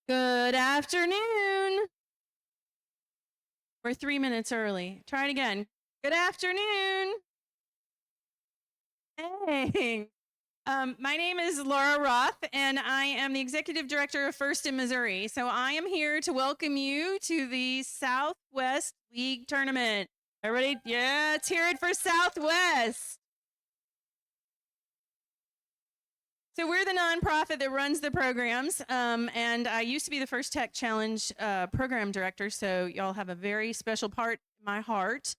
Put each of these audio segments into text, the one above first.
Good afternoon. We're 3 minutes early. Try it again. Good afternoon. Hey. My name is Laura Roth, and I am the Executive Director of First in Missouri. So I am here to welcome you to the Southwest League Tournament. Everybody, yeah, let's hear it for Southwest. So we're the nonprofit that runs the programs, and I used to be the First Tech Challenge program director, so y'all have a very special part in my heart.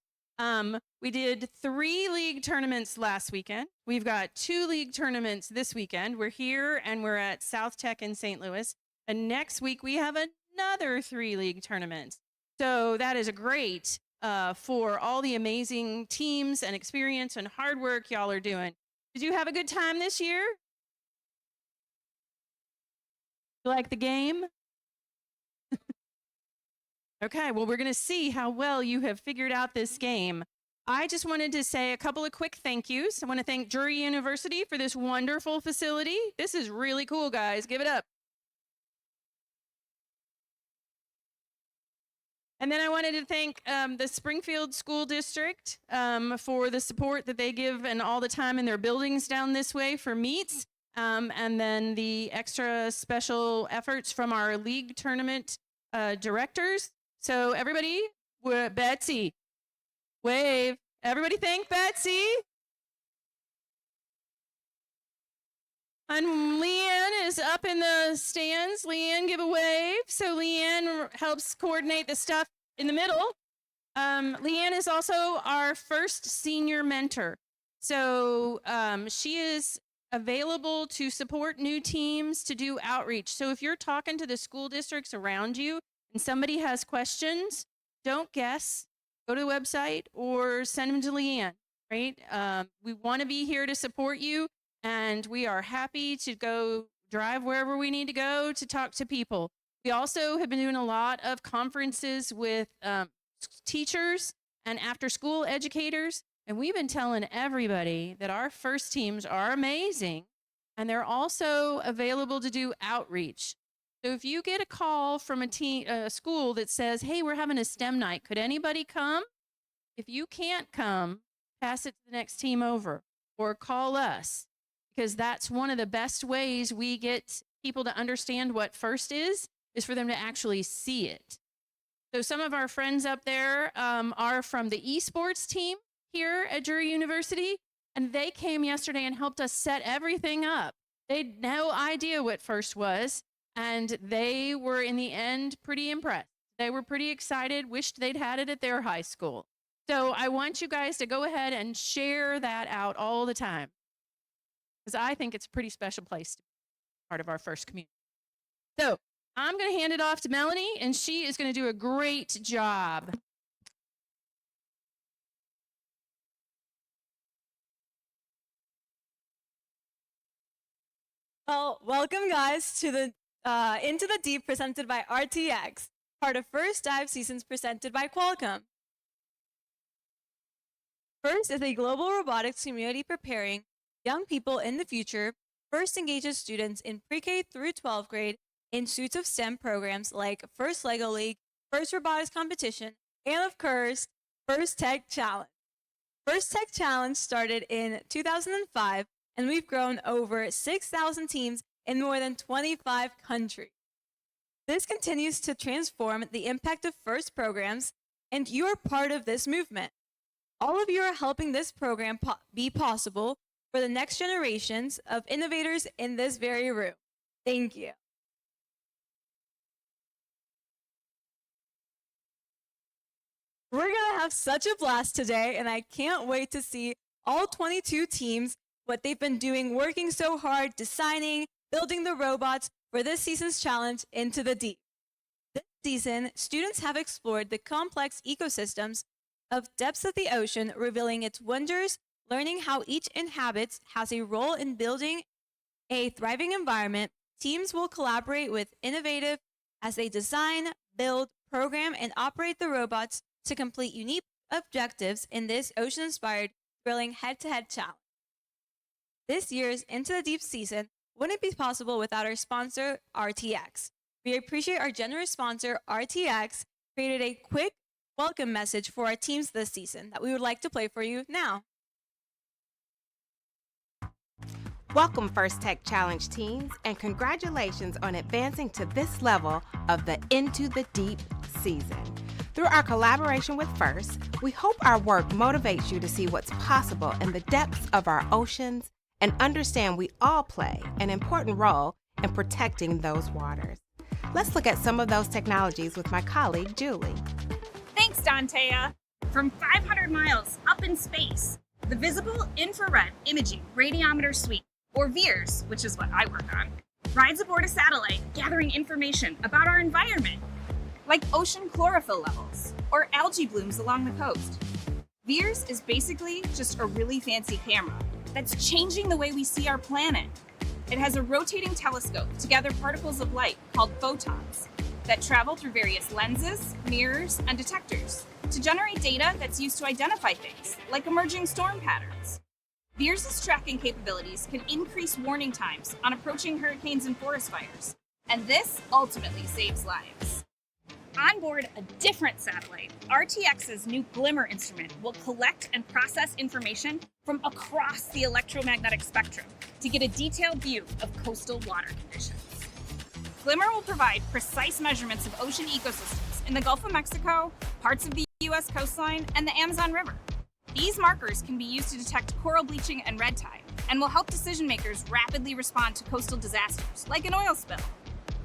We did 3 league tournaments last weekend. We've got 2 league tournaments this weekend. We're here and we're at South Tech in St. Louis. And next week we have another 3 league tournaments. So that is great for all the amazing teams and experience and hard work y'all are doing. Did you have a good time this year? You like the game? Okay, well, we're going to see how well you have figured out this game. I just wanted to say a couple of quick thank yous. I want to thank Drury University for this wonderful facility. This is really cool, guys. Give it up. And then I wanted to thank the Springfield School District for the support that they give and all the time in their buildings down this way for meets. And then the extra special efforts from our league tournament directors. So everybody, Betsy, wave. Everybody thank Betsy. And Leanne is up in the stands. Leanne, give a wave. So Leanne helps coordinate the stuff in the middle. Leanne is also our first senior mentor. So she is available to support new teams, to do outreach. So if you're talking to the school districts around you and somebody has questions, don't guess. Go to the website or send them to Leanne, right? We want to be here to support you, and we are happy to go drive wherever we need to go to talk to people. We also have been doing a lot of conferences with teachers and after-school educators, and we've been telling everybody that our first teams are amazing, and they're also available to do outreach. So if you get a call from a school that says, hey, we're having a STEM night, could anybody come? If you can't come, pass it to the next team over or call us, because that's one of the best ways we get people to understand what FIRST is for them to actually see it. So some of our friends up there are from the esports team here at Drury University, and they came yesterday and helped us set everything up. They had no idea what FIRST was, and they were, in the end, pretty impressed. They were pretty excited, wished they'd had it at their high school. So I want you guys to go ahead and share that out all the time, because I think it's a pretty special place to be part of our FIRST community. So I'm going to hand it off to Melanie, and she is going to do a great job. Well, welcome guys to the Into the Deep presented by RTX, part of First Dive Seasons presented by Qualcomm. FIRST is a global robotics community preparing young people in the future. FIRST engages students in pre-K through 12th grade in suites of STEM programs like FIRST LEGO League, FIRST Robotics Competition, and of course, FIRST Tech Challenge. FIRST Tech Challenge started in 2005, and we've grown over 6,000 teams in more than 25 countries. This continues to transform the impact of FIRST programs, and you are part of this movement. All of you are helping this program be possible for the next generations of innovators in this very room. Thank you. We're going to have such a blast today, and I can't wait to see all 22 teams, what they've been doing, working so hard, designing, building the robots for this season's challenge, Into the Deep. This season, students have explored the complex ecosystems of depths of the ocean, revealing its wonders, learning how each inhabits has a role in building a thriving environment. Teams will collaborate with innovative as they design, build, program, and operate the robots to complete unique objectives in this ocean-inspired, thrilling head-to-head challenge. This year's Into the Deep season wouldn't be possible without our sponsor, RTX. We appreciate our generous sponsor, RTX, created a quick welcome message for our teams this season that we would like to play for you now. Welcome First Tech Challenge teams, and congratulations on advancing to this level of the Into the Deep season. Through our collaboration with First, we hope our work motivates you to see what's possible in the depths of our oceans and understand we all play an important role in protecting those waters. Let's look at some of those technologies with my colleague, Julie. Thanks, Dantea. From 500 miles up in space, the Visible Infrared Imaging Radiometer Suite, or VIIRS, which is what I work on, rides aboard a satellite gathering information about our environment, like ocean chlorophyll levels or algae blooms along the coast. VIIRS is basically just a really fancy camera that's changing the way we see our planet. It has a rotating telescope to gather particles of light called photons that travel through various lenses, mirrors, and detectors to generate data that's used to identify things, like emerging storm patterns. VIIRS's tracking capabilities can increase warning times on approaching hurricanes and forest fires, and this ultimately saves lives. On board a different satellite, RTX's new Glimmer instrument will collect and process information from across the electromagnetic spectrum to get a detailed view of coastal water conditions. Glimmer will provide precise measurements of ocean ecosystems in the Gulf of Mexico, parts of the U.S. coastline, and the Amazon River. These markers can be used to detect coral bleaching and red tide, and will help decision makers rapidly respond to coastal disasters, like an oil spill.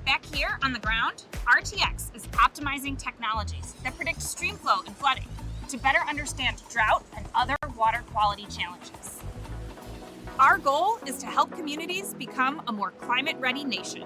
Back here on the ground, RTX is optimizing technologies that predict stream flow and flooding to better understand drought and other water quality challenges. Our goal is to help communities become a more climate-ready nation.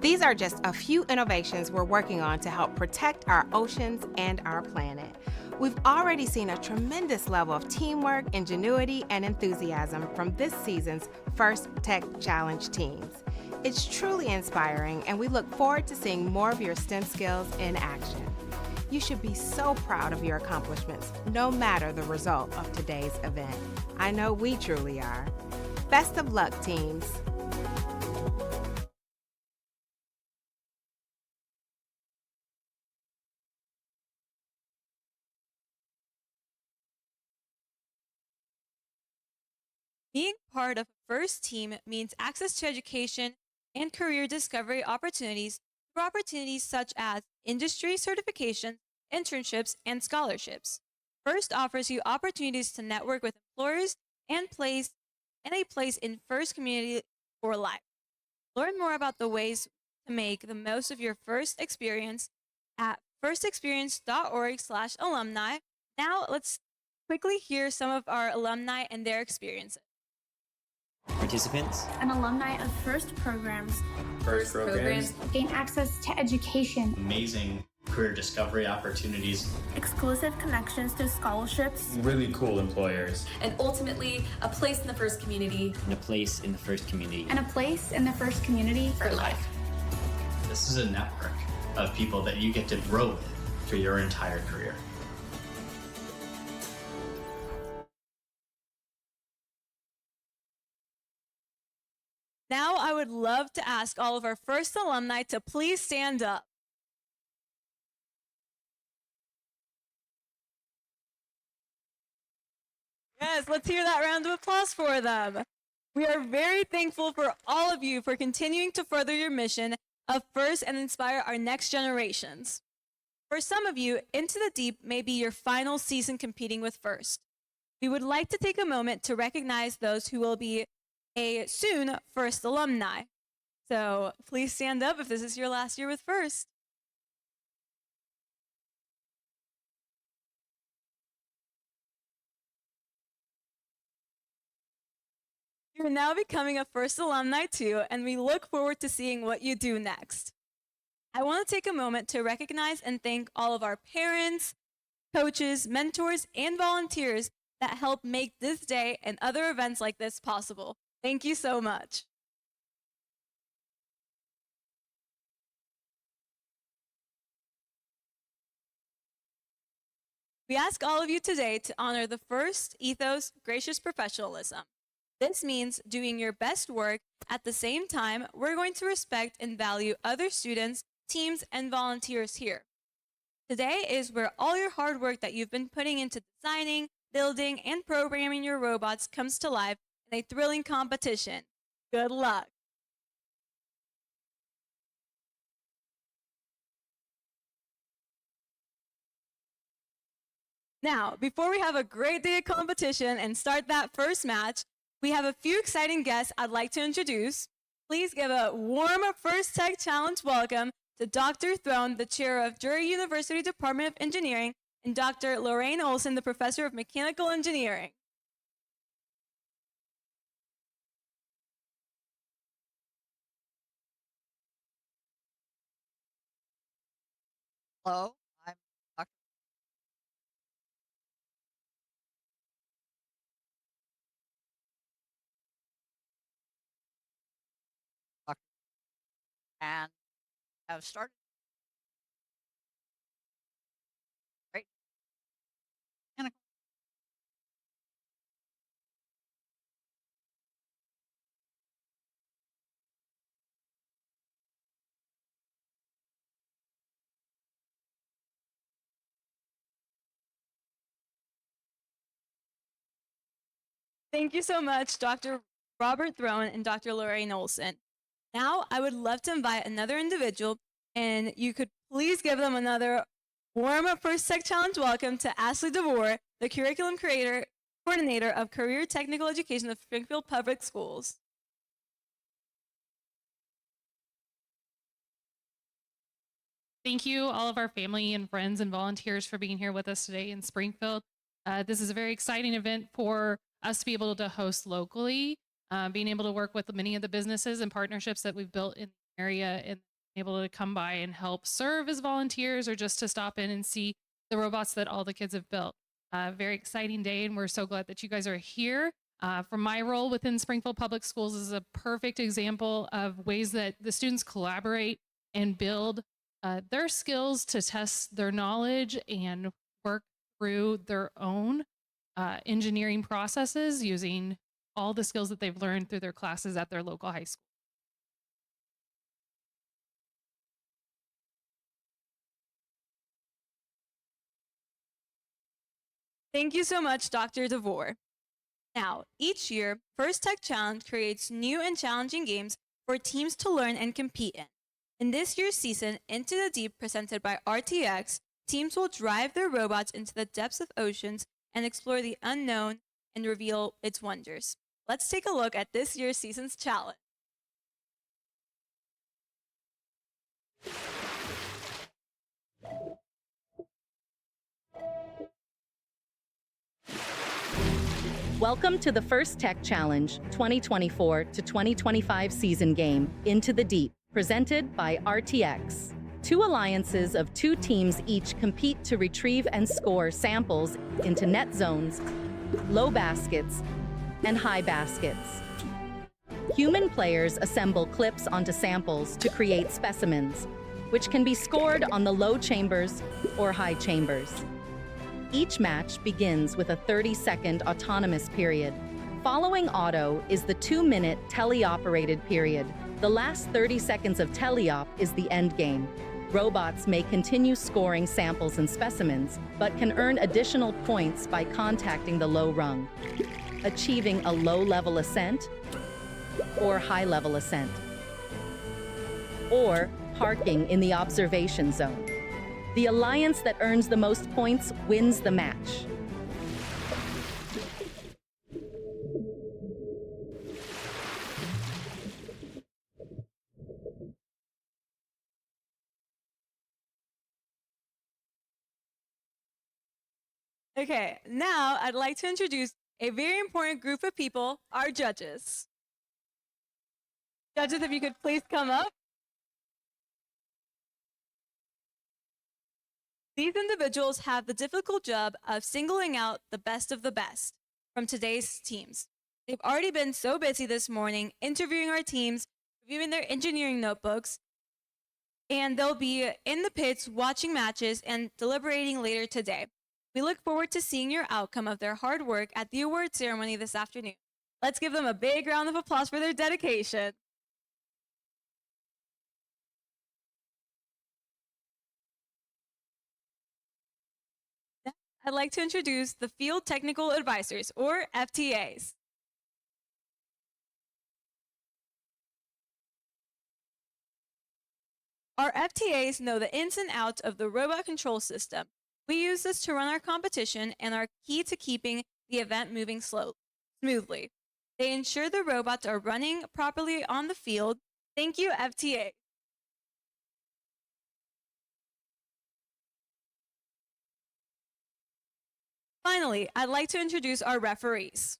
These are just a few innovations we're working on to help protect our oceans and our planet. We've already seen a tremendous level of teamwork, ingenuity, and enthusiasm from this season's First Tech Challenge teams. It's truly inspiring, and we look forward to seeing more of your STEM skills in action. You should be so proud of your accomplishments, no matter the result of today's event. I know we truly are. Best of luck, teams. Being part of a first team means access to education and career discovery opportunities through opportunities such as industry certifications, internships, and scholarships. First offers you opportunities to network with employers and a place in First community for life. Learn more about the ways to make the most of your first experience at firstexperience.org/alumni. Now let's quickly hear some of our alumni and their experiences. Participants, An alumni of FIRST programs first programs, gain access to education, amazing career discovery opportunities, exclusive connections to scholarships, really cool employers, and ultimately a place in the First community and a place in the First community. and a place in the FIRST community for life. This is a network of people that you get to grow with for your entire career. Now I would love to ask all of our first alumni to please stand up. Yes, let's hear that round of applause for them. We are very thankful for all of you for continuing to further your mission of FIRST and inspire our next generations. For some of you, Into the Deep may be your final season competing with FIRST. We would like to take a moment to recognize those who will be a soon FIRST alumni. So please stand up if this is your last year with FIRST. You're now becoming a FIRST alumni too, and we look forward to seeing what you do next. I want to take a moment to recognize and thank all of our parents, coaches, mentors, and volunteers that help make this day and other events like this possible. Thank you so much. We ask all of you today to honor the FIRST ethos, gracious professionalism. This means doing your best work. At the same time, we're going to respect and value other students, teams, and volunteers here. Today is where all your hard work that you've been putting into designing, building, and programming your robots comes to life in a thrilling competition. Good luck. Now, before we have a great day of competition and start that first match, we have a few exciting guests I'd like to introduce. Please give a warm First Tech Challenge welcome to Dr. Throne, the chair of Drury University Department of Engineering, and Dr. Lorraine Olson, the professor of mechanical engineering. Hello, I'm Dr. and have started great mechanical. Thank you so much, Dr. Robert Throne and Dr. Lorraine Olson. Now, I would love to invite another individual, and you could please give them another warm First Tech Challenge welcome to Ashley DeVore, the curriculum coordinator of Career Technical Education of Springfield Public Schools. Thank you, all of our family and friends and volunteers, for being here with us today in Springfield. This is a very exciting event for us to be able to host locally, being able to work with many of the businesses and partnerships that we've built in the area, and able to come by and help serve as volunteers or just to stop in and see the robots that all the kids have built. Very exciting day, and we're so glad that you guys are here. From my role within Springfield Public Schools is a perfect example of ways that the students collaborate and build their skills to test their knowledge and work through their own engineering processes using all the skills that they've learned through their classes at their local high school. Thank you so much, Dr. DeVore. Now, each year, First Tech Challenge creates new and challenging games for teams to learn and compete in. In this year's season, Into the Deep, presented by RTX, teams will drive their robots into the depths of oceans and explore the unknown and reveal its wonders. Let's take a look at this year's season's challenge. Welcome to the First Tech Challenge 2024 to 2025 season game, Into the Deep, presented by RTX. Two alliances of two teams each compete to retrieve and score samples into net zones, low baskets, and high baskets. Human players assemble clips onto samples to create specimens, which can be scored on the low chambers or high chambers. Each match begins with a 30-second autonomous period. Following auto is the 2-minute teleoperated period. The last 30 seconds of teleop is the end game. Robots may continue scoring samples and specimens, but can earn additional points by contacting the low rung, achieving a low-level ascent or high-level ascent, or parking in the observation zone. The alliance that earns the most points wins the match. Okay, now I'd like to introduce a very important group of people, our judges. Judges, if you could please come up. These individuals have the difficult job of singling out the best of the best from today's teams. They've already been so busy this morning interviewing our teams, reviewing their engineering notebooks, and they'll be in the pits watching matches and deliberating later today. We look forward to seeing your outcome of their hard work at the award ceremony this afternoon. Let's give them a big round of applause for their dedication. Next, I'd like to introduce the Field Technical Advisors, or FTAs. Our FTAs know the ins and outs of the robot control system. We use this to run our competition and are key to keeping the event moving smoothly. They ensure the robots are running properly on the field. Thank you, FTA. Finally, I'd like to introduce our referees.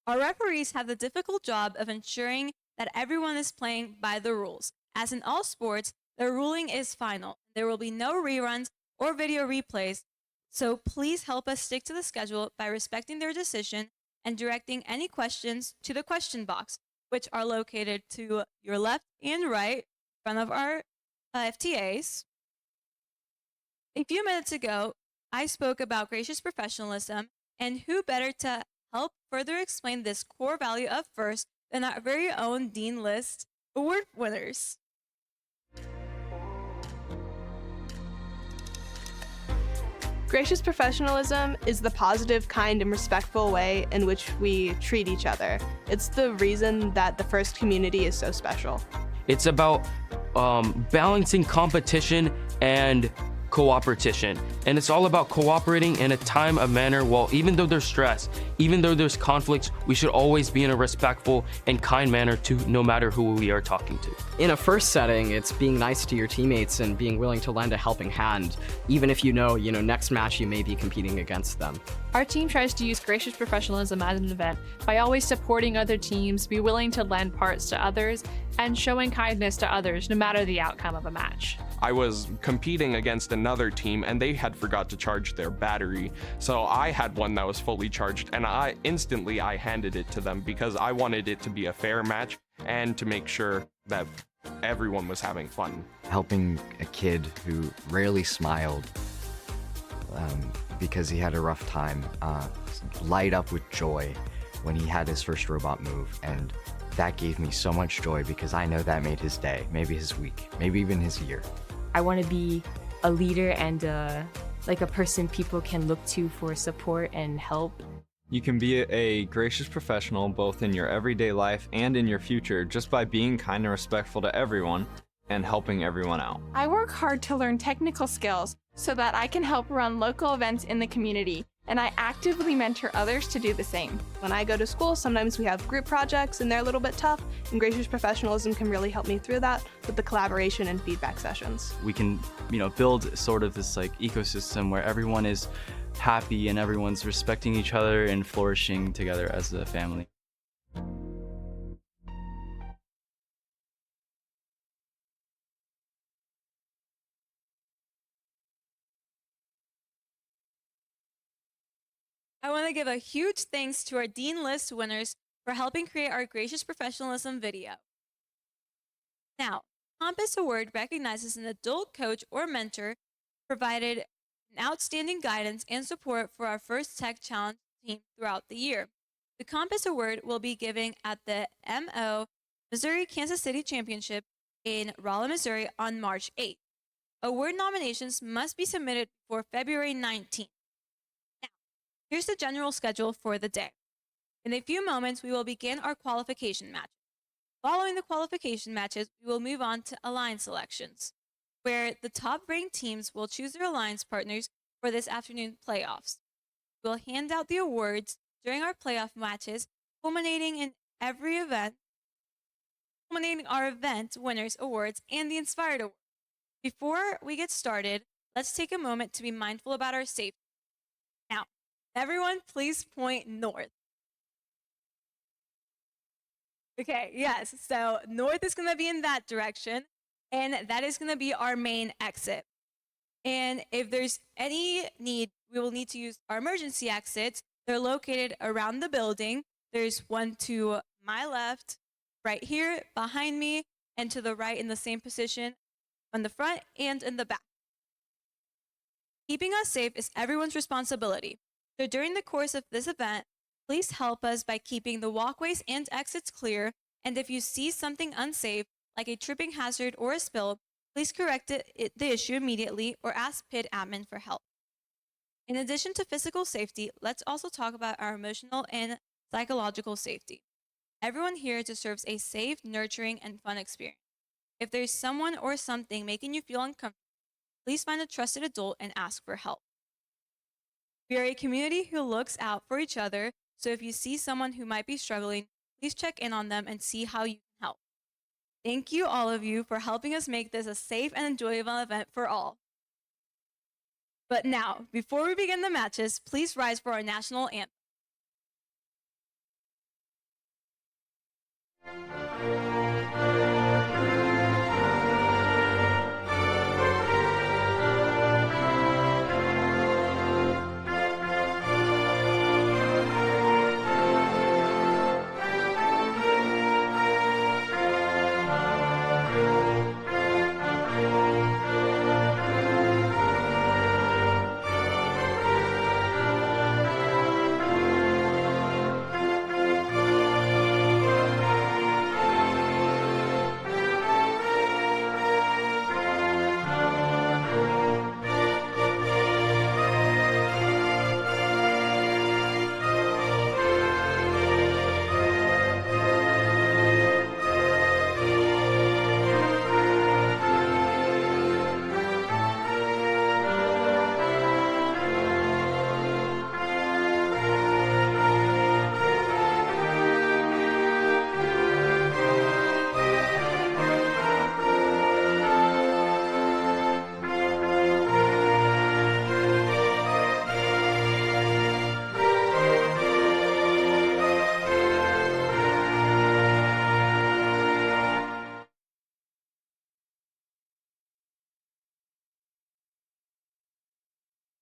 Our referees have the difficult job of ensuring that everyone is playing by the rules. As in all sports, the ruling is final. There will be no reruns or video replays, so please help us stick to the schedule by respecting their decision and directing any questions to the question box, which are located to your left and right in front of our FTAs. A few minutes ago, I spoke about gracious professionalism, and who better to help further explain this core value of FIRST than our very own Dean List Award winners. Gracious professionalism is the positive, kind, and respectful way in which we treat each other. It's the reason that the FIRST community is so special. It's about balancing competition and cooperation. And it's all about cooperating in a time of manner. Well, even though there's stress, even though there's conflicts, we should always be in a respectful and kind manner to no matter who we are talking to. In a FIRST setting, it's being nice to your teammates and being willing to lend a helping hand, even if you know, next match you may be competing against them. Our team tries to use gracious professionalism as an event by always supporting other teams, be willing to lend parts to others, and showing kindness to others no matter the outcome of a match. I was competing against another team and they had forgot to charge their battery. So I had one that was fully charged and I handed it to them because I wanted it to be a fair match and to make sure that everyone was having fun. Helping a kid who rarely smiled because he had a rough time light up with joy when he had his first robot move, and that gave me so much joy because I know that made his day, maybe his week, maybe even his year. I want to be a leader and like a person people can look to for support and help. You can be a gracious professional both in your everyday life and in your future just by being kind and respectful to everyone and helping everyone out. I work hard to learn technical skills so that I can help run local events in the community, and I actively mentor others to do the same. When I go to school, sometimes we have group projects and they're a little bit tough, and gracious professionalism can really help me through that with the collaboration and feedback sessions. We can, build sort of this ecosystem where everyone is happy and everyone's respecting each other and flourishing together as a family. I want to give a huge thanks to our Dean List winners for helping create our gracious professionalism video. Now, Compass Award recognizes an adult coach or mentor provided an outstanding guidance and support for our FIRST Tech Challenge team throughout the year. The Compass Award will be given at the MO Missouri-Kansas City Championship in Rolla, Missouri on March 8th. Award nominations must be submitted before February 19th. Here's the general schedule for the day. In a few moments, we will begin our qualification matches. Following the qualification matches, we will move on to alliance selections, where the top-ranked teams will choose their alliance partners for this afternoon's playoffs. We'll hand out the awards during our playoff matches, culminating our event winners awards and the Inspired Award. Before we get started, let's take a moment to be mindful about our safety. Now, everyone, please point north. Okay, yes, so north is going to be in that direction, and that is going to be our main exit. And if there's any need, we will need to use our emergency exits. They're located around the building. There's one to my left, right here, behind me, and to the right in the same position on the front and in the back. Keeping us safe is everyone's responsibility. So during the course of this event, please help us by keeping the walkways and exits clear. And if you see something unsafe, like a tripping hazard or a spill, please correct the issue immediately or ask PID admin for help. In addition to physical safety, let's also talk about our emotional and psychological safety. Everyone here deserves a safe, nurturing, and fun experience. If there's someone or something making you feel uncomfortable, please find a trusted adult and ask for help. We are a community who looks out for each other, so if you see someone who might be struggling, please check in on them and see how you can help. Thank you, all of you, for helping us make this a safe and enjoyable event for all. But now, before we begin the matches, please rise for our national anthem.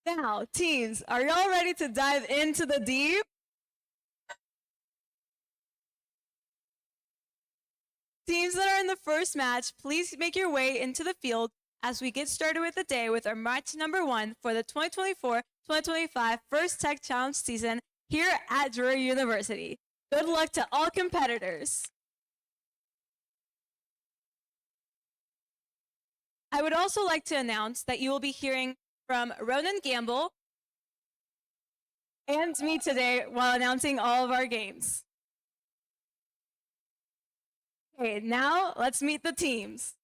Now, teams, are y'all ready to dive into the deep? Teams that are in the first match, please make your way into the field as we get started with the day with our match number 1 for the 2024-2025 First Tech Challenge season here at Drury University. Good luck to all competitors. I would also like to announce that you will be hearing from Ronan Gamble and me today while announcing all of our games. Okay, now let's meet the teams.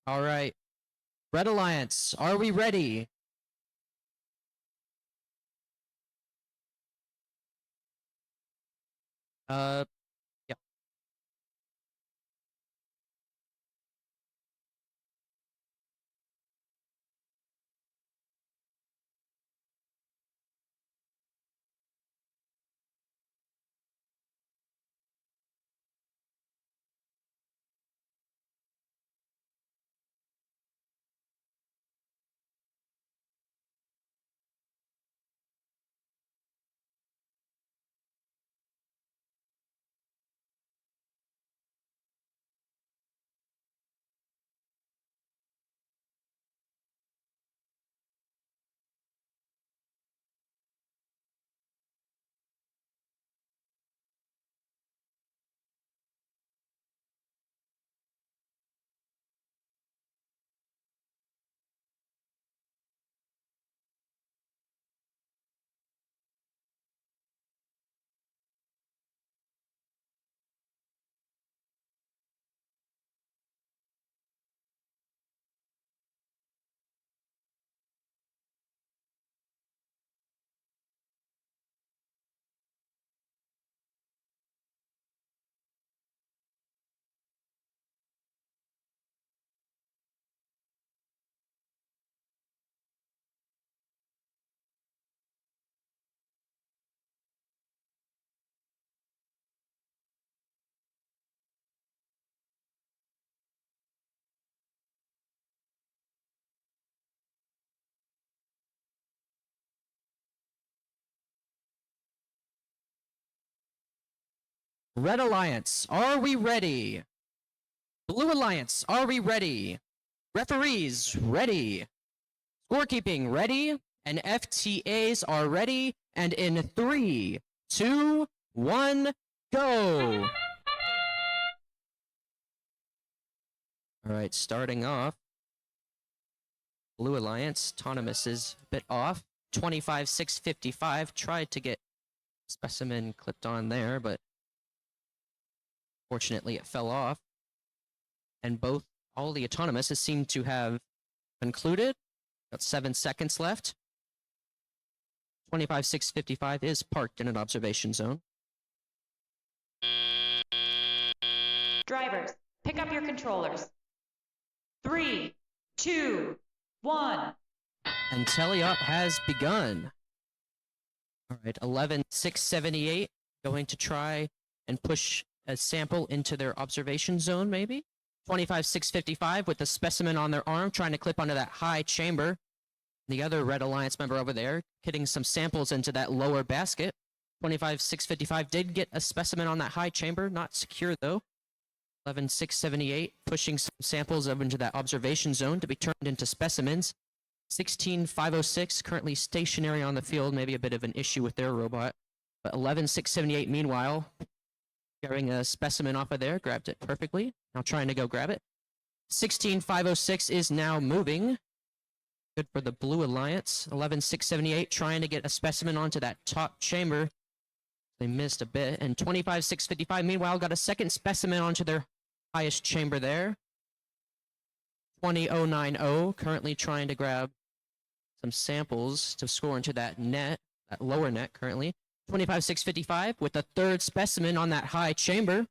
All right. Red Alliance, are we ready? Yeah. Red Alliance, are we ready? Blue Alliance, are we ready? Referees, ready. Scorekeeping, ready. And FTAs are ready. And in 3, 2, 1, go! All right, starting off. Blue Alliance, Autonomous is a bit off. 25-655, tried to get Specimen clipped on there, but fortunately it fell off. And all the Autonomouses seem to have concluded. Got 7 seconds left. 25-655 is parked in an observation zone. Drivers, pick up your controllers. 3, 2, 1. And telly-up has begun. All right, 11-678 going to try and push a sample into their observation zone, maybe? 25-655 with the specimen on their arm, trying to clip onto that high chamber. The other Red Alliance member over there getting some samples into that lower basket. 25-655 did get a specimen on that high chamber, not secure though. 11-678 pushing some samples up into that observation zone to be turned into specimens. 16-506 currently stationary on the field, maybe a bit of an issue with their robot. But 11-678 meanwhile, getting a specimen off of there, grabbed it perfectly. Now trying to go grab it. 16-506 is now moving. Good for the Blue Alliance. 11-678 trying to get a specimen onto that top chamber. They missed a bit. And 25-655 meanwhile got a second specimen onto their highest chamber there. 20-090 currently trying to grab some samples to score into that net, that lower net currently. 25-655 with the third specimen on that high chamber.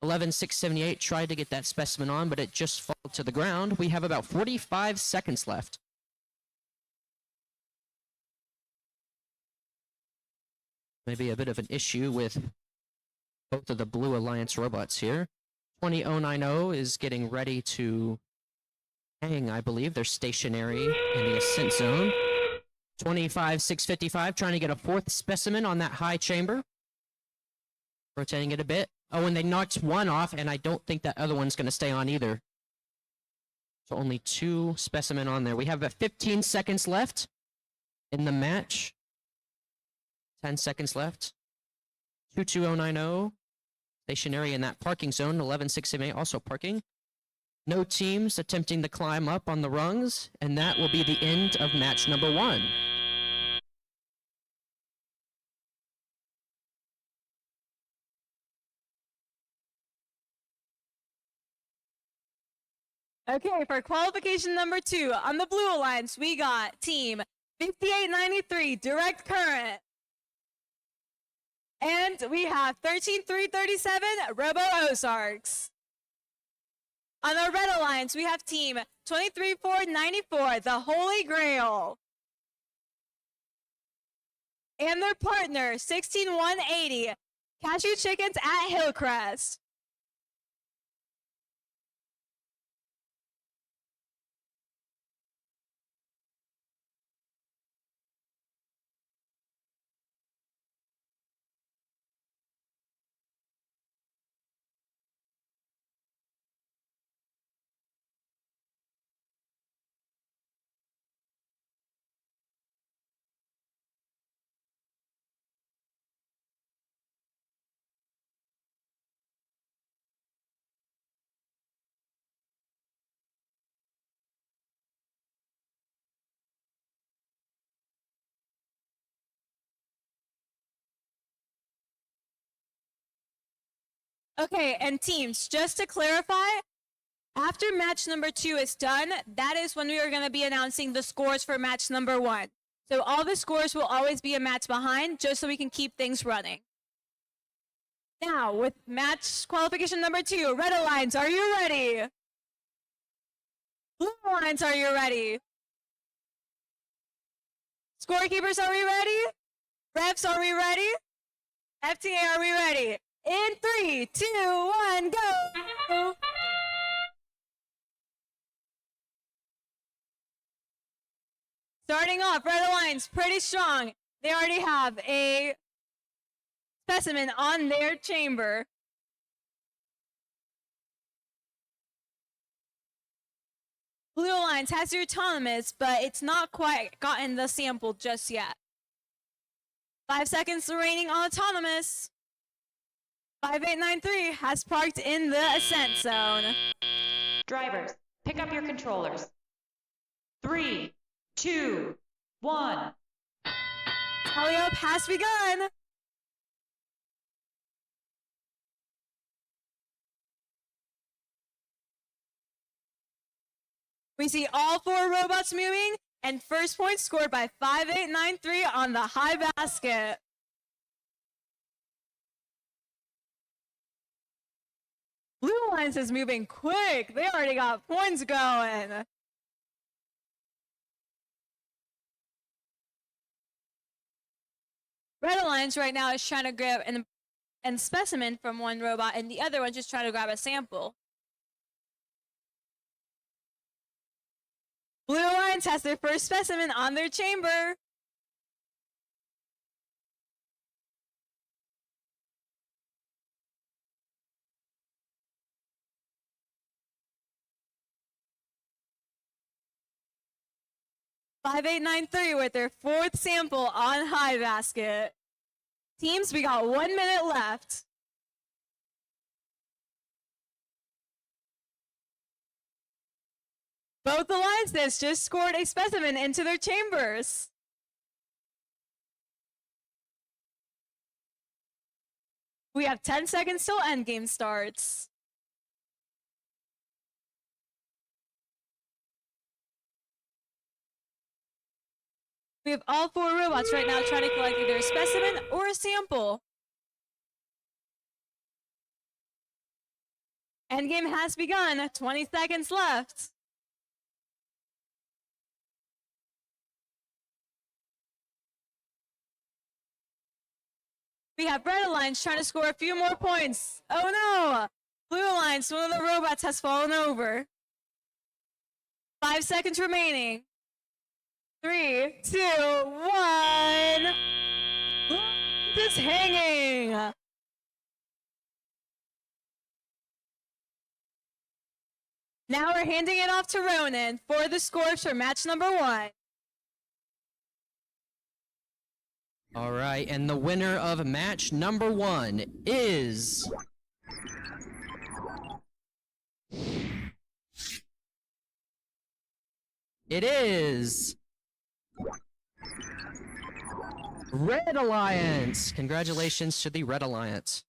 11-678 tried to get that specimen on, but it just fell to the ground. We have about 45 seconds left. Maybe a bit of an issue with both of the Blue Alliance robots here. 20-090 is getting ready to hang, I believe. They're stationary in the ascent zone. 25-655 trying to get a fourth specimen on that high chamber. Rotating it a bit. Oh, and they knocked one off, and I don't think that other one's going to stay on either. So only 2 specimen on there. We have about 15 seconds left in the match. 10 seconds left. 22090. Stationary in that parking zone. 11-678 also parking. No teams attempting to climb up on the rungs, and that will be the end of match number 1. Okay, for qualification number 2, on the Blue Alliance, we got Team 5893 Direct Current. And we have 13337 Robo Ozarks. On our Red Alliance, we have Team 23494 The Holy Grail. And their partner, 16180 Cashew Chickens at Hillcrest. Okay, and teams, just to clarify, after match number 2 is done, that is when we are going to be announcing the scores for match number 1. So all the scores will always be a match behind, just so we can keep things running. Now, with match qualification number 2, Red Alliance, are you ready? Blue Alliance, are you ready? Scorekeepers, are we ready? Refs, are we ready? FTA, are we ready? In 3, 2, 1, go! Starting off, Red Alliance, pretty strong. They already have a specimen on their chamber. Blue Alliance has your autonomous, but it's not quite gotten the sample just yet. 5 seconds remaining on autonomous. 5893 has parked in the ascent zone. Drivers, pick up your controllers. 3, 2, 1. Tally up has begun. We see all 4 robots moving, and first point scored by 5893 on the high basket. Blue Alliance is moving quick. They already got points going. Red Alliance right now is trying to grab an specimen from one robot, and the other one's just trying to grab a sample. Blue Alliance has their first specimen on their chamber. $5893 with their 4th sample on high basket. Teams, we got 1 minute left. Both alliances just scored a specimen into their chambers. We have 10 seconds till endgame starts. We have all 4 robots right now trying to collect either a specimen or a sample. Endgame has begun. 20 seconds left. We have Red Alliance trying to score a few more points. Oh no! Blue Alliance, one of the robots has fallen over. 5 seconds remaining. 3, 2, 1. Just hanging. Now we're handing it off to Ronan for the scores for match number 1. All right, and the winner of match number 1 is... It is... Red Alliance! Congratulations to the Red Alliance.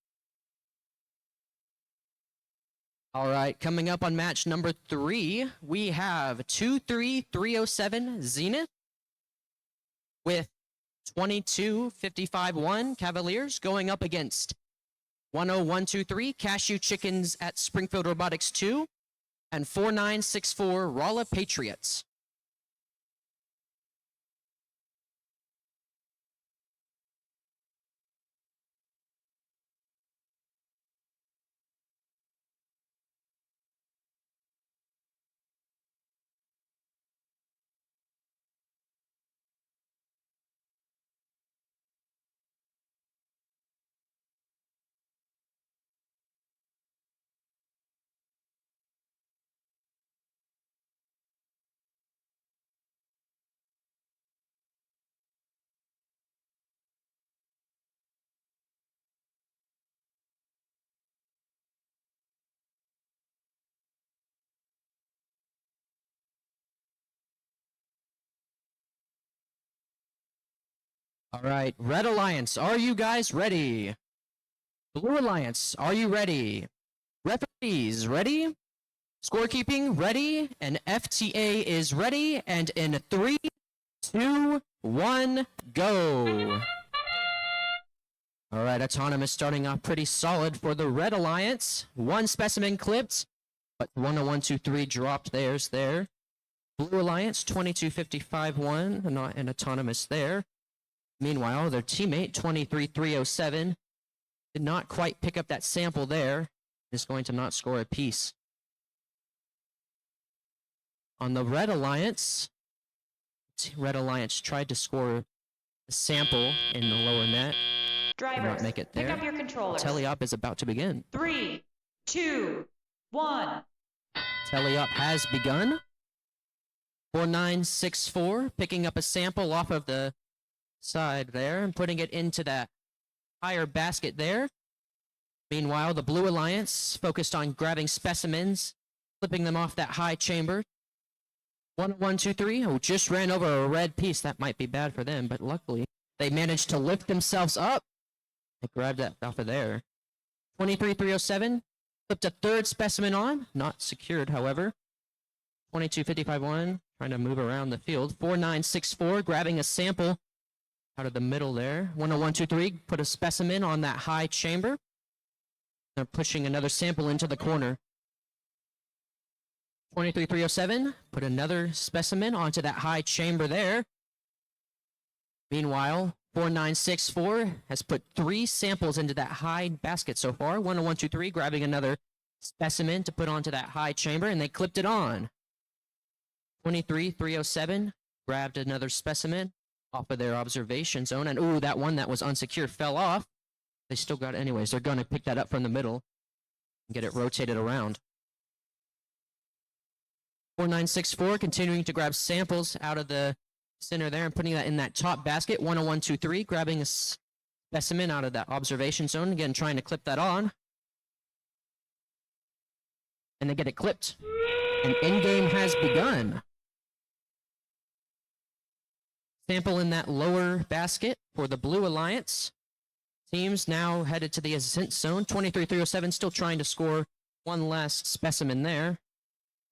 All right, coming up on match number 3, we have 23307 Zenith with 2255-1 Cavaliers going up against 10123 Cashew Chickens at Springfield Robotics 2 and 4964 Rolla Patriots. All right, Red Alliance, are you guys ready? Blue Alliance, are you ready? Referees, ready? Scorekeeping, ready? And FTA is ready. And in 3, 2, 1, go. All right, Autonomous starting off pretty solid for the Red Alliance. 1 specimen clipped, but 10123 dropped theirs there. Blue Alliance, 2255-1, not an Autonomous there. Meanwhile, their teammate, 23307, did not quite pick up that sample there. Is going to not score a piece. On the Red Alliance tried to score a sample in the lower net. Did not Drivers, make it pick there. up your controllers. Telly-up is about to begin. 3, 2, 1. Telly-up has begun. 4964 picking up a sample off of the side there and putting it into that higher basket there. Meanwhile, the Blue Alliance focused on grabbing specimens, flipping them off that high chamber. 1-1-2-3, who just ran over a red piece. That might be bad for them, but luckily they managed to lift themselves up. They grabbed that off of there. 23-307 flipped a third specimen on, not secured, however. 22-55-1 trying to move around the field. 4964 grabbing a sample out of the middle there. 1-1-2-3 put a specimen on that high chamber. They're pushing another sample into the corner. 23-307 put another specimen onto that high chamber there. Meanwhile, 4964 has put 3 samples into that high basket so far. 1-1-2-3 grabbing another specimen to put onto that high chamber, and they clipped it on. 23-307 grabbed another specimen off of their observation zone, and ooh, that one that was unsecured fell off. They still got it anyways. They're going to pick that up from the middle and get it rotated around. 4964 continuing to grab samples out of the center there and putting that in that top basket. 1-1-2-3 grabbing a specimen out of that observation zone. Again, trying to clip that on. And they get it clipped. And endgame has begun. Sample in that lower basket for the Blue Alliance. Teams now headed to the ascent zone. 23-307 still trying to score one last specimen there.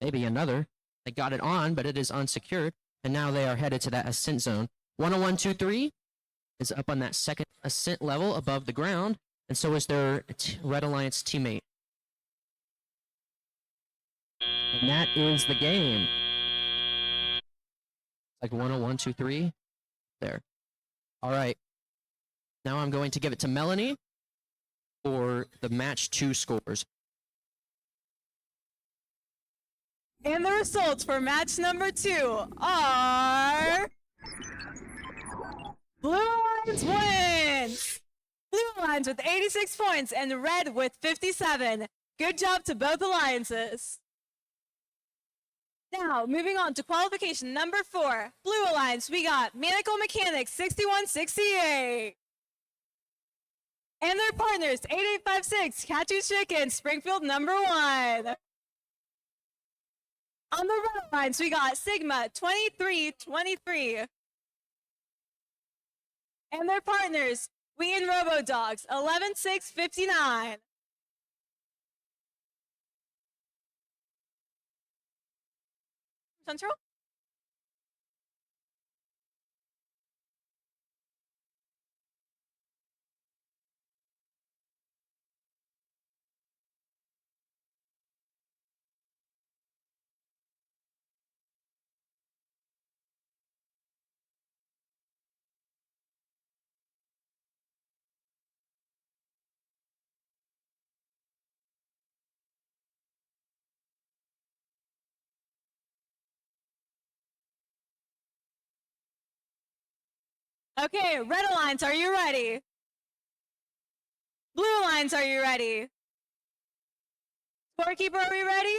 Maybe another. They got it on, but it is unsecured. And now they are headed to that ascent zone. 10123 is up on that second ascent level above the ground. And so is their Red Alliance teammate. And that is the game. Like 10123 there. All right. Now I'm going to give it to Melanie for the match 2 scores. And the results for match number 2 are... Blue Alliance wins! Blue Alliance with 86 points and Red with 57. Good job to both alliances. Now, moving on to qualification number 4. Blue Alliance, we got Manacle Mechanics 6168. And their partners, 8856, Catchy Chicken, Springfield number 1. On the Red Alliance, we got Sigma 2323. And their partners, We and Robo Dogs 11659. Control. Okay, Red Alliance, are you ready? Blue Alliance, are you ready? Scorekeeper, are we ready?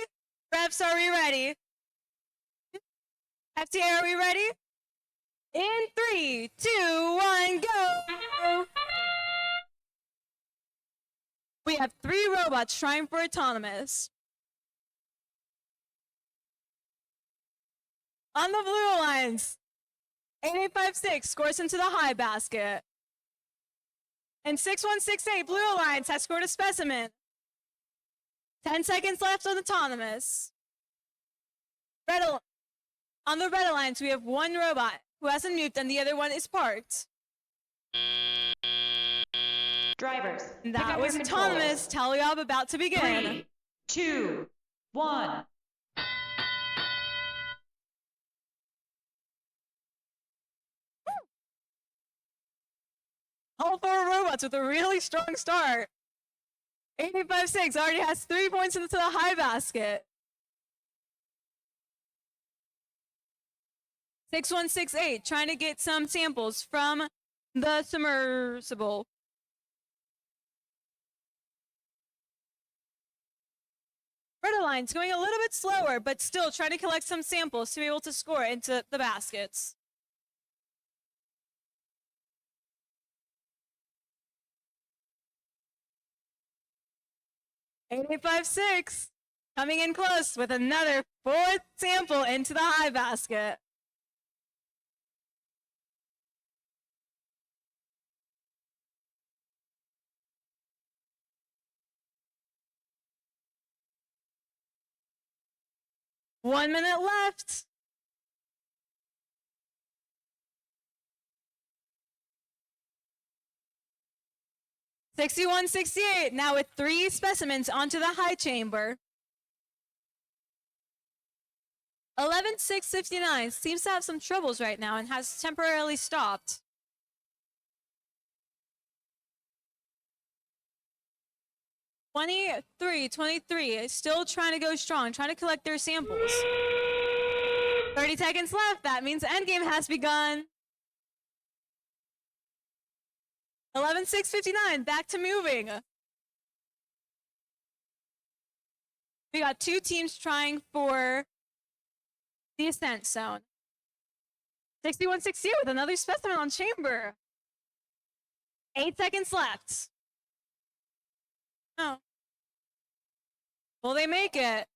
Refs, are we ready? FTA, are we ready? In 3, 2, 1, go! We have 3 robots trying for autonomous. On the Blue Alliance, 8856 scores into the high basket. And 6168 Blue Alliance has scored a specimen. 10 seconds left on autonomous. On the Red Alliance, we have 1 robot who has a nuked and the other one is parked. Drivers, pick That up was your autonomous. controls. Tally up about to begin. 3, 2, 1. All 4 robots with a really strong start. 8856 already has 3 points into the high basket. 6168 trying to get some samples from the submersible. Red Alliance going a little bit slower, but still trying to collect some samples to be able to score into the baskets. $8856 coming in close with another 4th sample into the high basket. One minute left. $6168 now with 3 specimens onto the high chamber. 11659 seems to have some troubles right now and has temporarily stopped. $23 still trying to go strong, trying to collect their samples. 30 seconds left. That means endgame has begun. 11659 back to moving. We got 2 teams trying for the ascent zone. 6168 with another specimen on chamber. 8 seconds left. Oh. Will they make it?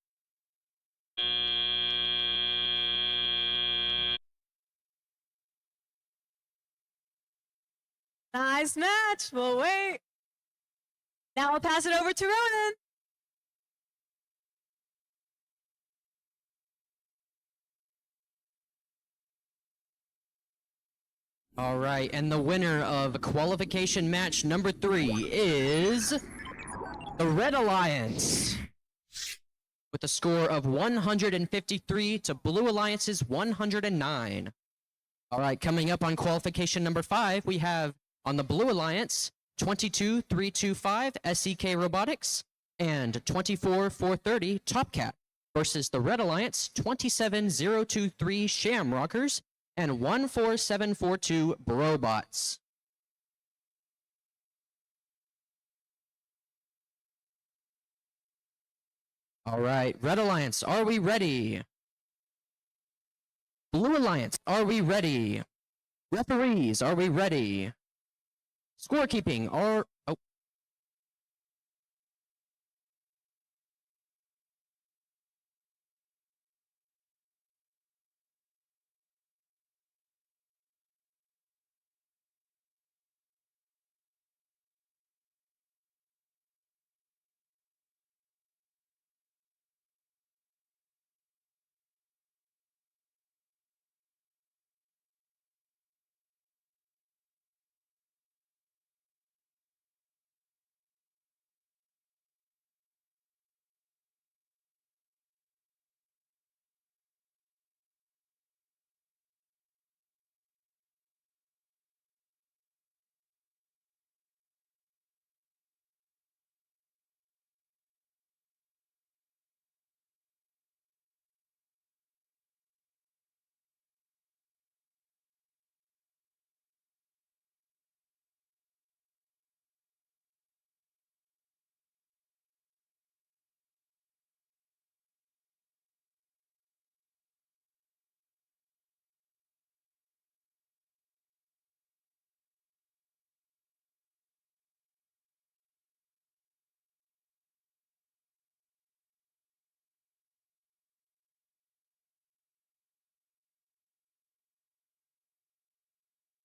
Nice match. We'll wait. Now I'll pass it over to Ronan. All right, and the winner of qualification match number 3 is the Red Alliance with a score of 153 to Blue Alliance's 109. All right, coming up on qualification number 5, we have on the Blue Alliance 22325 SEK Robotics and 24430 Topcat versus the Red Alliance 27023 Shamrockers and 14742 Brobots. All right, Red Alliance, are we ready? Blue Alliance, are we ready? Referees, are we ready? Scorekeeping, are... Oh.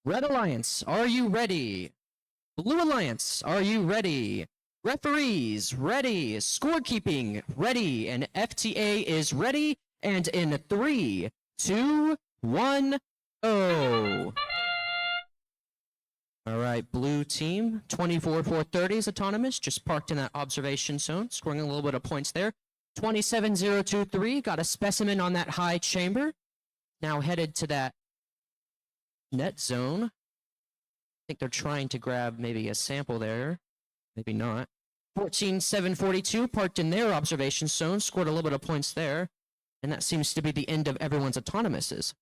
Red Alliance, are you ready? Blue Alliance, are you ready? Referees, ready. Scorekeeping, ready. And FTA is ready. And in 3, 2, 1, go. All right, blue team, 24-430 is autonomous, just parked in that observation zone, scoring a little bit of points there. 27-023, got a specimen on that high chamber. Now headed to that net zone. I think they're trying to grab maybe a sample there. Maybe not. 14-742, parked in their observation zone, scored a little bit of points there. And that seems to be the end of everyone's autonomouses.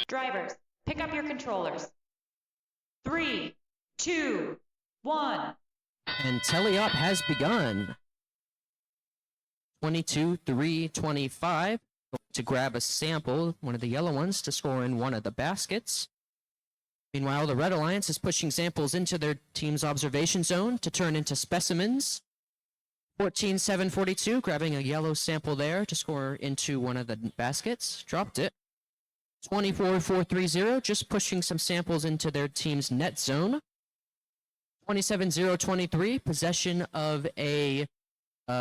Drivers, pick up your controllers. 3, 2, 1. And teleop has begun. 22-3-25. To grab a sample, one of the yellow ones, to score in one of the baskets. Meanwhile, the Red Alliance is pushing samples into their team's observation zone to turn into specimens. 14-742, grabbing a yellow sample there to score into one of the baskets. Dropped it. 24-430, just pushing some samples into their team's net zone. 27-023, possession of a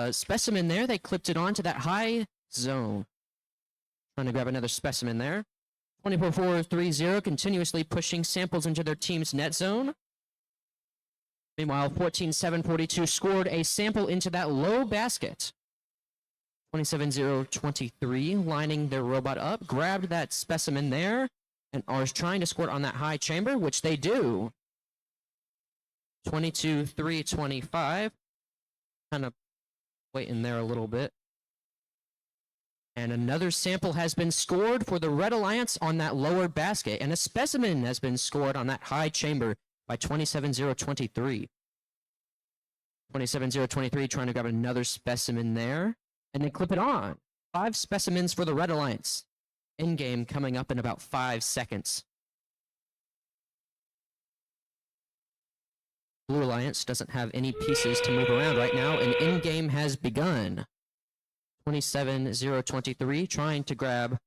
specimen there. They clipped it onto that high zone. Trying to grab another specimen there. 24-430, continuously pushing samples into their team's net zone. Meanwhile, 14-742 scored a sample into that low basket. 27-023, lining their robot up, grabbed that specimen there, and are trying to score it on that high chamber, which they do. 22-3-25, kind of waiting there a little bit. And another sample has been scored for the Red Alliance on that lower basket, and a specimen has been scored on that high chamber by 27-023. 27-023 trying to grab another specimen there, and then clip it on. 5 specimens for the Red Alliance. In-game coming up in about 5 seconds. Blue Alliance doesn't have any pieces to move around right now, and in-game has begun. 27-023 trying to grab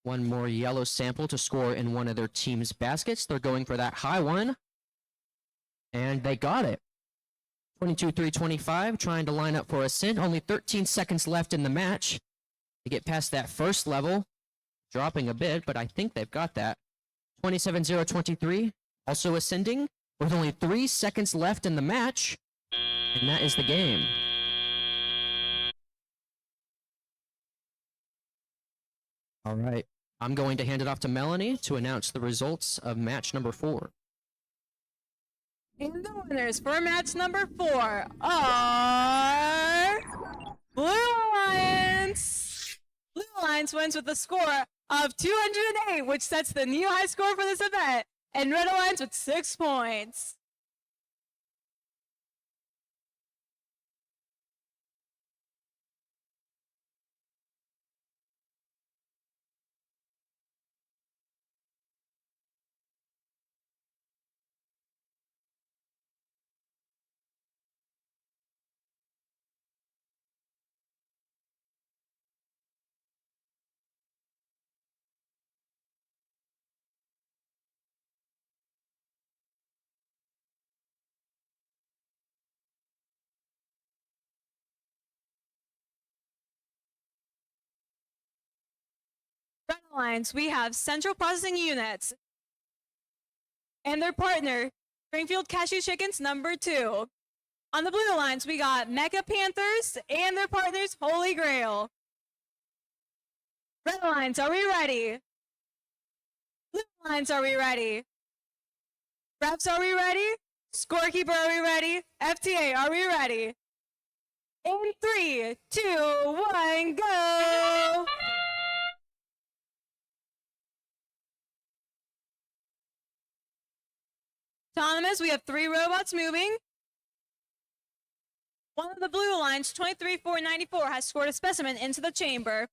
one more yellow sample to score in one of their team's baskets. They're going for that high one, and they got it. 22-3-25 trying to line up for a cent. Only 13 seconds left in the match to get past that first level. Dropping a bit, but I think they've got that. 27-0-23 also ascending with only 3 seconds left in the match. And that is the game. All right. I'm going to hand it off to Melanie to announce the results of match number 4. And the winners for match number 4 are Blue Alliance. Blue Alliance wins with a score of 208, which sets the new high score for this event, and Red Alliance with 6 points. Red Alliance, we have Central Processing Units and their partner, Springfield Cashew Chickens number 2. On the Blue Alliance, we got Mecha Panthers and their partners, Holy Grail. Red Alliance, are we ready? Blue Alliance, are we ready? Refs, are we ready? Scorekeeper, are we ready? FTA, are we ready? In 3, 2, 1, go! Autonomous, we have 3 robots moving. One of the Blue Alliance, 23-494, has scored a specimen into the chamber.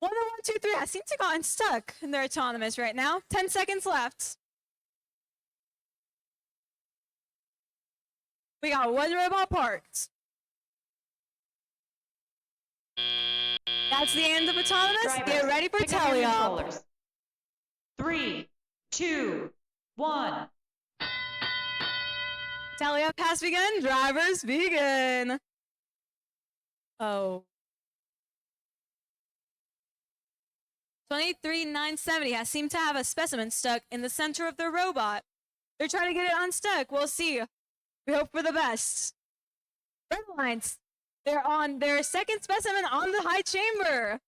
10123 has seemed to have gotten stuck in their autonomous right now. 10 seconds left. We got 1 robot parked. That's the end of autonomous. Drivers, Get ready for pick up your teleop. controllers. 3, 2, 1. Tally up has begun. Drivers begin. Oh. 23970 has seemed to have a specimen stuck in the center of their robot. They're trying to get it unstuck. We'll see. We hope for the best. Red Alliance, they're on their second specimen on the high chamber.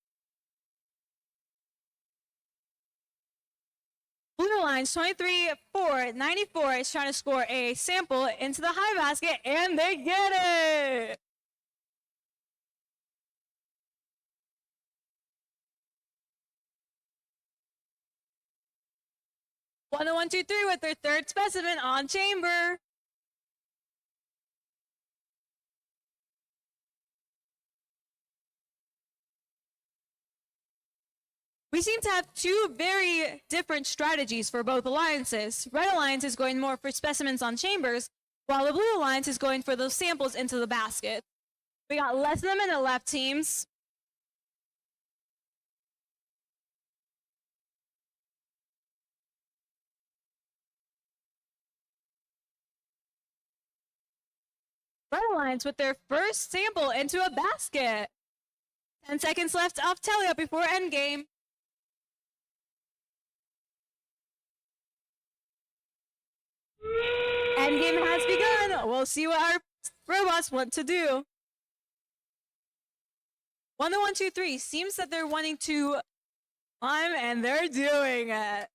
Blue Alliance 23494 is trying to score a sample into the high basket, and they get it. One, 1, 2, 3 with their third specimen on chamber. We seem to have two very different strategies for both alliances. Red Alliance is going more for specimens on chambers, while the Blue Alliance is going for those samples into the basket. We got less than a minute left, teams. Red Alliance with their first sample into a basket. 10 seconds left off tally up before endgame. Endgame has begun. We'll see what our robots want to do. 1, 1, 2, 3 seems that they're wanting to climb, and they're doing it.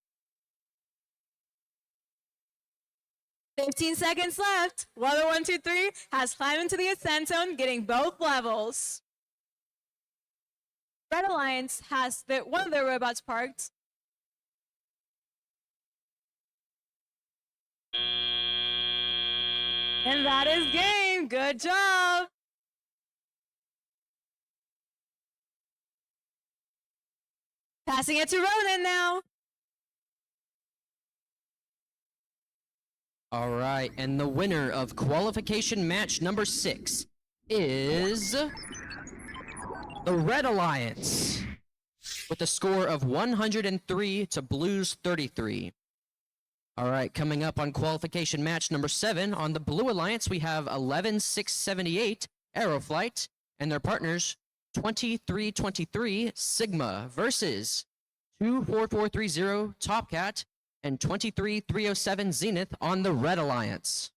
15 seconds left. 1, 1, 2, 3 has climbed into the ascent zone, getting both levels. Red Alliance has one of their robots parked. And that is game. Good job. Passing it to Ronan now. All right, and the winner of qualification match number 6 is the Red Alliance with a score of 103 to Blue's 33. All right, coming up on qualification match number 7, on the Blue Alliance, we have 11678 Aeroflight and their partners 2323 Sigma versus 24430 Topcat and 23307 Zenith on the Red Alliance.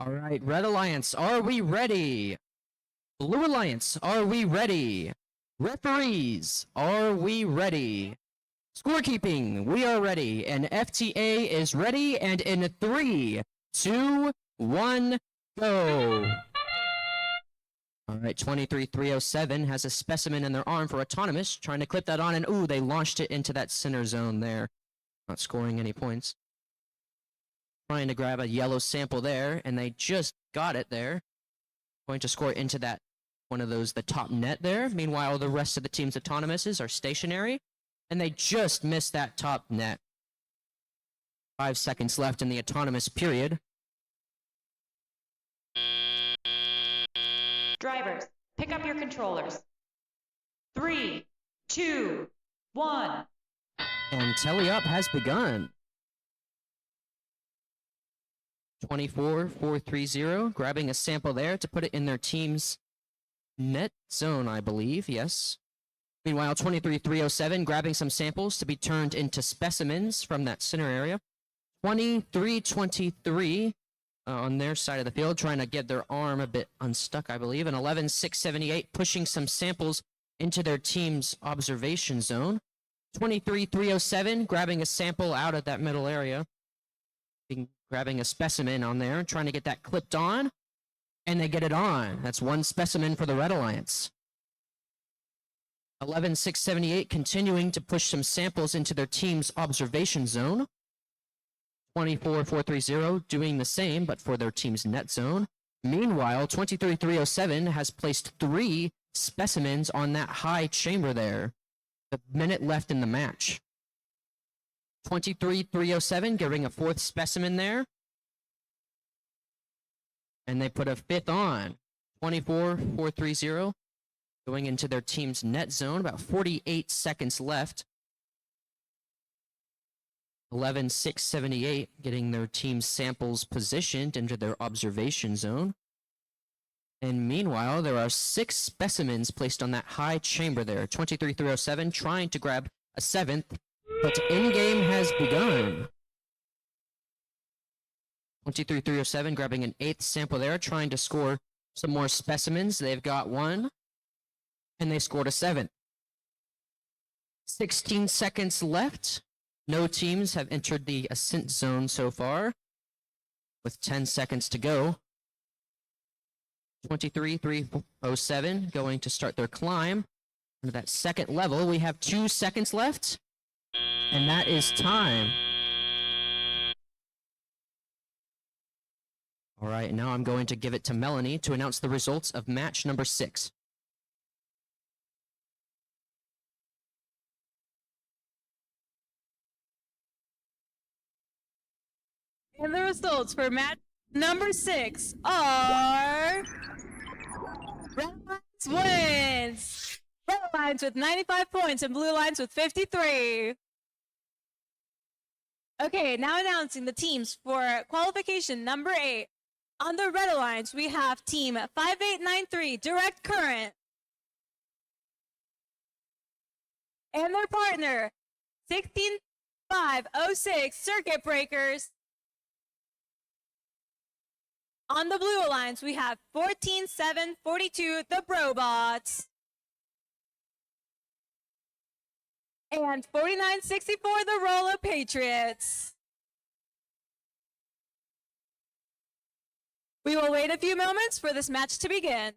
All right, Red Alliance, are we ready? Blue Alliance, are we ready? Referees, are we ready? Scorekeeping, we are ready, and FTA is ready, and in 3, 2, 1, go! All right, 23307 has a specimen in their arm for autonomous, trying to clip that on, and ooh, they launched it into that center zone there. Not scoring any points. Trying to grab a yellow sample there, and they just got it there. Going to score into that one of those, the top net there. Meanwhile, the rest of the team's autonomouses are stationary, and they just missed that top net. 5 seconds left in the autonomous period. Drivers, pick up your controllers. 3, 2, 1. And telly up has begun. 24-4-3-0, grabbing a sample there to put it in their team's net zone, I believe, yes. Meanwhile, 23-3-0-7, grabbing some samples to be turned into specimens from that center area. 23-23 on their side of the field, trying to get their arm a bit unstuck, I believe. And 11-6-78, pushing some samples into their team's observation zone. 23-3-0-7, grabbing a sample out of that middle area. Grabbing a specimen on there, trying to get that clipped on. And they get it on. That's one specimen for the Red Alliance. 11-6-78, continuing to push some samples into their team's observation zone. 24-4-3-0, doing the same, but for their team's net zone. Meanwhile, 23-3-0-7 has placed 3 specimens on that high chamber there. The minute left in the match. 23-3-0-7, getting a 4th specimen there. And they put a 5th on. 24-4-3-0, going into their team's net zone. About 48 seconds left. 11-6-78, getting their team's samples positioned into their observation zone. And meanwhile, there are 6 specimens placed on that high chamber there. 23-3-0-7, trying to grab a 7th, but in-game has begun. 23-3-0-7, grabbing an 8th sample there, trying to score some more specimens. They've got 1, and they scored a 7th. 16 seconds left. No teams have entered the ascent zone so far, with 10 seconds to go. 23-3-0-7 going to start their climb. Under that second level, we have 2 seconds left, and that is time. All right, now I'm going to give it to Melanie to announce the results of match number 6. And the results for match number 6 are... Red Alliance wins! Red Alliance with 95 points and Blue Alliance with 53. Okay, now announcing the teams for qualification number 8. On the Red Alliance, we have team 5893 Direct Current. And their partner, 16506 Circuit Breakers. On the Blue Alliance, we have 14742 The Brobots. And 4964 The Rolla Patriots. We will wait a few moments for this match to begin.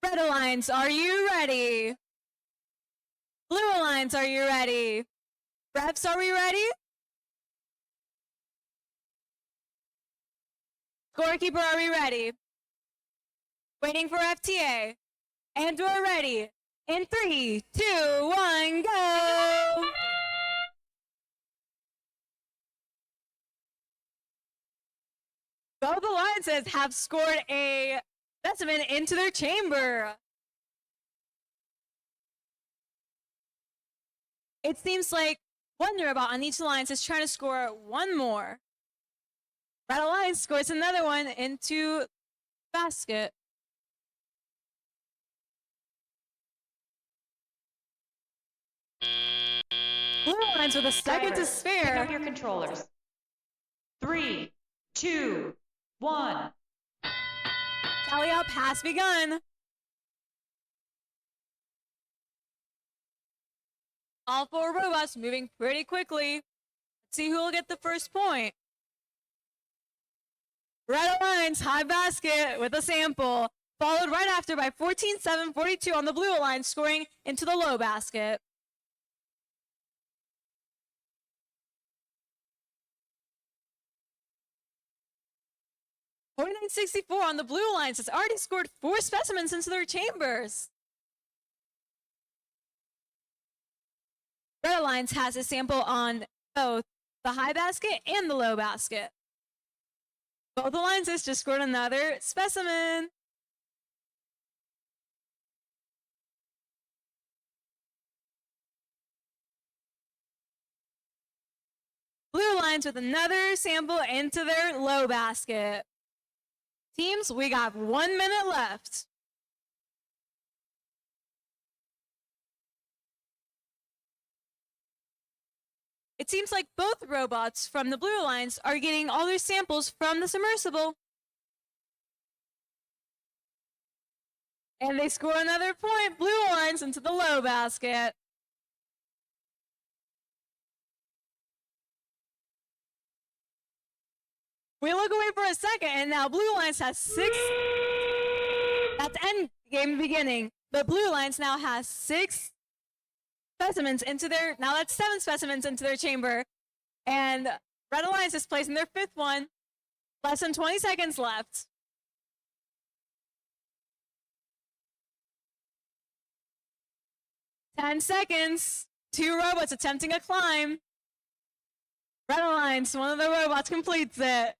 Red Alliance, are you ready? Blue Alliance, are you ready? Refs, are we ready? Scorekeeper, are we ready? Waiting for FTA. And we're ready. In 3, 2, 1, go! Both alliances have scored a specimen into their chamber. It seems like Wonderabot on each alliance is trying to score one more. Red Alliance scores another one into basket. Blue Alliance with a second to Divers, pick spare. up your controllers. 3, 2, 1. Tally up has begun. All 4 robots moving pretty quickly. Let's see who will get the first point. Red Alliance high basket with a sample, followed right after by 14-7-42 on the Blue Alliance, scoring into the low basket. $49.64 on the Blue Alliance has already scored 4 specimens into their chambers. Red Alliance has a sample on both the high basket and the low basket. Both alliances just scored another specimen. Blue Alliance with another sample into their low basket. Teams, we got 1 minute left. It seems like both robots from the Blue Alliance are getting all their samples from the submersible. And they score another point. Blue Alliance into the low basket. We look away for a second, and now Blue Alliance has 6. That's end game beginning. But Blue Alliance now has 6 specimens into their, now that's 7 specimens into their chamber. And Red Alliance is placing their 5th one. Less than 20 seconds left. Ten seconds. 2 robots attempting a climb. Red Alliance, one of the robots completes it.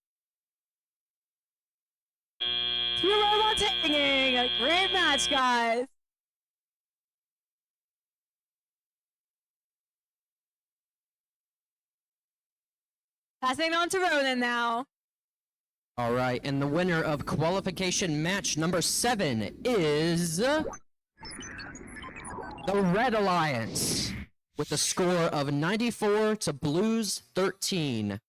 2 robots hanging. A great match, guys. Passing on to Ronan now. All right, and the winner of qualification match number 7 is the Red Alliance with a score of 94 to Blues 13.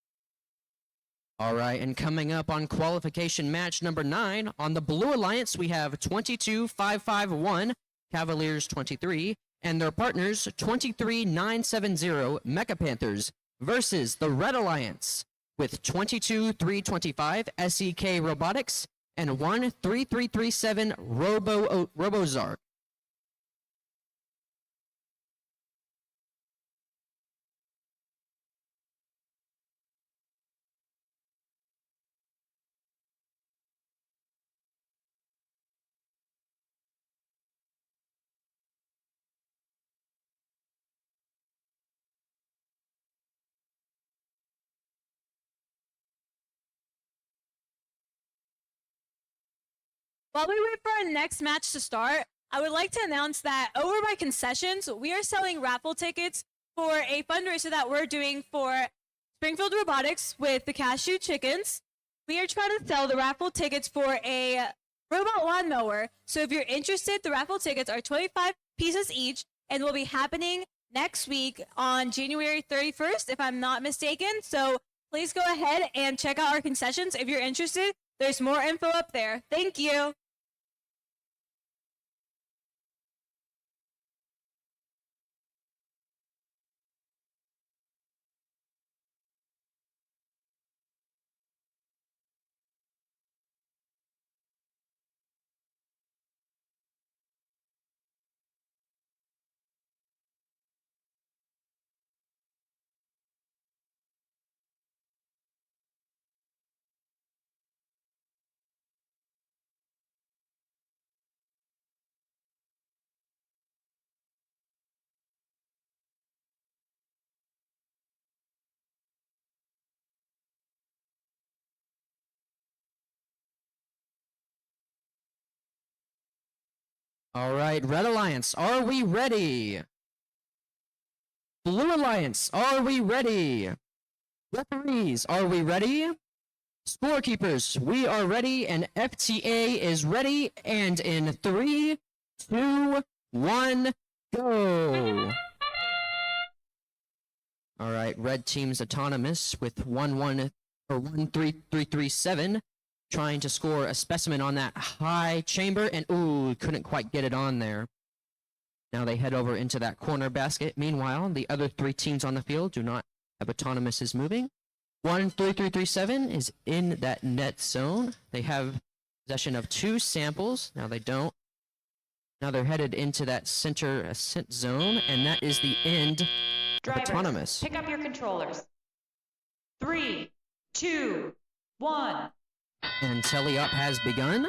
All right, and coming up on qualification match number 9, on the Blue Alliance, we have 22-551, Cavaliers 23, and their partners 23-970, Mecha Panthers, versus the Red Alliance with 22-325, SEK Robotics, and 1-3337, Robozark. While we wait for our next match to start, I would like to announce that over by concessions, we are selling raffle tickets for a fundraiser that we're doing for Springfield Robotics with the Cashew Chickens. We are trying to sell the raffle tickets for a robot lawnmower. So if you're interested, the raffle tickets are 25 pieces each and will be happening next week on January 31st, if I'm not mistaken. So please go ahead and check out our concessions if you're interested. There's more info up there. Thank you. All right, Red Alliance, are we ready? Blue Alliance, are we ready? Referees, are we ready? Scorekeepers, we are ready, and FTA is ready, and in 3, 2, 1, go! All right, red team's autonomous with 13337 trying to score a specimen on that high chamber, and ooh, couldn't quite get it on there. Now they head over into that corner basket. Meanwhile, the other 3 teams on the field do not have autonomous is moving. 13337 is in that net zone. They have possession of 2 samples. Now they don't. Now they're headed into that center ascent zone, and that is the end of Drivers, autonomous. pick up your controllers. 3, 2, 1. And tele-up has begun.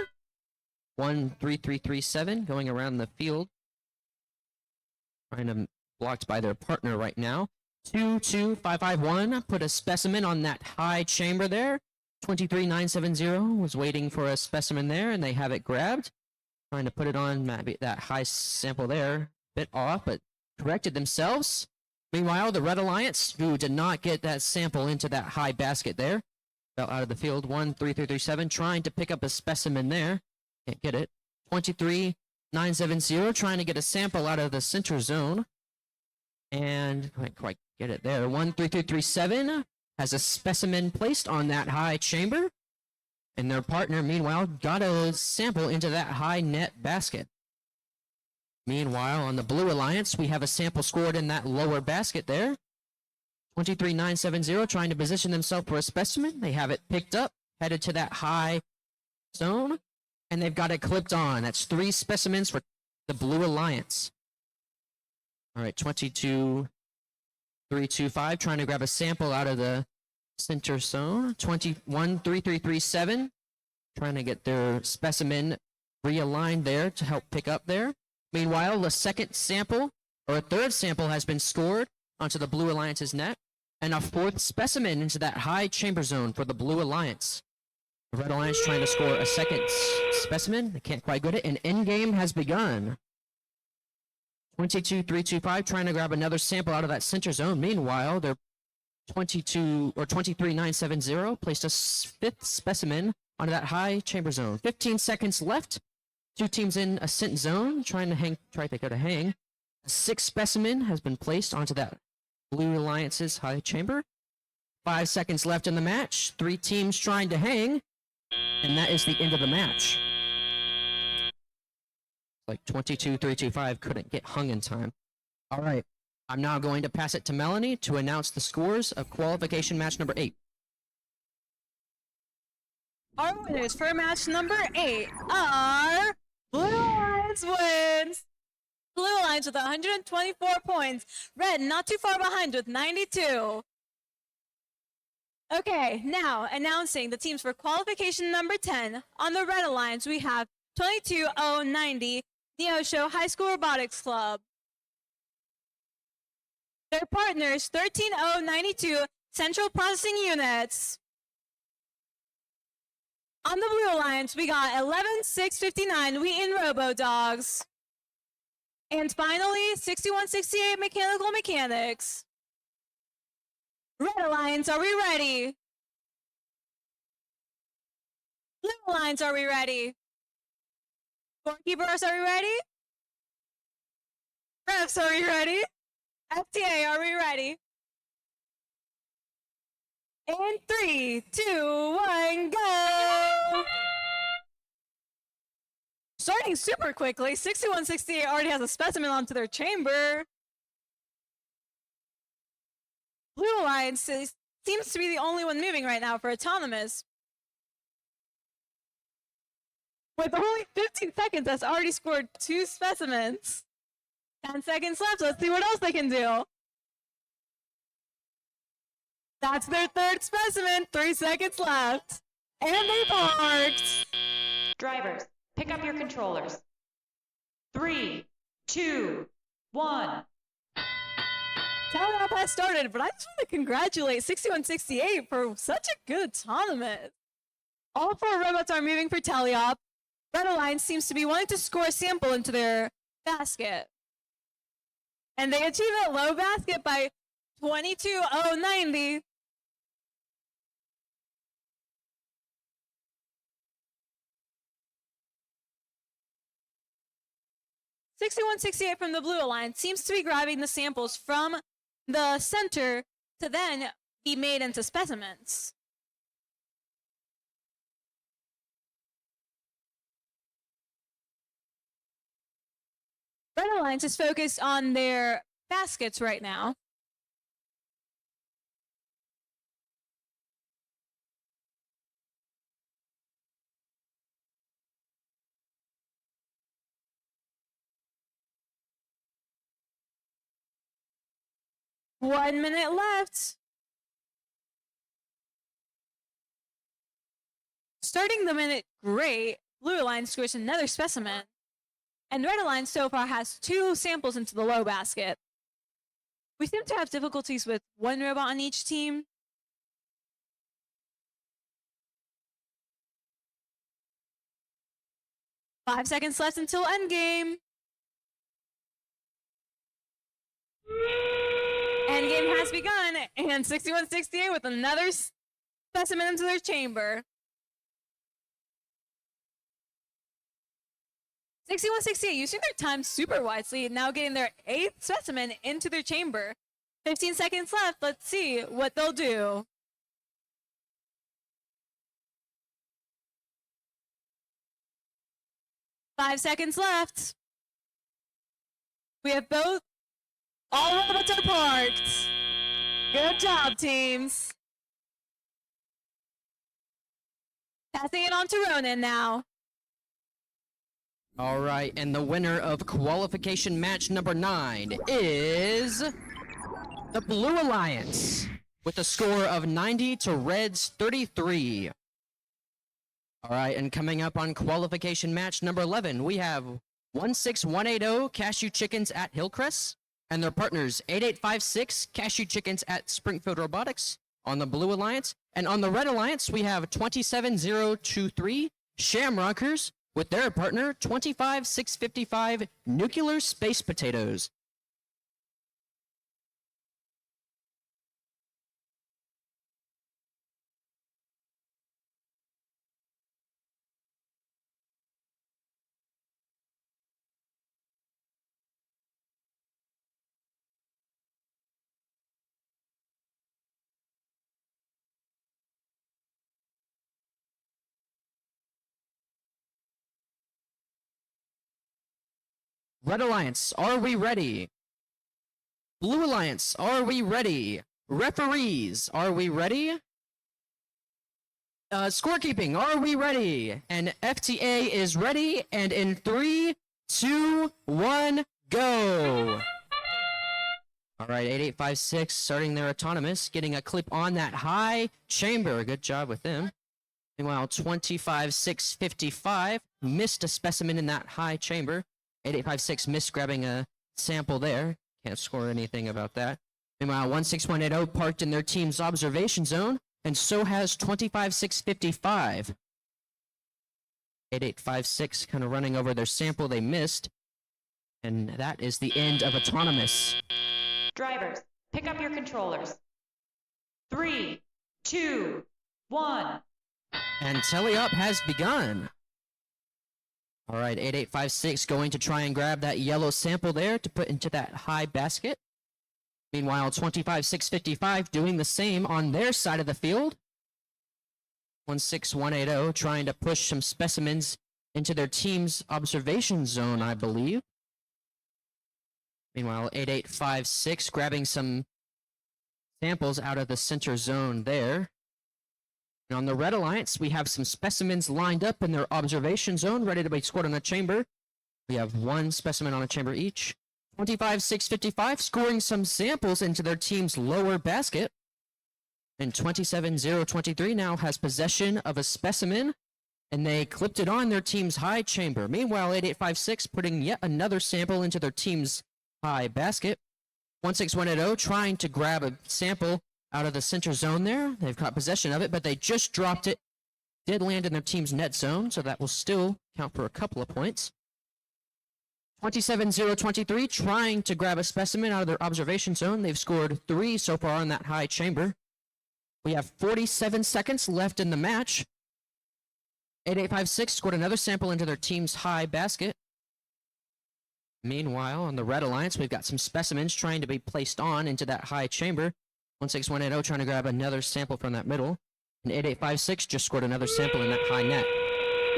13337 going around the field. Trying to blocked by their partner right now. 22551 put a specimen on that high chamber there. 23970 was waiting for a specimen there, and they have it grabbed. Trying to put it on that high sample there. Bit off, but corrected themselves. Meanwhile, the Red Alliance, who did not get that sample into that high basket there, fell out of the field. 13337 trying to pick up a specimen there. Can't get it. 23970 trying to get a sample out of the center zone. And can't quite get it there. 13337 has a specimen placed on that high chamber. And their partner, meanwhile, got a sample into that high net basket. Meanwhile, on the Blue Alliance, we have a sample scored in that lower basket there. 23970 trying to position themselves for a specimen. They have it picked up, headed to that high zone, and they've got it clipped on. That's 3 specimens for the Blue Alliance. All right, 22325 trying to grab a sample out of the center zone. 2133337 trying to get their specimen realigned there to help pick up there. Meanwhile, the second sample, or a third sample, has been scored onto the Blue Alliance's net, and a 4th specimen into that high chamber zone for the Blue Alliance. The Red Alliance trying to score a second specimen. They can't quite get it, and endgame has begun. 22325 trying to grab another sample out of that center zone. Meanwhile, their 23970 placed a 5th specimen onto that high chamber zone. 15 seconds left. 2 teams in ascent zone try to go to hang. A 6th specimen has been placed onto that Blue Alliance's high chamber. 5 seconds left in the match. 3 teams trying to hang, and that is the end of the match. Like 22325 couldn't get hung in time. All right, I'm now going to pass it to Melanie to announce the scores of qualification match number 8. Our winners for match number 8 are Blue Alliance wins. Blue Alliance with 124 points. Red not too far behind with 92. Okay, now announcing the teams for qualification number 10. On the Red Alliance, we have 22090 Neosho High School Robotics Club. Their partners 13092 Central Processing Units. On the Blue Alliance, we got 11659 Wheaton Robo Dogs. And finally, 6168 Mechanical Mechanics. Red Alliance, are we ready? Blue Alliance, are we ready? Scorekeepers, are we ready? Refs, are we ready? FTA, are we ready? And 3, 2, 1, go! Starting super quickly, 6168 already has a specimen onto their chamber. Blue Alliance seems to be the only one moving right now for autonomous. With only 15 seconds, that's already scored 2 specimens. 10 seconds left, let's see what else they can do. That's their 3rd specimen, 3 seconds left. And they parked. Drivers, pick up your controllers. 3, 2, 1. Talent up has started, but I just want to congratulate 6168 for such a good autonomous. All 4 robots are moving for Teleop. Red Alliance seems to be wanting to score a sample into their basket. And they achieve that low basket by 22090. '6168 from the Blue Alliance seems to be grabbing the samples from the center to then be made into specimens. Red Alliance is focused on their baskets right now. One minute left. Starting the minute great, Blue Alliance scores another specimen. And Red Alliance so far has 2 samples into the low basket. We seem to have difficulties with one robot on each team. Five seconds left until endgame. Endgame has begun, and 6168 with another specimen into their chamber. 6168 using their time super wisely, now getting their 8th specimen into their chamber. 15 seconds left. Let's see what they'll do. Five seconds left. We have both. All robots are parked. Good job, teams. Passing it on to Ronan now. All right, and the winner of qualification match number 9 is the Blue Alliance with a score of 90 to Red's 33. All right, and coming up on qualification match number 11, we have 16180 Cashew Chickens at Hillcrest and their partners 8856 Cashew Chickens at Springfield Robotics on the Blue Alliance. And on the Red Alliance, we have 27023 Shamrockers with their partner 25655 Nuclear Space Potatoes. Red Alliance, are we ready? Blue Alliance, are we ready? Referees, are we ready? Scorekeeping, are we ready? And FTA is ready, and in 3, 2, 1, go! All right, 8856 starting their autonomous, getting a clip on that high chamber. Good job with them. Meanwhile, 25655 missed a specimen in that high chamber. 8856 missed grabbing a sample there. Can't score anything about that. Meanwhile, 16180 parked in their team's observation zone, and so has 25655. 8856 kind of running over their sample they missed. And that is the end of autonomous. Drivers, pick up your controllers. 3, 2, 1. And teleup has begun. All right, 8856 going to try and grab that yellow sample there to put into that high basket. Meanwhile, 25655 doing the same on their side of the field. 16180 trying to push some specimens into their team's observation zone, I believe. Meanwhile, 8856 grabbing some samples out of the center zone there. And on the Red Alliance, we have some specimens lined up in their observation zone, ready to be scored on a chamber. We have 1 specimen on a chamber each. 25655 scoring some samples into their team's lower basket. And 27023 now has possession of a specimen, and they clipped it on their team's high chamber. Meanwhile, 8856 putting yet another sample into their team's high basket. 16180 trying to grab a sample out of the center zone there. They've got possession of it, but they just dropped it. Did land in their team's net zone, so that will still count for a couple of points. 27023 trying to grab a specimen out of their observation zone. They've scored 3 so far in that high chamber. We have 47 seconds left in the match. 8856 scored another sample into their team's high basket. Meanwhile, on the Red Alliance, we've got some specimens trying to be placed on into that high chamber. 16180 trying to grab another sample from that middle. And 8856 just scored another sample in that high net.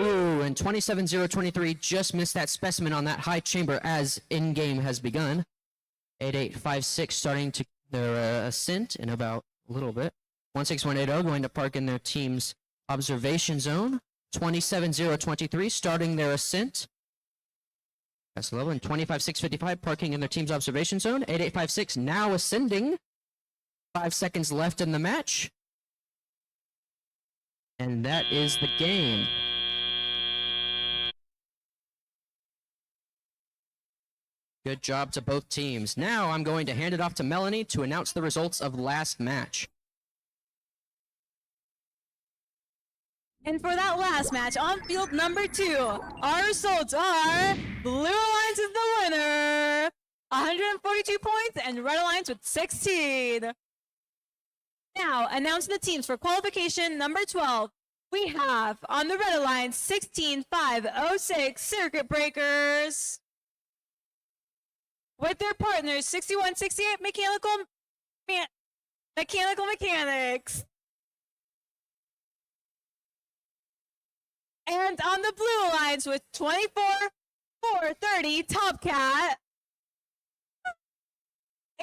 Ooh, and 27023 just missed that specimen on that high chamber as in-game has begun. 8856 starting to their ascent in about a little bit. 16180 going to park in their team's observation zone. 27023 starting their ascent. That's low. And 25655 parking in their team's observation zone. 8856 now ascending. 5 seconds left in the match. And that is the game. Good job to both teams. Now I'm going to hand it off to Melanie to announce the results of last match. And for that last match on field number 2, our results are Blue Alliance is the winner, 142 points, and Red Alliance with 16. Now, announcing the teams for qualification number 12, we have on the Red Alliance 16506 Circuit Breakers with their partners 6168 Mechanical Mechanics. And on the Blue Alliance with 24430 Top Cat.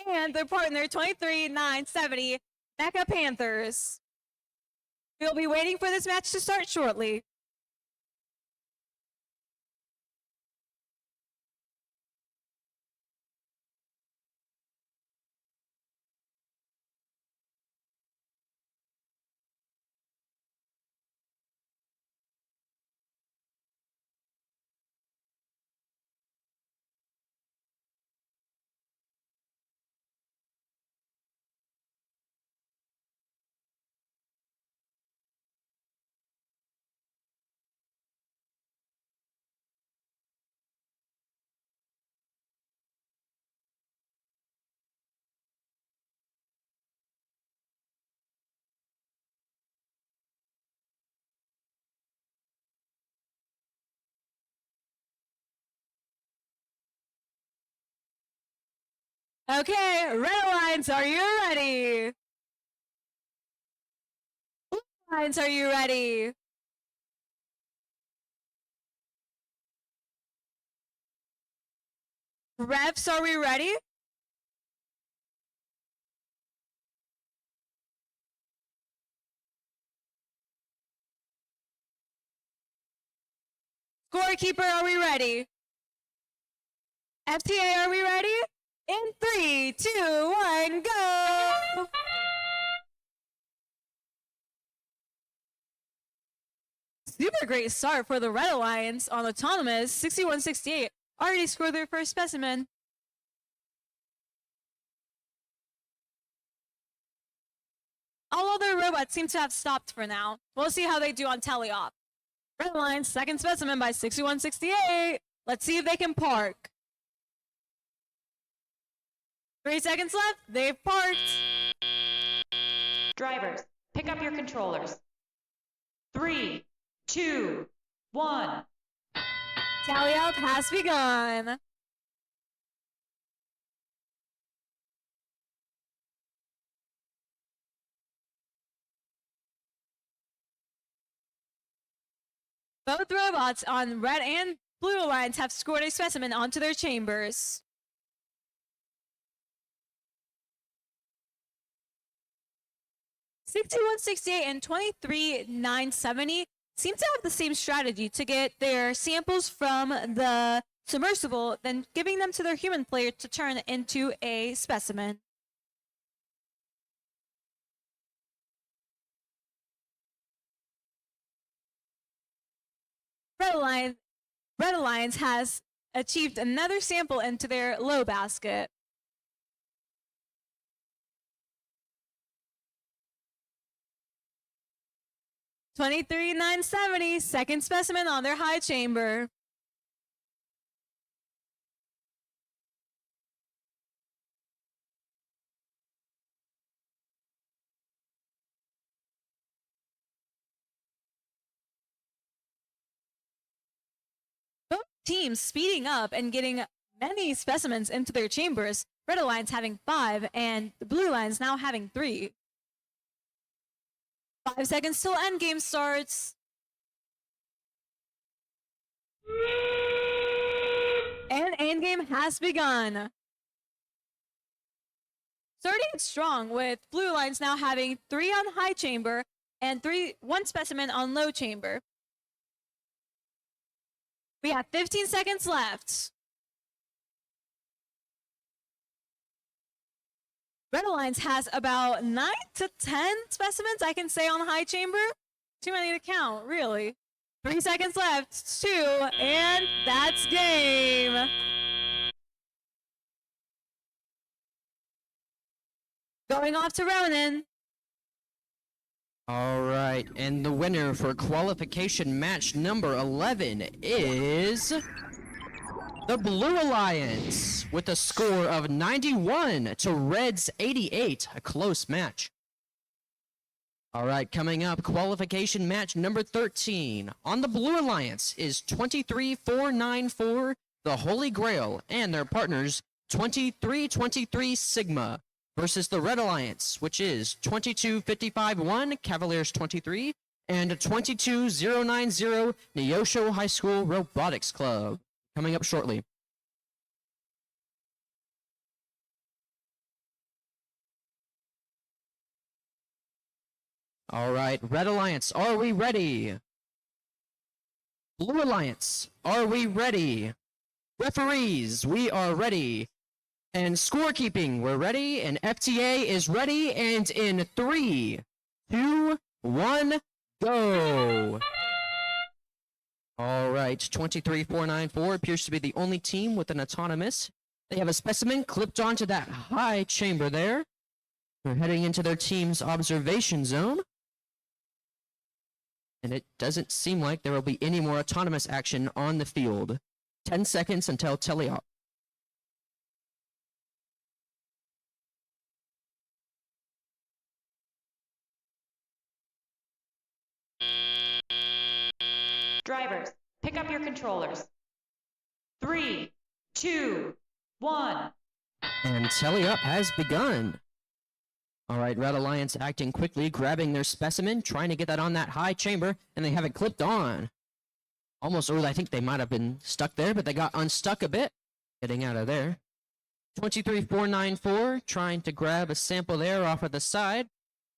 And their partner 23970 Mecha Panthers. We'll be waiting for this match to start shortly. Okay, Red Alliance, are you ready? Blue Alliance, are you ready? Refs, are we ready? Scorekeeper, are we ready? FTA, are we ready? In 3, 2, 1, go! Super great start for the Red Alliance on Autonomous. 6168 already scored their first specimen. All other robots seem to have stopped for now. We'll see how they do on teleop. Red Alliance, second specimen by 6168. Let's see if they can park. 3 seconds left. They've parked. Drivers, pick up your controllers. 3, 2, 1. Tally up has begun. Both robots on Red and Blue Alliance have scored a specimen onto their chambers. $6168 and $23,970 seem to have the same strategy to get their samples from the submersible, then giving them to their human player to turn into a specimen. Red Alliance has achieved another sample into their low basket. $23,970, second specimen on their high chamber. Both teams speeding up and getting many specimens into their chambers. Red Alliance having 5, and the Blue Alliance now having 3. 5 seconds till endgame starts. And endgame has begun. Starting it strong with Blue Alliance now having 3 on high chamber and 1 specimen on low chamber. We have 15 seconds left. Red Alliance has about 9 to 10 specimens, I can say, on high chamber. Too many to count, really. 3 seconds left, 2, and that's game. Going off to Ronan. All right, and the winner for qualification match number 11 is the Blue Alliance with a score of 91 to Red's 88, a close match. All right, coming up, qualification match number 13 on the Blue Alliance is 23494, the Holy Grail, and their partners 2323 Sigma versus the Red Alliance, which is 22551 Cavaliers 23 and 22090 Neosho High School Robotics Club. Coming up shortly. All right, Red Alliance, are we ready? Blue Alliance, are we ready? Referees, we are ready. And scorekeeping, we're ready. And FTA is ready. And in 3, 2, 1, go. All right, 23494 appears to be the only team with an autonomous. They have a specimen clipped onto that high chamber there. They're heading into their team's observation zone. And it doesn't seem like there will be any more autonomous action on the field. 10 seconds until teleop. Drivers, pick up your controllers. 3, 2, 1. And teleop has begun. All right, Red Alliance acting quickly, grabbing their specimen, trying to get that on that high chamber, and they have it clipped on. Almost early, I think they might have been stuck there, but they got unstuck a bit, getting out of there. 23494, trying to grab a sample there off of the side,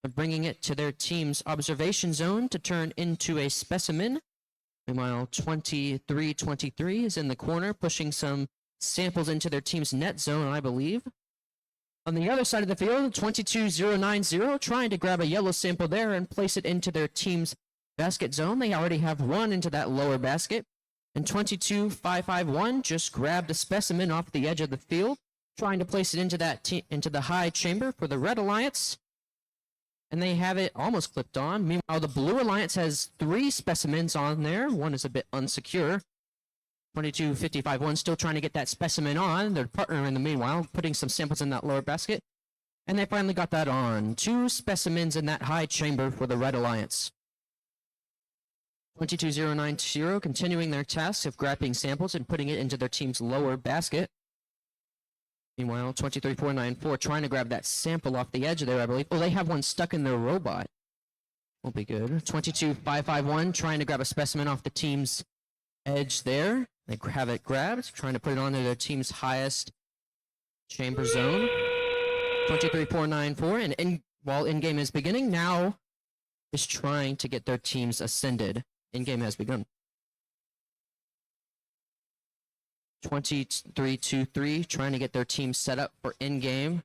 and bringing it to their team's observation zone to turn into a specimen. Meanwhile, 2323 is in the corner, pushing some samples into their team's net zone, I believe. On the other side of the field, 22090 trying to grab a yellow sample there and place it into their team's basket zone. They already have 1 into that lower basket. And 22551 just grabbed a specimen off the edge of the field, trying to place it into the high chamber for the Red Alliance. And they have it almost clipped on. Meanwhile, the Blue Alliance has 3 specimens on there. 1 is a bit unsecure. 22551 still trying to get that specimen on. Their partner in the meanwhile putting some samples in that lower basket. And they finally got that on. 2 specimens in that high chamber for the Red Alliance. 22090 continuing their task of grabbing samples and putting it into their team's lower basket. Meanwhile, 23494 trying to grab that sample off the edge there, I believe. Oh, they have 1 stuck in their robot. Won't be good. 22551 trying to grab a specimen off the team's edge there. They have it grabbed, trying to put it onto their team's highest chamber zone. 23494, and while in-game is beginning, now is trying to get their teams ascended. In-game has begun. 2323 trying to get their team set up for in-game.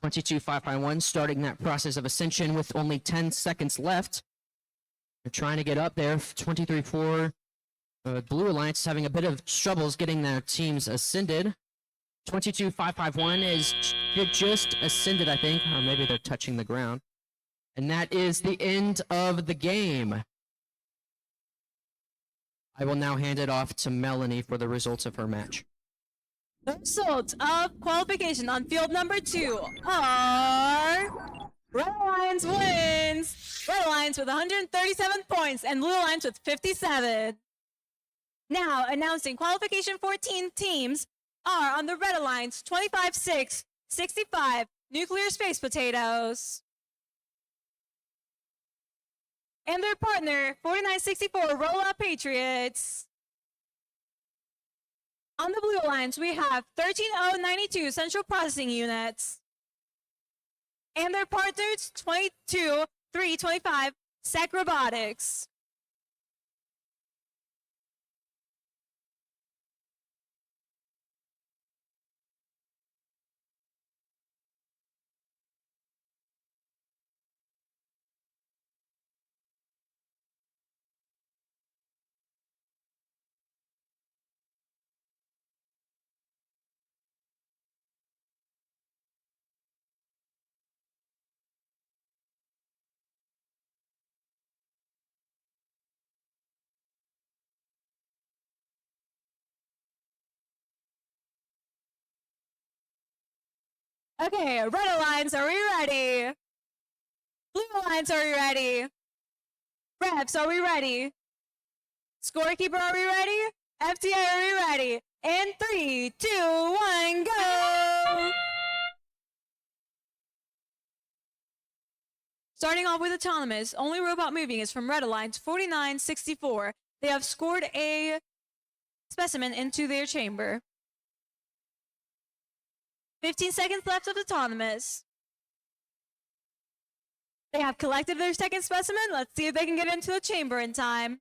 22551 starting that process of ascension with only 10 seconds left. They're trying to get up there. 234 Blue Alliance is having a bit of troubles getting their teams ascended. 22551 is just ascended, I think, or maybe they're touching the ground. And that is the end of the game. I will now hand it off to Melanie for the results of her match. The results of qualification on field number 2 are... Red Alliance wins! Red Alliance with 137 points and Blue Alliance with 57. Now, announcing qualification 14 teams are on the Red Alliance 25-6-65 Nuclear Space Potatoes. And their partner, 4964 Roll Up Patriots. On the Blue Alliance, we have 13092 Central Processing Units. And their partners, 22-325 Sec Robotics. Okay, Red Alliance, are we ready? Blue Alliance, are we ready? Refs, are we ready? Scorekeeper, are we ready? FTA, are we ready? And 3, 2, 1, go! Starting off with autonomous, only robot moving is from Red Alliance 4964. They have scored a specimen into their chamber. 15 seconds left of autonomous. They have collected their second specimen. Let's see if they can get into the chamber in time.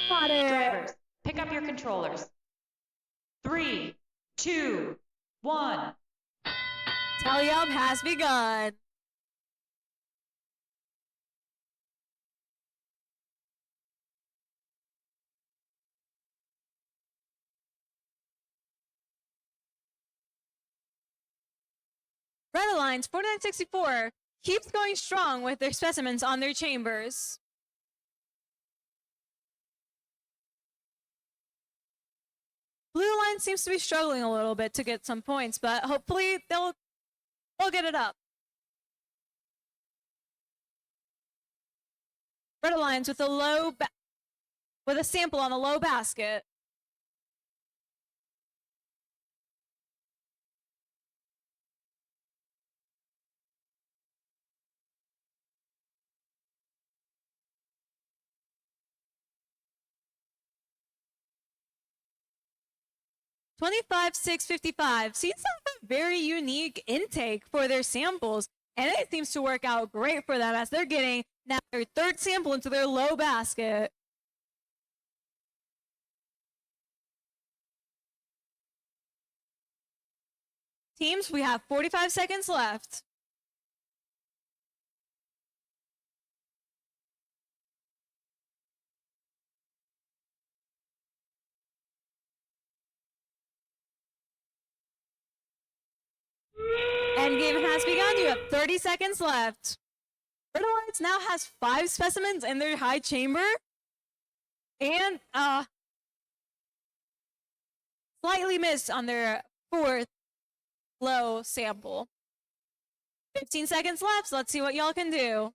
Got it. Drivers, pick up your controllers. 3, 2, 1. Tally up has begun. Red Alliance 4964 keeps going strong with their specimens on their chambers. Blue Line seems to be struggling a little bit to get some points, but hopefully they'll get it up. Red Alliance with a sample on a low basket. $25,655 seems to have a very unique intake for their samples, and it seems to work out great for them as they're getting now their third sample into their low basket. Teams, we have 45 seconds left. Endgame has begun. You have 30 seconds left. Red Alliance now has 5 specimens in their high chamber. And slightly missed on their 4th low sample. 15 seconds left. So let's see what y'all can do.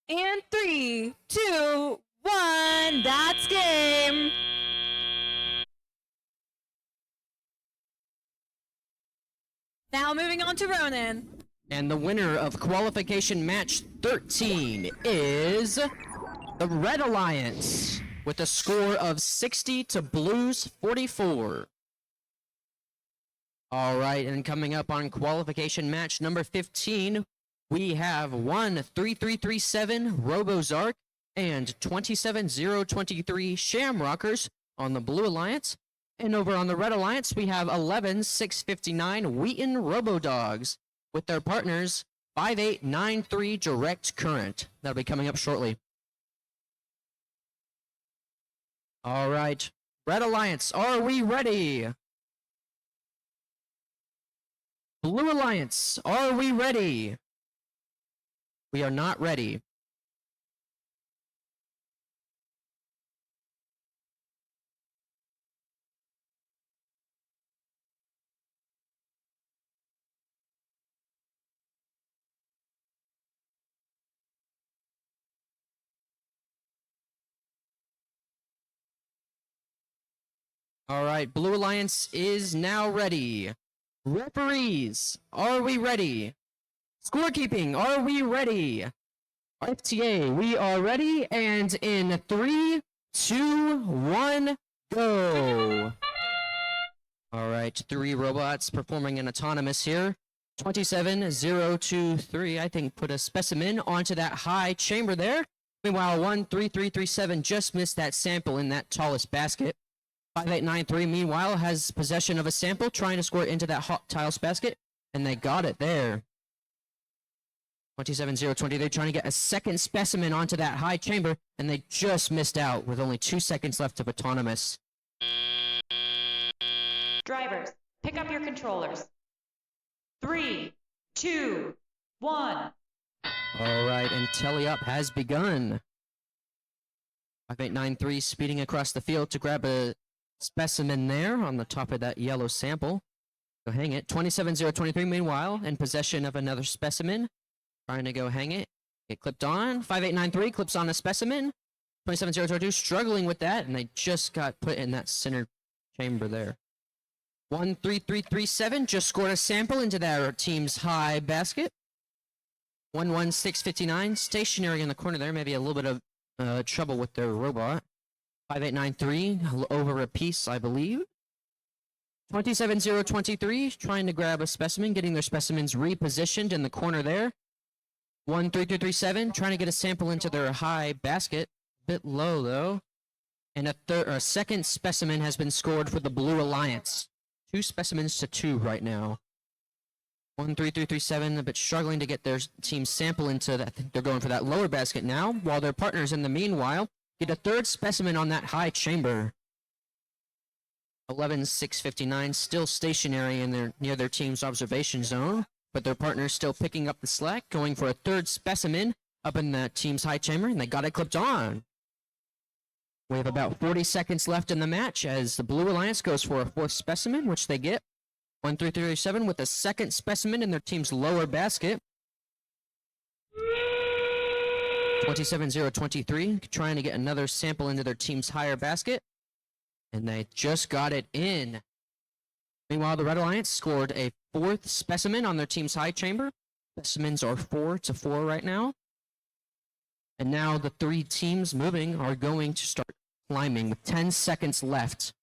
And 3, 2, 1. That's game. Now moving on to Ronan. And the winner of qualification match 13 is the Red Alliance with a score of 60 to Blues 44. All right, and coming up on qualification match number 15, we have 13337 RoboZark and 27023 Shamrockers on the Blue Alliance. And over on the Red Alliance, we have 11659 Wheaton RoboDogs with their partners 5893 Direct Current. That'll be coming up shortly. All right, Red Alliance, are we ready? Blue Alliance, are we ready? We are not ready. All right, Blue Alliance is now ready. Referees, are we ready? Scorekeeping, are we ready? FTA, we are ready, and in 3, 2, 1, go! All right, 3 robots performing an autonomous here. 27023, I think, put a specimen onto that high chamber there. Meanwhile, 13337 just missed that sample in that tallest basket. 5893, meanwhile, has possession of a sample, trying to score it into that hot tiles basket, and they got it there. 27020, they're trying to get a second specimen onto that high chamber, and they just missed out with only 2 seconds left of autonomous. Drivers, pick up your controllers. 3, 2, 1. All right, and telly-up has begun. 5893 speeding across the field to grab a specimen there on the top of that yellow sample. Go hang it. 27023, meanwhile, in possession of another specimen. Trying to go hang it. Get clipped on. 5893 clips on a specimen. 27022 struggling with that, and they just got put in that center chamber there. 13337 just scored a sample into their team's high basket. 11659 stationary in the corner there, maybe a little bit of trouble with their robot. 5893 over a piece, I believe. 27023 trying to grab a specimen, getting their specimens repositioned in the corner there. 13337 trying to get a sample into their high basket, bit low though. And a second specimen has been scored for the Blue Alliance. 2 specimens to 2 right now. 13337 a bit struggling to get their team's sample into that. I think they're going for that lower basket now, while their partners in the meanwhile get a third specimen on that high chamber. 11659 still stationary in near their team's observation zone, but their partners still picking up the slack, going for a third specimen up in the team's high chamber, and they got it clipped on. We have about 40 seconds left in the match as the Blue Alliance goes for a 4th specimen, which they get. 13337 with a second specimen in their team's lower basket. 27023 trying to get another sample into their team's higher basket. And they just got it in. Meanwhile, the Red Alliance scored a 4th specimen on their team's high chamber. Specimens are 4 to 4 right now. And now the 3 teams moving are going to start climbing with 10 seconds left.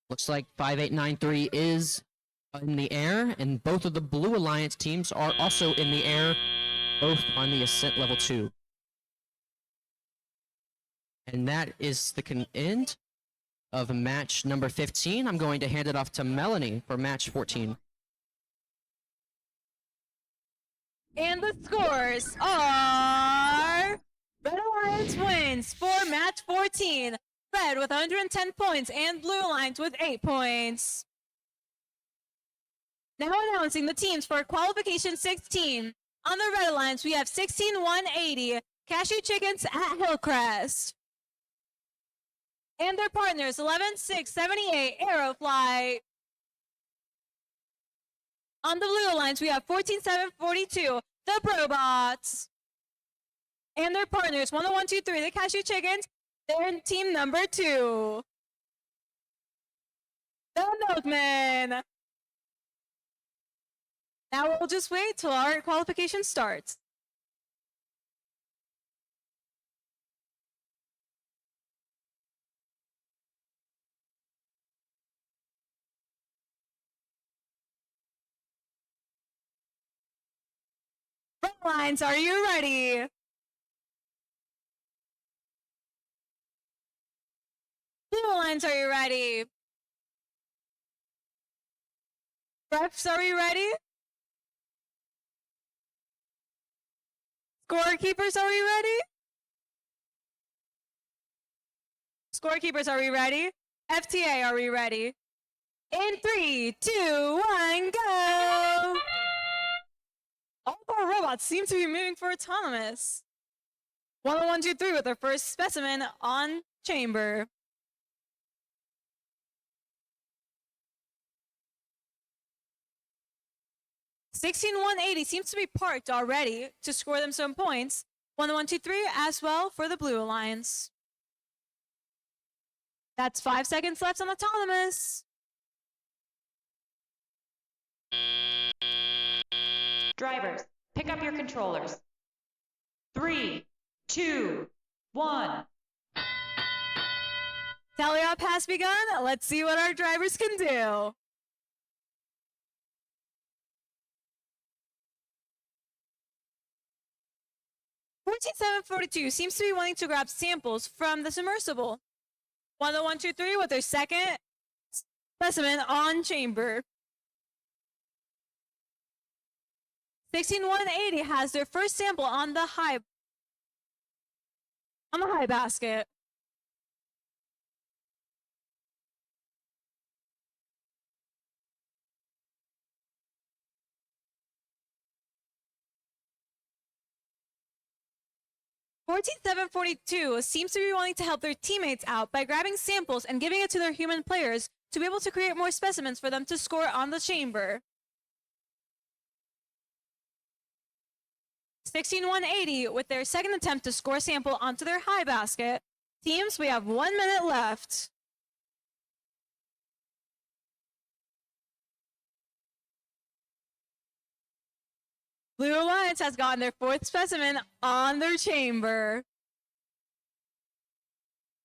Looks like 5893 is in the air, and both of the Blue Alliance teams are also in the air, both on the ascent level 2. And that is the end of match number 15. I'm going to hand it off to Melanie for match 14. And the scores are... Red Alliance wins for match 14. Red with 110 points and Blue Alliance with 8 points. Now announcing the teams for qualification 16. On the Red Alliance, we have 16180 Cashew Chickens at Hillcrest. And their partners, 11678 Aerofly. On the Blue Alliance, we have 14742 the Robots. And their partners, 10123 the Cashew Chickens. They're in team number 2. The Milkmen. Now we'll just wait till our qualification starts. Red Lines, are you ready? Blue Lines, are you ready? Refs, are you ready? Scorekeepers, are we ready? Scorekeepers, are we ready? FTA, are we ready? In 3, 2, 1, go! All of our robots seem to be moving for autonomous. 10123 with their first specimen on chamber. 16180 seems to be parked already to score them some points. 10123 as well for the Blue Alliance. That's 5 seconds left on autonomous. Drivers, pick up your controllers. 3, 2, 1. Tally up has begun. Let's see what our drivers can do. $14,742 seems to be wanting to grab samples from the submersible. 10123 with their second specimen on chamber. 16180 has their first sample on the high basket. $14,742 seems to be wanting to help their teammates out by grabbing samples and giving it to their human players to be able to create more specimens for them to score on the chamber. 16180 with their second attempt to score a sample onto their high basket. Teams, we have 1 minute left. Blue Alliance has gotten their fourth specimen on their chamber.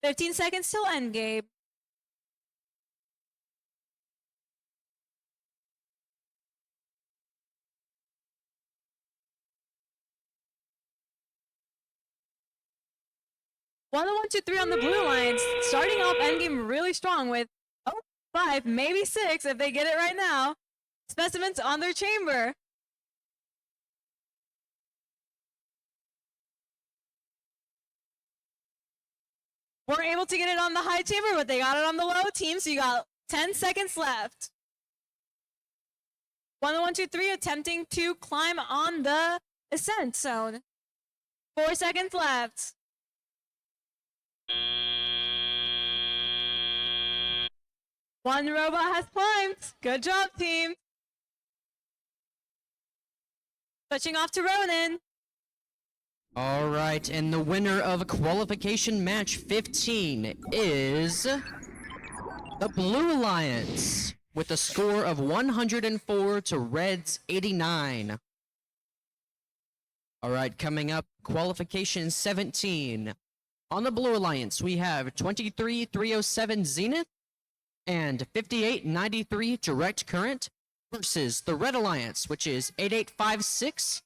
15 seconds till endgame. One, 2, 3 on the Blue Alliance, starting off endgame really strong with 5, maybe 6 if they get it right now. Specimens on their chamber. Weren't able to get it on the high chamber, but they got it on the low team, so you got 10 seconds left. 1, 2, 3 attempting to climb on the ascent zone. 4 seconds left. One robot has climbed. Good job, team. Switching off to Ronan. All right, and the winner of qualification match 15 is the Blue Alliance with a score of 104 to Red's 89. All right, coming up, qualification 17. On the Blue Alliance, we have 23,307 Zenith and 5893 Direct Current versus the Red Alliance, which is 8856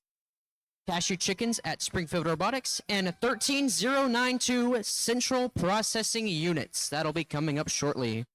Cashew Chickens at Springfield Robotics and 13092 Central Processing Units. That'll be coming up shortly.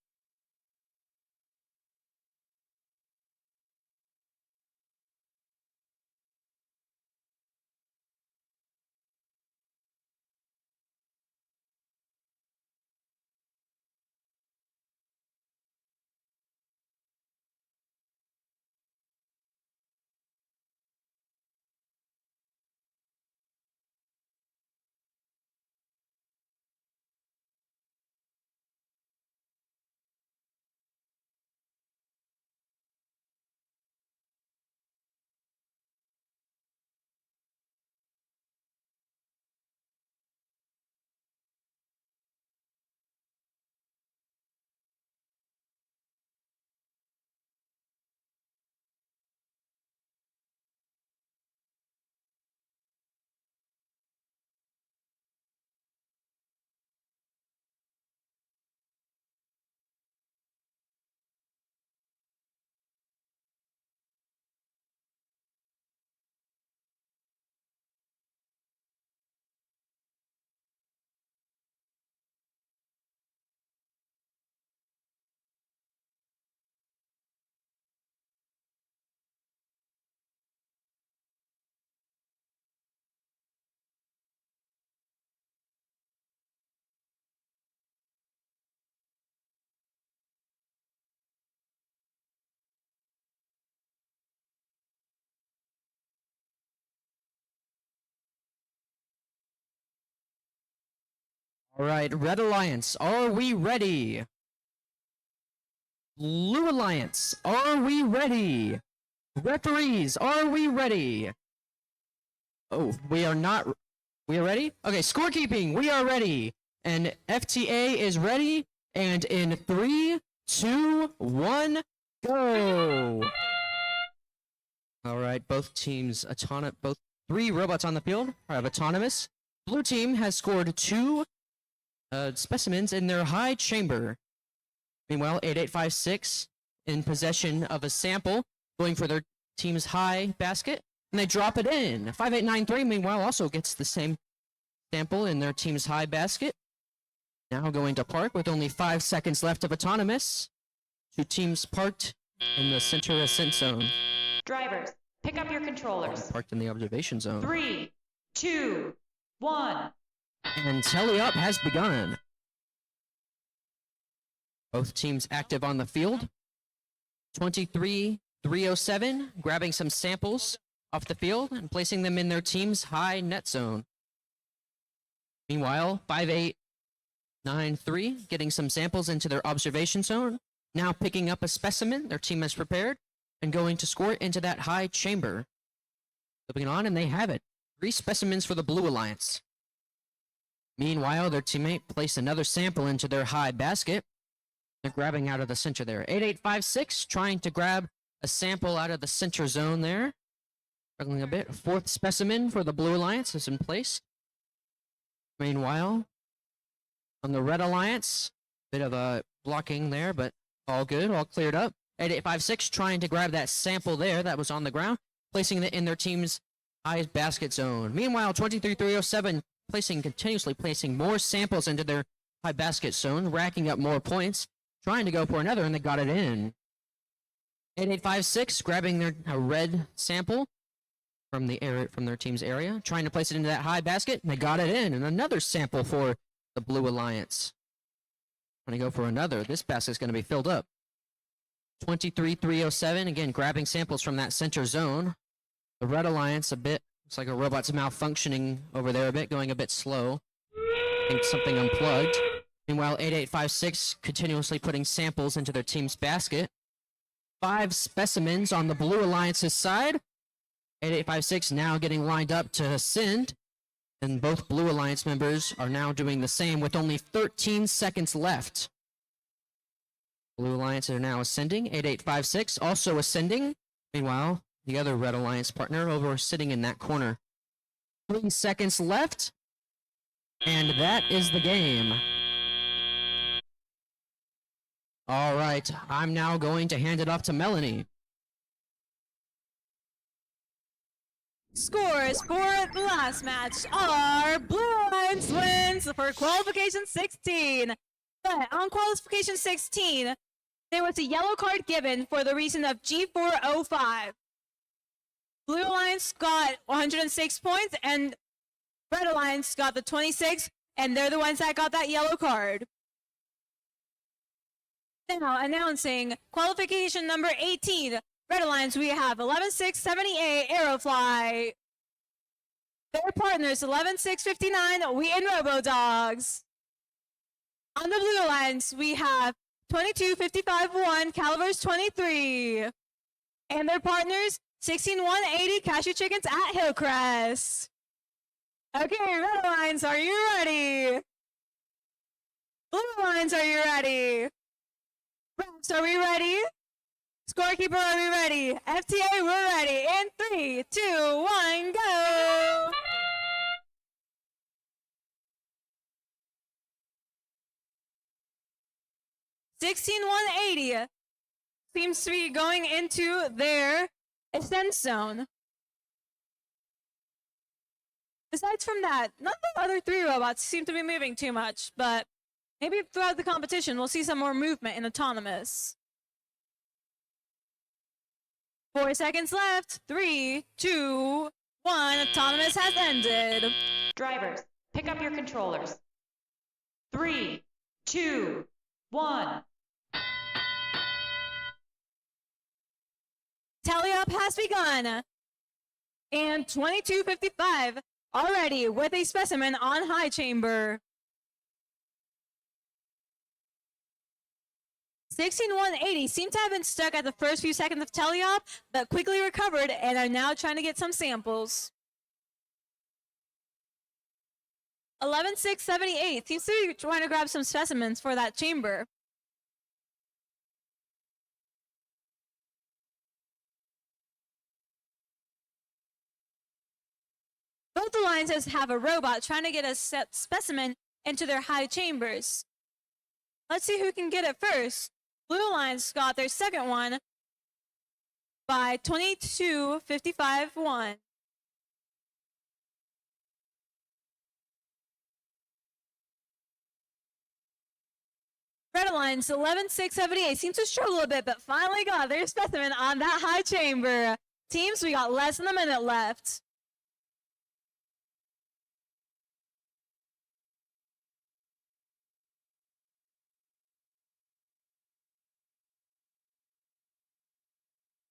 All right, Red Alliance, are we ready? Blue Alliance, are we ready? Referees, are we ready? Oh, we are not. We are ready? Okay, scorekeeping, we are ready. And FTA is ready. And in 3, 2, 1, go! All right, both teams, both 3 robots on the field are autonomous. Blue team has scored 2 specimens in their high chamber. Meanwhile, 8856 in possession of a sample, going for their team's high basket, and they drop it in. 5893, meanwhile, also gets the same sample in their team's high basket. Now going to park with only 5 seconds left of autonomous. 2 teams parked in the center ascent zone. Drivers, pick up your controllers. Parked in the observation zone. 3, 2, 1. And tally-up has begun. Both teams active on the field. 23-307, grabbing some samples off the field and placing them in their team's high net zone. Meanwhile, 5893, getting some samples into their observation zone. Now picking up a specimen their team has prepared and going to score it into that high chamber. Flipping it on, and they have it. 3 specimens for the Blue Alliance. Meanwhile, their teammate placed another sample into their high basket. They're grabbing out of the center there. 8856 trying to grab a sample out of the center zone there. Struggling a bit. 4th specimen for the Blue Alliance is in place. Meanwhile, on the Red Alliance, bit of a blocking there, but all good, all cleared up. 8856 trying to grab that sample there that was on the ground, placing it in their team's high basket zone. Meanwhile, 23307 continuously placing more samples into their high basket zone, racking up more points, trying to go for another, and they got it in. 8856 grabbing a red sample from their team's area, trying to place it into that high basket, and they got it in. And another sample for the Blue Alliance. Trying to go for another. This basket's going to be filled up. 23307 again grabbing samples from that center zone. The Red Alliance looks like a robot's malfunctioning over there a bit, going a bit slow. I think something unplugged. Meanwhile, 8856 continuously putting samples into their team's basket. 5 specimens on the Blue Alliance's side. 8856 now getting lined up to ascend. And both Blue Alliance members are now doing the same with only 13 seconds left. Blue Alliance are now ascending. 8856 also ascending. Meanwhile, the other Red Alliance partner over sitting in that corner. 3 seconds left. And that is the game. All right, I'm now going to hand it off to Melanie. Scores for the last match are Blue Alliance wins for qualification 16. But on qualification 16, there was a yellow card given for the reason of G405. Blue Alliance got 106 points and Red Alliance got the 26, and they're the ones that got that yellow card. Now announcing qualification number 18. Red Alliance, we have 11678 Aerofly. Their partners 11659 We and Robo Dogs. On the Blue Alliance, we have 22551 Calibers 23. And their partners 16180 Cashew Chickens at Hillcrest. Okay, Red Alliance, are you ready? Blue Alliance, are you ready? Refs, are we ready? Scorekeeper, are we ready? FTA, we're ready. In 3, 2, 1, go! $16,180 seems to be going into their ascent zone. Besides from that, none of the other 3 robots seem to be moving too much, but maybe throughout the competition we'll see some more movement in autonomous. 4 seconds left. 3, 2, 1. Autonomous has ended. Drivers, pick up your controllers. 3, 2, 1. Tally up has begun. And 2255 already with a specimen on high chamber. 16180 seem to have been stuck at the first few seconds of teleop, but quickly recovered and are now trying to get some samples. 11-6-78 seems to be trying to grab some specimens for that chamber. Both alliances have a robot trying to get a specimen into their high chambers. Let's see who can get it first. Blue Alliance got their second one by 22-55-1. Red Alliance 11-6-78 seems to struggle a bit, but finally got their specimen on that high chamber. Teams, we got less than a minute left.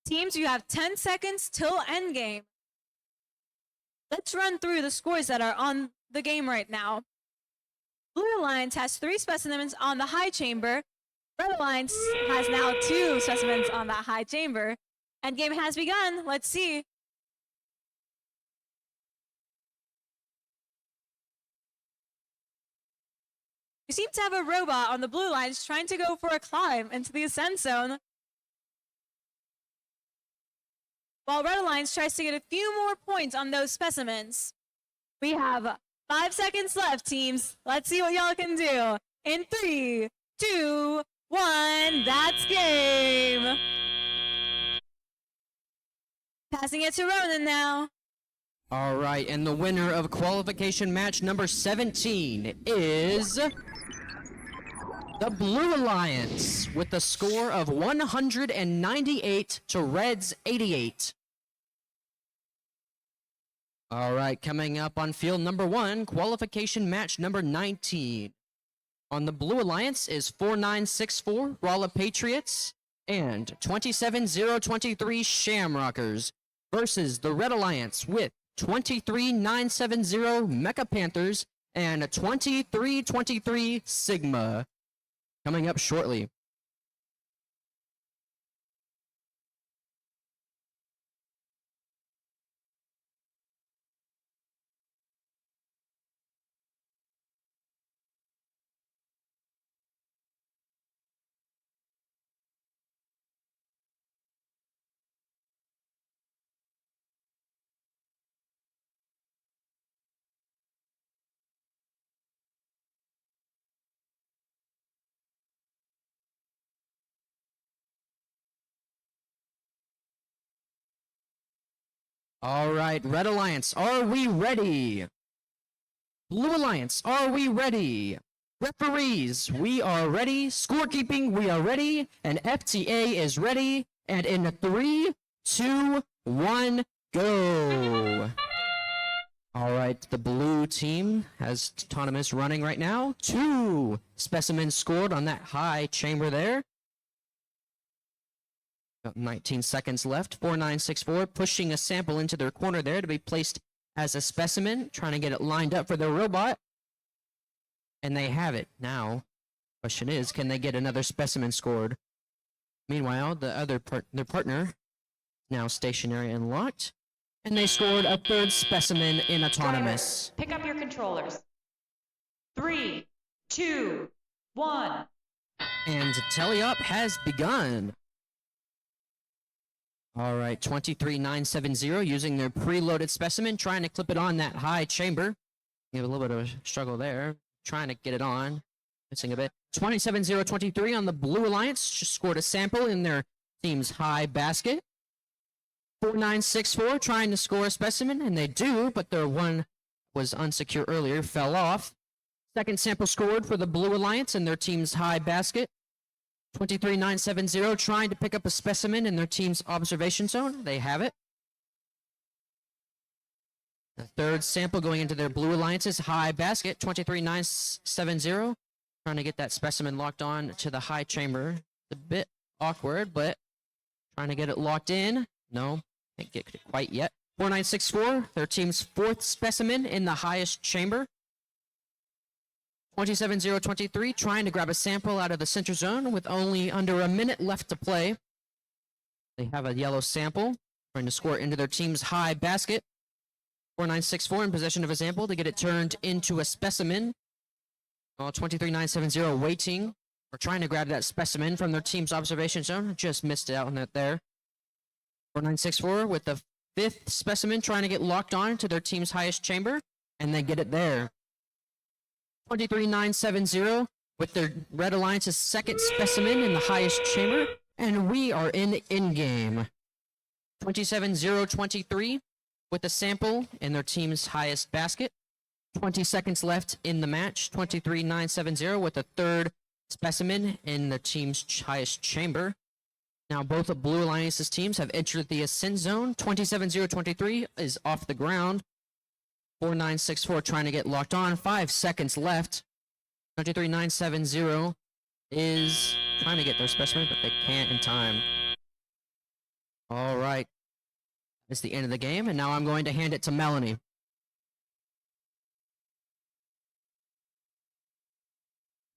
Teams, you have 10 seconds till endgame. Let's run through the scores that are on the game right now. Blue Alliance has 3 specimens on the high chamber. Red Alliance has now 2 specimens on that high chamber. Endgame has begun. Let's see. We seem to have a robot on the Blue Alliance trying to go for a climb into the Ascent Zone, while Red Alliance tries to get a few more points on those specimens. We have 5 seconds left, teams. Let's see what y'all can do. In 3, 2, 1, that's game. Passing it to Ronan now. All right, and the winner of qualification match number 17 is the Blue Alliance with a score of 198 to Red's 88. All right, coming up on field number 1, qualification match number 19. On the Blue Alliance is 4964 Rolla Patriots and 27023 Shamrockers versus the Red Alliance with 23970 Mecha Panthers and 2323 Sigma. Coming up shortly. All right, Red Alliance, are we ready? Blue Alliance, are we ready? Referees, we are ready. Scorekeeping, we are ready. And FTA is ready. And in 3, 2, 1, go. All right, the blue team has autonomous running right now. 2 specimens scored on that high chamber there. About 19 seconds left. 4964 pushing a sample into their corner there to be placed as a specimen, trying to get it lined up for their robot. And they have it. Now, question is, can they get another specimen scored? Meanwhile, the other their partner, now stationary and locked, and they scored a 3rd specimen in autonomous. Pick up your controllers. 3, 2, 1. And tally-up has begun. All right, 23970 using their preloaded specimen, trying to clip it on that high chamber. You have a little bit of a struggle there, trying to get it on, missing a bit. 27023 on the Blue Alliance just scored a sample in their team's high basket. 4964 trying to score a specimen, and they do, but their one was unsecure earlier, fell off. Second sample scored for the Blue Alliance in their team's high basket. 23970 trying to pick up a specimen in their team's observation zone. They have it. The 3rd sample going into their Blue Alliance's high basket. 23970 trying to get that specimen locked on to the high chamber. It's a bit awkward, but trying to get it locked in. No, can't get it quite yet. 4964, their team's 4th specimen in the highest chamber. 27023 trying to grab a sample out of the center zone with only under a minute left to play. They have a yellow sample trying to score into their team's high basket. 4964 in possession of a sample to get it turned into a specimen. 23970 waiting. We're trying to grab that specimen from their team's observation zone. Just missed it out on it there. 4964 with the 5th specimen trying to get locked on to their team's highest chamber, and they get it there. 23970 with their Red Alliance's 2nd specimen in the highest chamber, and we are in game. 27023 with the sample in their team's highest basket. 20 seconds left in the match. 23970 with the 3rd specimen in the team's highest chamber. Now both of Blue Alliance's teams have entered the ascent zone. 27023 is off the ground. 4964 trying to get locked on. 5 seconds left. 23970 is trying to get their specimen, but they can't in time. All right. It's the end of the game, and now I'm going to hand it to Melanie.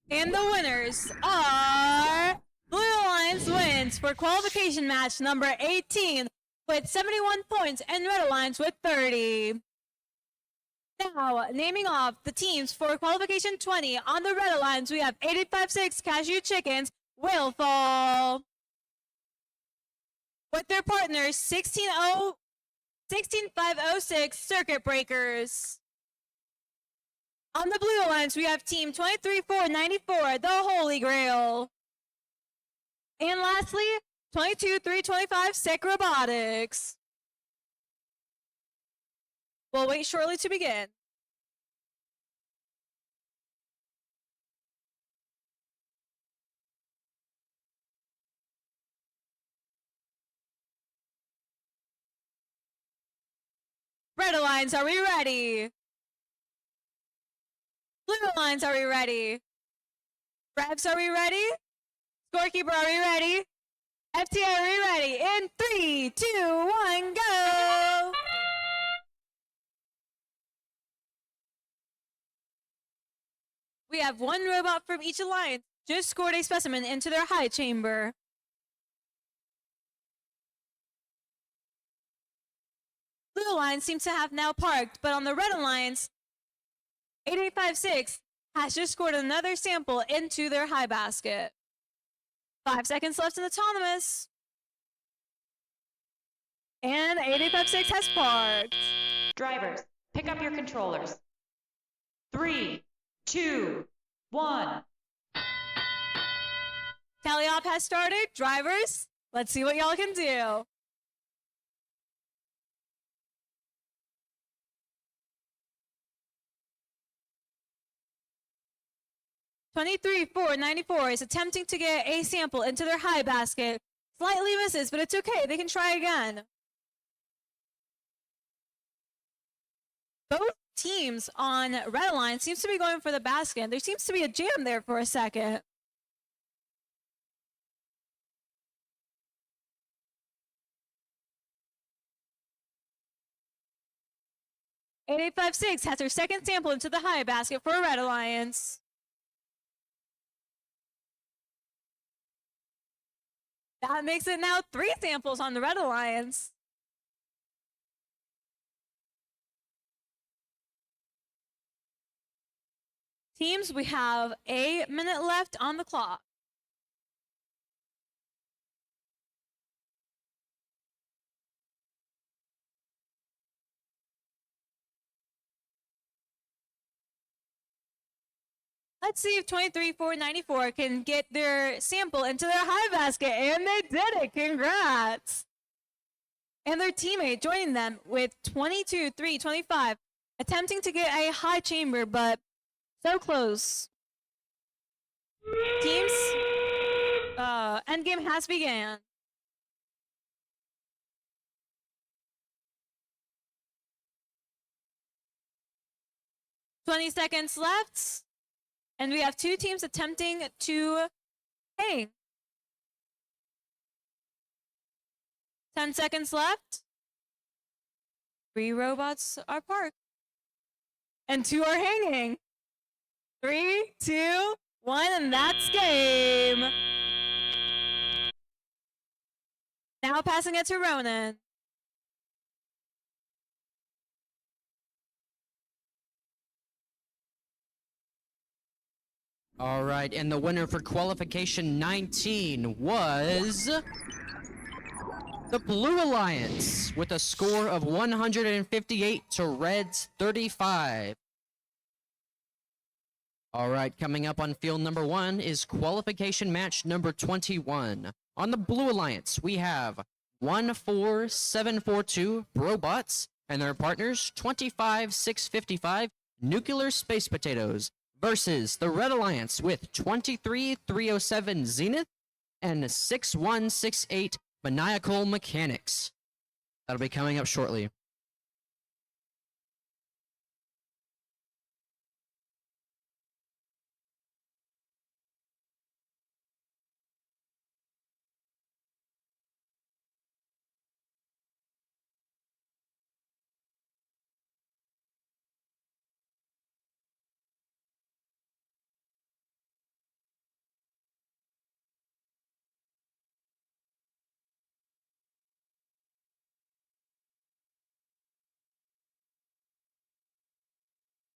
And the winners are Blue Alliance wins for qualification match number 18 with 71 points and Red Alliance with 30. Now, naming off the teams for qualification 20 on the Red Alliance, we have 856 Cashew Chickens, Willfall. With their partners, 16506 Circuit Breakers. On the Blue Alliance, we have Team 23494, the Holy Grail. And lastly, 22325 Sec Robotics. We'll wait shortly to begin. Red Alliance, are we ready? Blue Alliance, are we ready? Rebs, are we ready? Scorekeeper, are we ready? FTA, are we ready? In 3, 2, 1, go! We have one robot from each alliance. Just scored a specimen into their high chamber. Blue Alliance seems to have now parked, but on the Red Alliance, 8856 has just scored another sample into their high basket. 5 seconds left in autonomous. And 8856 has parked. Drivers, pick up your controllers. 3, 2, 1. Tally op has started. Drivers, let's see what y'all can do. $23,494 is attempting to get a sample into their high basket. Slightly misses, but it's okay. They can try again. Both teams on Red Alliance seems to be going for the basket. There seems to be a jam there for a second. $8856 has her second sample into the high basket for Red Alliance. That makes it now 3 samples on the Red Alliance. Teams, we have a minute left on the clock. Let's see if 23494 can get their sample into their high basket, and they did it. Congrats. And their teammate joining them with 22325, attempting to get a high chamber, but so close. Teams, endgame has began. "20 seconds left. And we have 2 teams attempting to hang. 10 seconds left. 3 robots are parked. And 2 are hanging. 3, 2, 1, and that's game. Now passing it to Ronan. All right, and the winner for qualification 19 was the Blue Alliance with a score of 158 to Red's 35. All right, coming up on field number 1 is qualification match number 21. On the Blue Alliance, we have 14742 Brobots and their partners 25655 Nuclear Space Potatoes versus the Red Alliance with 23307 Zenith and 6168 Maniacal Mechanics. That'll be coming up shortly.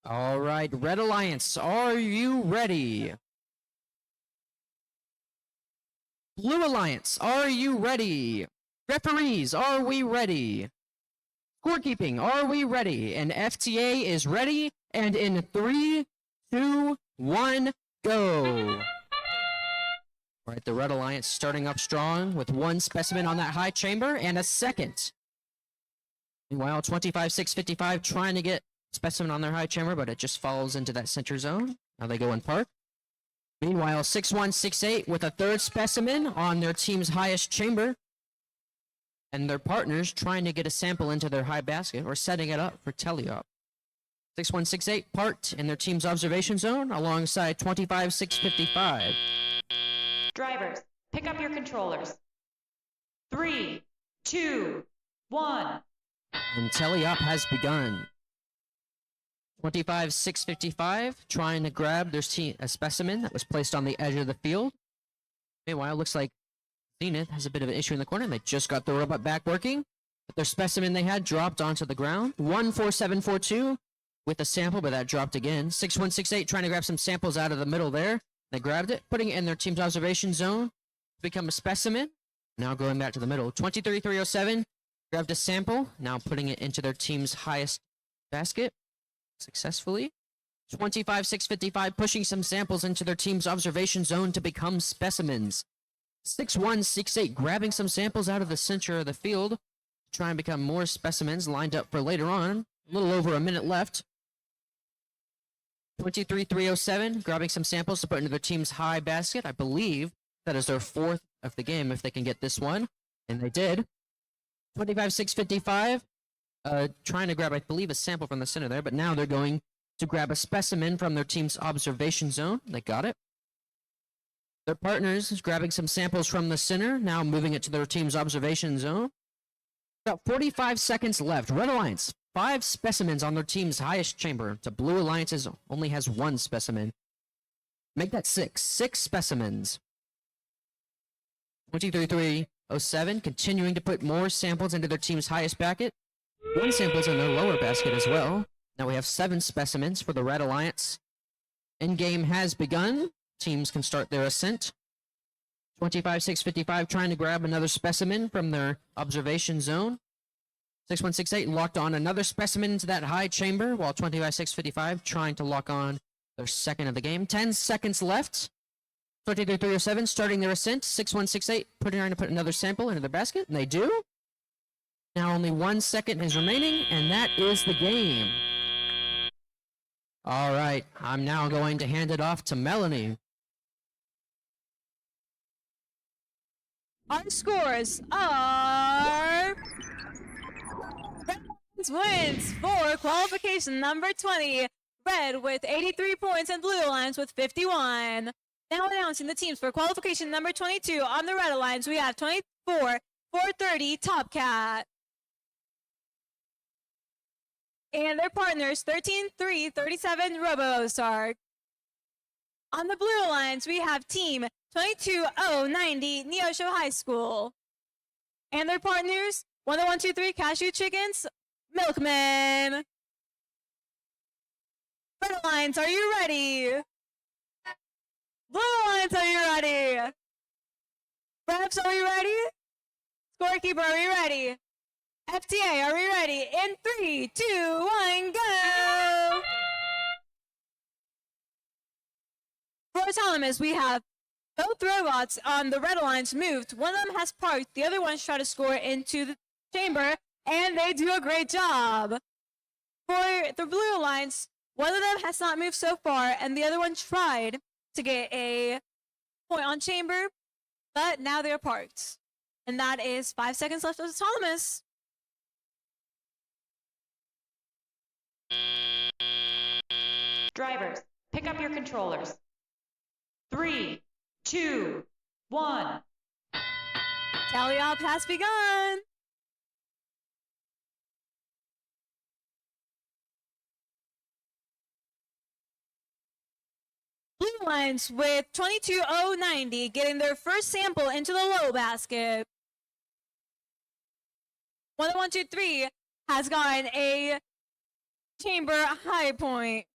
All right, Red Alliance, are you ready? Blue Alliance, are you ready? Referees, are we ready? Scorekeeping, are we ready? And FTA is ready, and in 3, 2, 1, go! All right, the Red Alliance starting up strong with one specimen on that high chamber and a second. Meanwhile, 25-655 trying to get specimen on their high chamber, but it just falls into that center zone. Now they go in park. Meanwhile, 6168 with a third specimen on their team's highest chamber. And their partners trying to get a sample into their high basket or setting it up for teleop. 6168 parked in their team's observation zone alongside 25-655. Drivers, pick up your controllers. 3, 2, 1. And teleop has begun. 25-655 trying to grab their a specimen that was placed on the edge of the field. Meanwhile, it looks like Zenith has a bit of an issue in the corner. They just got the robot back working. But their specimen they had dropped onto the ground. 14742 with a sample, but that dropped again. 6168 trying to grab some samples out of the middle there. They grabbed it, putting it in their team's observation zone to become a specimen. Now going back to the middle. 23307 grabbed a sample, now putting it into their team's highest basket successfully. 25-655 pushing some samples into their team's observation zone to become specimens. 6168 grabbing some samples out of the center of the field to try and become more specimens lined up for later on. A little over a minute left. 23307 grabbing some samples to put into their team's high basket. I believe that is their fourth of the game if they can get this one, and they did. 25-655 trying to grab, I believe, a sample from the center there, but now they're going to grab a specimen from their team's observation zone. They got it. Their partners is grabbing some samples from the center, now moving it to their team's observation zone. About 45 seconds left. Red Alliance, 5 specimens on their team's highest chamber. To Blue Alliance's only has 1 specimen. Make that 6. 6 specimens. 23307 continuing to put more samples into their team's highest basket. 1 sample's in their lower basket as well. Now we have 7 specimens for the Red Alliance. Endgame has begun. Teams can start their ascent. 25-655 trying to grab another specimen from their observation zone. 6168 locked on another specimen into that high chamber, while 25-655 trying to lock on their second of the game. 10 seconds left. 23307 starting their ascent. 6168 trying to put another sample into their basket, and they do. Now only 1 second is remaining, and that is the game. All right, I'm now going to hand it off to Melanie. Our scores are... Red wins for qualification number 20. Red with 83 points and Blue Alliance with 51. Now announcing the teams for qualification number 22. On the Red Alliance, we have 24-430 Top Cat. And their partners, 13-337 Robo-Stark. On the Blue Alliance, we have team 22090 Neosho High School. And their partners, 10123 Cashew Chickens, Milkman. Red Alliance, are you ready? Refs, are we ready? Scorekeeper, are we ready? FTA, are we ready? In 3, 2, 1, go! For autonomous, we have both robots on the red alliance moved. One of them has parked, the other one's trying to score into the chamber, and they do a great job. For the blue alliance, one of them has not moved so far, and the other one tried to get a point on chamber, but now they're parked. And that is 5 seconds left of autonomous. Drivers, pick up your controllers. 3, 2, 1. Tally up has begun. Blue lines with 22,090 getting their first sample into the low basket. 1-1-2-3 has gotten a chamber high point.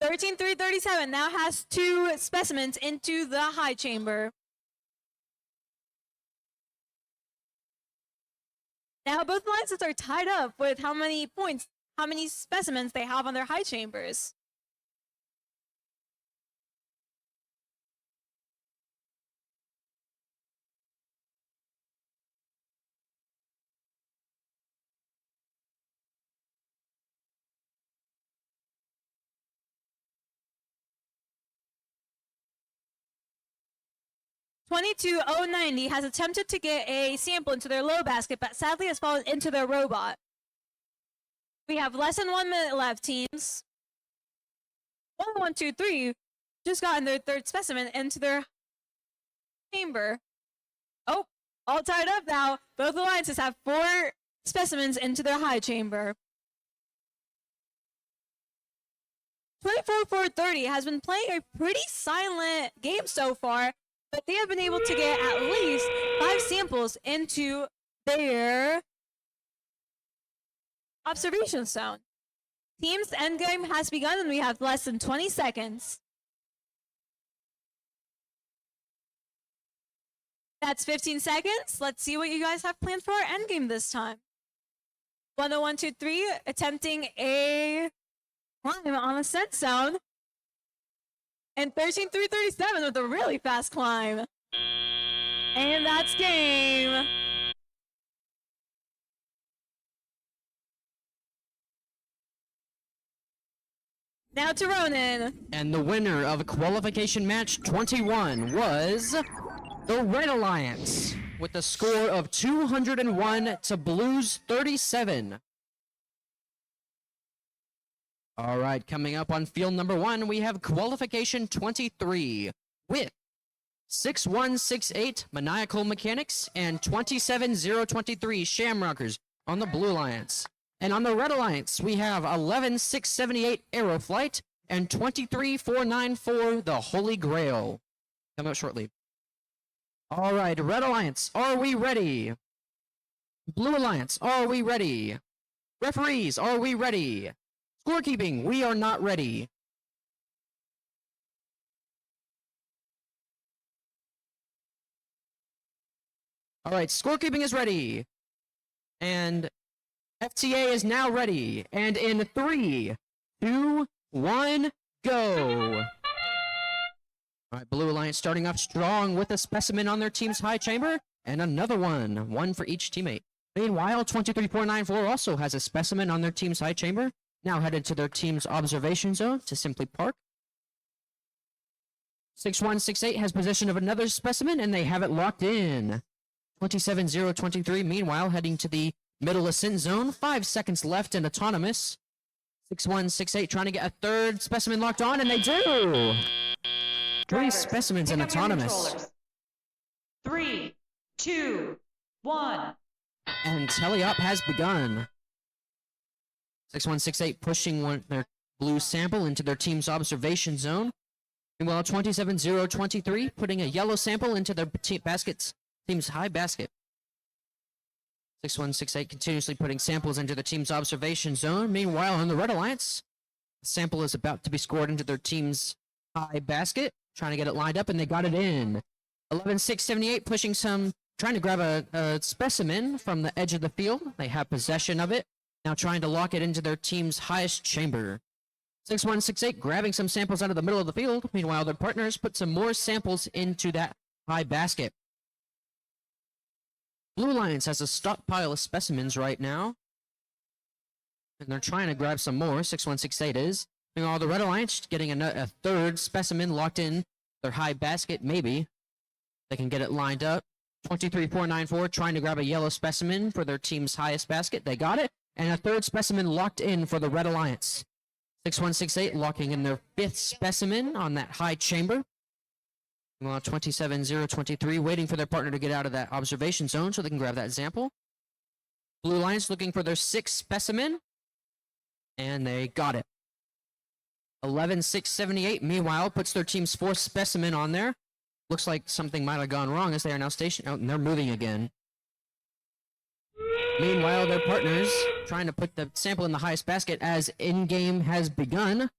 13-3-37 now has 2 specimens into the high chamber. Now both alliances are tied up with how many points, how many specimens they have on their high chambers. $22,090 has attempted to get a sample into their low basket, but sadly has fallen into their robot. We have less than 1 minute left, teams. 1-1-2-3 just gotten their third specimen into their chamber. Oh, all tied up now. Both alliances have 4 specimens into their high chamber. 24-4-30 has been playing a pretty silent game so far, but they have been able to get at least 5 samples into their observation zone. Team's endgame has begun and we have less than 20 seconds. That's 15 seconds. Let's see what you guys have planned for our endgame this time. 1-1-2-3 attempting a climb on a scent zone. And 13-3-37 with a really fast climb. And that's game. Now to Ronan. And the winner of qualification match 21 was the Red Alliance with a score of 201 to Blues 37. All right, coming up on field number 1, we have qualification 23 with 6168 Maniacal Mechanics and 27023 Shamrockers on the Blue Alliance. And on the Red Alliance, we have 11678 Aeroflight and 23494 the Holy Grail. Coming up shortly. All right, Red Alliance, are we ready? Blue Alliance, are we ready? Referees, are we ready? Scorekeeping, we are not ready. All right, scorekeeping is ready. And FTA is now ready. And in 3, 2, 1, go. All right, Blue Alliance starting off strong with a specimen on their team's high chamber. And another one for each teammate. Meanwhile, 23494 also has a specimen on their team's high chamber. Now headed to their team's observation zone to simply park. 6168 has possession of another specimen, and they have it locked in. 27023, meanwhile, heading to the middle ascent zone. 5 seconds left in autonomous. 6168 trying to get a third specimen locked on, and they do! 3 specimens in autonomous. 3, 2, 1. And tally-up has begun. 6168 pushing their blue sample into their team's observation zone. Meanwhile, 27023 putting a yellow sample into their team's high basket. 6168 continuously putting samples into the team's observation zone. Meanwhile, on the Red Alliance, the sample is about to be scored into their team's high basket. Trying to get it lined up, and they got it in. 11-6-78 pushing some, trying to grab a specimen from the edge of the field. They have possession of it. Now trying to lock it into their team's highest chamber. 6-1-6-8 grabbing some samples out of the middle of the field. Meanwhile, their partners put some more samples into that high basket. Blue Alliance has a stockpile of specimens right now. And they're trying to grab some more. 6-1-6-8 is. Meanwhile, the Red Alliance getting a third specimen locked in their high basket. Maybe they can get it lined up. 23-4-9-4 trying to grab a yellow specimen for their team's highest basket. They got it. And a third specimen locked in for the Red Alliance. 6-1-6-8 locking in their fifth specimen on that high chamber. Meanwhile, 27-0-23 waiting for their partner to get out of that observation zone so they can grab that sample. Blue Alliance looking for their sixth specimen. And they got it. 11-6-78 meanwhile puts their team's fourth specimen on there. Looks like something might have gone wrong as they are now stationed out and they're moving again. Meanwhile, their partners trying to put the sample in the highest basket as in-game has begun.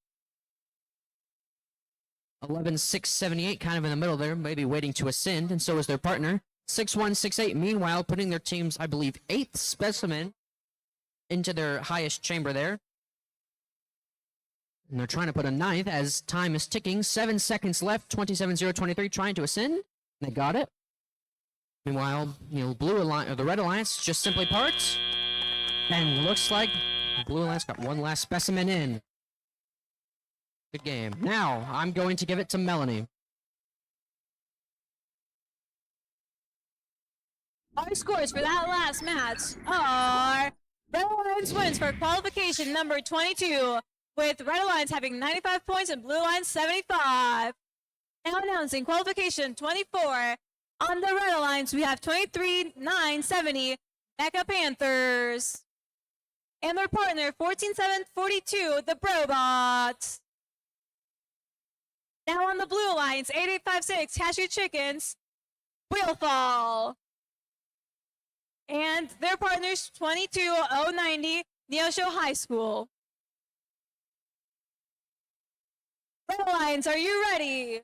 11-6-78 kind of in the middle there, maybe waiting to ascend, and so is their partner. 6-1-6-8 meanwhile putting their team's, I believe, eighth specimen into their highest chamber there. And they're trying to put a ninth as time is ticking. 7 seconds left. 27-0-23 trying to ascend. They got it. Meanwhile, Blue Alliance or the Red Alliance just simply parts. And looks like Blue Alliance got one last specimen in. Good game. Now I'm going to give it to Melanie. Our scores for that last match are Red Alliance wins for qualification number 22, with Red Alliance having 95 points and Blue Alliance 75. Now announcing qualification 24. On the Red Alliance, we have 23-9-70 Mecha Panthers. And their partner, 14-7-42, the Brobots. Now on the Blue Alliance, 8856 Cashew Chickens, Wheelfall. And their partners, 22090 Neosho High School. Red Alliance, are you ready?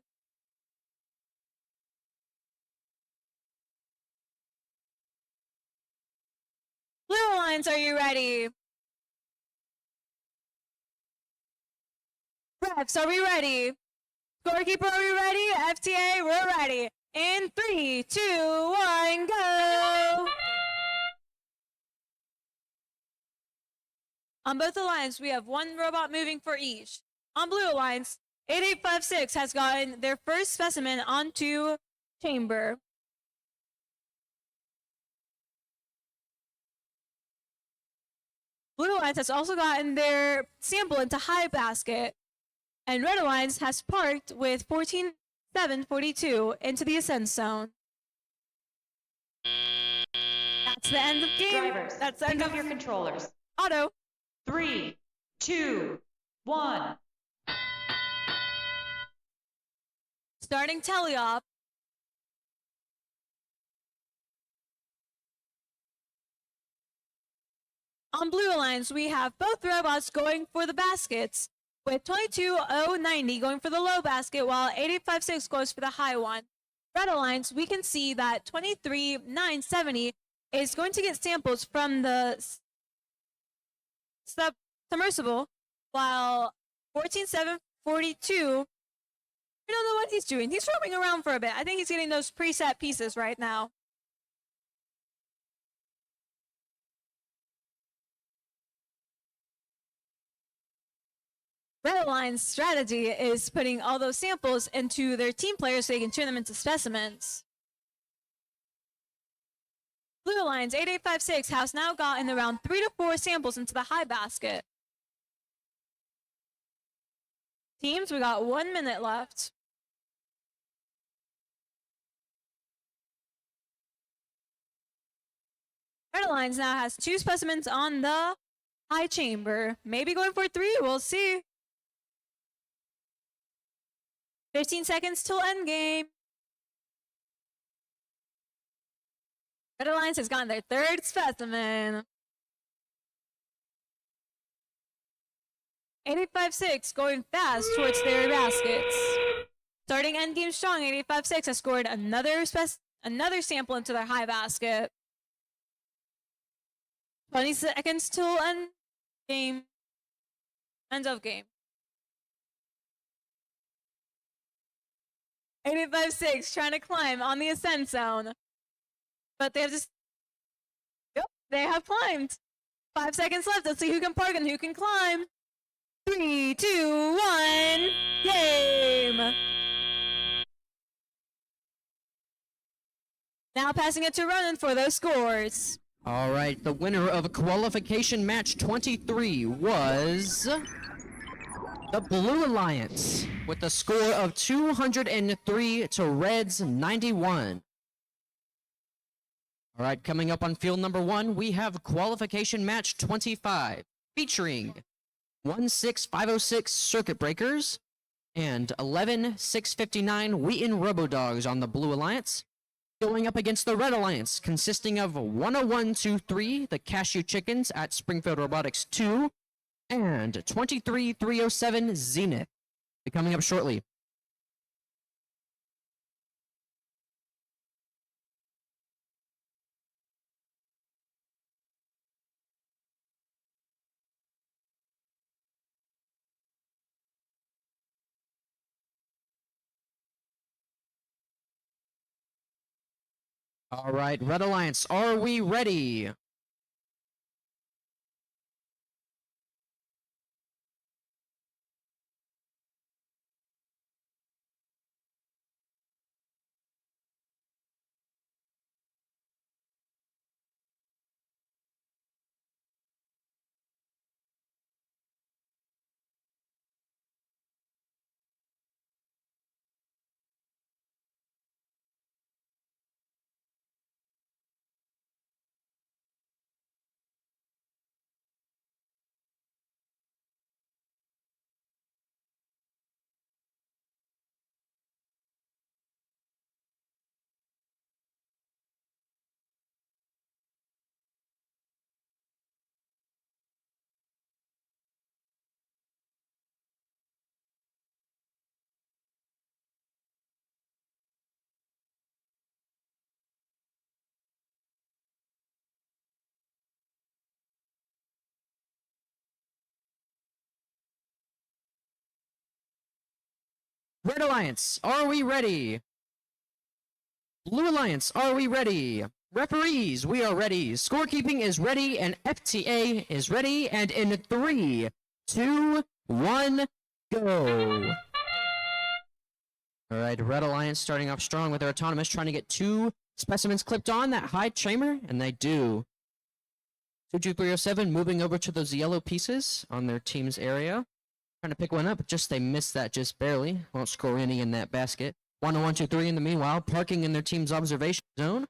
Blue Alliance, are you ready? Refs, are we ready? Scorekeeper, are we ready? FTA, we're ready. In 3, 2, 1, go! On both Alliance, we have one robot moving for each. On Blue Alliance, 8856 has gotten their first specimen onto chamber. Blue Alliance has also gotten their sample into high basket. And Red Alliance has parked with 14-7-42 into the ascent zone. That's the end of game. Drivers, that's the pick end up of your controllers. auto. 3, 2, 1. Starting teleop. On Blue Alliance, we have both robots going for the baskets, with 22090 going for the low basket, while 8856 goes for the high one. Red Alliance, we can see that 23970 is going to get samples from the submersible, while 14742, we don't know what he's doing. He's roaming around for a bit. I think he's getting those preset pieces right now. Red Alliance strategy is putting all those samples into their team players so they can turn them into specimens. Blue Alliance 8856 has now gotten around 3 to 4 samples into the high basket. Teams, we got 1 minute left. Red Alliance now has 2 specimens on the high chamber. Maybe going for 3, we'll see. 15 seconds till end game. Red Alliance has gotten their 3rd specimen. 8856 going fast towards their baskets. starting endgame strong. 85-6 has scored another sample into their high basket. 20 seconds till end game. End of game. 85-6 trying to climb on the ascent zone. But they have just... Yep, they have climbed. 5 seconds left. Let's see who can park and who can climb. 3, 2, 1, game! Now passing it to Ronan for those scores. All right, the winner of qualification match 23 was the Blue Alliance with a score of 203 to Reds 91. All right, coming up on field number 1, we have qualification match 25 featuring 16506 Circuit Breakers and 11659 Wheaton Robodogs on the Blue Alliance, going up against the Red Alliance, consisting of 10123 the Cashew Chickens at Springfield Robotics 2 and 23307 Zenith. Be coming up shortly. All right, Red Alliance, are we ready? Red Alliance, are we ready? Blue Alliance, are we ready? Referees, we are ready. Scorekeeping is ready, and FTA is ready. And in 3, 2, 1, go. All right, Red Alliance starting off strong with their autonomous, trying to get 2 specimens clipped on that high chamber, and they do. 22307 moving over to those yellow pieces on their team's area. Trying to pick one up, just they missed that just barely. Won't score any in that basket. 10123 in the meanwhile, parking in their team's observation zone.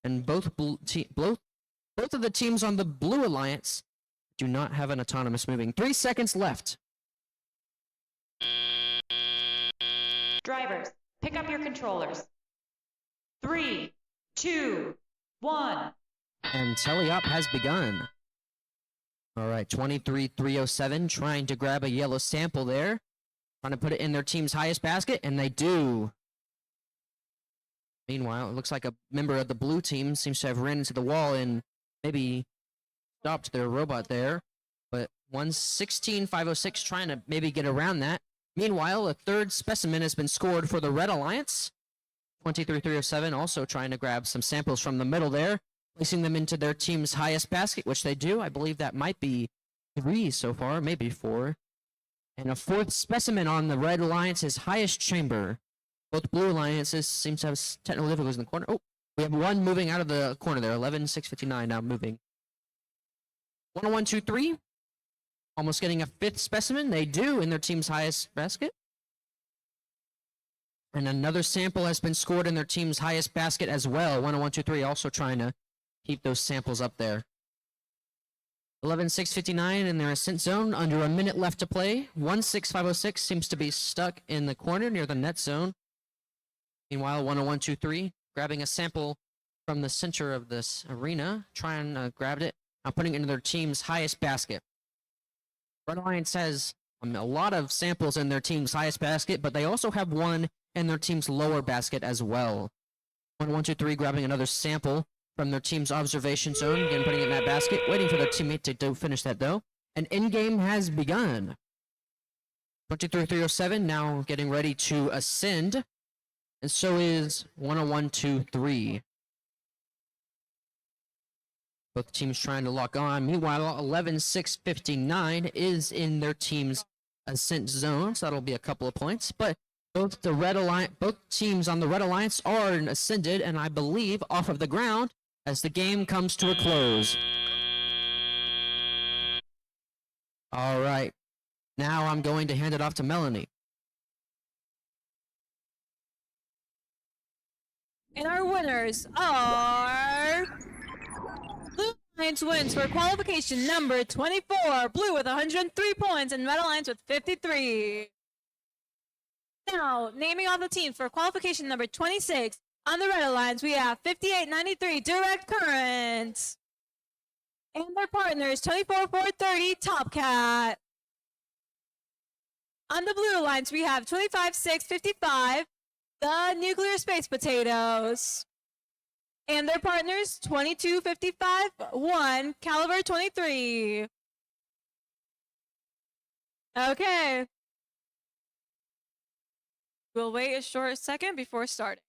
And both of the teams on the Blue Alliance do not have an autonomous moving. 3 seconds left. Drivers, pick up your controllers. 3, 2, 1. And teleop has begun. All right, 23307 trying to grab a yellow sample there. Trying to put it in their team's highest basket, and they do. Meanwhile, it looks like a member of the blue team seems to have ran into the wall and maybe stopped their robot there. But 116506 trying to maybe get around that. Meanwhile, a 3rd specimen has been scored for the Red Alliance. 23307 also trying to grab some samples from the middle there, placing them into their team's highest basket, which they do. I believe that might be 3 so far, maybe 4. And a 4th specimen on the Red Alliance's highest chamber. Both Blue Alliances seem to have technical difficulties in the corner. Oh, we have one moving out of the corner there. 11659 now moving. 10123. Almost getting a 5th specimen. They do in their team's highest basket. And another sample has been scored in their team's highest basket as well. 10123 also trying to keep those samples up there. 11659 in their ascent zone. Under a minute left to play. 16506 seems to be stuck in the corner near the net zone. Meanwhile, 10123 grabbing a sample from the center of this arena. Trying to grab it. Now putting it into their team's highest basket. Red Alliance has a lot of samples in their team's highest basket, but they also have one and their team's lower basket as well. 1, 2, 3, grabbing another sample from their team's observation zone, again putting it in that basket, waiting for their teammate to finish that dough. And in-game has begun. 23307 now getting ready to ascend, and so is 10123. Both teams trying to lock on. Meanwhile, 11659 is in their team's ascent zone, so that'll be a couple of points. But both teams on the Red Alliance are ascended, and I believe off of the ground as the game comes to a close. All right, now I'm going to hand it off to Melanie. And our winners are... Blue Alliance wins for qualification number 24. Blue with 103 points and Red Alliance with 53. Now, naming all the teams for qualification number 26. On the Red Alliance, we have 5893 Direct Current. And their partners, 24430 Top Cat. On the Blue Alliance, we have 25655 the Nuclear Space Potatoes. And their partners, 2255 1 Caliber 23. Okay. We'll wait a short second before starting.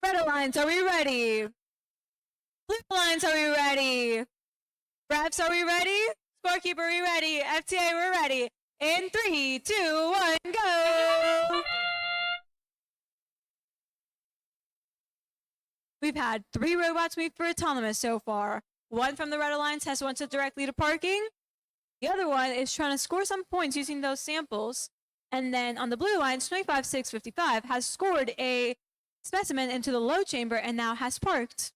Red Alliance, are we ready? Blue Alliance, are we ready? Raps, are we ready? Scorekeeper, are we ready? FTA, we're ready. In 3, 2, 1, go! We've had 3 robots move for autonomous so far. One from the Red Alliance has one to directly to parking. The other one is trying to score some points using those samples. And then on the Blue Alliance, 25655 has scored a specimen into the low chamber and now has parked.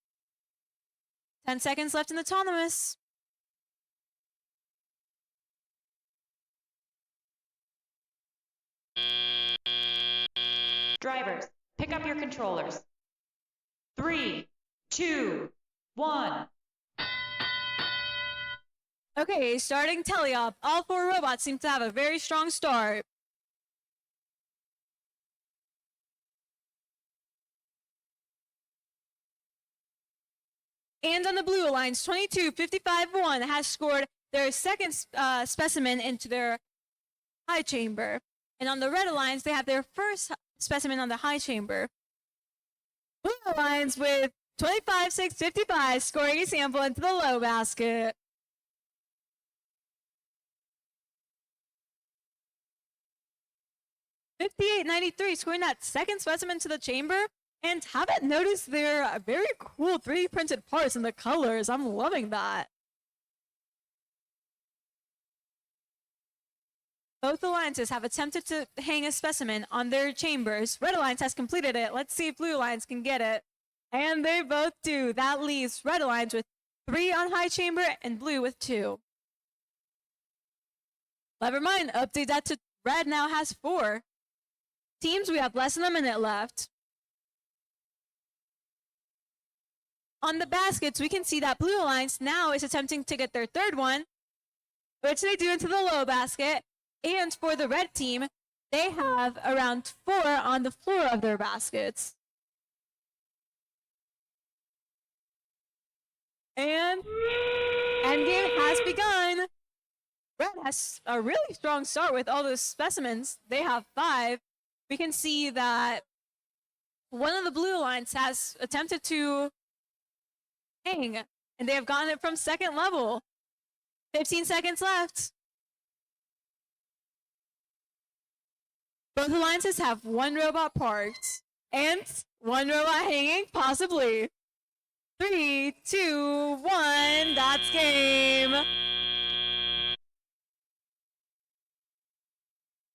10 seconds left in autonomous. Drivers, pick up your controllers. 3, 2, 1. Okay, starting teleop. All 4 robots seem to have a very strong start. And on the Blue Alliance, 22551 has scored their second specimen into their high chamber. And on the Red Alliance, they have their first specimen on the high chamber. Blue Alliance with 25655 scoring a sample into the low basket. $58.93 scoring that second specimen to the chamber. And haven't noticed their very cool 3D printed parts and the colors. I'm loving that. Both alliances have attempted to hang a specimen on their chambers. Red Alliance has completed it. Let's see if Blue Alliance can get it. And they both do. That leaves Red Alliance with 3 on high chamber and Blue with 2. Never mind, update that to Red now has 4. Teams, we have less than a minute left. On the baskets, we can see that Blue Alliance now is attempting to get their third one, which they do into the low basket. And for the red team, they have around 4 on the floor of their baskets. And endgame has begun. Red has a really strong start with all those specimens. They have 5. We can see that one of the Blue Alliance has attempted to hang, and they have gotten it from second level. 15 seconds left. Both alliances have 1 robot parked and 1 robot hanging, possibly. 3, 2, 1, that's game.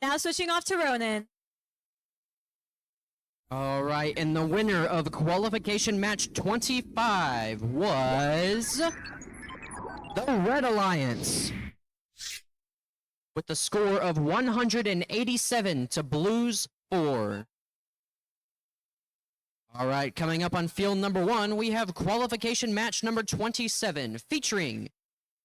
Now switching off to Ronan. All right, and the winner of qualification match 25 was the Red Alliance with the score of 187 to Blue's 4. All right, coming up on field number 1, we have qualification match number 27, featuring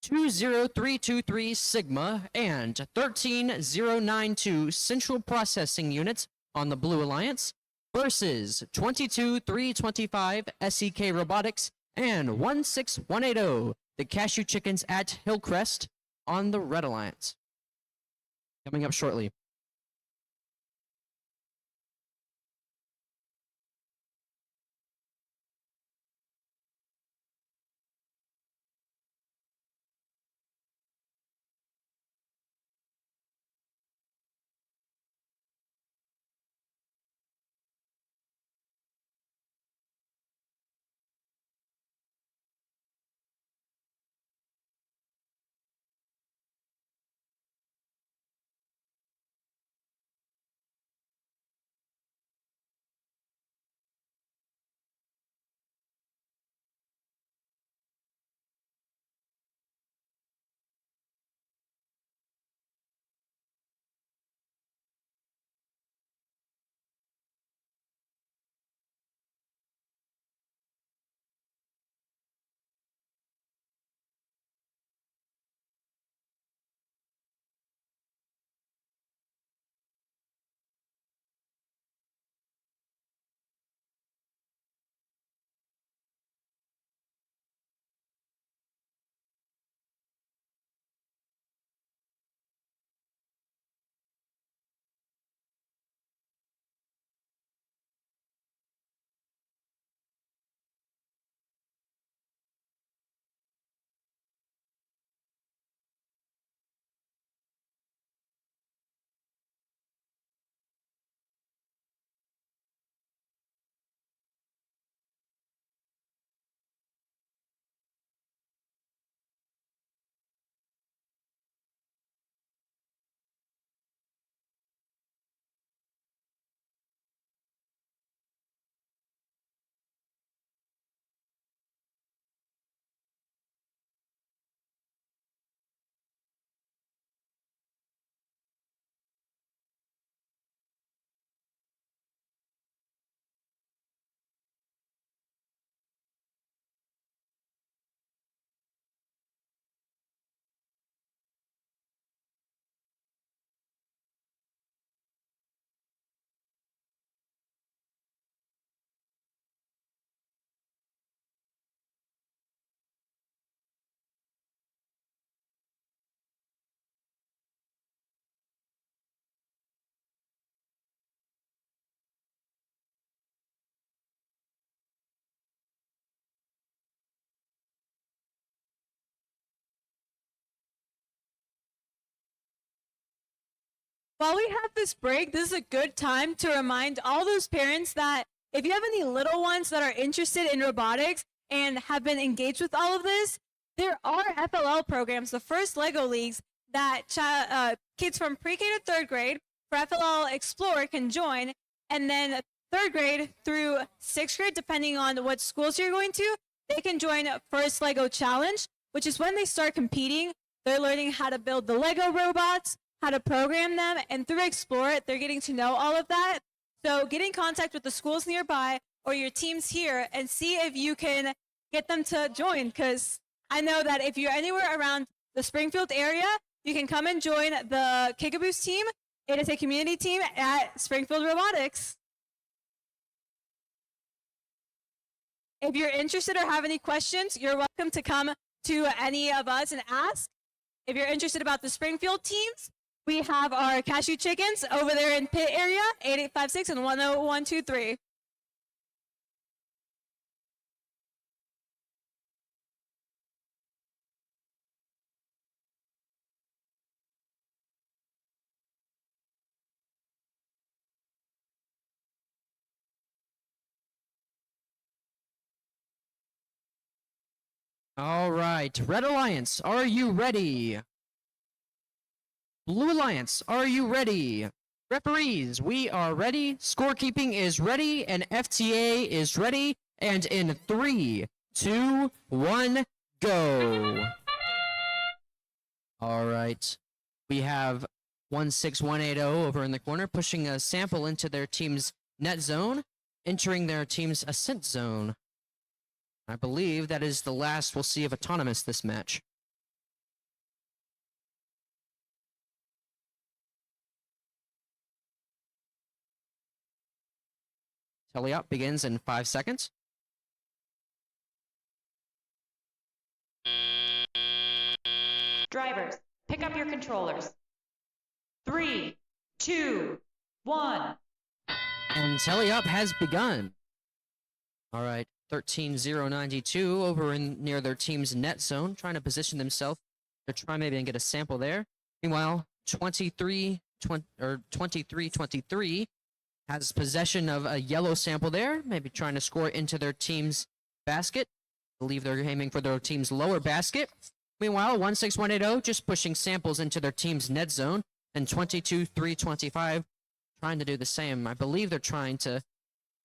20323 Sigma and 13092 Central Processing Units on the Blue Alliance versus 22325 SEK Robotics and 16180 the Cashew Chickens at Hillcrest on the Red Alliance. Coming up shortly. While we have this break, this is a good time to remind all those parents that if you have any little ones that are interested in robotics and have been engaged with all of this, there are FLL programs, the first LEGO Leagues, that kids from pre-K to 3rd grade for FLL Explore can join, and then 3rd grade through 6th grade, depending on what schools you're going to, they can join First LEGO Challenge, which is when they start competing. They're learning how to build the LEGO robots, how to program them, and through Explore, they're getting to know all of that. So get in contact with the schools nearby or your teams here and see if you can get them to join, because I know that if you're anywhere around the Springfield area, you can come and join the Kickaboost team. It is a community team at Springfield Robotics. If you're interested or have any questions, you're welcome to come to any of us and ask. If you're interested about the Springfield teams, we have our Cashew Chickens over there in pit area, 8856 and 10123. All right, Red Alliance, are you ready? Blue Alliance, are you ready? Referees, we are ready. Scorekeeping is ready, and FTA is ready. And in 3, 2, 1, go. All right, we have 16180 over in the corner pushing a sample into their team's net zone. entering their team's ascent zone. I believe that is the last we'll see of Autonomous this match. Teleop begins in 5 seconds. Drivers, pick up your controllers. 3, 2, 1. And Teleop has begun. All right, 13-0-92 over in near their team's net zone, trying to position themselves to try maybe and get a sample there. Meanwhile, 23-23 has possession of a yellow sample there, maybe trying to score into their team's basket. I believe they're aiming for their team's lower basket. Meanwhile, 16180 just pushing samples into their team's net zone, and 22-325 trying to do the same. I believe they're trying to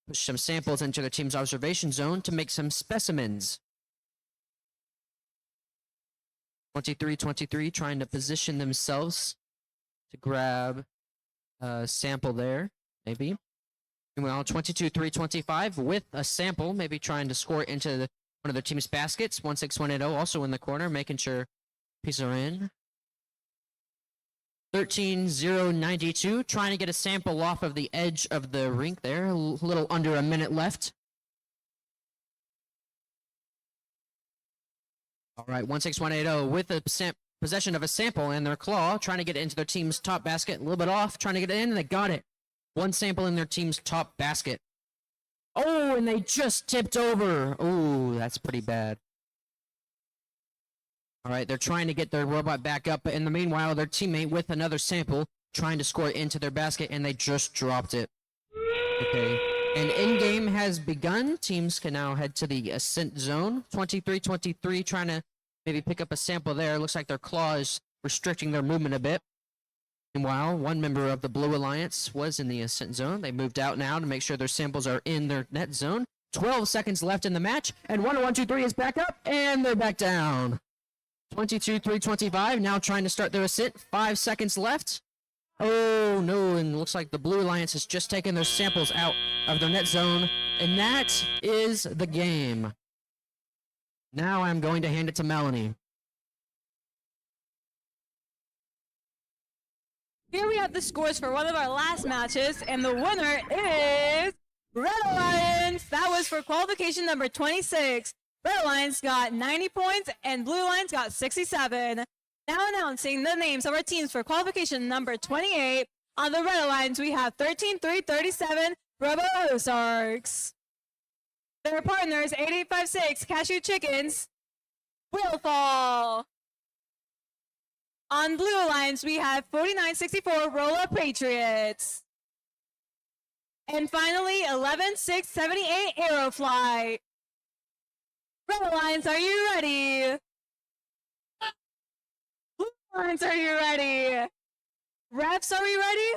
push some samples into their team's observation zone to make some specimens. 23-23 trying to position themselves to grab a sample there, maybe. Meanwhile, 22-325 with a sample, maybe trying to score into one of their team's baskets. 16180 also in the corner, making sure pieces are in. 13-0-92 trying to get a sample off of the edge of the rink there. A little under a minute left. All right, 16180 with the possession of a sample in their claw, trying to get it into their team's top basket. A little bit off, trying to get it in, and they got it. One sample in their team's top basket. Oh, and they just tipped over. Oh, that's pretty bad. All right, they're trying to get their robot back up, but in the meanwhile, their teammate with another sample trying to score it into their basket, and they just dropped it. Okay, and in-game has begun. Teams can now head to the ascent zone. 23-23 trying to maybe pick up a sample there. Looks like their claw is restricting their movement a bit. Meanwhile, one member of the Blue Alliance was in the ascent zone. They moved out now to make sure their samples are in their net zone. 12 seconds left in the match, and 1-1-2-3 is back up, and they're back down. 22-325 now trying to start their ascent. 5 seconds left. Oh no, and looks like the Blue Alliance has just taken their samples out of their net zone, and that is the game. Now I'm going to hand it to Melanie. Here we have the scores for one of our last matches, and the winner is Red Alliance. That was for qualification number 26. Red Alliance got 90 points, and Blue Alliance got 67. Now announcing the names of our teams for qualification number 28. On the Red Alliance, we have 13-3-37 Robo Ozarks. Their partners, 8856 Cashew Chickens, will fall. On Blue Alliance, we have 4964 Rolla Patriots. And finally, 11678 Aerofly. Red Alliance, are you ready? Blue Alliance, are you ready? Refs, are we ready?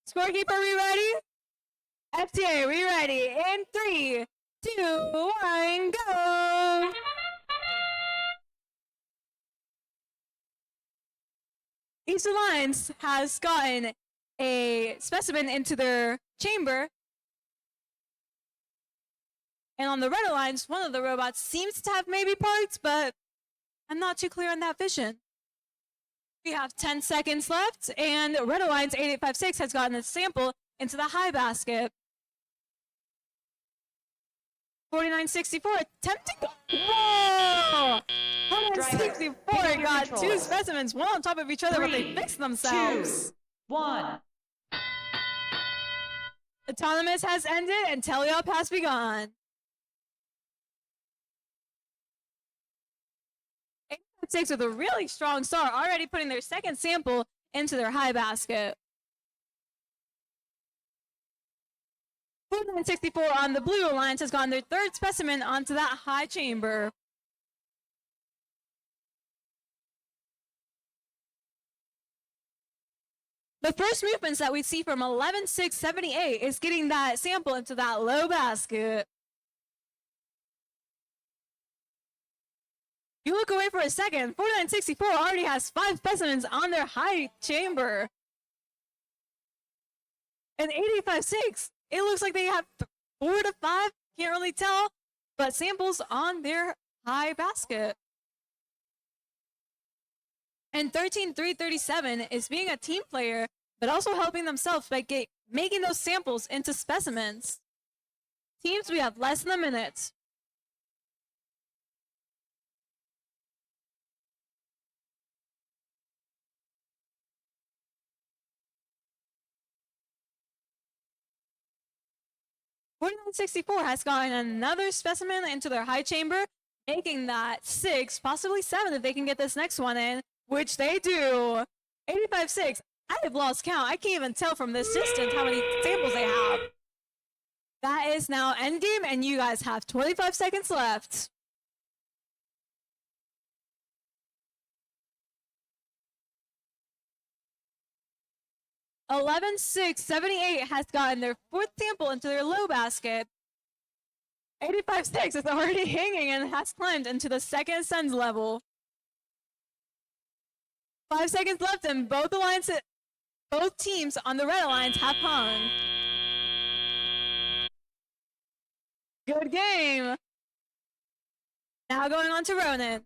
Scorekeeper, are we ready? FTA, are we ready? In 3, 2, 1, go! Each Alliance has gotten a specimen into their chamber. And on the Red Alliance, one of the robots seems to have maybe parts, but I'm not too clear on that vision. We have 10 seconds left, and Red Alliance 8856 has gotten a sample into the high basket. 4964 attempting. Whoa! 164 got two specimens, one on top of each other, but they fixed themselves. 2, 1. Autonomous has ended, and Teleop has begun. 856 with a really strong start, already putting their second sample into their high basket. 4964 on the Blue Alliance has gotten their third specimen onto that high chamber. The first movements that we see from 11678 is getting that sample into that low basket. You look away for a second, 4964 already has 5 specimens on their high chamber. And 8856 It looks like they have 4 to 5, can't really tell, but samples on their high basket. And 13337 is being a team player, but also helping themselves by making those samples into specimens. Teams, we have less than a minute. $49.64 has gotten another specimen into their high chamber, making that 6, possibly 7 if they can get this next one in, which they do. 85.6. I have lost count. I can't even tell from this distance how many samples they have. That is now endgame, and you guys have 25 seconds left. $11.678 has gotten their 4th sample into their low basket. 85.6 is already hanging and has climbed into the 2nd ascend level. 5 seconds left, and both teams on the red alliance have hung. Good game. Now going on to Ronan.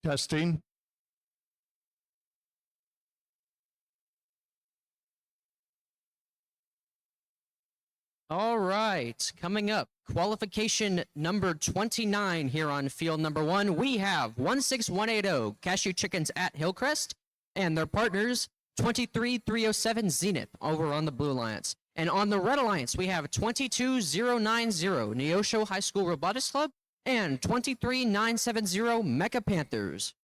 Testing. All right, coming up, qualification number 29 here on field number 1. We have 16180 Cashew Chickens at Hillcrest and their partners 23307 Zenith over on the Blue Alliance. And on the Red Alliance, we have 22090 Neosho High School Robotics Club and 23970 Mecha Panthers.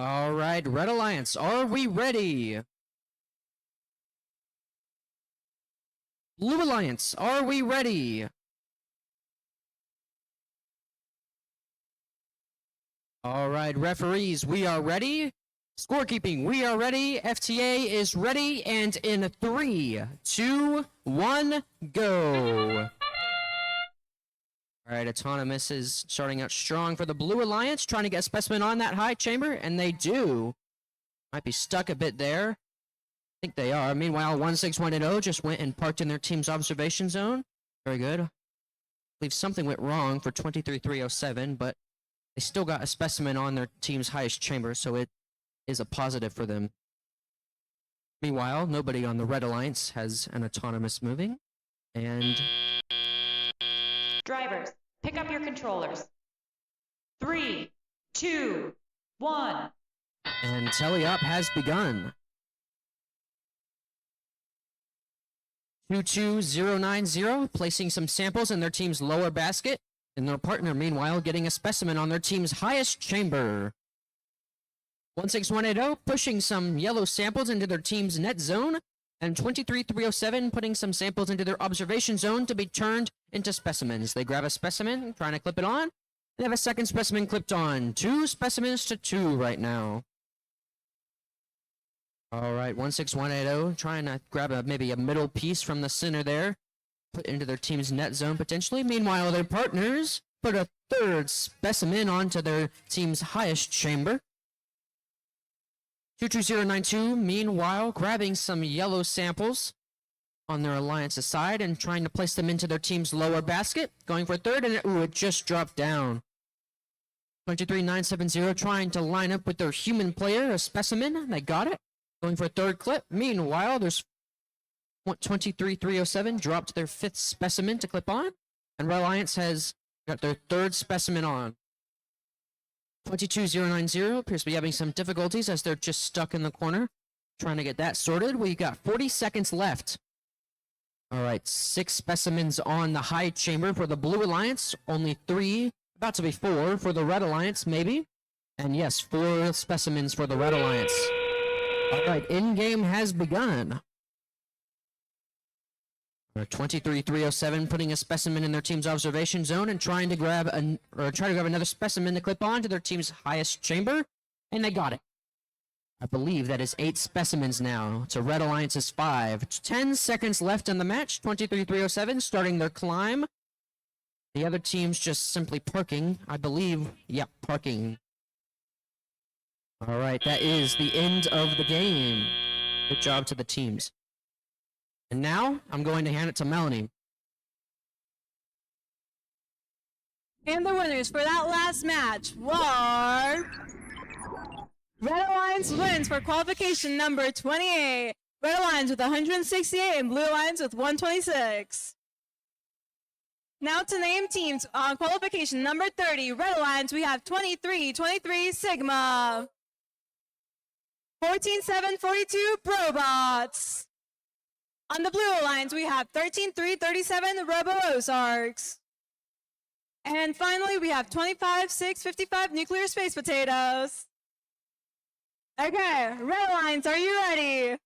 All right, Red Alliance, are we ready? Blue Alliance, are we ready? All right, referees, we are ready. Scorekeeping, we are ready. FTA is ready. And in 3, 2, 1, go. All right, Autonomous is starting out strong for the Blue Alliance, trying to get a specimen on that high chamber, and they do. Might be stuck a bit there. I think they are. Meanwhile, 16180 just went and parked in their team's observation zone. Very good. I believe something went wrong for 23307, but they still got a specimen on their team's highest chamber, so it is a positive for them. Meanwhile, nobody on the Red Alliance has an Autonomous moving, and... Drivers, pick up your controllers. 3, 2, 1. And teleop has begun. 22090 placing some samples in their team's lower basket, and their partner, meanwhile, getting a specimen on their team's highest chamber. 16180 pushing some yellow samples into their team's net zone, and 23307 putting some samples into their observation zone to be turned into specimens. They grab a specimen, trying to clip it on. They have a second specimen clipped on. 2 specimens to 2 right now. All right, 16180 trying to grab maybe a middle piece from the center there, put into their team's net zone potentially. Meanwhile, their partners put a third specimen onto their team's highest chamber. 22092, meanwhile, grabbing some yellow samples on their alliance's side and trying to place them into their team's lower basket. Going for a third, and it just dropped down. 23970 trying to line up with their human player, a specimen. They got it. Going for a third clip. Meanwhile, there's 23307 dropped their 5th specimen to clip on, and Red Alliance has got their 3rd specimen on. 22090 appears to be having some difficulties as they're just stuck in the corner. Trying to get that sorted. We got 40 seconds left. All right, 6 specimens on the high chamber for the Blue Alliance. Only 3, about to be 4 for the Red Alliance, maybe. And yes, 4 specimens for the Red Alliance. All right, in-game has begun. 23307 putting a specimen in their team's observation zone and trying to grab another specimen to clip on to their team's highest chamber, and they got it. I believe that is 8 specimens now to Red Alliance's 5. 10 seconds left in the match. 23307 starting their climb. The other team's just simply parking, I believe. Yep, parking. All right, that is the end of the game. Good job to the teams. And now, I'm going to hand it to Melanie. And the winners for that last match were... Red Alliance wins for qualification number 28. Red Alliance with 168 and Blue Alliance with 126. Now to name teams on qualification number 30. Red Alliance, we have 23 Sigma. 14742 Robots. On the Blue Alliance, we have 13337 Robo Ozarks. And finally, we have 25655 Nuclear Space Potatoes. Okay, Red Alliance, are you ready?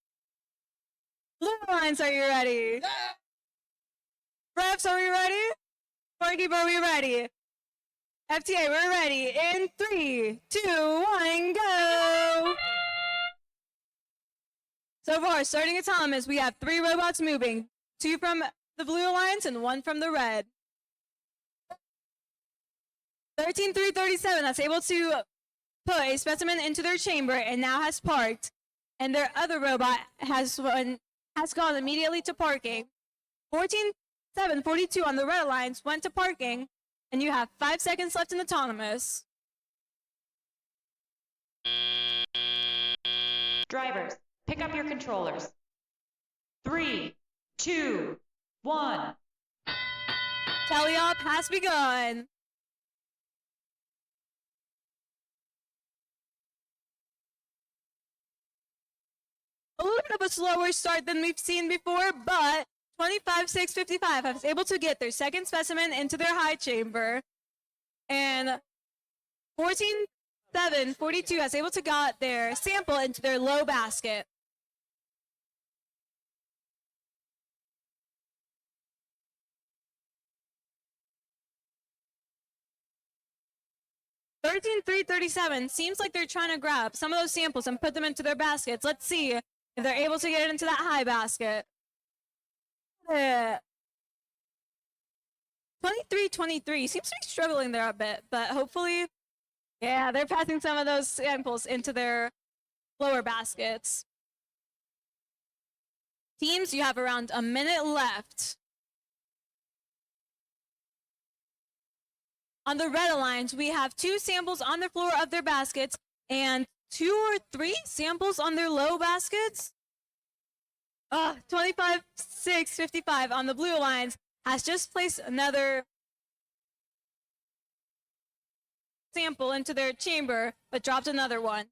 Blue Alliance, are you ready? Refs, are we ready? Scorekeeper, are we ready? FTA, we're ready. In 3, 2, 1, go! So far, starting Autonomous, we have 3 robots moving. 2 from the Blue Alliance and 1 from the Red. 13337 that's able to put a specimen into their chamber and now has parked. And their other robot has gone immediately to parking. 14742 on the Red Alliance went to parking. And you have 5 seconds left in Autonomous. Drivers, pick up your controllers. 3, 2, 1. Teleop has begun. A little bit of a slower start than we've seen before, but 25655 was able to get their second specimen into their high chamber. And 27-42 has able to got their sample into their low basket. (13-3-37) seems like they're trying to grab some of those samples and put them into their baskets. Let's see if they're able to get it into that high basket. 23-23 seems to be struggling there a bit, but hopefully, yeah, they're passing some of those samples into their lower baskets. Teams, you have around a minute left. On the Red Alliance, we have 2 samples on the floor of their baskets and 2 or 3 samples on their low baskets. 25-6-55 on the Blue Alliance has just placed another sample into their chamber, but dropped another one.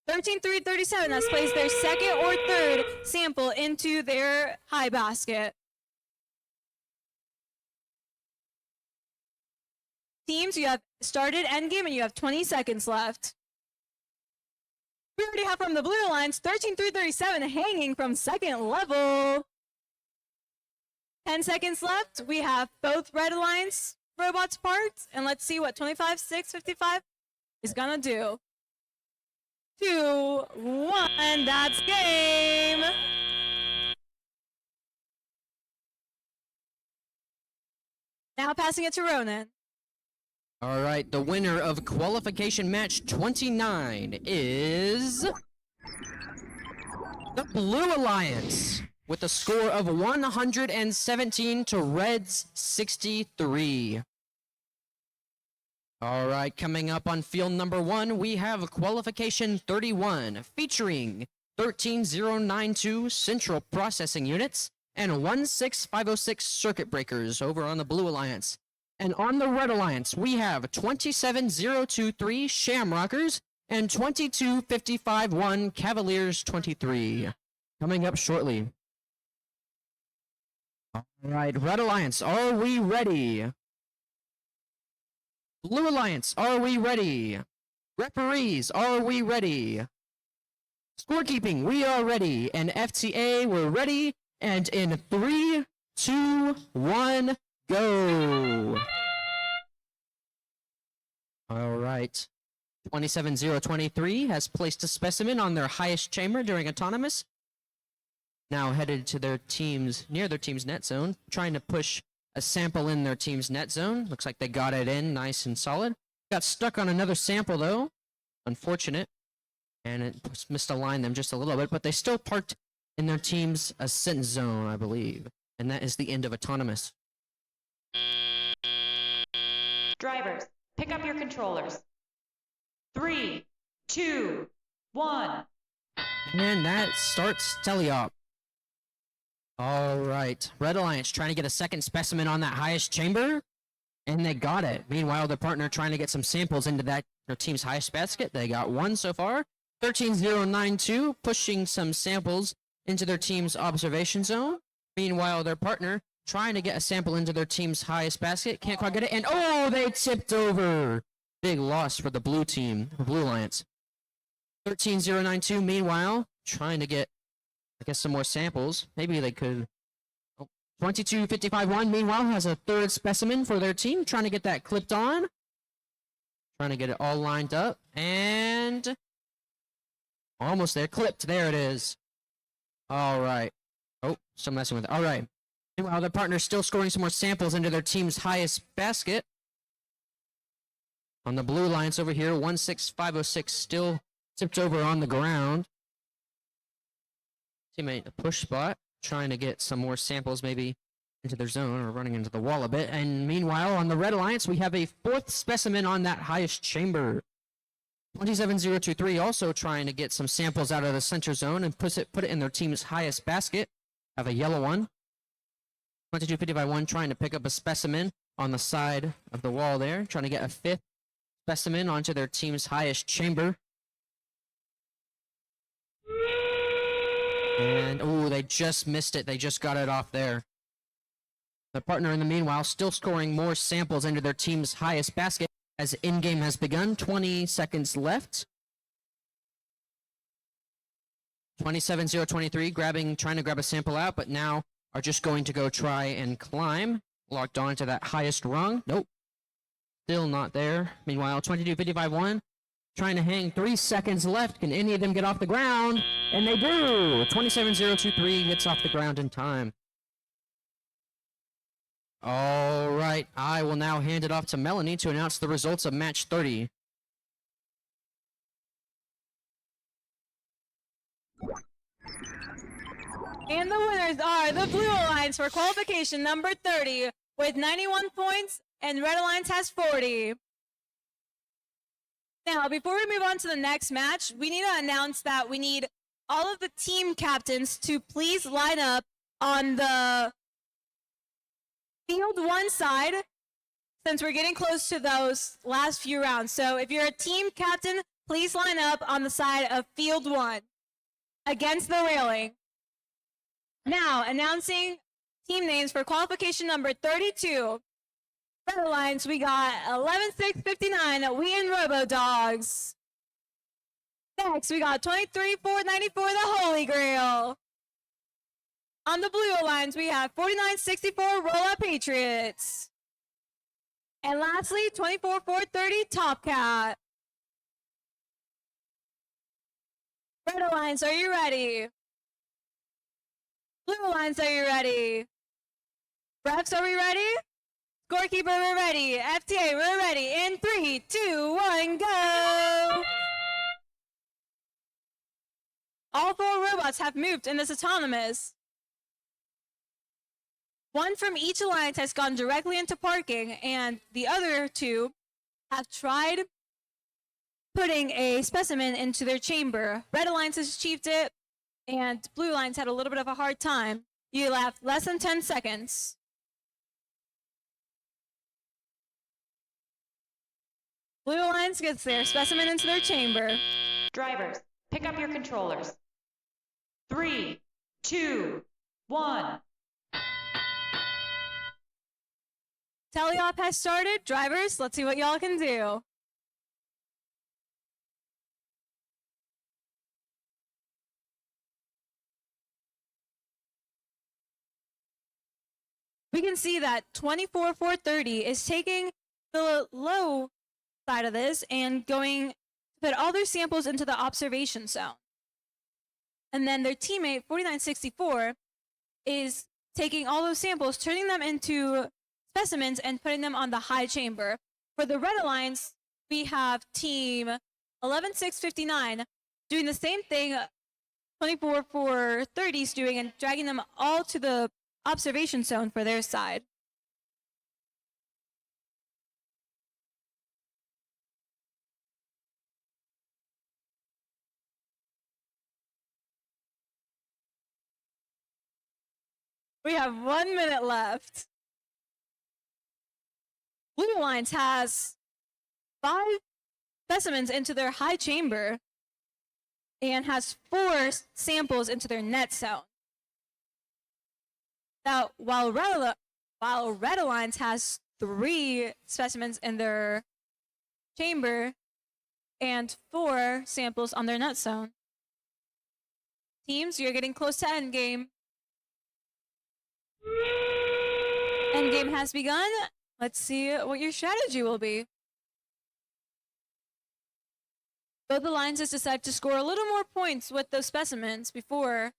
(13-3-37) has placed their second or third sample into their high basket. Teams, you have started endgame and you have 20 seconds left. We already have from the Blue Alliance 13-3-37 hanging from second level. 10 seconds left. We have both Red Alliance robots parked, and let's see what 25-6-55 is gonna do. 2, 1, that's game. Now passing it to Ronan. All right, the winner of qualification match 29 is the Blue Alliance with a score of 117 to Red's 63. All right, coming up on field number 1, we have qualification 31 featuring 13092 central processing units and 16506 circuit breakers over on the Blue Alliance. And on the Red Alliance, we have 27023 Shamrockers and 22551 Cavaliers 23. Coming up shortly. All right, Red Alliance, are we ready? Blue Alliance, are we ready? Referees, are we ready? Scorekeeping, we are ready. And FTA, we're ready. And in 3, 2, 1, go. All right. 27023 has placed a specimen on their highest chamber during autonomous. Now headed to their team's, near their team's net zone, trying to push a sample in their team's net zone. Looks like they got it in nice and solid. Got stuck on another sample though. Unfortunate. And it misaligned them just a little bit, but they still parked in their team's ascent zone, I believe. And that is the end of autonomous. Drivers, pick up your controllers. 3, 2, 1. And that starts teleop. All right. Red Alliance trying to get a second specimen on that highest chamber. And they got it. Meanwhile, their partner trying to get some samples into that their team's highest basket. They got one so far. 13092 pushing some samples into their team's observation zone. Meanwhile, their partner trying to get a sample into their team's highest basket. Can't quite get it. And oh, they tipped over. Big loss for the blue team, the Blue Alliance. 13092, meanwhile, trying to get, I guess, some more samples. Maybe they could. 22551, meanwhile, has a third specimen for their team. Trying to get that clipped on. Trying to get it all lined up. And almost there. Clipped. There it is. All right. Oh, still messing with it. All right. Meanwhile, their partner's still scoring some more samples into their team's highest basket. On the Blue Alliance over here, 16506 still tipped over on the ground. Teammate, a push spot, trying to get some more samples maybe into their zone or running into the wall a bit. And meanwhile, on the Red Alliance, we have a fourth specimen on that highest chamber. 27023 also trying to get some samples out of the center zone and put it in their team's highest basket. Have a yellow one. 2250 trying to pick up a specimen on the side of the wall there, trying to get a fifth specimen onto their team's highest chamber. And, oh, they just missed it. They just got it off there. The partner, in the meanwhile, still scoring more samples into their team's highest basket as in-game has begun. 20 seconds left. 27-0-23, trying to grab a sample out, but now are just going to go try and climb. Locked on to that highest rung. Nope. Still not there. Meanwhile, 22-55-1, trying to hang. 3 seconds left. Can any of them get off the ground? And they do! 27-0-23 gets off the ground in time. All right, I will now hand it off to Melanie to announce the results of match 30. And the winners are the Blue Alliance for qualification number 30 with 91 points, and Red Alliance has 40. Now, before we move on to the next match, we need to announce that we need all of the team captains to please line up on the field 1 side, since we're getting close to those last few rounds. So if you're a team captain, please line up on the side of field 1 against the railing. Now, announcing team names for qualification number 32. Red Alliance, we got 11-6-59, We and Robo Dogs. Next, we got 23-4-94, The Holy Grail. On the Blue Alliance, we have 49-64, Roll Up Patriots. And lastly, 24-4-30, Top Cat. Red Alliance, are you ready? Blue Alliance, are you ready? Refs, are we ready? Scorekeeper, we're ready. FTA, we're ready. In 3, 2, 1, go! All 4 robots have moved in this autonomous. 1 from each alliance has gone directly into parking, and the other 2 have tried putting a specimen into their chamber. Red Alliance has achieved it, and Blue Alliance had a little bit of a hard time. You left less than 10 seconds. Blue Alliance gets their specimen into their chamber. Drivers, pick up your controllers. 3, 2, 1. Teleop has started. Drivers, let's see what y'all can do. We can see that 24-4-30 is taking the low side of this and going to put all their samples into the observation zone. And then their teammate, 49-64, is taking all those samples, turning them into specimens and putting them on the high chamber. For the Red Alliance, we have team 11-6-59 doing the same thing 24-4-30 is doing and dragging them all to the observation zone for their side. We have 1 minute left. Blue Alliance has 5 specimens into their high chamber and has 4 samples into their net zone. Now, while Red Alliance has 3 specimens in their chamber and 4 samples on their net zone. Teams, you're getting close to endgame. Endgame has begun. Let's see what your strategy will be. Both alliances decide to score a little more points with those specimens before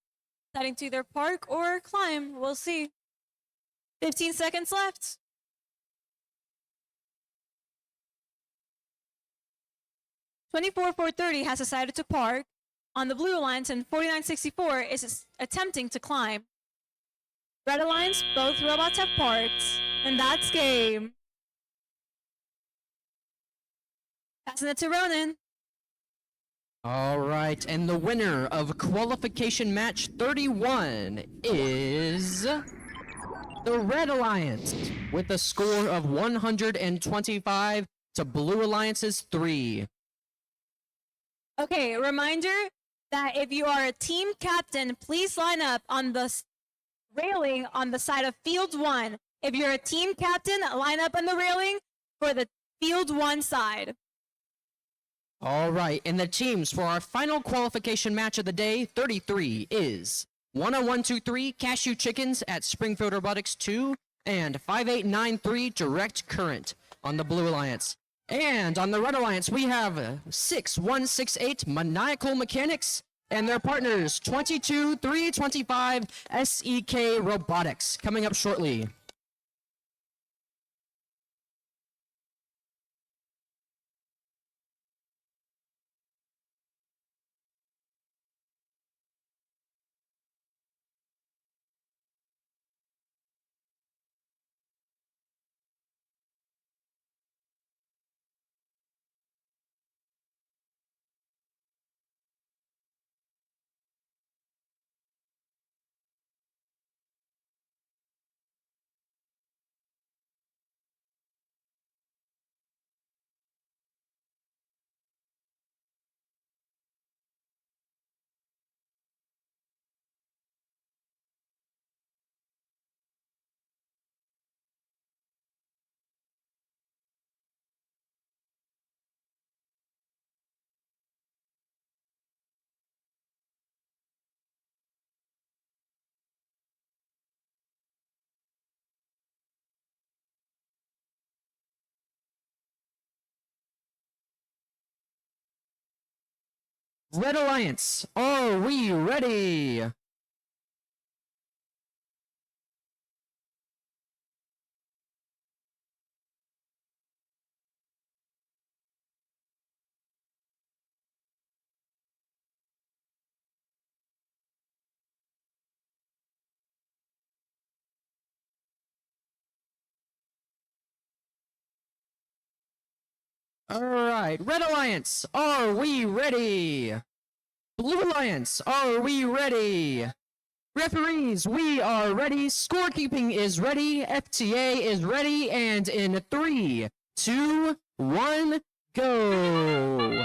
deciding to either park or climb. We'll see. 15 seconds left. (24-4-30) has decided to park on the Blue Alliance, and 49-64 is attempting to climb. Red Alliance, both robots have parked, and that's game. Passing it to Ronan. All right, and the winner of qualification match 31 is the Red Alliance with a score of 125 to Blue Alliance's 3. Okay, reminder that if you are a team captain, please line up on the railing on the side of field 1. If you're a team captain, line up on the railing for the field 1 side. All right, and the teams for our final qualification match of the day, 33, is 10123 Cashew Chickens at Springfield Robotics 2 and 5893 Direct Current on the Blue Alliance. And on the Red Alliance, we have 6168 Maniacal Mechanics and their partners 22325 SEK Robotics coming up shortly. Red Alliance, are we ready? All right, Red Alliance, are we ready? Blue Alliance, are we ready? Referees, we are ready. Scorekeeping is ready. FTA is ready. And in 3, 2, 1, go.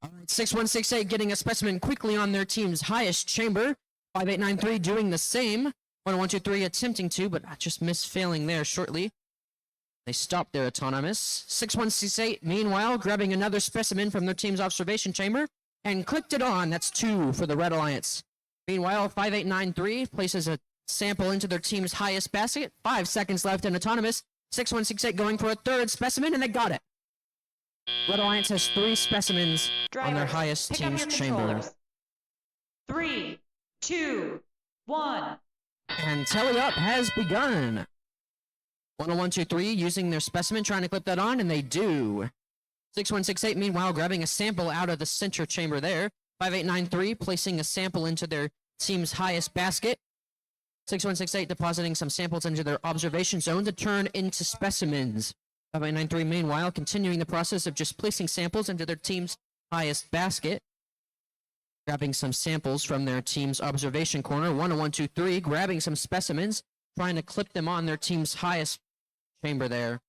All right, 6168 getting a specimen quickly on their team's highest chamber. 5893 doing the same. 1123 attempting to, but just missed failing there shortly. They stopped their autonomous. 6168, meanwhile, grabbing another specimen from their team's observation chamber and clicked it on. That's 2 for the Red Alliance. Meanwhile, 5893 places a sample into their team's highest basket. 5 seconds left in autonomous. 6168 going for a third specimen, and they got it. Red Alliance has 3 specimens on their highest pick up team's your chamber. controllers. 3, 2, 1. And tally up has begun. 10123 using their specimen, trying to clip that on, and they do. 6168, meanwhile, grabbing a sample out of the center chamber there. 5893 placing a sample into their team's highest basket. 6168 depositing some samples into their observation zone to turn into specimens. 5893, meanwhile, continuing the process of just placing samples into their team's highest basket. Grabbing some samples from their team's observation corner. 10123 grabbing some specimens, trying to clip them on their team's highest chamber there.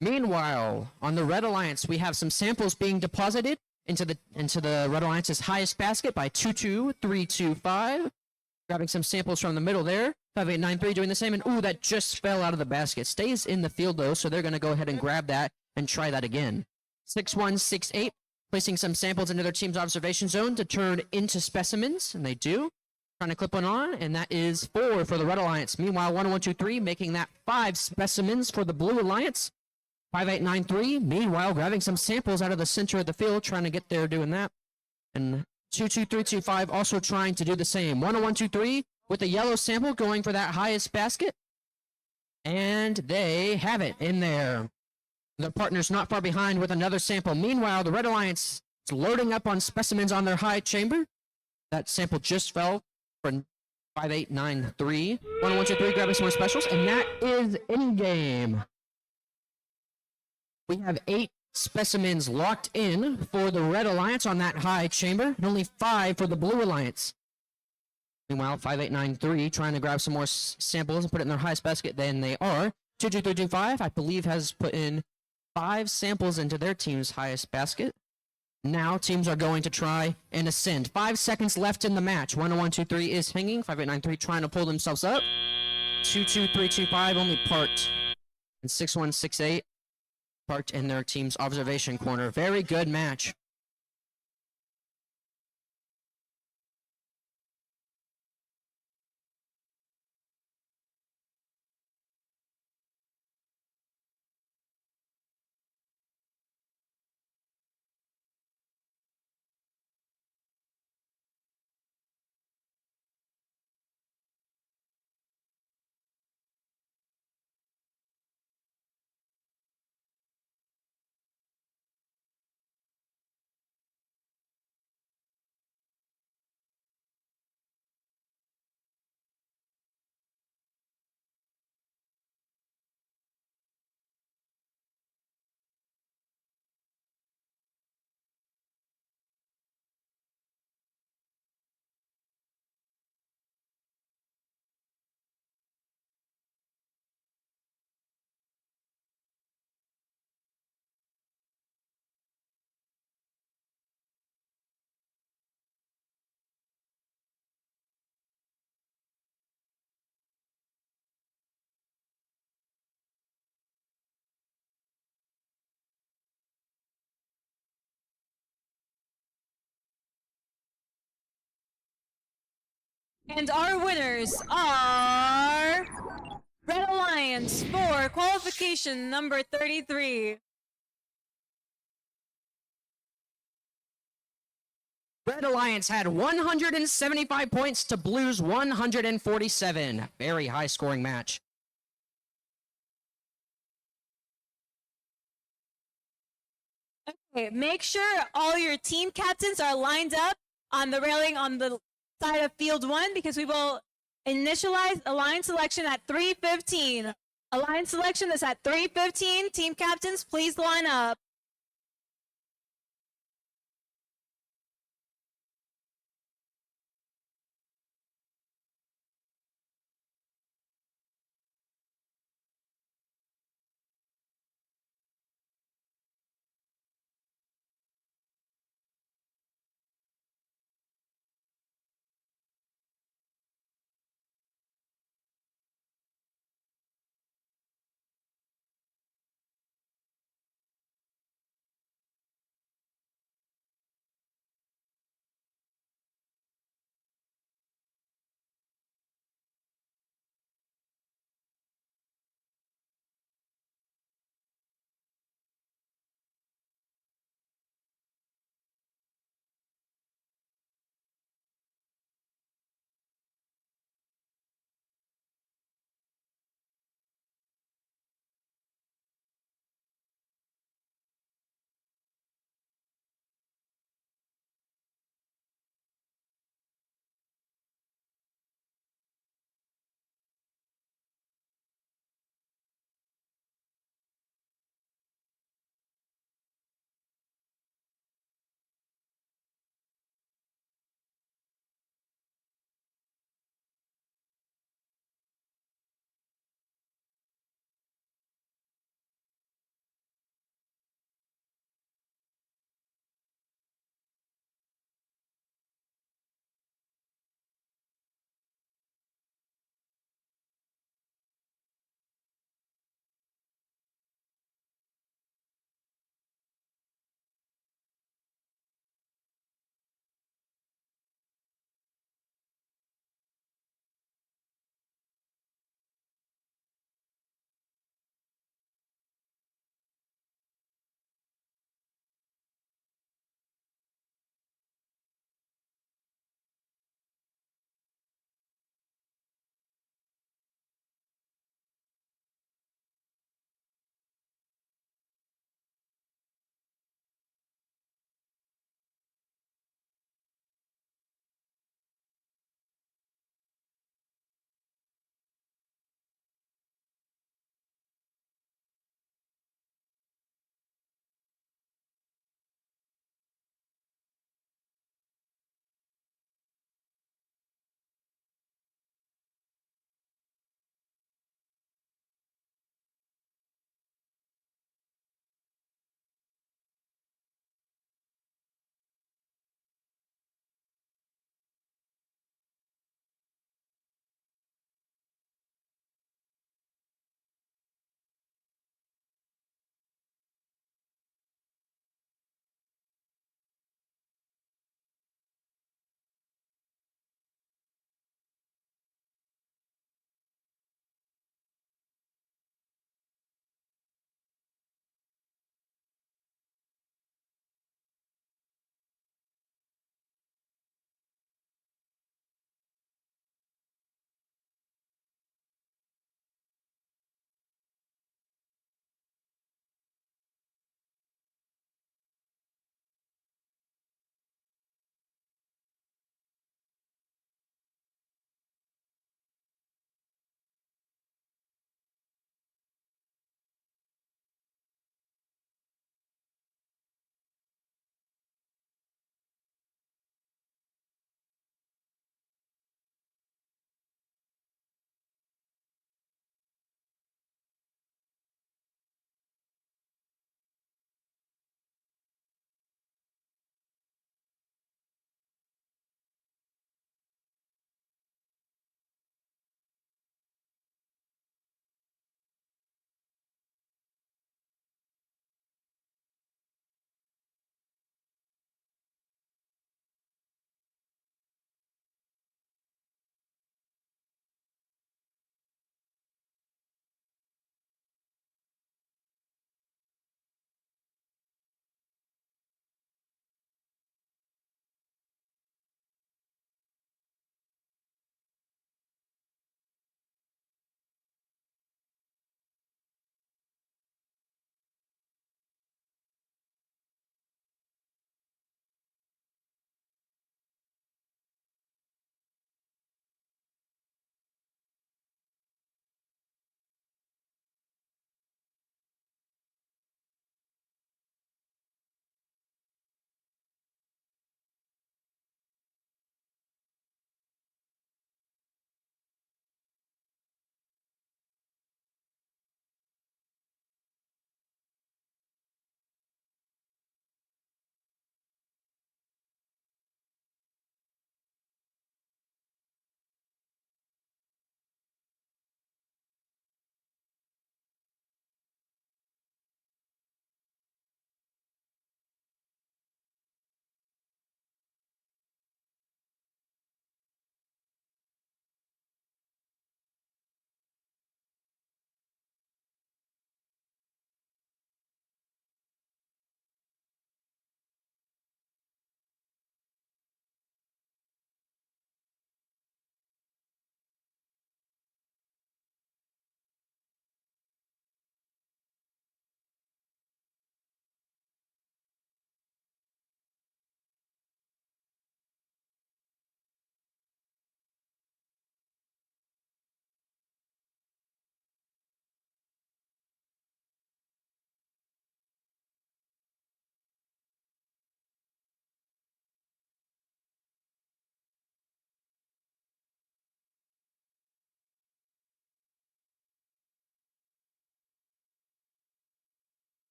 Meanwhile, on the Red Alliance, we have some samples being deposited into the Red Alliance's highest basket by 22325. Grabbing some samples from the middle there. 5893 doing the same, and ooh, that just fell out of the basket. Stays in the field though, so they're going to go ahead and grab that and try that again. 6168 placing some samples into their team's observation zone to turn into specimens, and they do. Trying to clip one on, and that is 4 for the Red Alliance. Meanwhile, 10123 making that 5 specimens for the Blue Alliance. 5893, meanwhile, grabbing some samples out of the center of the field, trying to get there doing that. And 22325 also trying to do the same. 10123 with a yellow sample going for that highest basket. And they have it in there. Their partner's not far behind with another sample. Meanwhile, the Red Alliance is loading up on specimens on their high chamber. That sample just fell for 5893. 10123 grabbing some more specials, and that is in-game. We have 8 specimens locked in for the Red Alliance on that high chamber, and only 5 for the Blue Alliance. Meanwhile, 5893 trying to grab some more samples and put it in their highest basket than they are. 22325, I believe, has put in 5 samples into their team's highest basket. Now teams are going to try and ascend. 5 seconds left in the match. 10123 is hanging. 5893 trying to pull themselves up. 22325 only parked. And 6168 parked in their team's observation corner. Very good match. And our winners are Red Alliance for qualification number 33. Red Alliance had 175 points to Blue's 147. Very high scoring match. Okay, make sure all your team captains are lined up on the railing on the side of field 1 because we will initialize a line selection at 3:15. A line selection is at 3:15. Team captains, please line up.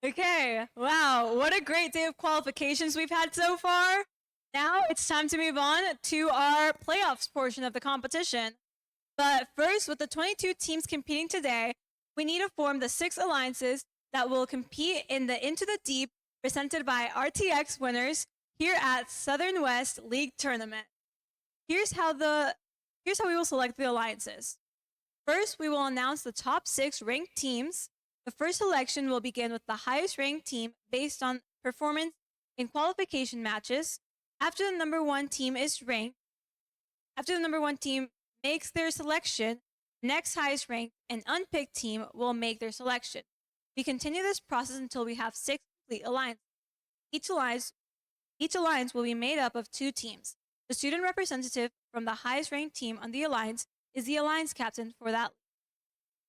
Okay, wow, what a great day of qualifications we've had so far. Now it's time to move on to our playoffs portion of the competition. But first, with the 22 teams competing today, we need to form the 6 alliances that will compete in the Into the Deep presented by RTX winners here at Southern West League Tournament. Here's how we will select the alliances. First, we will announce the top 6 ranked teams. The first selection will begin with the highest ranked team based on performance in qualification matches. After the number 1 team makes their selection, next highest ranked and unpicked team will make their selection. We continue this process until we have 6 complete alliances. Each alliance will be made up of 2 teams. The student representative from the highest ranked team on the alliance is the alliance captain for that.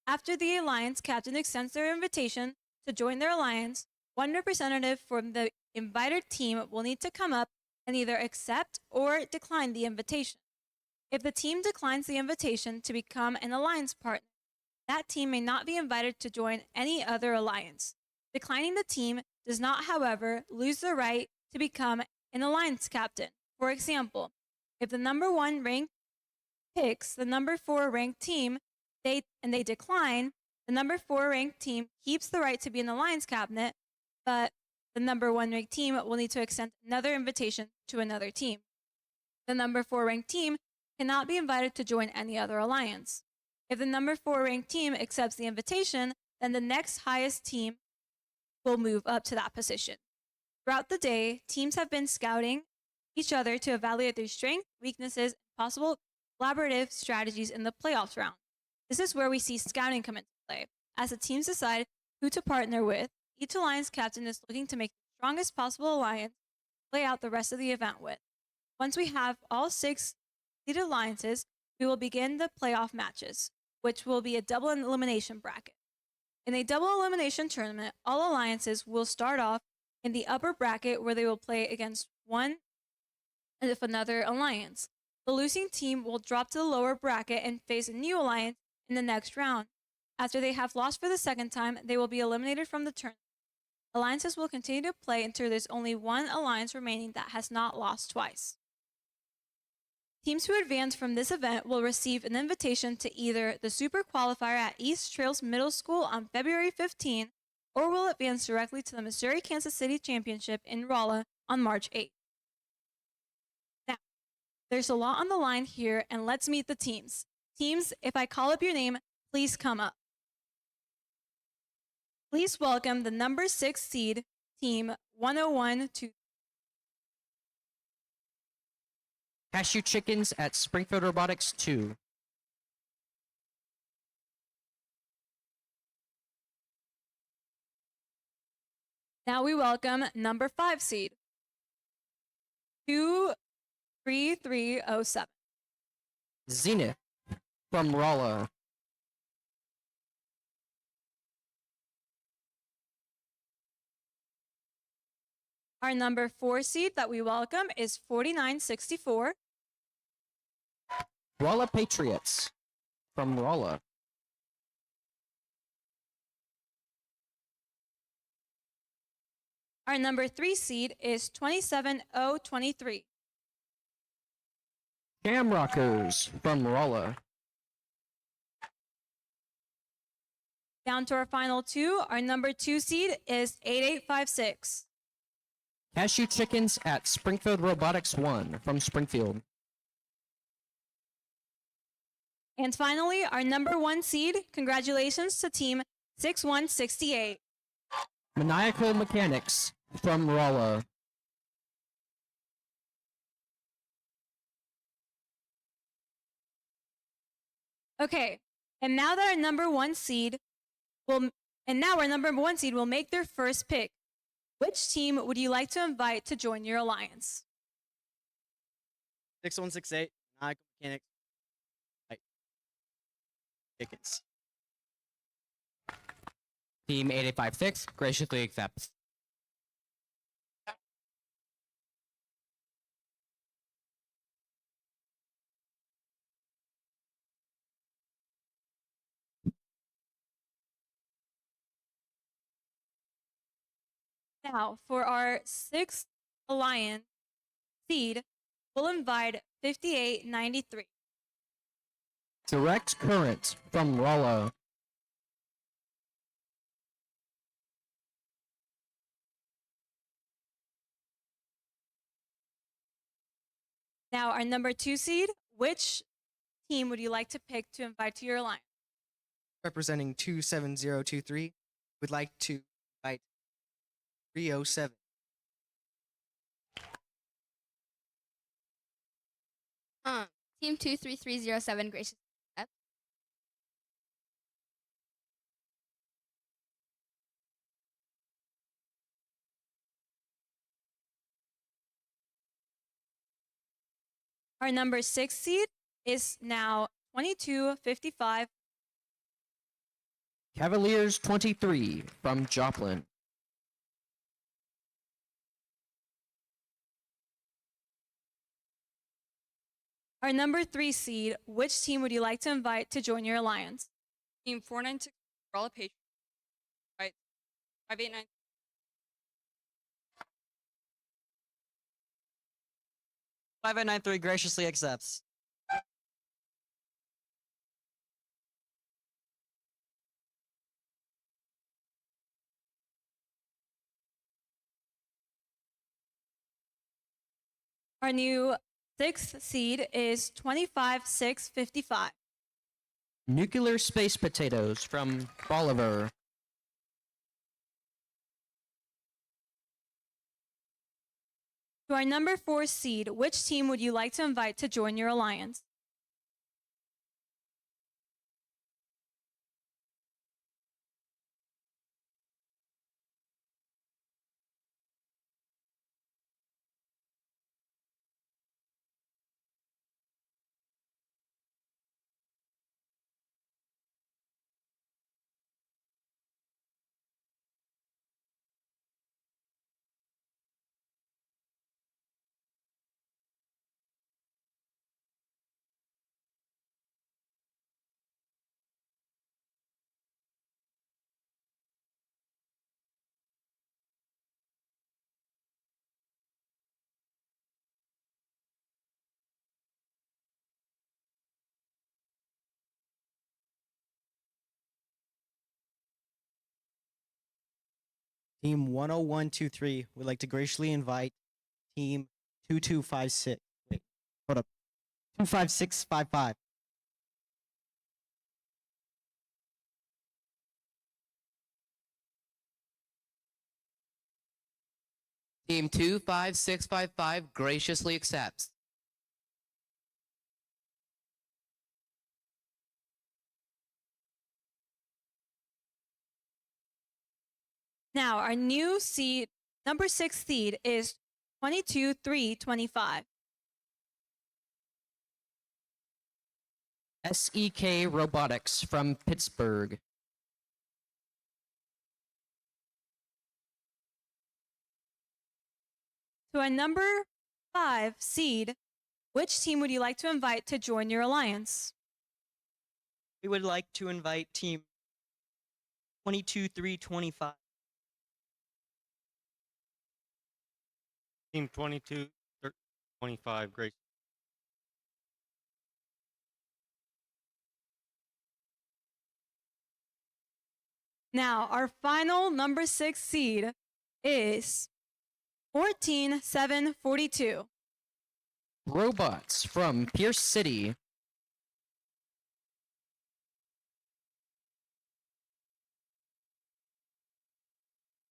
After the alliance captain extends their invitation to join their alliance, one representative from the invited team will need to come up and either accept or decline the invitation. If the team declines the invitation to become an alliance partner, that team may not be invited to join any other alliance. Declining the team does not, however, lose the right to become an alliance captain. For example, if the number 1 ranked picks the number 4 ranked team and they decline, the number 4 ranked team keeps the right to be an alliance captain, but the number 1 ranked team will need to extend another invitation to another team. The number 4 ranked team cannot be invited to join any other alliance. If the number 4 ranked team accepts the invitation, then the next highest team will move up to that position. Throughout the day, teams have been scouting each other to evaluate their strengths, weaknesses, and possible collaborative strategies in the playoffs round. This is where we see scouting come into play. As the teams decide who to partner with, each alliance captain is looking to make the strongest possible alliance play out the rest of the event with. Once we have all 6 completed alliances, we will begin the playoff matches, which will be a double elimination bracket. In a double elimination tournament, all alliances will start off in the upper bracket where they will play against one and if another alliance. The losing team will drop to the lower bracket and face a new alliance in the next round. After they have lost for the second time, they will be eliminated from the tournament. Alliances will continue to play until there's only one alliance remaining that has not lost twice. Teams who advance from this event will receive an invitation to either the Super Qualifier at East Trails Middle School on February 15, or will advance directly to the Missouri-Kansas City Championship in Rolla on March 8. Now, there's a lot on the line here, and let's meet the teams. Teams, if I call up your name, please come up. Please welcome the number 6 seed, Team 101 to Cashew Chickens at Springfield Robotics 2. Now we welcome number 5 seed, 23307. Zenith from Rolla. Our number 4 seed that we welcome is 4964. Rolla Patriots from Rolla. Our number 3 seed is 27023. Shamrockers from Rolla. Down to our final 2, our number 2 seed is 8856. Cashew Chickens at Springfield Robotics 1 from Springfield. And finally, our number 1 seed, congratulations to Team 6168. Maniacal Mechanics from Rolla. Okay, and now our number 1 seed will make their first pick. Which team would you like to invite to join your alliance? 6168, Maniacal Mechanics. Chickens. Team 8856 graciously accepts. Now, for our sixth alliance seed, we'll invite 5893. Direct Current from Rollo. Now, our number 2 seed, which team would you like to pick to invite to your alliance? Representing 27023, would like to invite 307. Team 23307 gracious. Our number 6 seed is now 2255. Cavaliers 23 from Joplin. Our number 3 seed, which team would you like to invite to join your alliance? Team 496 Rolla Patriots. Right. 589. $5.93 graciously accepts. Our new 6th seed is 25655. Nuclear Space Potatoes from Bolivar. To our number 4 seed, which team would you like to invite to join your alliance? Team 10123 would like to graciously invite Team 2256. Wait, hold up. 25655. Team 25655 graciously accepts. Now, our new seed, number 6 seed is 22325. SEK Robotics from Pittsburgh. To our number 5 seed, which team would you like to invite to join your alliance? We would like to invite Team 22325. Team 2225, great. Now, our final number 6 seed is 14742. Robots from Pierce City.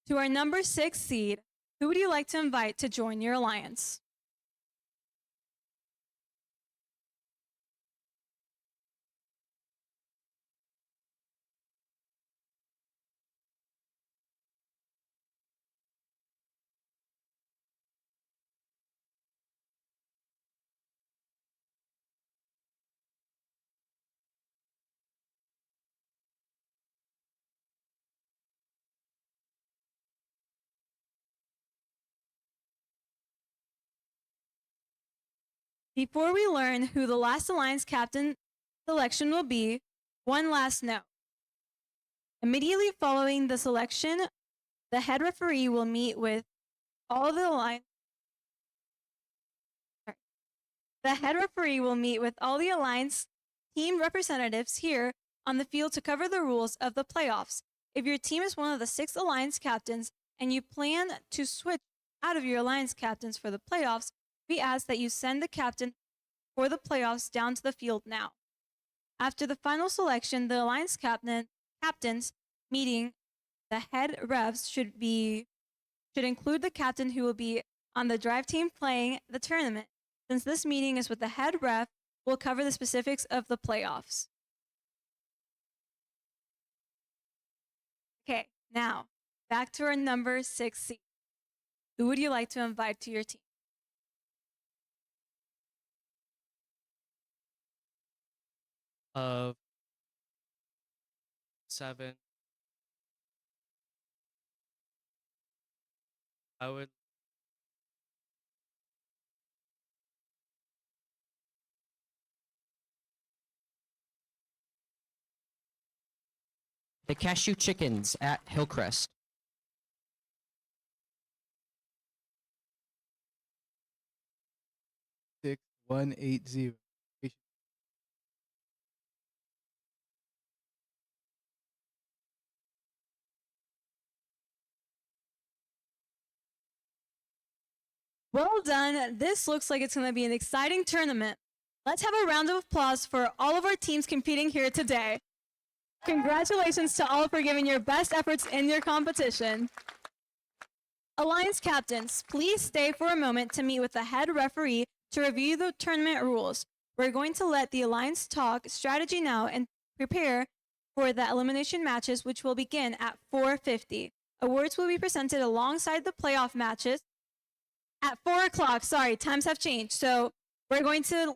To our number 6 seed, who would you like to invite to join your alliance? Before we learn who the last alliance captain selection will be, one last note. Immediately following the selection The head referee will meet with all the alliance. The head referee will meet with all the alliance team representatives here on the field to cover the rules of the playoffs. If your team is one of the 6 alliance captains and you plan to switch out of your alliance captains for the playoffs, we ask that you send the captain for the playoffs down to the field now. After the final selection, the alliance captains meeting, the head refs should include the captain who will be on the drive team playing the tournament. Since this meeting is with the head ref, we'll cover the specifics of the playoffs. Okay, now back to our number 6 seed. Who would you like to invite to your team? Of 7. I would. The Cashew Chickens at Hillcrest. Six 180. Well done. This looks like it's going to be an exciting tournament. Let's have a round of applause for all of our teams competing here today. Congratulations to all for giving your best efforts in your competition. Alliance captains, please stay for a moment to meet with the head referee to review the tournament rules. We're going to let the Alliance talk strategy now and prepare for the elimination matches, which will begin at 4:50. Awards will be presented alongside the playoff matches at 4 o'clock. Sorry, times have changed. So we're going to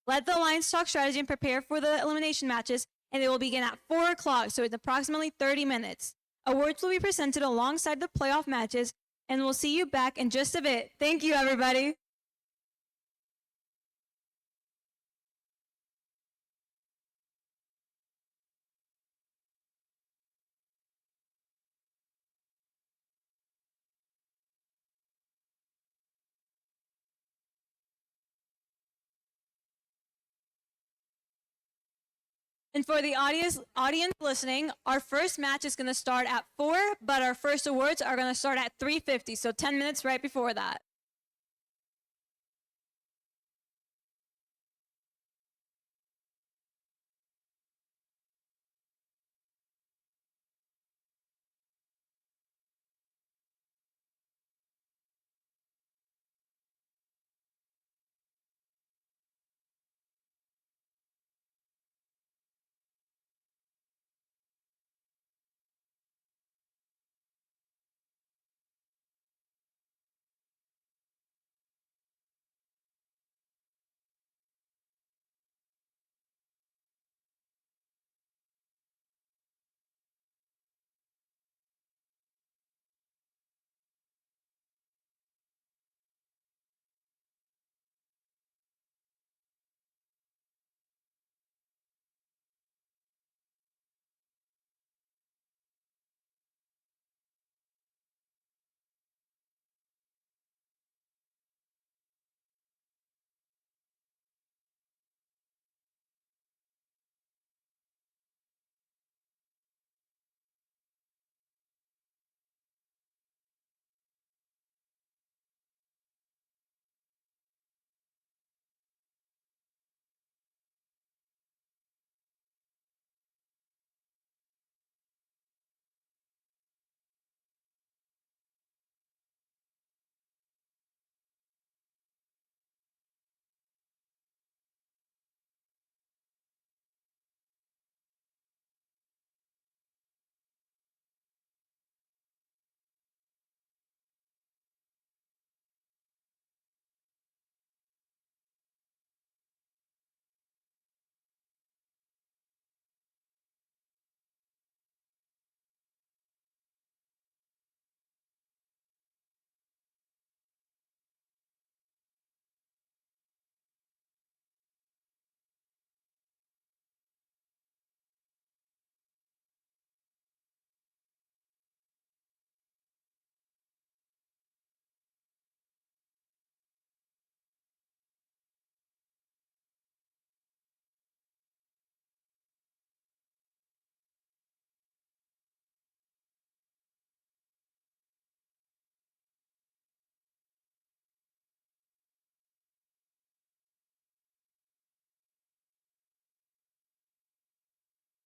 let the Alliance talk strategy and prepare for the elimination matches, and it will begin at 4 o'clock, so it's approximately 30 minutes. Awards will be presented alongside the playoff matches, and we'll see you back in just a bit. Thank you, everybody. And for the audience listening, our first match is going to start at 4, but our first awards are going to start at 3:50, so 10 minutes right before that.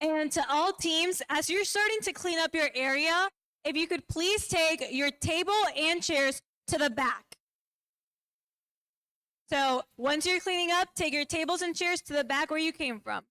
And to all teams, as you're starting to clean up your area, if you could please take your table and chairs to the back. So once you're cleaning up, take your tables and chairs to the back where you came from.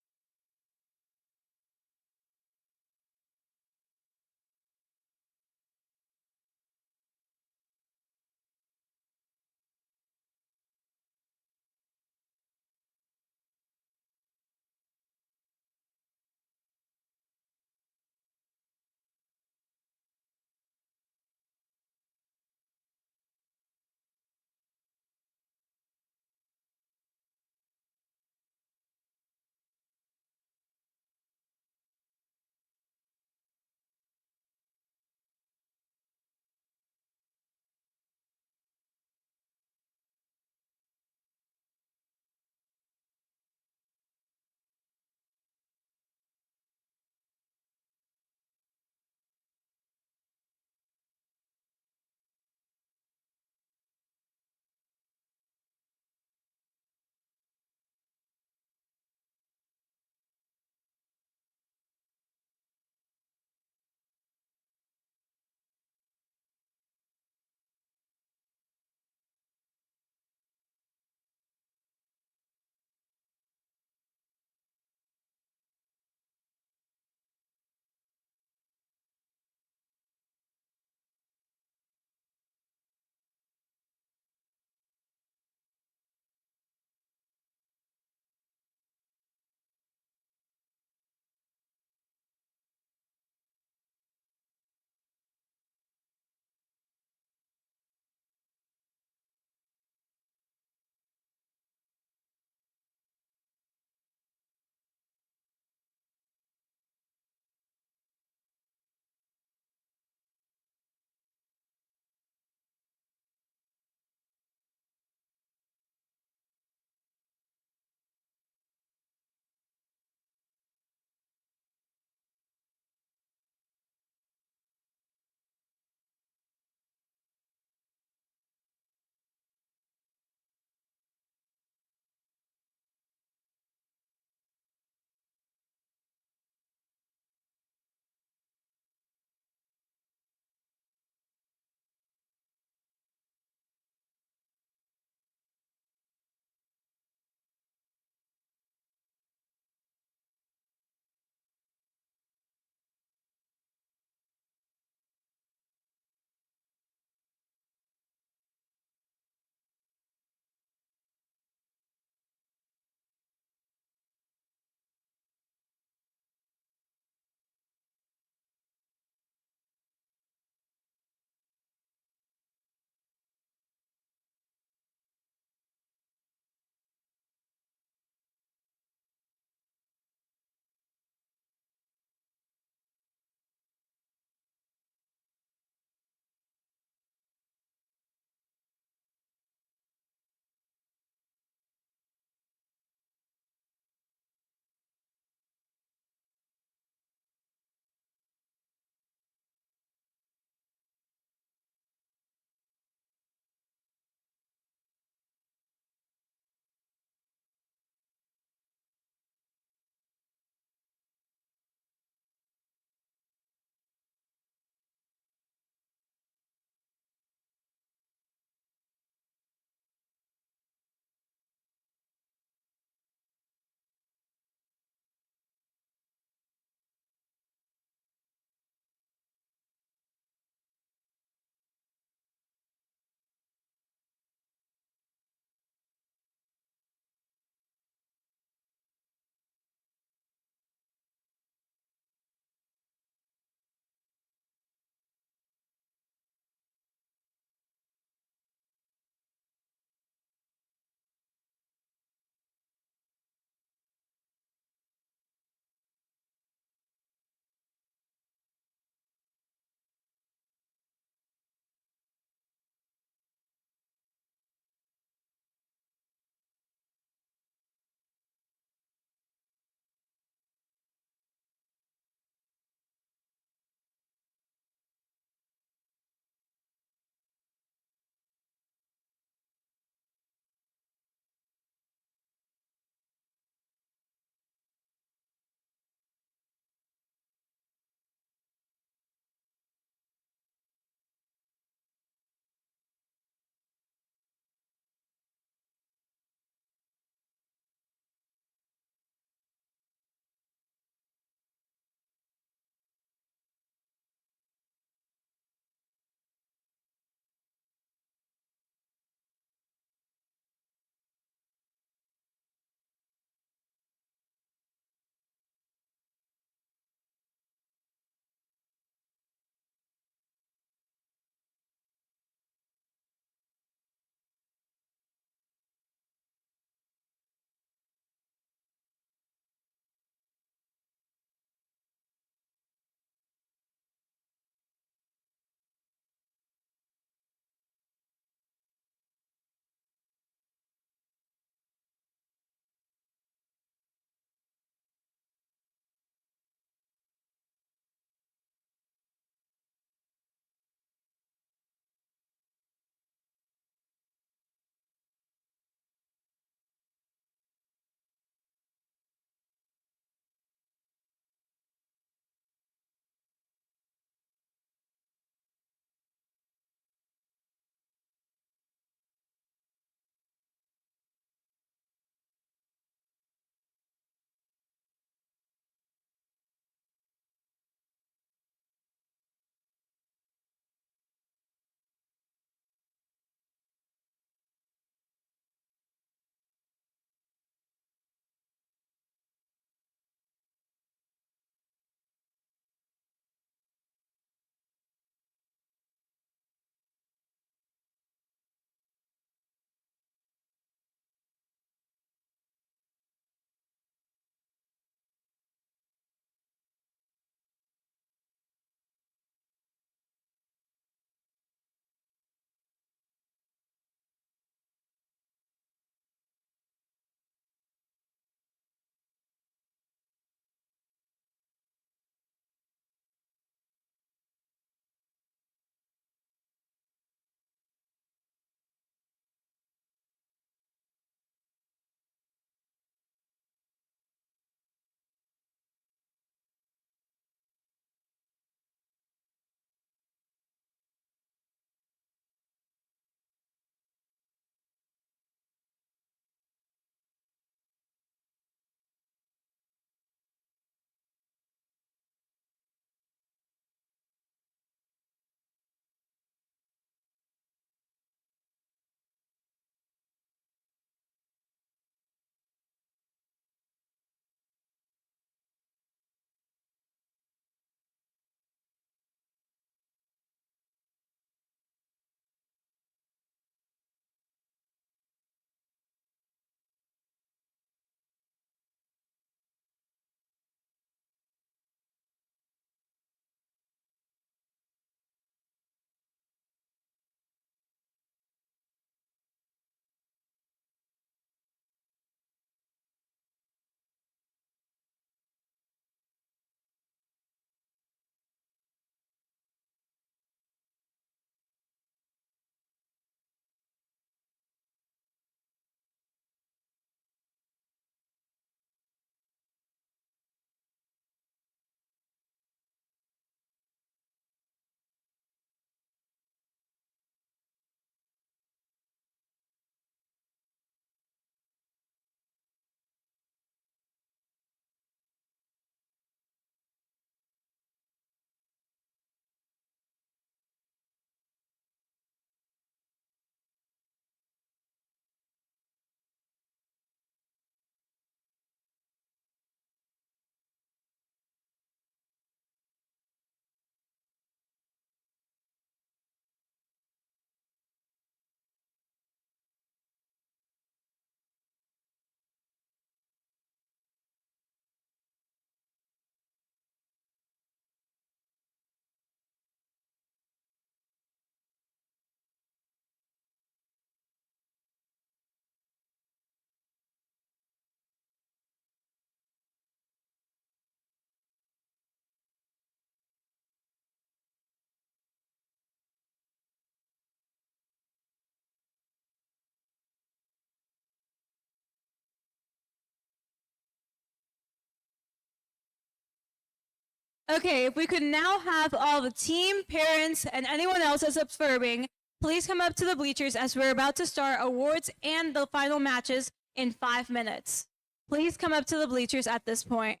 Okay, if we could now have all the team, parents, and anyone else that's observing, please come up to the bleachers as we're about to start awards and the final matches in 5 minutes. Please come up to the bleachers at this point.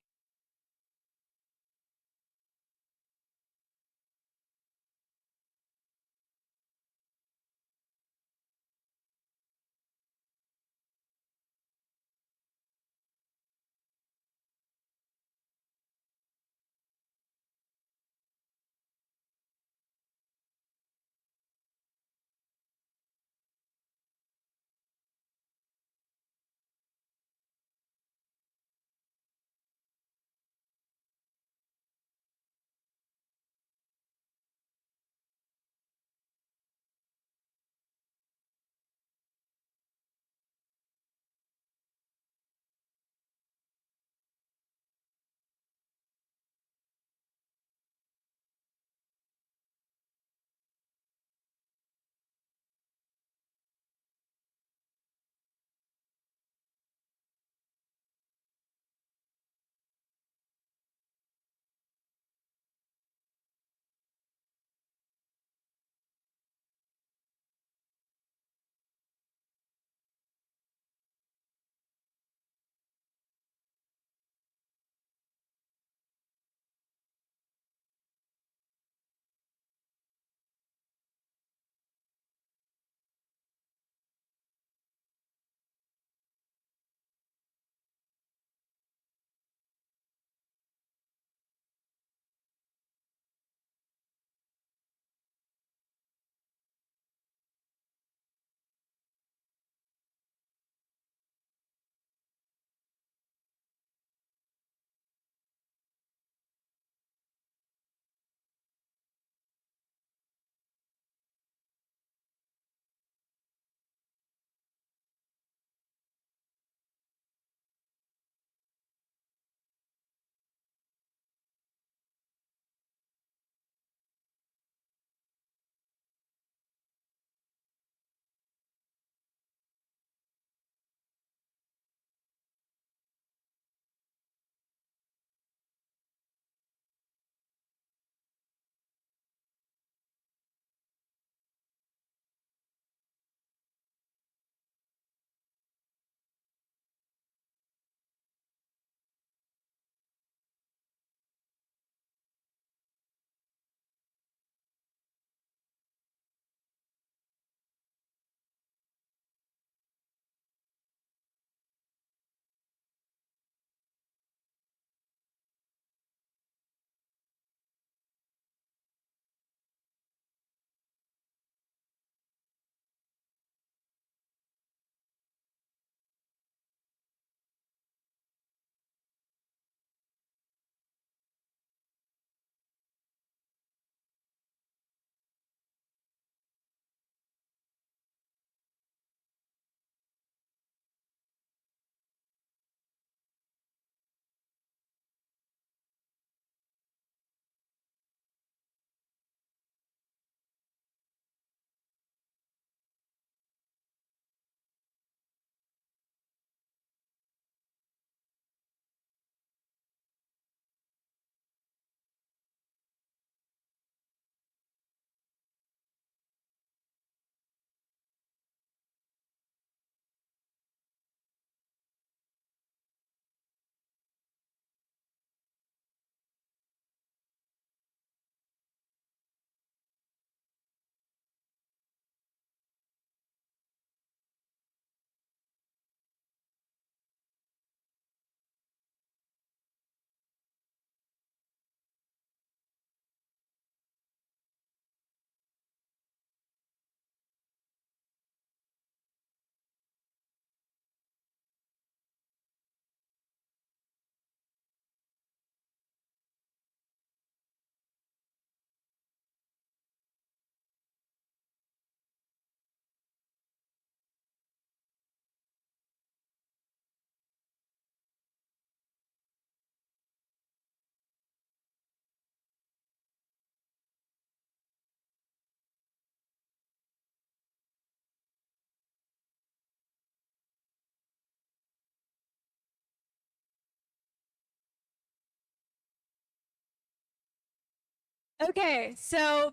Okay, so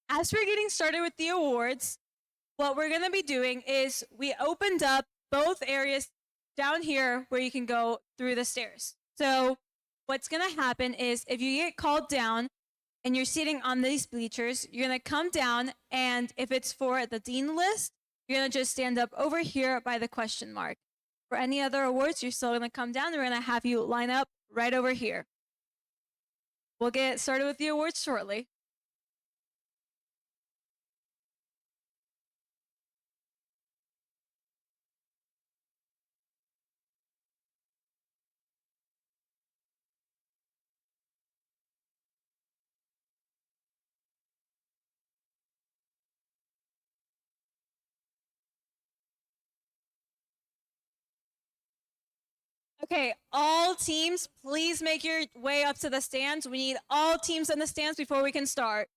as we're getting started with the awards, what we're going to be doing is we opened up both areas down here where you can go through the stairs. So what's going to happen is if you get called down and you're sitting on these bleachers, you're going to come down, and if it's for the dean list, you're going to just stand up over here by the question mark. For any other awards, you're still going to come down, and we're going to have you line up right over here. We'll get started with the awards shortly. Okay, all teams, please make your way up to the stands. We need all teams in the stands before we can start.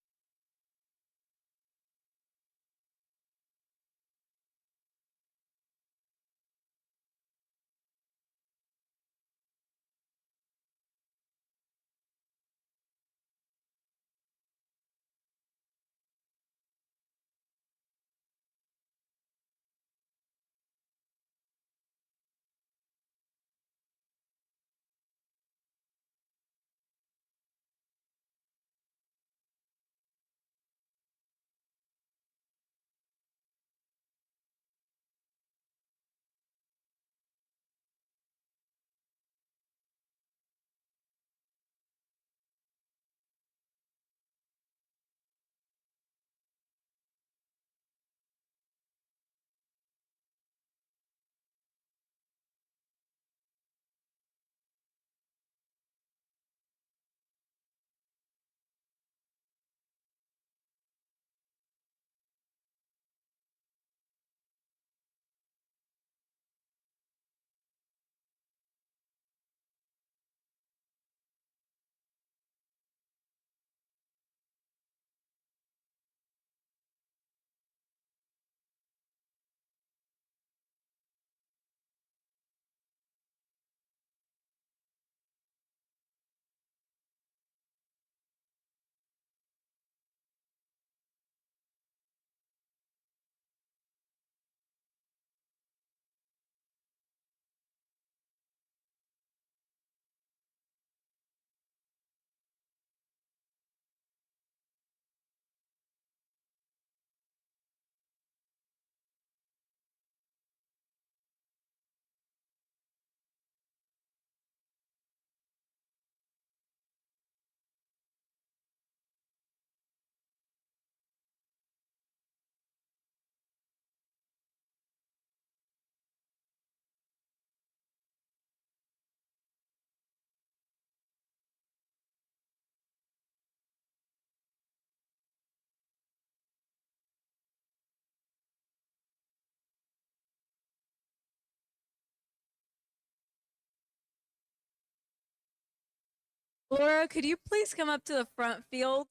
Laura, could you please come up to the front field?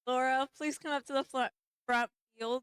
Laura, please come up to the front field.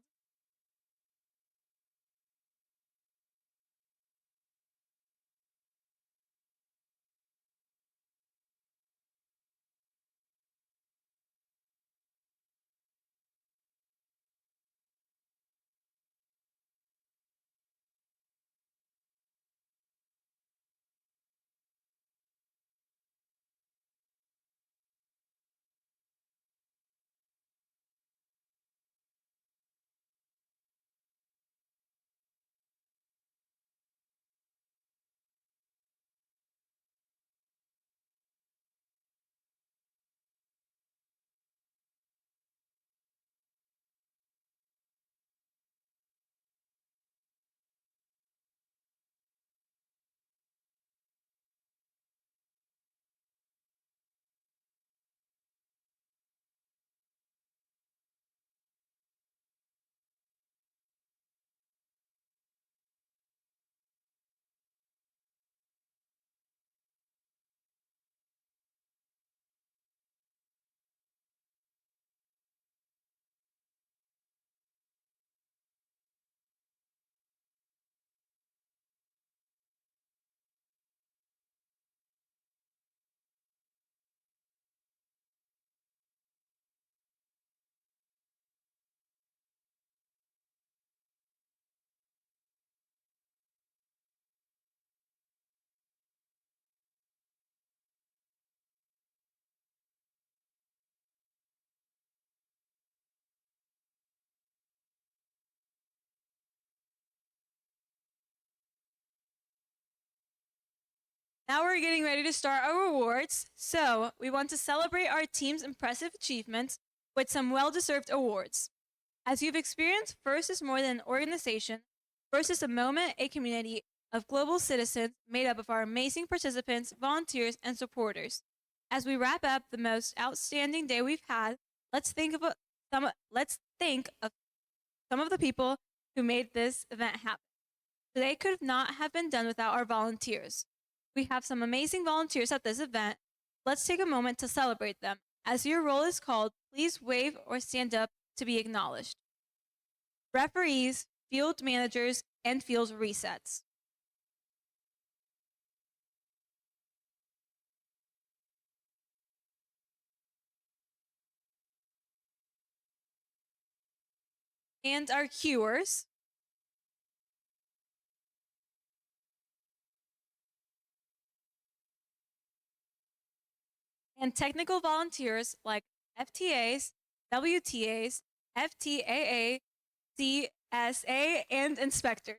Now we're getting ready to start our awards. So we want to celebrate our team's impressive achievements with some well-deserved awards. As you've experienced, FIRST is more than an organization. FIRST is a moment, a community of global citizens made up of our amazing participants, volunteers, and supporters. As we wrap up the most outstanding day we've had, let's think of some of the people who made this event happen. Today could not have been done without our volunteers. We have some amazing volunteers at this event. Let's take a moment to celebrate them. As your roll is called, please wave or stand up to be acknowledged. Referees, field managers, and field resets. And our cuers. And technical volunteers like FTAs, WTAs, FTAA, CSA, and inspectors.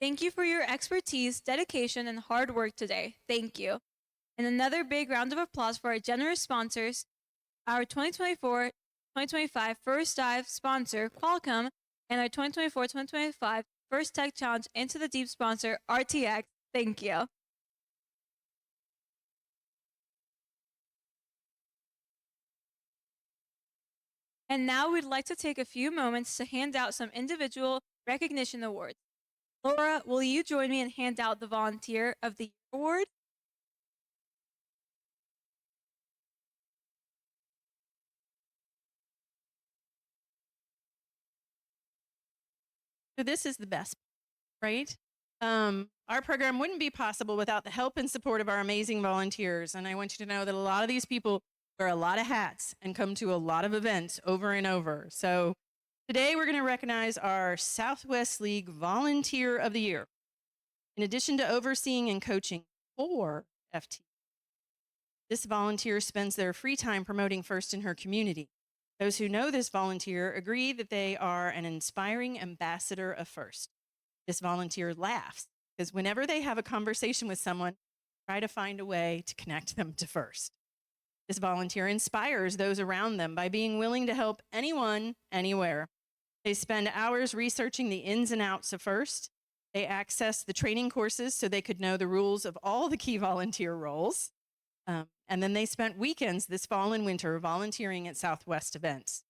Thank you for your expertise, dedication, and hard work today. Thank you. And another big round of applause for our generous sponsors, our 2024-2025 First Dive sponsor, Qualcomm, and our 2024-2025 First Tech Challenge Into the Deep sponsor, RTX. Thank you. And now we'd like to take a few moments to hand out some individual recognition awards. Laura, will you join me and hand out the Volunteer of the Year award? So this is the best, right? Our program wouldn't be possible without the help and support of our amazing volunteers. And I want you to know that a lot of these people wear a lot of hats and come to a lot of events over and over. So today we're going to recognize our Southwest League Volunteer of the Year. In addition to overseeing and coaching 4 FT, this volunteer spends their free time promoting FIRST in her community. Those who know this volunteer agree that they are an inspiring ambassador of FIRST. This volunteer laughs because whenever they have a conversation with someone, try to find a way to connect them to FIRST. This volunteer inspires those around them by being willing to help anyone, anywhere. They spend hours researching the ins and outs of FIRST. They access the training courses so they could know the rules of all the key volunteer roles. And then they spent weekends this fall and winter volunteering at Southwest events,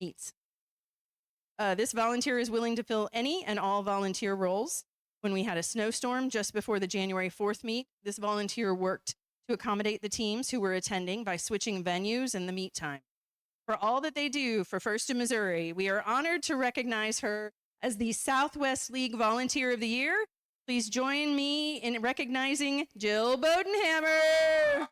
meets. This volunteer is willing to fill any and all volunteer roles. When we had a snowstorm just before the January 4th meet, this volunteer worked to accommodate the teams who were attending by switching venues and the meet time. For all that they do for FIRST in Missouri, we are honored to recognize her as the Southwest League Volunteer of the Year. Please join me in recognizing Jill Bodenhammer.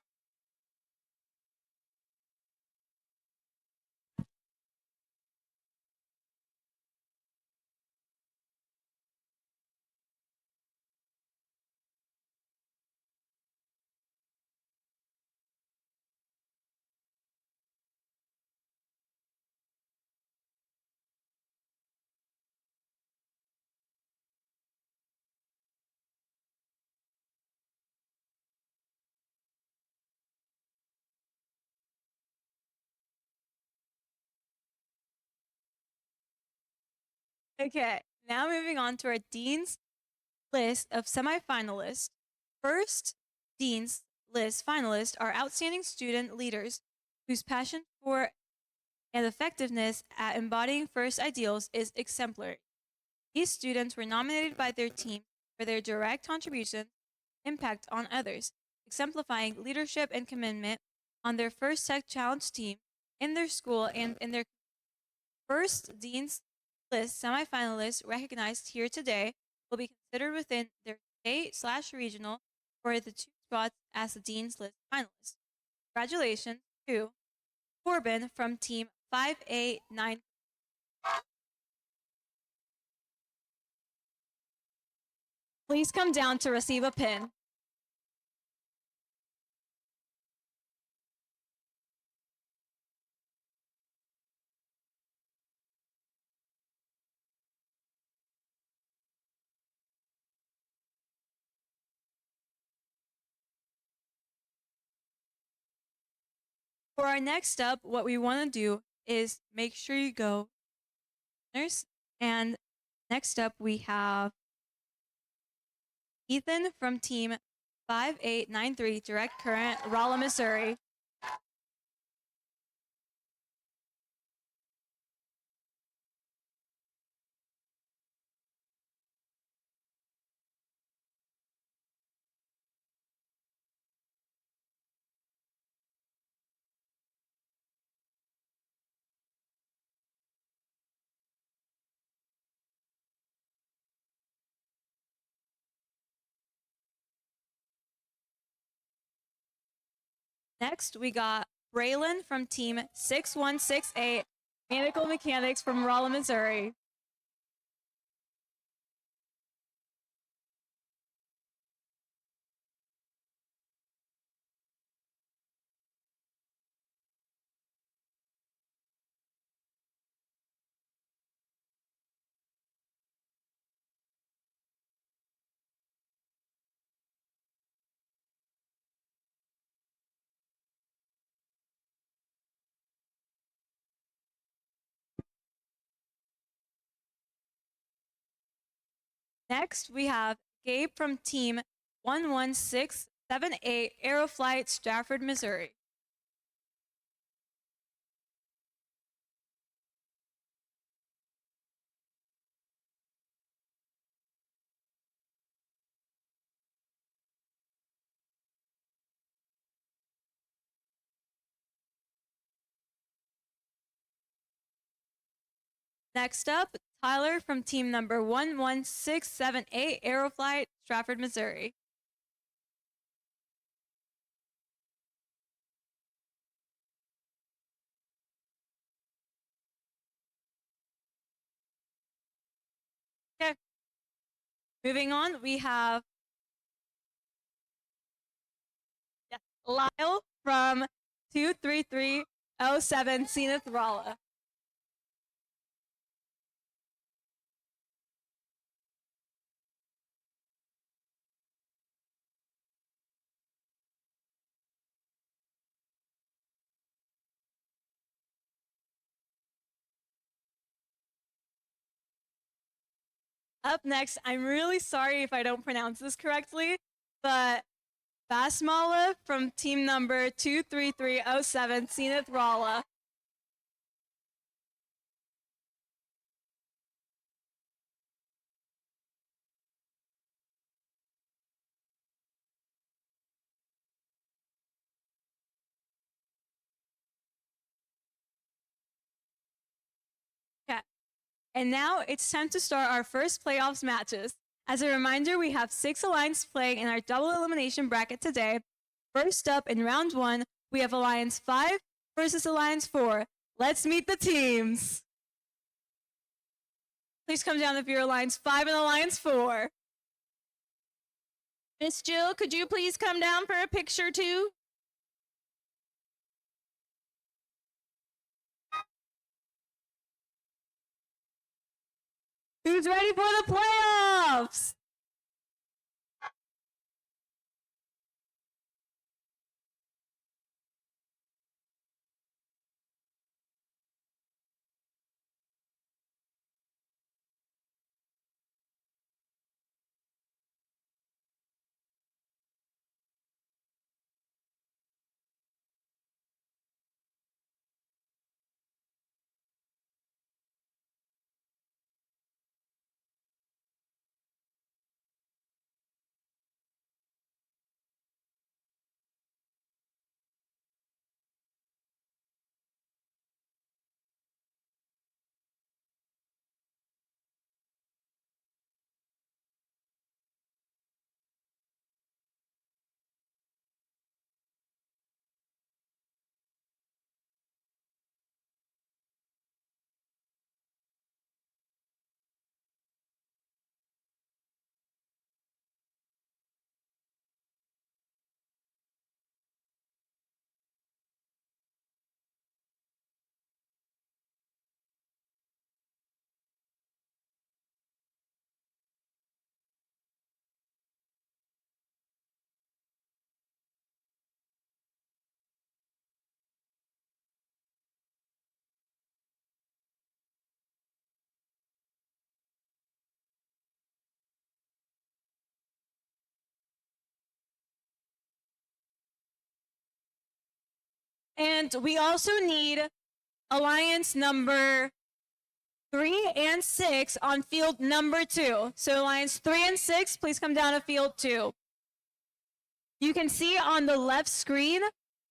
Okay, now moving on to our Dean's list of semifinalists. First, Dean's list finalists are outstanding student leaders whose passion for and effectiveness at embodying FIRST ideals is exemplary. These students were nominated by their team for their direct contribution, impact on others, exemplifying leadership and commitment on their FIRST Tech Challenge team, in their school, and in their First Dean's List semifinalists recognized here today will be considered within their state/regional for the 2 spots as the Dean's List finalists. Congratulations to Corbin from Team 5A9. Please come down to receive a pin. For our next up, what we want to do is make sure you go winners. And next up, we have Ethan from team 5893 Direct Current, Rolla, Missouri. Next, we got Braylon from team 6168 Mechanical Mechanics from Rolla, Missouri. Next, we have Gabe from team 11678 Aeroflight, Stafford, Missouri. Next up, Tyler from team number 11678 Aeroflight, Stratford, Missouri. Okay. Moving on, we have Lyle from 23307 Zenith Rolla. Up next, I'm really sorry if I don't pronounce this correctly, but Basmala from team number 23307 Zenith Rolla. Okay. And now it's time to start our first playoffs matches. As a reminder, we have 6 alliances playing in our double elimination bracket today. First up in round 1, we have Alliance 5 versus Alliance 4. Let's meet the teams. Please come down if you're Alliance 5 and Alliance 4. Miss Jill, could you please come down for a picture too? Who's ready for the playoffs? And we also need alliance number 3 and 6 on field number 2. So alliance 3 and 6, please come down to field 2. You can see on the left screen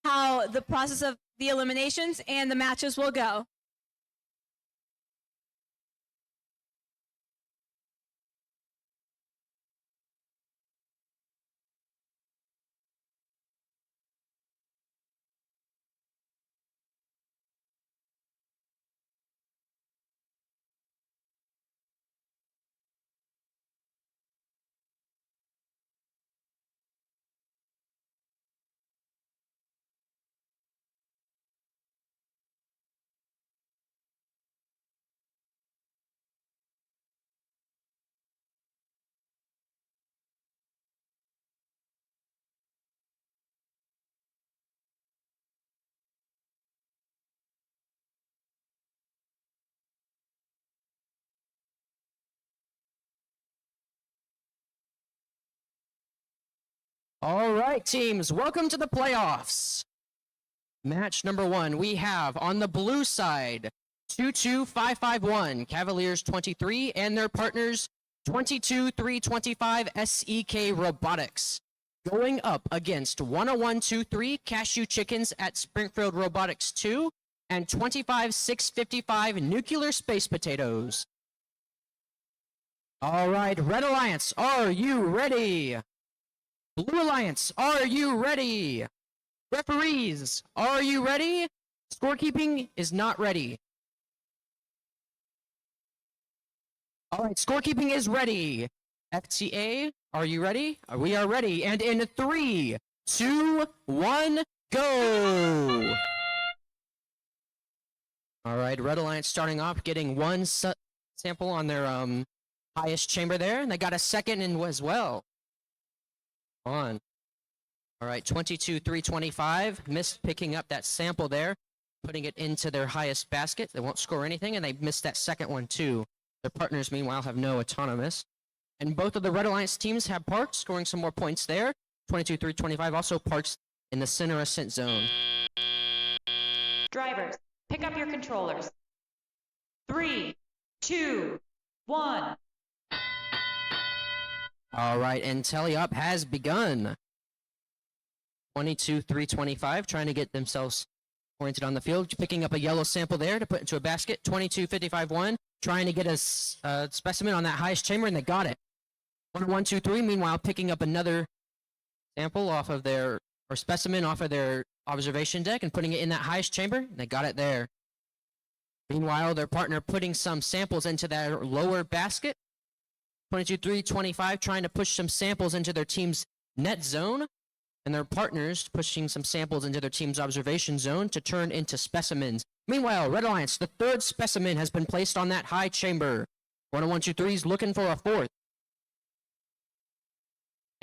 how the process of the eliminations and the matches will go. All right, teams, welcome to the playoffs. Match number 1, we have on the blue side 22551 Cavaliers 23 and their partners 22325 SEK Robotics. Going up against 10123 Cashew Chickens at Springfield Robotics 2 and 25655 Nuclear Space Potatoes. All right, Red Alliance, are you ready? Blue Alliance, are you ready? Referees, are you ready? Scorekeeping is not ready. All right, scorekeeping is ready. FTA, are you ready? We are ready. And in 3, 2, 1, go! All right, Red Alliance starting off, getting one sample on their highest chamber there, and they got a second in as well. On. All right, 22-325, missed picking up that sample there, putting it into their highest basket. They won't score anything, and they missed that second one too. Their partners, meanwhile, have no autonomous. And both of the Red Alliance teams have parts, scoring some more points there. 22-325 also parts in the center ascent zone. Drivers, pick up your controllers. 3, 2, 1. All right, and tally up has begun. 22-325, trying to get themselves oriented on the field, picking up a yellow sample there to put into a basket. 22-55-1, trying to get a specimen on that highest chamber, and they got it. 1-1-2-3, meanwhile, picking up another sample off of their, or specimen off of their observation deck and putting it in that highest chamber, and they got it there. Meanwhile, their partner putting some samples into that lower basket. 22-3-25, trying to push some samples into their team's net zone, and their partners pushing some samples into their team's observation zone to turn into specimens. Meanwhile, Red Alliance, the third specimen has been placed on that high chamber. 1-1-2-3 is looking for a fourth.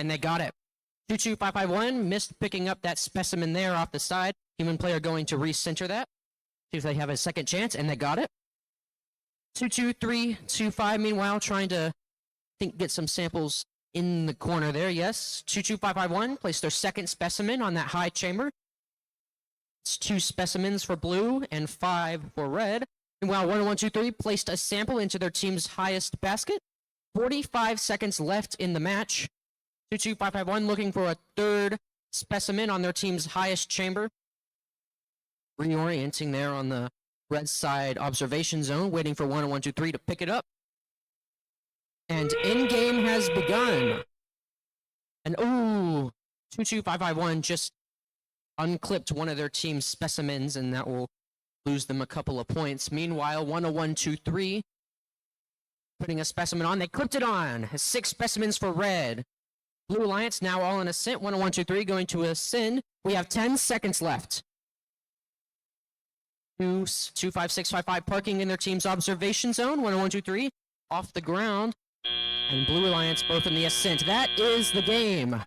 And they got it. 2-2-5-5-1 missed picking up that specimen there off the side. Human player going to recenter that. See if they have a second chance, and they got it. 2-2-3-2-5, meanwhile, trying to get some samples in the corner there, yes. 2-2-5-5-1 placed their second specimen on that high chamber. It's 2 specimens for blue and 5 for red. Meanwhile, 1-1-2-3 placed a sample into their team's highest basket. 45 seconds left in the match. 2-2-5-5-1 looking for a third specimen on their team's highest chamber. Reorienting there on the red side observation zone, waiting for 1-1-2-3 to pick it up. And in-game has begun. And ooh, 2-2-5-5-1 just unclipped one of their team's specimens, and that will lose them a couple of points. Meanwhile, 1-1-2-3 putting a specimen on. They clipped it on. 6 specimens for red. Blue Alliance now all in ascent. 1-1-2-3 going to ascend. We have 10 seconds left. 2-5-6-5-5 parking in their team's observation zone. 1-1-2-3 off the ground. And Blue Alliance both in the ascent. That is the game.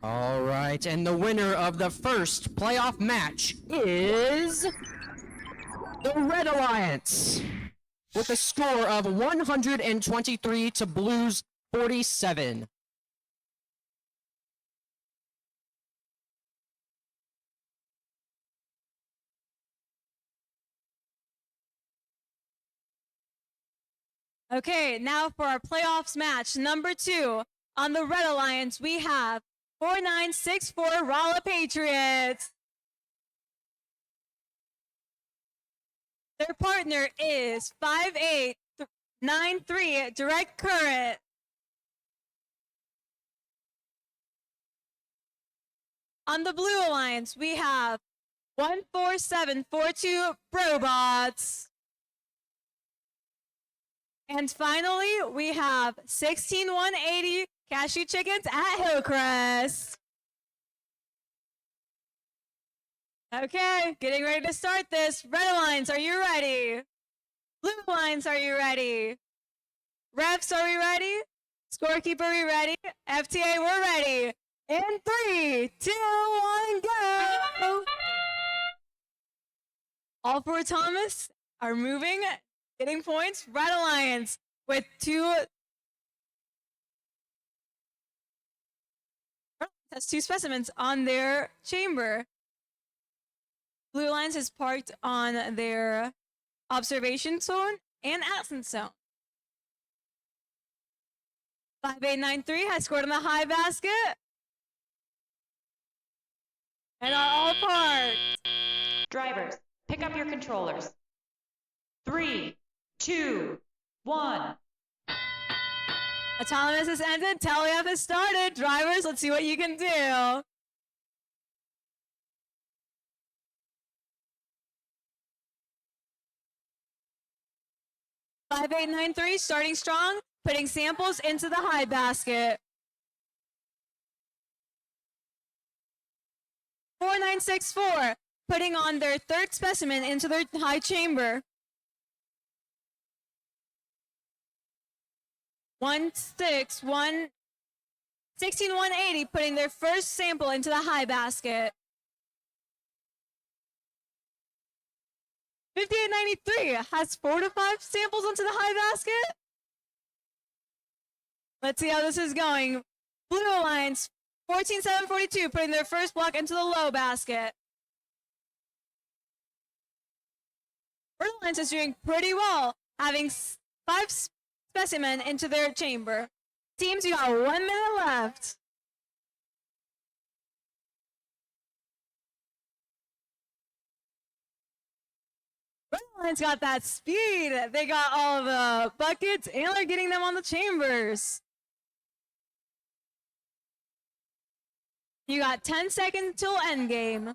All right, and the winner of the first playoff match is the Red Alliance with a score of 123 to Blues 47. Okay, now for our playoffs match number 2. On the Red Alliance, we have 4964 Rolla Patriots. Their partner is 5893 Direct Current. On the Blue Alliance, we have 14742 Robots. And finally, we have 16180 Cashew Chickens at Hillcrest. Okay, getting ready to start this. Red Alliance, are you ready? Blue Alliance, are you ready? Refs, are we ready? Scorekeeper, are we ready? FTA, we're ready. In 3, 2, 1, go! All four Thomas are moving, getting points. Red Alliance with 2. Has 2 specimens on their chamber. Blue Alliance is parked on their observation zone and absence zone. 5893 has scored on the high basket. And are all parked. Drivers, pick up your controllers. 3, 2, 1. Autonomous has ended. Teleoff has started. Drivers, let's see what you can do. Five, 8, 9, 3, starting strong, putting samples into the high basket. 4964, putting on their third specimen into their high chamber. 16180, putting their first sample into the high basket. 5893 has 4 to 5 samples into the high basket. Let's see how this is going. Blue Alliance, 14742, putting their first block into the low basket. Red Alliance is doing pretty well, having 5 specimen into their chamber. Teams, you got 1 minute left. Red Alliance got that speed. They got all the buckets and they're getting them on the chambers. You got 10 seconds till end game.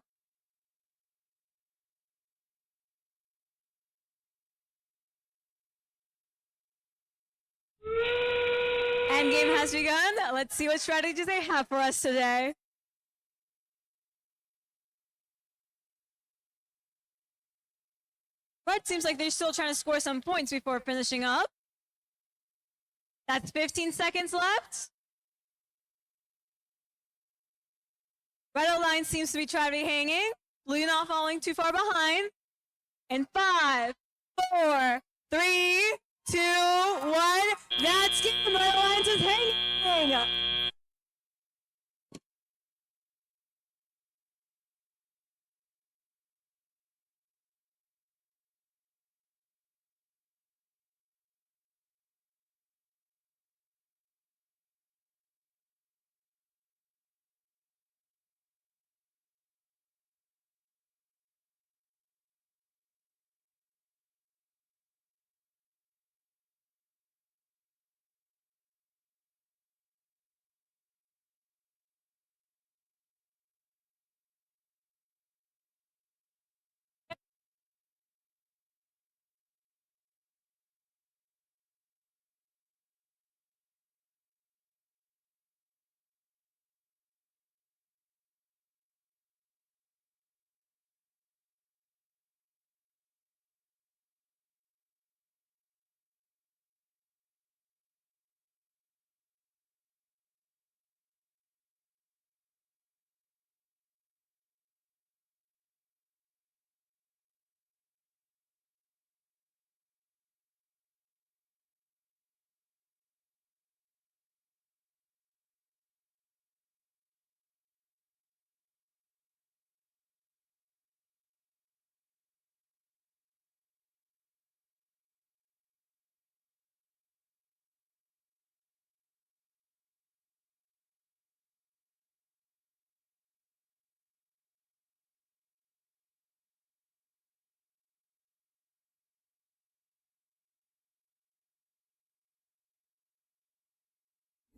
End game has begun. Let's see what strategies they have for us today. Red seems like they're still trying to score some points before finishing up. That's 15 seconds left. Red Alliance seems to be trying to be hanging. Blue not falling too far behind. And 5, 4, 3, 2, 1. That's game. Red Alliance is hanging.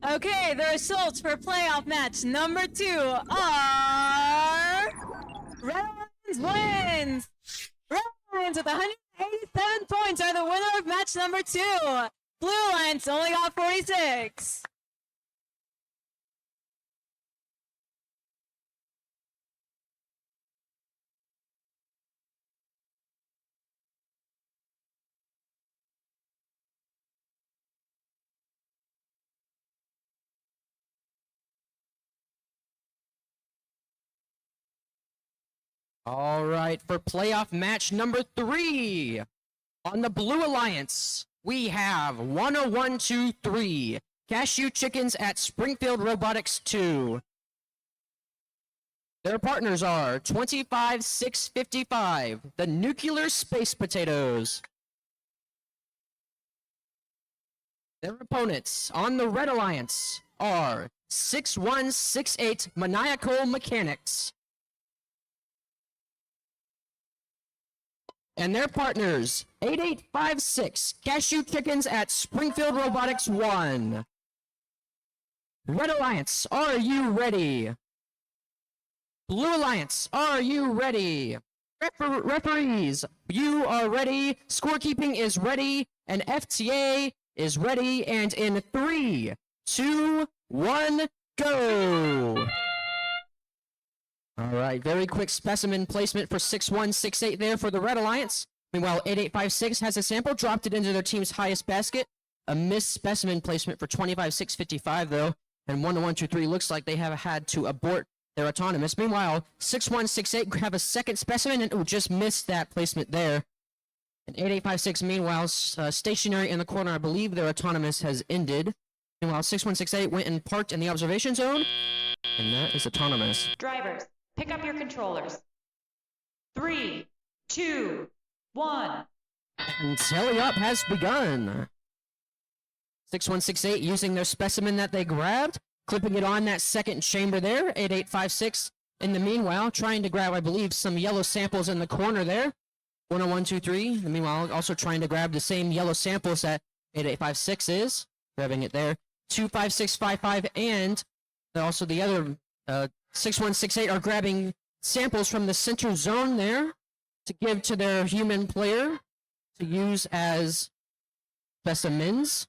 Okay, the results for playoff match number 2 are Red Lions wins. Red Lions with 187 points are the winner of match number 2. Blue Lions only got 46. All right, for playoff match number 3, on the Blue Alliance, we have 10123 Cashew Chickens at Springfield Robotics 2. Their partners are 25655, the Nuclear Space Potatoes. Their opponents on the Red Alliance are 6168 Maniacal Mechanics. And their partners, 8856 Cashew Chickens at Springfield Robotics 1. Red Alliance, are you ready? Blue Alliance, are you ready? Referees, you are ready. Scorekeeping is ready. And FTA is ready. And in 3, 2, 1, go! All right, very quick specimen placement for 6168 there for the Red Alliance. Meanwhile, 8856 has a sample, dropped it into their team's highest basket. A missed specimen placement for 25655 though. And 10123 looks like they have had to abort their autonomous. Meanwhile, 6168 have a second specimen and just missed that placement there. And 8856, meanwhile, stationary in the corner. I believe their autonomous has ended. Meanwhile, 6168 went and parked in the observation zone. And that is autonomous. Drivers, pick up your controllers. 3, 2, 1. And tally up has begun. 6168 using their specimen that they grabbed, clipping it on that second chamber there. 8856 in the meanwhile trying to grab, I believe, some yellow samples in the corner there. 10123, meanwhile also trying to grab the same yellow samples that 8856 is, grabbing it there. 25655 and also the other 6168 are grabbing samples from the center zone there to give to their human player to use as specimens.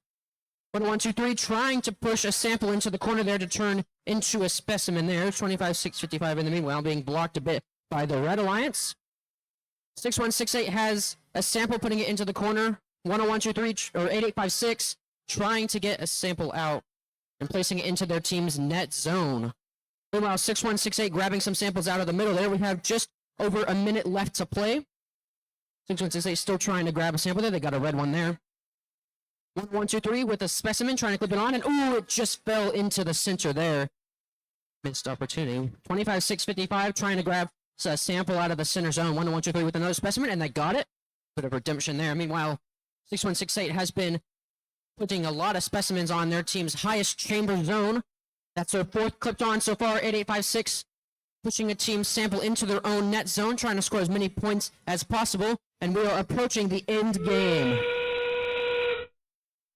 10123 trying to push a sample into the corner there to turn into a specimen there. 25655 in the meanwhile being blocked a bit by the Red Alliance. 6168 has a sample, putting it into the corner. 10123 or 8856 trying to get a sample out and placing it into their team's net zone. Meanwhile, 6168 grabbing some samples out of the middle there. We have just over a minute left to play. 6168 still trying to grab a sample there. They got a red one there. 1123 with a specimen trying to clip it on, and ooh, it just fell into the center there. Missed opportunity. 25655 trying to grab a sample out of the center zone. 1123 with another specimen, and they got it. Bit of redemption there. Meanwhile, 6168 has been putting a lot of specimens on their team's highest chamber zone. That's their fourth clipped on so far. 8856 pushing a team sample into their own net zone, trying to score as many points as possible, and we are approaching the end game.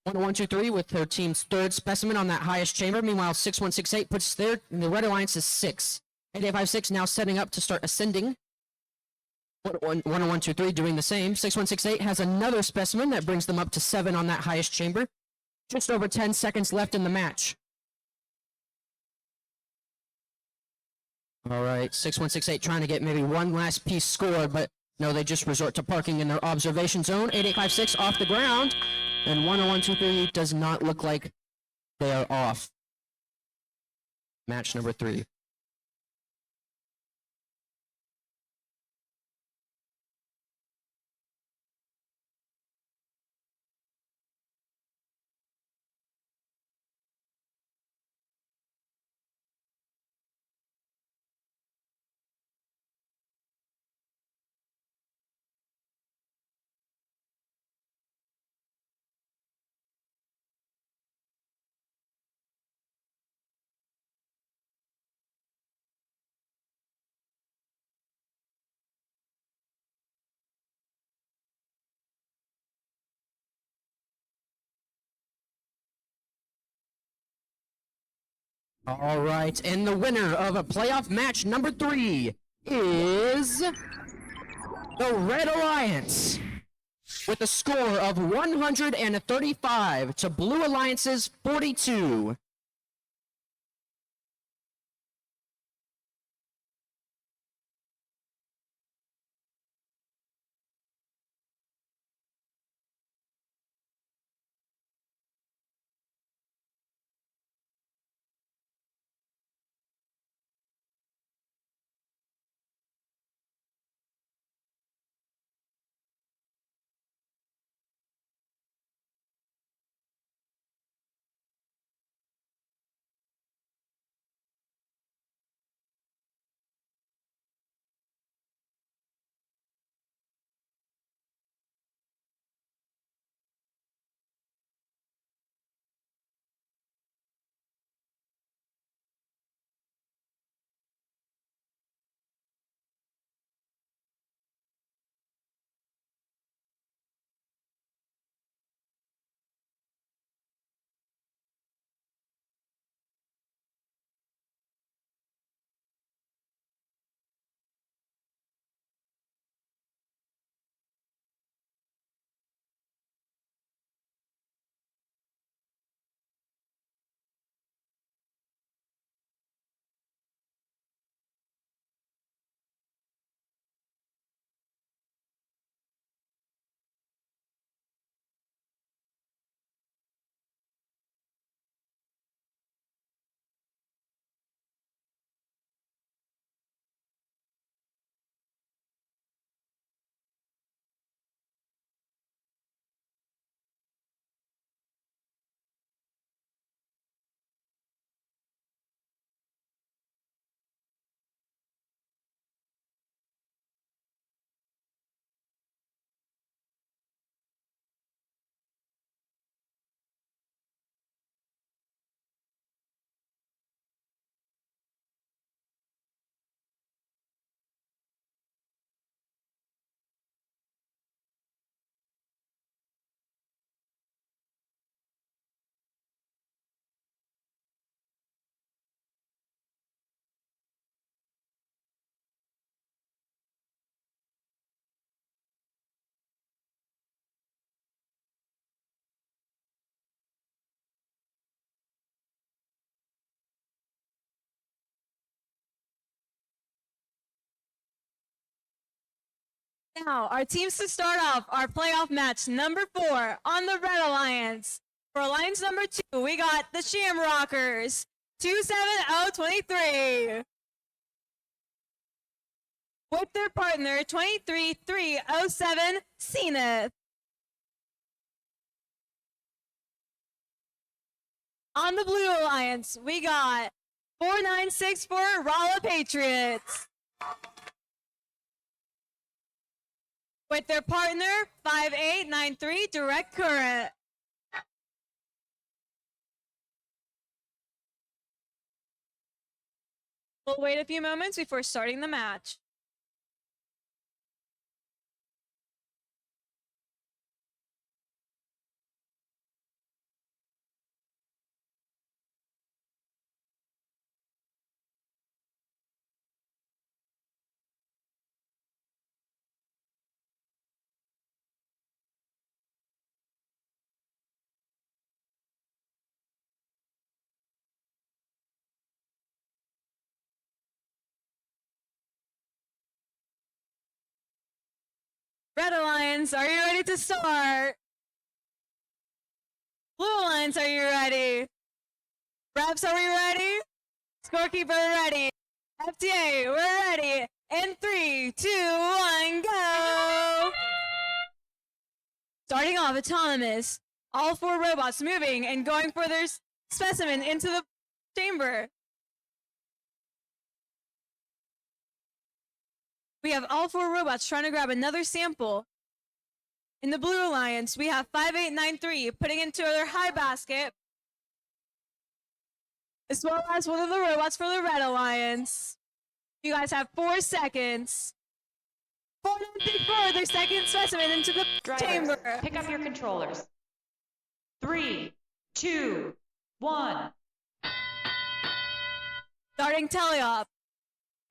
1123 with their team's third specimen on that highest chamber. Meanwhile, 6168 puts the Red Alliance is 6. 8856 now setting up to start ascending. 10123 doing the same. 6168 has another specimen that brings them up to 7 on that highest chamber. Just over 10 seconds left in the match. All right, 6168 trying to get maybe one last piece scored, but no, they just resort to parking in their observation zone. 8856 off the ground, and 10123 does not look like they are off. Match number 3. All right, and the winner of a playoff match number 3 is the Red Alliance with a score of 135 to Blue Alliance's 42. Now, our teams to start off our playoff match number 4 on the Red Alliance. For Alliance number 2, we got the Shamrockers, 27023. With their partner, 23307 Zenith. On the Blue Alliance, we got 4964 Rolla Patriots. With their partner, 5893 Direct Current. We'll wait a few moments before starting the match. Red Alliance, are you ready to start? Blue Alliance, are you ready? Reps, are we ready? Scorekeeper, ready. FTA, we're ready. In 3, 2, 1, go! Starting off autonomous. All 4 robots moving and going for their specimen into the chamber. We have all 4 robots trying to grab another sample. In the Blue Alliance, we have 5893 putting into their high basket, as well as one of the robots for the Red Alliance. You guys have 4 seconds. 4934, their second specimen into the chamber. Pick up your controllers. 3, 2, 1. Starting teleop.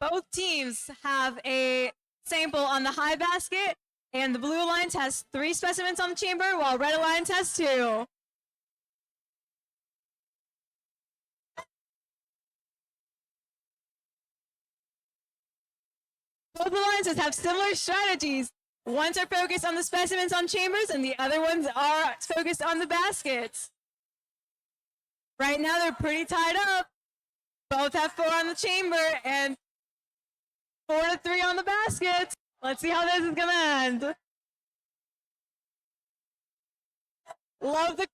Both teams have a sample on the high basket, and the Blue Alliance has 3 specimens on the chamber, while Red Alliance has 2. Both alliances have similar strategies. Ones are focused on the specimens on chambers, and the other ones are focused on the baskets. Right now, they're pretty tied up. Both have 4 on the chamber and 4 to 3 on the baskets. Let's see how this is gonna end. Love the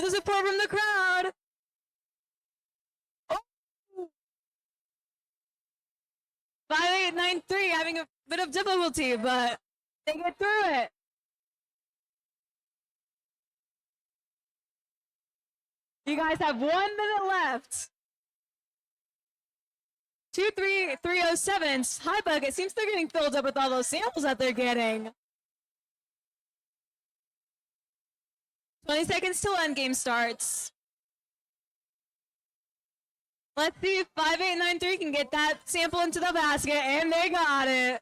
support from the crowd. Oh. 5893 having a bit of difficulty, but they get through it. You guys have 1 minute left. 23307's high bucket seems they're getting filled up with all those samples that they're getting. 20 seconds till end game starts. Let's see if 5893 can get that sample into the basket, and they got it.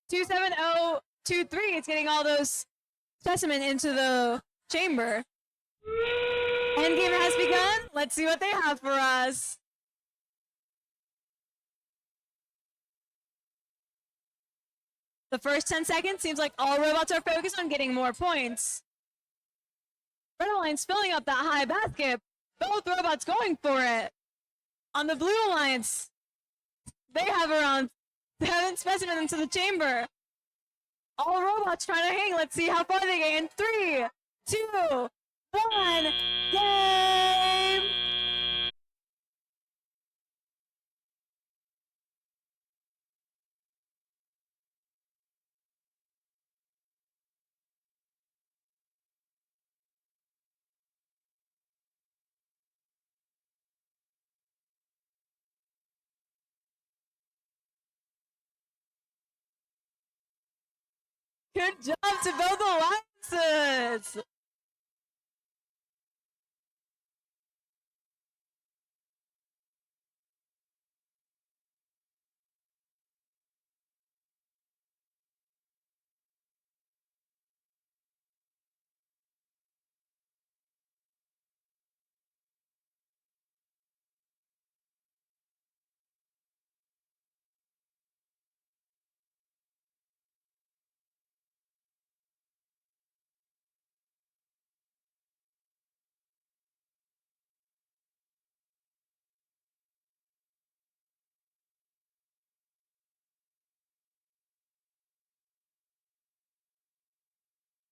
27023 is getting all those specimens into the chamber. Endgame has begun. Let's see what they have for us. The first 10 seconds seems like all robots are focused on getting more points. Red Alliance filling up that high basket. Both robots going for it. On the Blue Alliance, they have around 7 specimens into the chamber. All robots trying to hang. Let's see how far they get in 3, 2, 1, game! Good job to both alliances!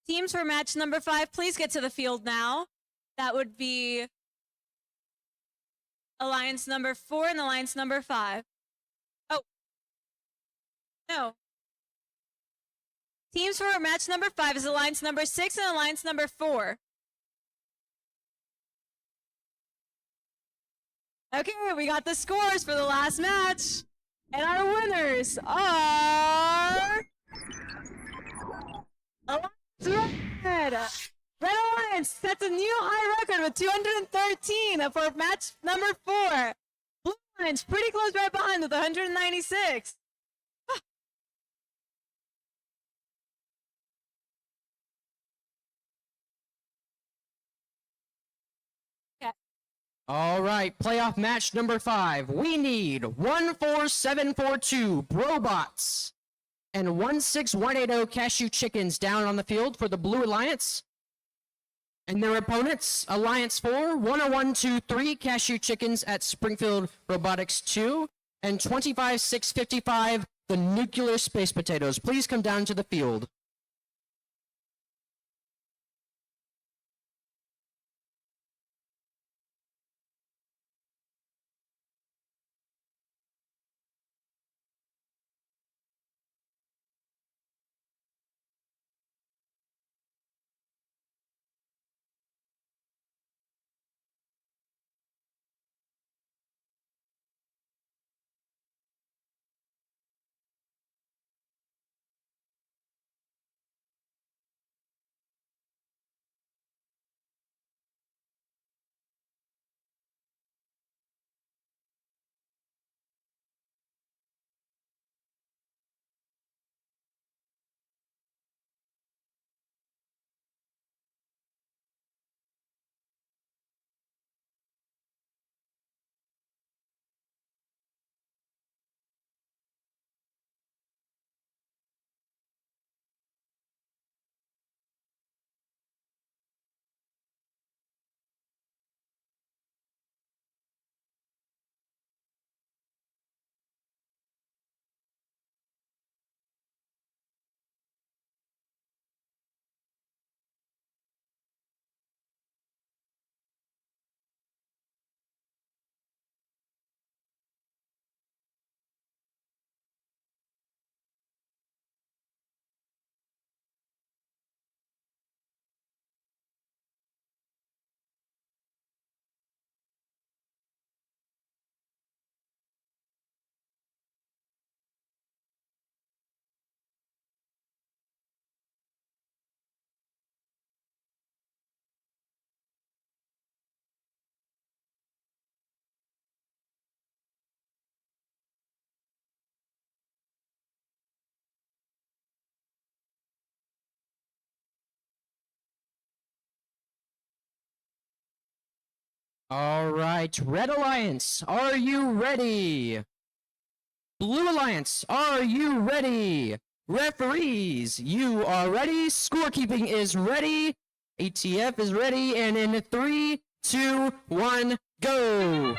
Teams for match number 5, please get to the field now. That would be Alliance number 4 and Alliance number 5. Oh. No. Teams for match number 5 is Alliance number 6 and Alliance number 4. Okay, we got the scores for the last match. And our winners are... Alliance Red! Red Alliance sets a new high record with 213 for match number 4. Blue Alliance pretty close right behind with 196. All right, playoff match number 5. We need 14742 Brobots and 16180 Cashew Chickens down on the field for the Blue Alliance. And their opponents, Alliance 4, 10123 Cashew Chickens at Springfield Robotics 2, and 25655 the Nuclear Space Potatoes. Please come down to the field. All right, Red Alliance, are you ready? Blue Alliance, are you ready? Referees, you are ready. Scorekeeping is ready. ATF is ready. And in 3, 2, 1, go.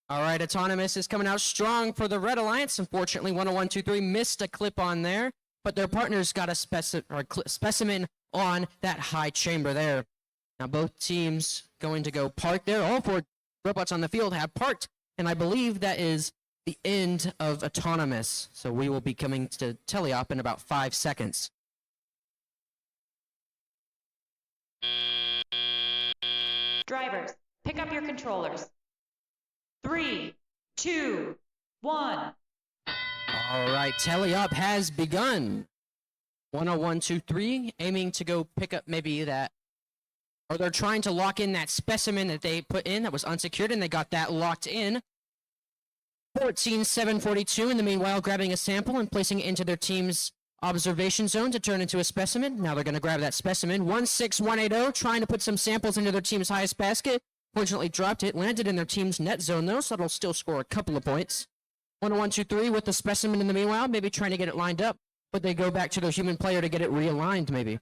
All right, Autonomous is coming out strong for the Red Alliance. Unfortunately, 10123 missed a clip on there, but their partners got a specimen on that high chamber there. Now both teams going to go park there. All 4 robots on the field have parked, and I believe that is the end of Autonomous. So we will be coming to teleop in about 5 seconds. Drivers, pick up your controllers. 3, 2, 1. All right, teleop has begun. 10123 aiming to go pick up maybe that, or they're trying to lock in that specimen that they put in that was unsecured, and they got that locked in. 14742 in the meanwhile grabbing a sample and placing it into their team's observation zone to turn into a specimen. Now they're going to grab that specimen. 16180 trying to put some samples into their team's highest basket. Fortunately dropped it, landed in their team's net zone though, so it'll still score a couple of points. 10123 with the specimen in the meanwhile, maybe trying to get it lined up, but they go back to their human player to get it realigned maybe.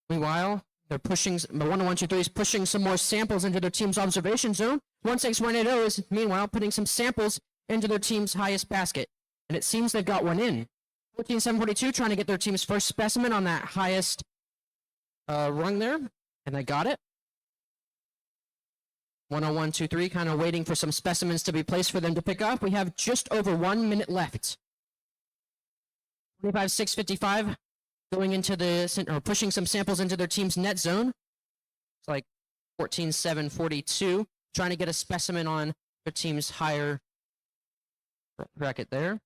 Meanwhile, they're pushing, 10123 is pushing some more samples into their team's observation zone. 16180 is meanwhile putting some samples into their team's highest basket, and it seems they've got one in. 14742 trying to get their team's first specimen on that highest rung there, and they got it. 10123 kind of waiting for some specimens to be placed for them to pick up. We have just over 1 minute left. 25655 going into the, or pushing some samples into their team's net zone. It's like 14742 trying to get a specimen on their team's higher bracket there.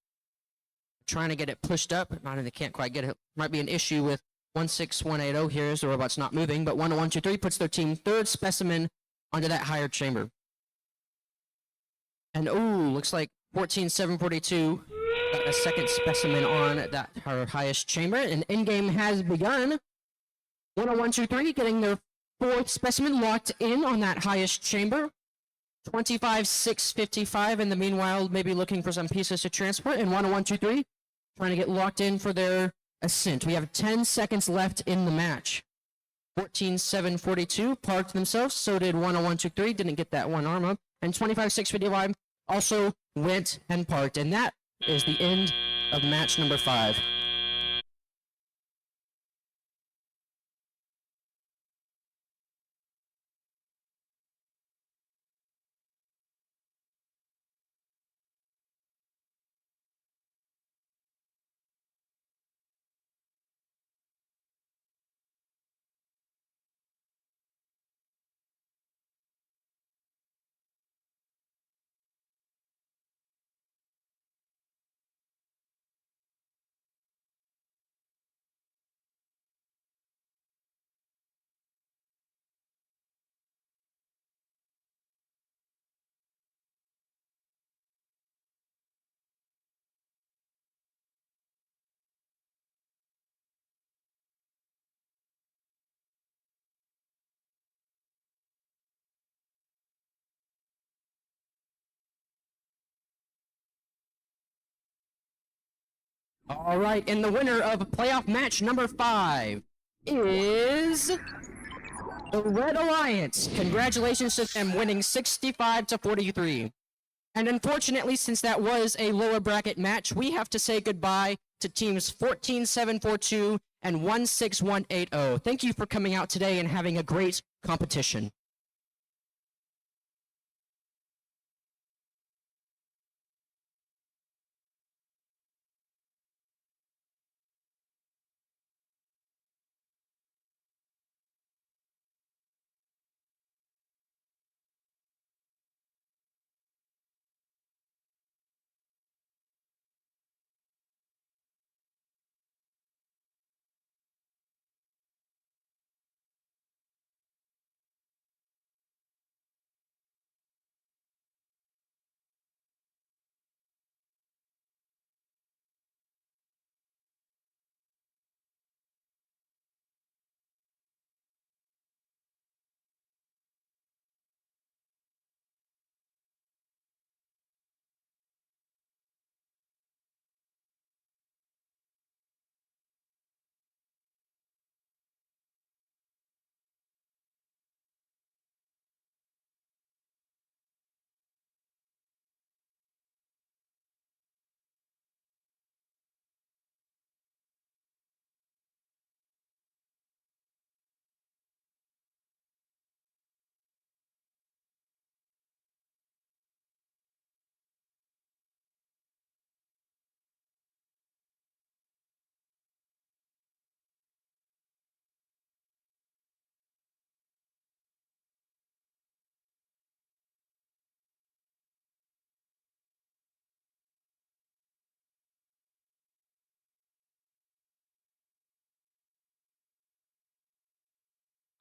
Trying to get it pushed up. They can't quite get it. Might be an issue with 16180 here as the robot's not moving, but 10123 puts their team third specimen onto that higher chamber. And looks like 14742 got a second specimen on that her highest chamber, and in-game has begun. 10123 getting their fourth specimen locked in on that highest chamber. 25655 in the meanwhile maybe looking for some pieces to transport, and 10123 trying to get locked in for their ascent. We have 10 seconds left in the match. 14742 parked themselves, so did 10123, didn't get that one arm up, and 25655 also went and parked, and that is the end of match number 5. All right, and the winner of playoff match number 5 is the Red Alliance. Congratulations to them, winning 65-43. And unfortunately, since that was a lower bracket match, we have to say goodbye to teams 14742 and 16180. Thank you for coming out today and having a great competition.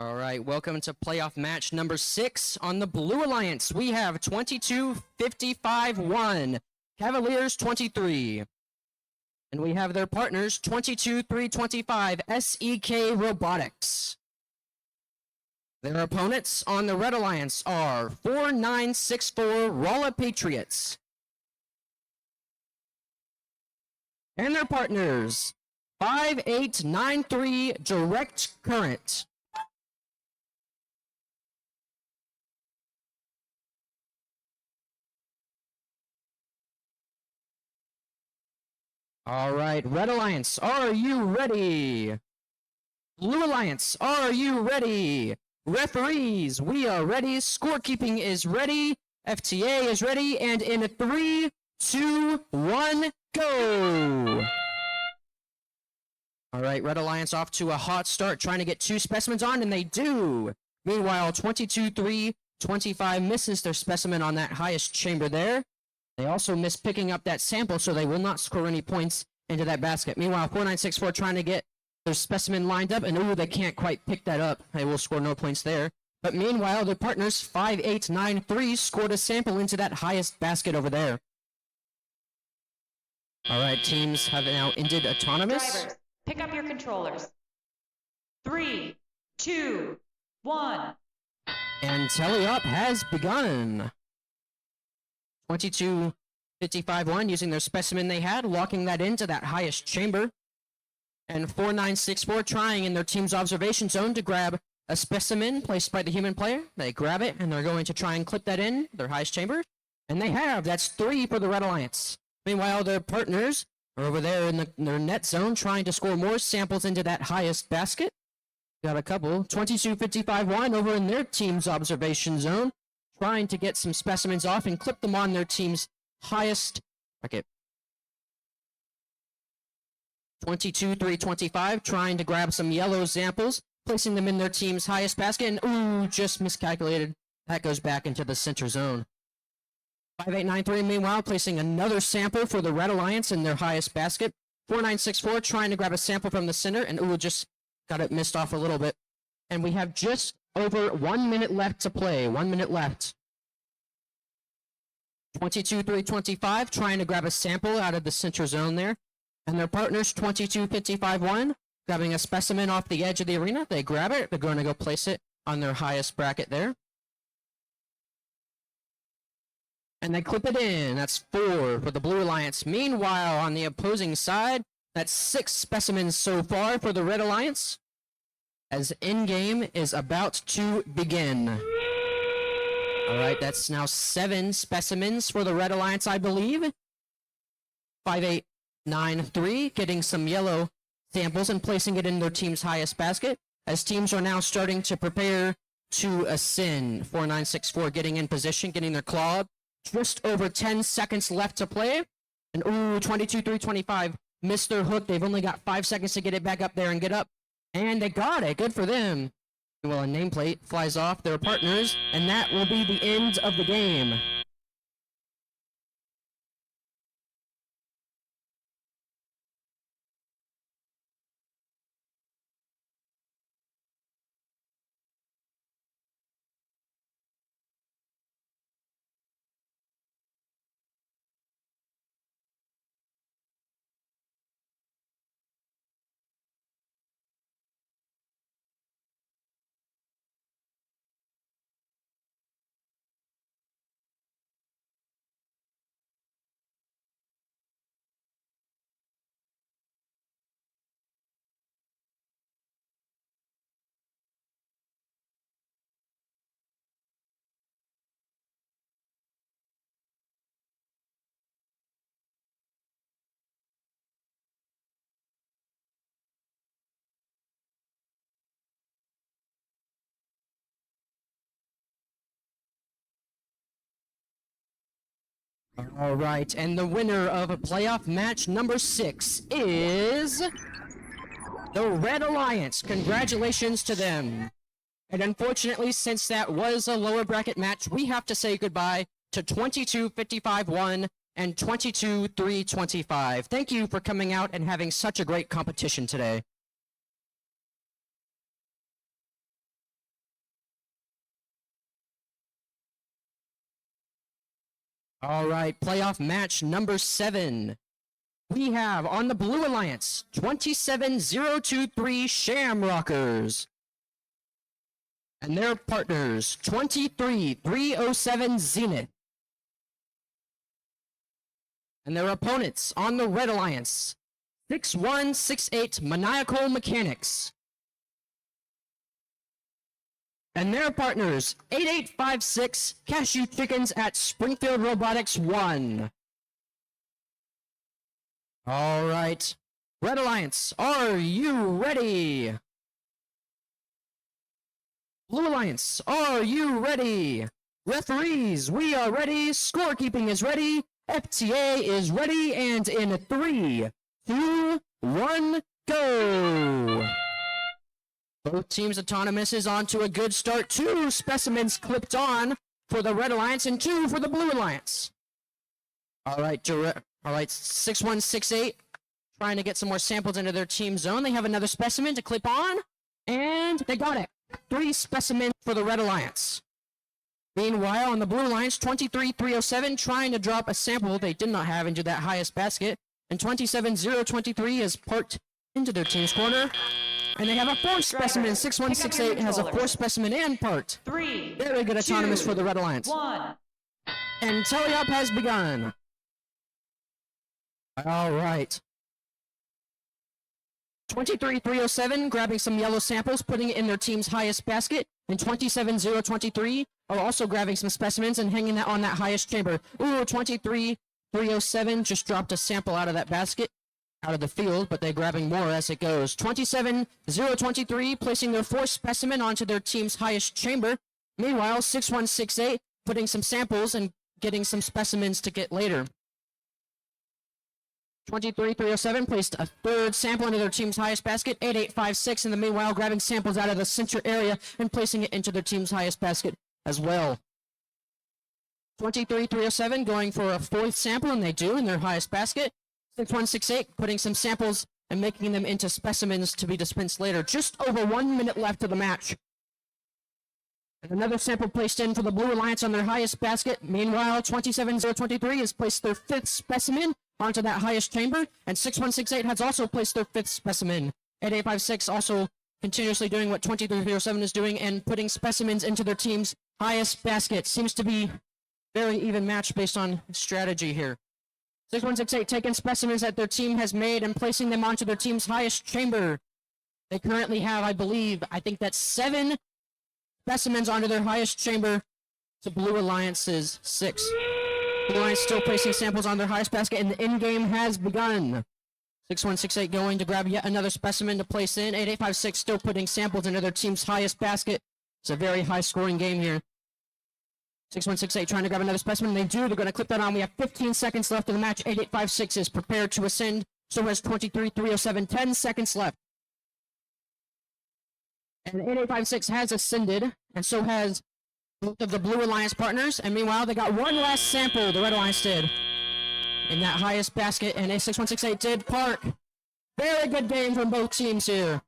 All right, welcome to playoff match number 6 on the Blue Alliance. We have 22-55-1, Cavaliers 23. And we have their partners 22-3-25, SEK Robotics. Their opponents on the Red Alliance are 4964 Rolla Patriots. And their partners 5893 Direct Current. All right, Red Alliance, are you ready? Blue Alliance, are you ready? Referees, we are ready. Scorekeeping is ready. FTA is ready. And in 3, 2, 1, go! All right, Red Alliance off to a hot start, trying to get 2 specimens on, and they do. Meanwhile, 22-3-25 misses their specimen on that highest chamber there. They also miss picking up that sample, so they will not score any points into that basket. Meanwhile, 4964 trying to get their specimen lined up, and ooh, they can't quite pick that up. They will score no points there. But meanwhile, their partners, 5893, scored a sample into that highest basket over there. All right, teams have now ended autonomous. Drivers, pick up your controllers. 3, 2, 1. And tally up has begun. 22-55-1 using their specimen they had, locking that into that highest chamber. And 4964 trying in their team's observation zone to grab a specimen placed by the human player. They grab it, and they're going to try and clip that in their highest chamber. And they have. That's 3 for the Red Alliance. Meanwhile, their partners are over there in their net zone trying to score more samples into that highest basket. Got a couple. 22-55-1 over in their team's observation zone, trying to get some specimens off and clip them on their team's highest bucket. 22-3-25, trying to grab some yellow samples, placing them in their team's highest basket, and ooh, just miscalculated. That goes back into the center zone. 5893, meanwhile, placing another sample for the Red Alliance in their highest basket. 4964 trying to grab a sample from the center, and ooh, just got it missed off a little bit. And we have just over 1 minute left to play. 1 minute left. 22-3-25, trying to grab a sample out of the center zone there. And their partners, 22-55-1, grabbing a specimen off the edge of the arena. They grab it. They're going to go place it on their highest bracket there. And they clip it in. That's 4 for the Blue Alliance. Meanwhile, on the opposing side, that's 6 specimens so far for the Red Alliance, as in-game is about to begin. All right, that's now 7 specimens for the Red Alliance, I believe. 5893 getting some yellow samples and placing it in their team's highest basket, as teams are now starting to prepare to ascend. 4964 getting in position, getting their claw up. Just over 10 seconds left to play. And ooh, 22-3-25 missed their hook. They've only got 5 seconds to get it back up there and get up. And they got it. Good for them. Well, a nameplate flies off their partners, and that will be the end of the game. All right, and the winner of playoff match number 6 is the Red Alliance. Congratulations to them. And unfortunately, since that was a lower bracket match, we have to say goodbye to 22-55-1 and 22-3-25. Thank you for coming out and having such a great competition today. All right, playoff match number 7. We have on the Blue Alliance 27023 Shamrockers and their partners 23307 Zenith. And their opponents on the Red Alliance 6168 Maniacal Mechanics. And their partners 8856 Cashew Chickens at Springfield Robotics 1. All right. Red Alliance, are you ready? Blue Alliance, are you ready? Referees, we are ready. Scorekeeping is ready. FTA is ready. And in 3, 2, 1, go! Both teams' autonomous is on to a good start. 2 specimens clipped on for the Red Alliance and 2 for the Blue Alliance. All right, 6168 trying to get some more samples into their team zone. They have another specimen to clip on, and they got it. 3 specimens for the Red Alliance. Meanwhile, on the Blue Alliance, 23307 trying to drop a sample they did not have into that highest basket, and 27023 is parked into their team's corner. And they have a 4th specimen. 6168 has a 4th specimen and parked. 3. Very good autonomous for the Red Alliance. 1. And tally-up has begun. All right. 23307 grabbing some yellow samples, putting it in their team's highest basket. And 27023 are also grabbing some specimens and hanging that on that highest chamber. Ooh, 23307 just dropped a sample out of that basket, out of the field, but they're grabbing more as it goes. 27023 placing their 4th specimen onto their team's highest chamber. Meanwhile, 6168 putting some samples and getting some specimens to get later. 23307 placed a 3rd sample into their team's highest basket. 8856 in the meanwhile grabbing samples out of the center area and placing it into their team's highest basket as well. 23307 going for a 4th sample, and they do in their highest basket. 6168 putting some samples and making them into specimens to be dispensed later. Just over 1 minute left of the match. And another sample placed in for the Blue Alliance on their highest basket. Meanwhile, 27023 has placed their 5th specimen onto that highest chamber, and 6168 has also placed their 5th specimen. 8856 also continuously doing what 23307 is doing and putting specimens into their team's highest basket. Seems to be very even match based on strategy here. 6168 taking specimens that their team has made and placing them onto their team's highest chamber. They currently have, I think that's 7 specimens onto their highest chamber to Blue Alliance's 6. Blue Alliance still placing samples on their highest basket, and the in-game has begun. 6168 going to grab yet another specimen to place in. 8856 still putting samples into their team's highest basket. It's a very high-scoring game here. 6168 trying to grab another specimen. They do. They're going to clip that on. We have 15 seconds left in the match. 8856 is prepared to ascend. So has 23307. 10 seconds left. And 8856 has ascended, and so has both of the Blue Alliance partners. And meanwhile, they got one last sample, the Red Alliance did, in that highest basket, and A6168 did park. Very good game from both teams here.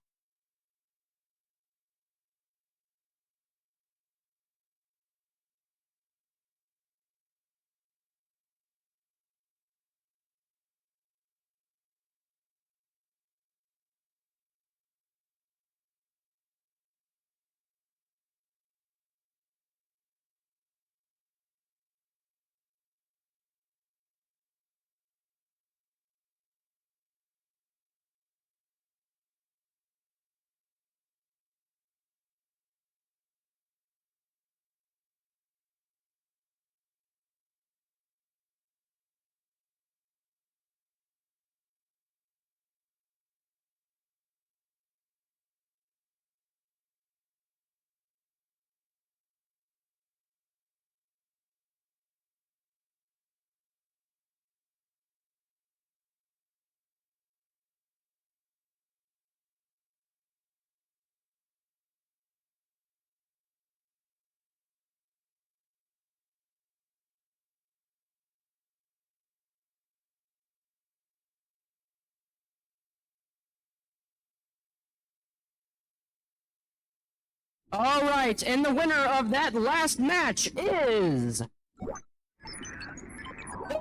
All right, and the winner of that last match is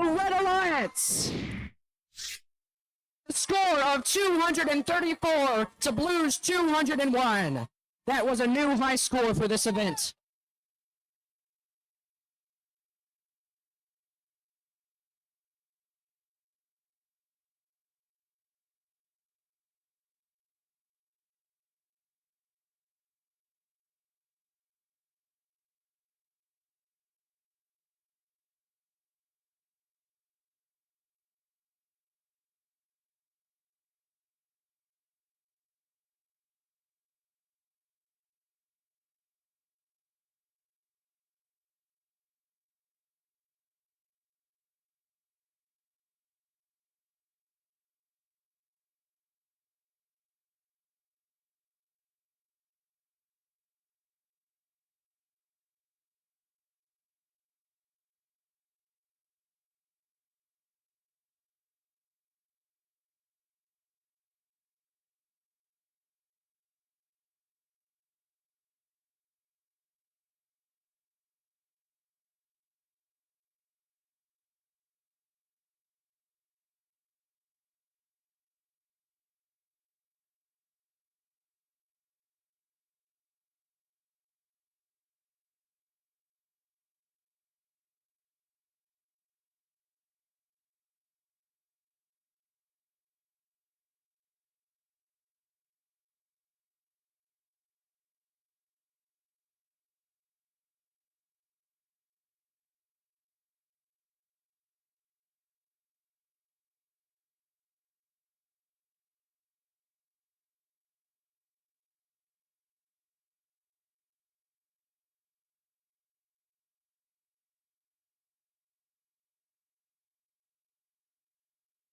Red Alliance! The score of 234 to Blues 201. That was a new high score for this event.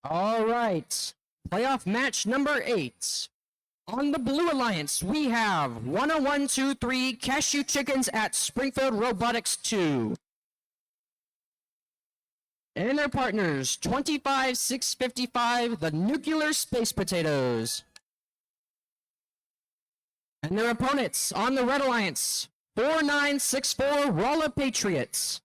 All right. Playoff match number 8. On the Blue Alliance, we have 10123 Cashew Chickens at Springfield Robotics 2. And their partners, 25655, the Nuclear Space Potatoes. And their opponents on the Red Alliance, 4964 Rolla Patriots.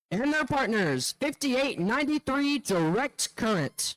And their partners, 5893 Direct Current.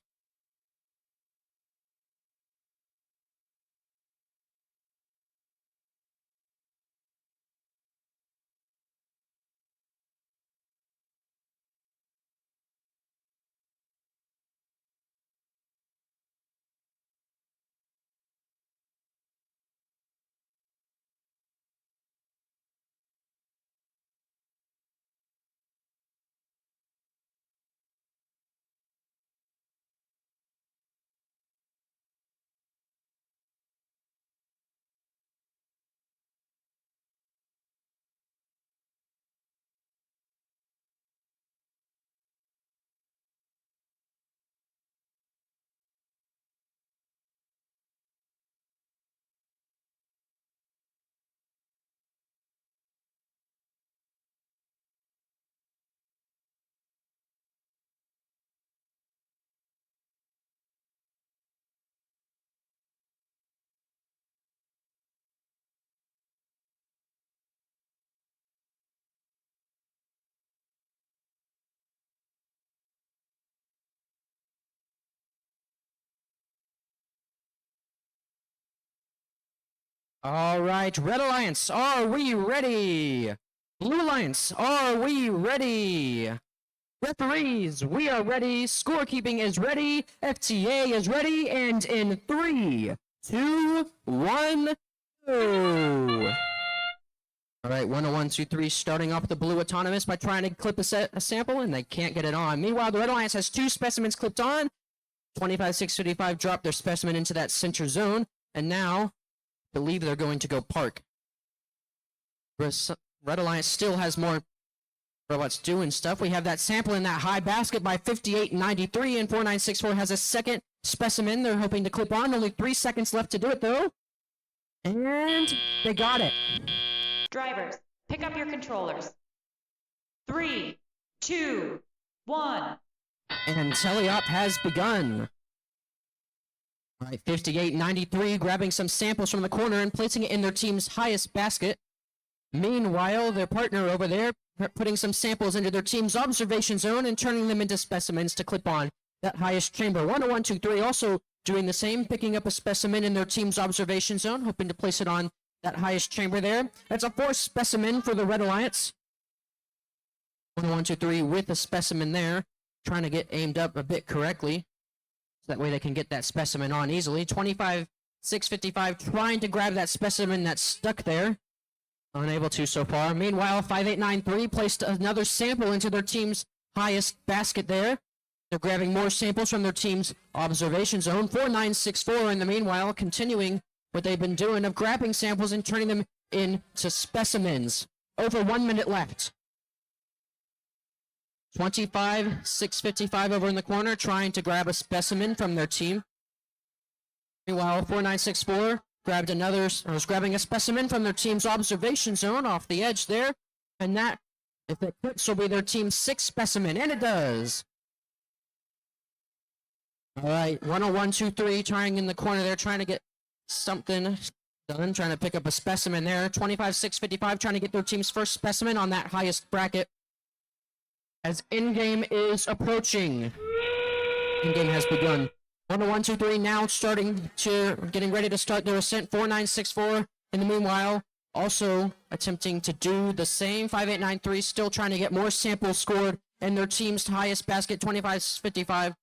All right, Red Alliance, are we ready? Blue Alliance, are we ready? Referees, we are ready. Scorekeeping is ready. FTA is ready. And in 3, 2, 1, go. All right, 10123 starting off the Blue Autonomous by trying to clip a sample, and they can't get it on. Meanwhile, the Red Alliance has 2 specimens clipped on. 25655 dropped their specimen into that center zone, and now believe they're going to go park. Red Alliance still has more robots doing stuff. We have that sample in that high basket by 5893, and 4964 has a second specimen they're hoping to clip on. Only 3 seconds left to do it, though. And they got it. Drivers, pick up your controllers. 3, 2, 1. And teleop has begun. All right, 5893 grabbing some samples from the corner and placing it in their team's highest basket. Meanwhile, their partner over there putting some samples into their team's observation zone and turning them into specimens to clip on that highest chamber. 101, 2, 3 also doing the same, picking up a specimen in their team's observation zone, hoping to place it on that highest chamber there. That's a 4th specimen for the Red Alliance. 101, 2, 3 with a specimen there, trying to get aimed up a bit correctly. So that way they can get that specimen on easily. 25, 655 trying to grab that specimen that's stuck there. Unable to so far. Meanwhile, 5893 placed another sample into their team's highest basket there. They're grabbing more samples from their team's observation zone. 4964 in the meanwhile, continuing what they've been doing of grabbing samples and turning them into specimens. Over 1 minute left. 25, 655 over in the corner, trying to grab a specimen from their team. Meanwhile, 4964 was grabbing a specimen from their team's observation zone off the edge there. And that, if it clicks, will be their team's 6th specimen. And it does. All right, 101, 2, 3, trying in the corner there, trying to get something done, trying to pick up a specimen there. 25, 655, trying to get their team's first specimen on that highest bracket. As in-game is approaching. In-game has begun. 101, 2, 3 now getting ready to start their ascent. 4964 in the meanwhile, also attempting to do the same. 5893 still trying to get more samples scored in their team's highest basket. 2555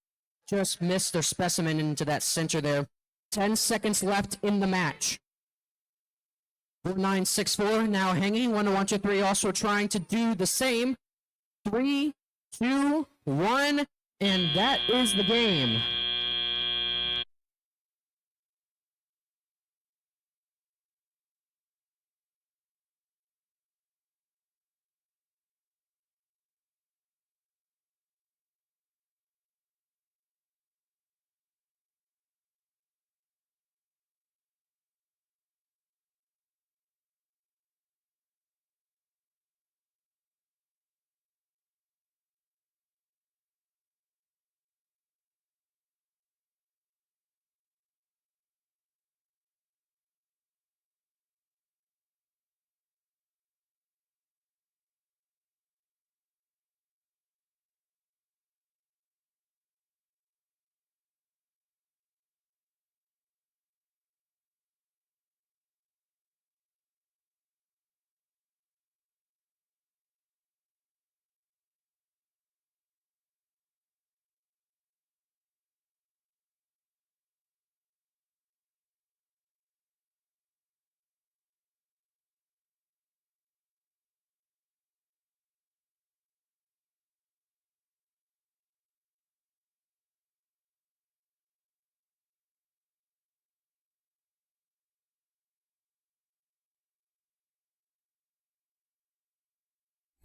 just missed their specimen into that center there. 10 seconds left in the match. 4964 now hanging. 101, 2, 3 also trying to do the same. 3, 2, 1, and that is the game.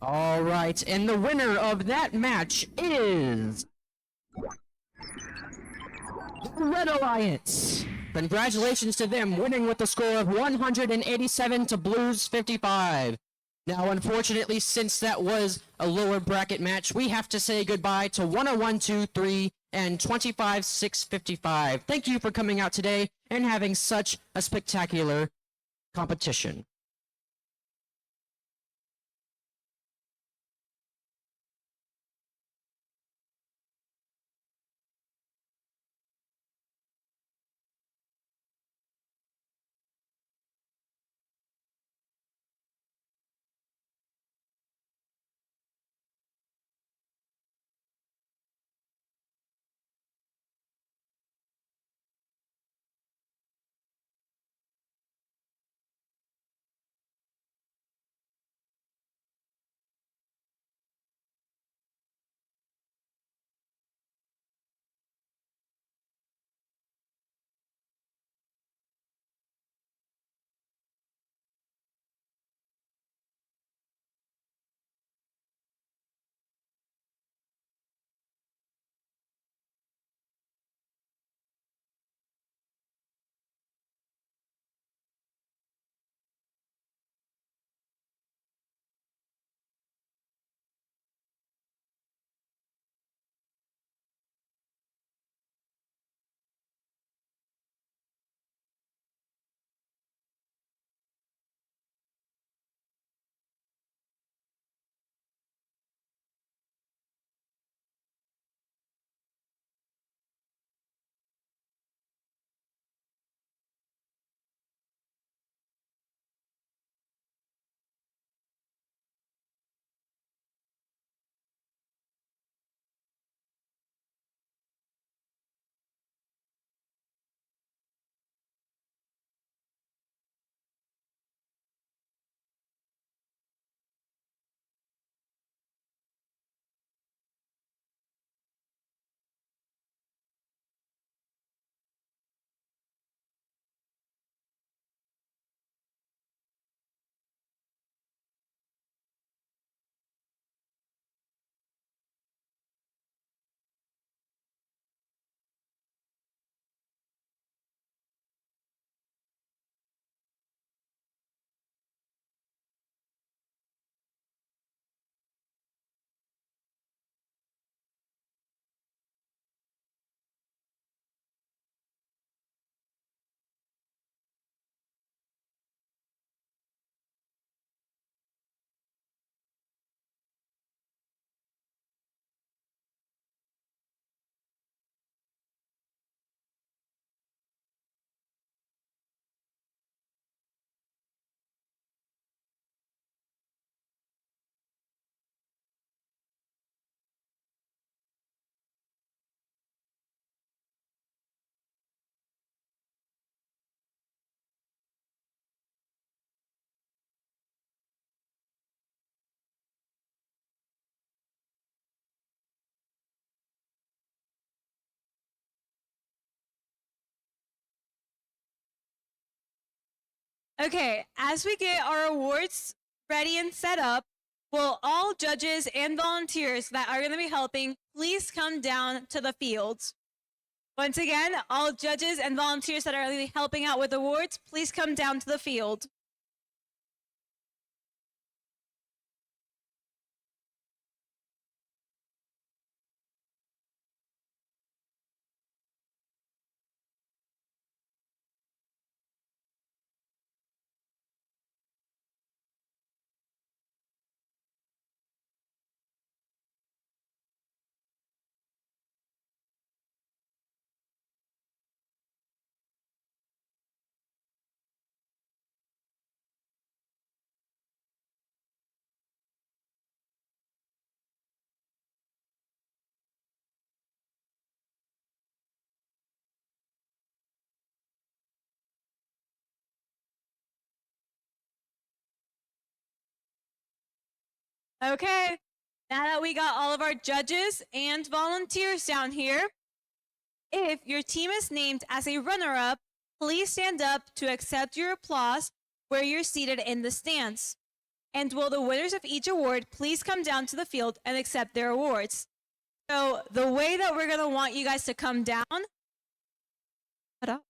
All right, and the winner of that match is the Red Alliance. Congratulations to them, winning with the score of 187 to Blues 55. Now, unfortunately, since that was a lower bracket match, we have to say goodbye to 101, 2, 3, and 25, 655. Thank you for coming out today and having such a spectacular competition. Okay, as we get our awards ready and set up, will all judges and volunteers that are going to be helping please come down to the field? Once again, all judges and volunteers that are going to be helping out with awards, please come down to the field. Okay, now that we got all of our judges and volunteers down here, if your team is named as a runner-up, please stand up to accept your applause where you're seated in the stands. And will the winners of each award please come down to the field and accept their awards? So the way that we're going to want you guys to come down, shut up.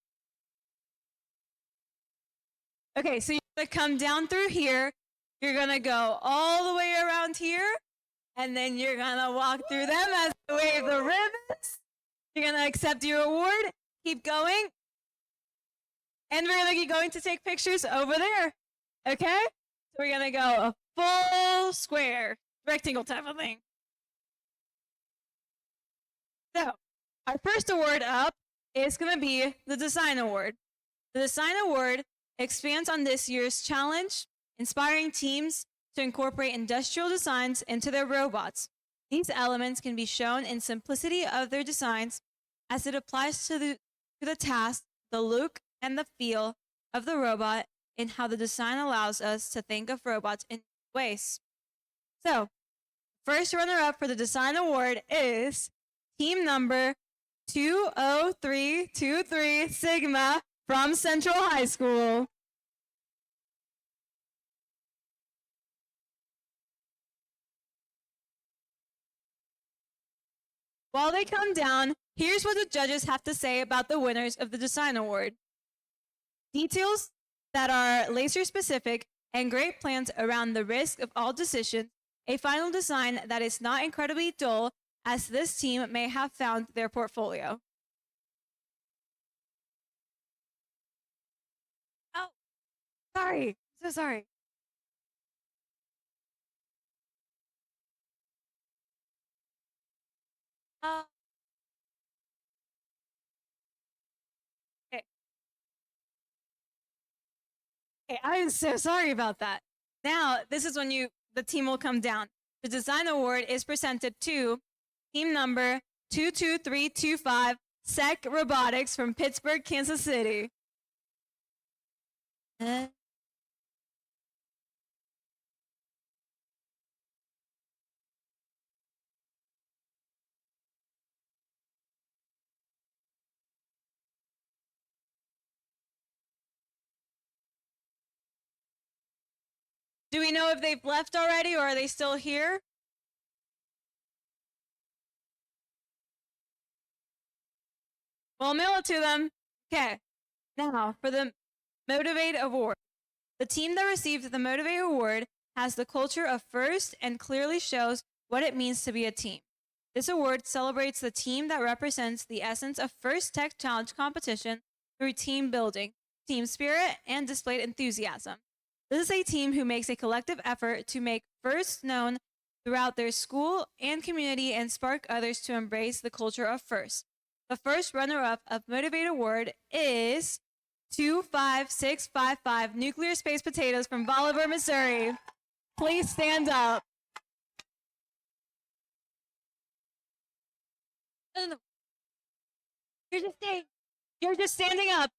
Okay, so you're going to come down through here. You're going to go all the way around here, and then you're going to walk through them as they wave the ribbons. You're going to accept your award, keep going, and we're going to be going to take pictures over there, okay? So we're going to go a full square, rectangle type of thing. So our first award up is going to be the Design Award. The Design Award expands on this year's challenge, inspiring teams to incorporate industrial designs into their robots. These elements can be shown in simplicity of their designs as it applies to the task, the look, and the feel of the robot, and how the design allows us to think of robots in ways. So, first runner-up for the Design Award is team number 20323 Sigma from Central High School. While they come down, here's what the judges have to say about the winners of the Design Award. Details that are laser specific and great plans around the risk of all decisions, a final design that is not incredibly dull as this team may have found their portfolio. Oh, sorry. So sorry. Okay. Okay, I'm so sorry about that. Now, this is when the team will come down. The Design Award is presented to team number 22325 SEC Robotics from Pittsburgh, Kansas City. Do we know if they've left already or are they still here? We'll mail it to them. Okay. Now, for the Motivate Award. The team that received the Motivate Award has the culture of first and clearly shows what it means to be a team. This award celebrates the team that represents the essence of First Tech Challenge competition through team building, team spirit, and displayed enthusiasm. This is a team who makes a collective effort to make First known throughout their school and community and spark others to embrace the culture of First. The first runner-up of Motivate Award is 25655 Nuclear Space Potatoes from Bolivar, Missouri. Please stand up. No. You're just standing up.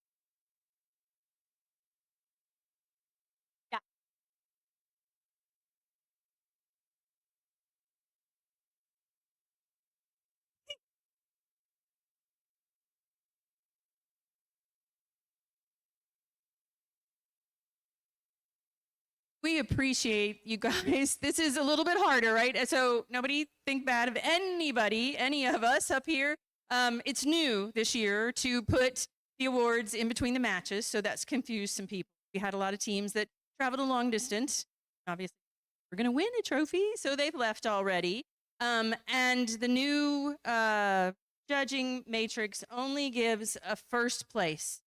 We appreciate you guys. This is a little bit harder, right? So nobody think bad of anybody, any of us up here. It's new this year to put the awards in between the matches, so that's confused some people. We had a lot of teams that traveled a long distance. Obviously, we're going to win a trophy, so they've left already. And the new judging matrix only gives a first place.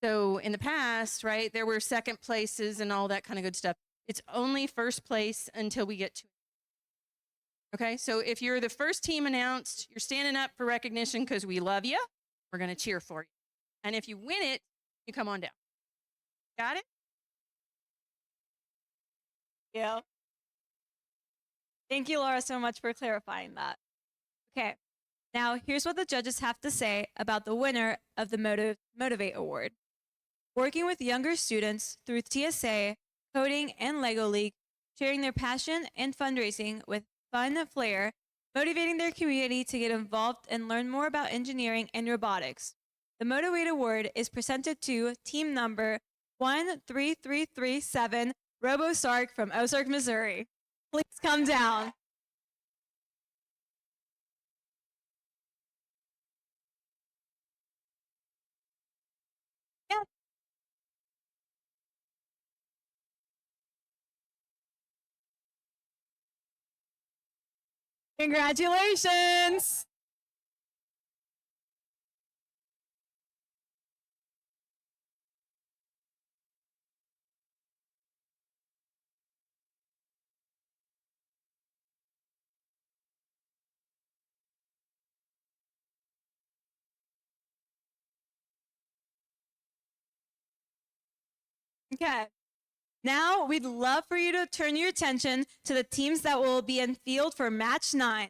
So in the past, right, there were second places and all that kind of good stuff. It's only first place until we get to it. Okay, so if you're the first team announced, you're standing up for recognition because we love you. We're going to cheer for you. And if you win it, you come on down. Got it? Yeah. Thank you, Laura, so much for clarifying that. Okay, now here's what the judges have to say about the winner of the Motivate Award. Working with younger students through TSA, coding, and LEGO League, sharing their passion and fundraising with fun flair, motivating their community to get involved and learn more about engineering and robotics. The Motivate Award is presented to team number 13337, RoboSark from Ozark, Missouri. Please come down. Yeah. Congratulations. Okay. Now we'd love for you to turn your attention to the teams that will be in field for match 9.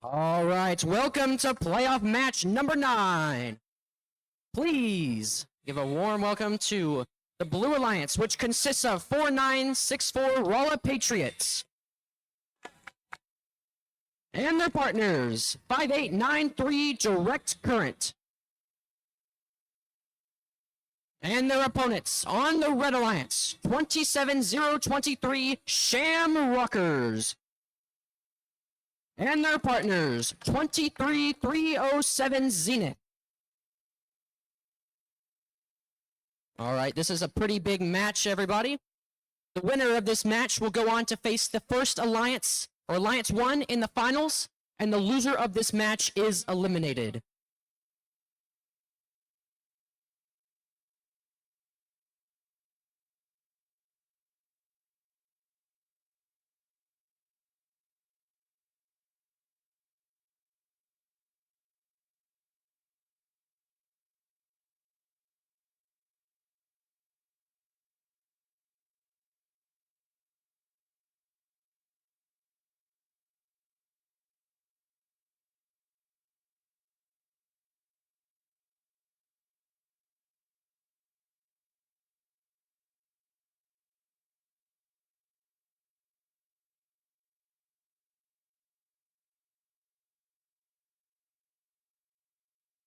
All right, welcome to playoff match number 9. Please give a warm welcome to the Blue Alliance, which consists of 4964 Rolla Patriots and their partners, 5893 Direct Current, and their opponents on the Red Alliance, 27023 Sham Rockers, and their partners, 23307 Zenith. All right, this is a pretty big match, everybody. The winner of this match will go on to face the first Alliance, or Alliance 1, in the finals, and the loser of this match is eliminated.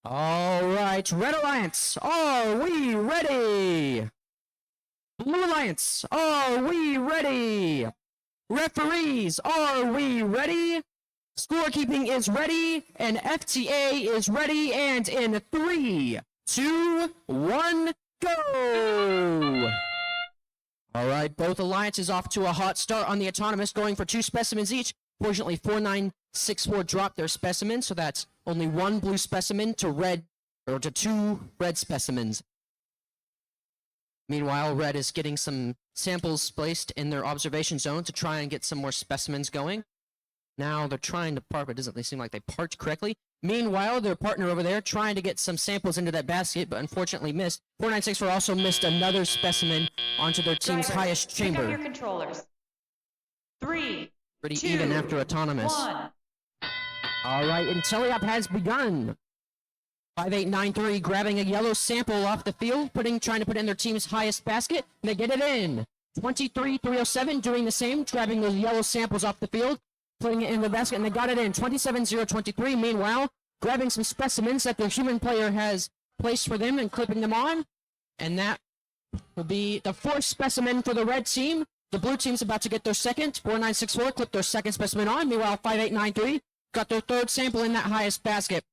All right, Red Alliance, are we ready? Blue Alliance, are we ready? Referees, are we ready? Scorekeeping is ready, and FTA is ready, and in 3, 2, 1, go! All right, both alliances off to a hot start on the Autonomous, going for 2 specimens each. Fortunately, 4964 dropped their specimen, so that's only 1 blue specimen to 2 red specimens. Meanwhile, Red is getting some samples placed in their observation zone to try and get some more specimens going. Now they're trying to park, but it doesn't seem like they parked correctly. Meanwhile, their partner over there trying to get some samples into that basket, but unfortunately missed. 4964 also missed another specimen onto their team's highest chamber. Pick up your controllers. 3, Pretty 2, even after Autonomous. 1. All right, Intelliop has begun. 5893 grabbing a yellow sample off the field, trying to put it in their team's highest basket. And they get it in. 23307 doing the same, grabbing those yellow samples off the field, putting it in the basket, and they got it in. 27023, meanwhile, grabbing some specimens that their human player has placed for them and clipping them on. And that will be the 4th specimen for the red team. The blue team's about to get their second. 4964 clipped their second specimen on. Meanwhile, 5893 got their 3rd sample in that highest basket.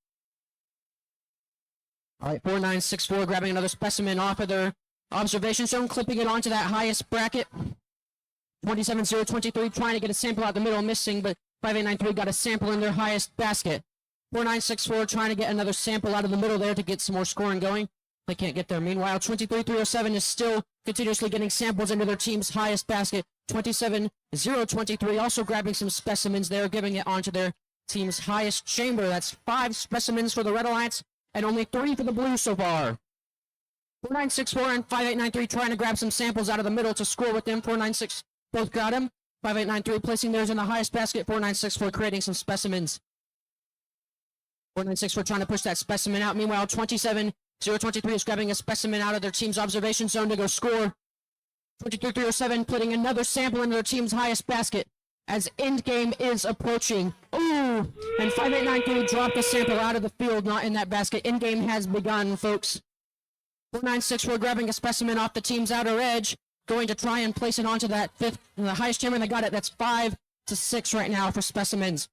All right, 4964 grabbing another specimen off of their observation zone, clipping it onto that highest bracket. 27023 trying to get a sample out the middle, missing, but 5893 got a sample in their highest basket. 4964 trying to get another sample out of the middle there to get some more scoring going. They can't get there. Meanwhile, 23307 is still continuously getting samples into their team's highest basket. 27023 also grabbing some specimens there, giving it onto their team's highest chamber. That's 5 specimens for the Red Alliance and only 3 for the Blue so far. 4964 and 5893 trying to grab some samples out of the middle to score with them. 496 both got him. 5893 placing theirs in the highest basket. 4964 creating some specimens. 496 trying to push that specimen out. Meanwhile, 27023 is grabbing a specimen out of their team's observation zone to go score. 23307 putting another sample into their team's highest basket as endgame is approaching. Ooh! And 5893 dropped a sample out of the field, not in that basket. Endgame has begun, folks. 496 grabbing a specimen off the team's outer edge, going to try and place it onto that 5th, the highest chamber. They got it. That's 5 to 6 right now for specimens.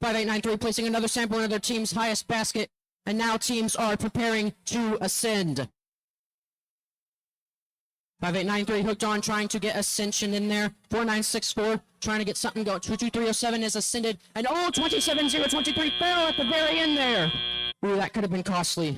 5893 placing another sample into their team's highest basket, and now teams are preparing to ascend. 5893 hooked on, trying to get ascension in there. 4964 trying to get something going. 22307 is ascended, and 27023 fell at the very end there. Ooh, that could have been costly.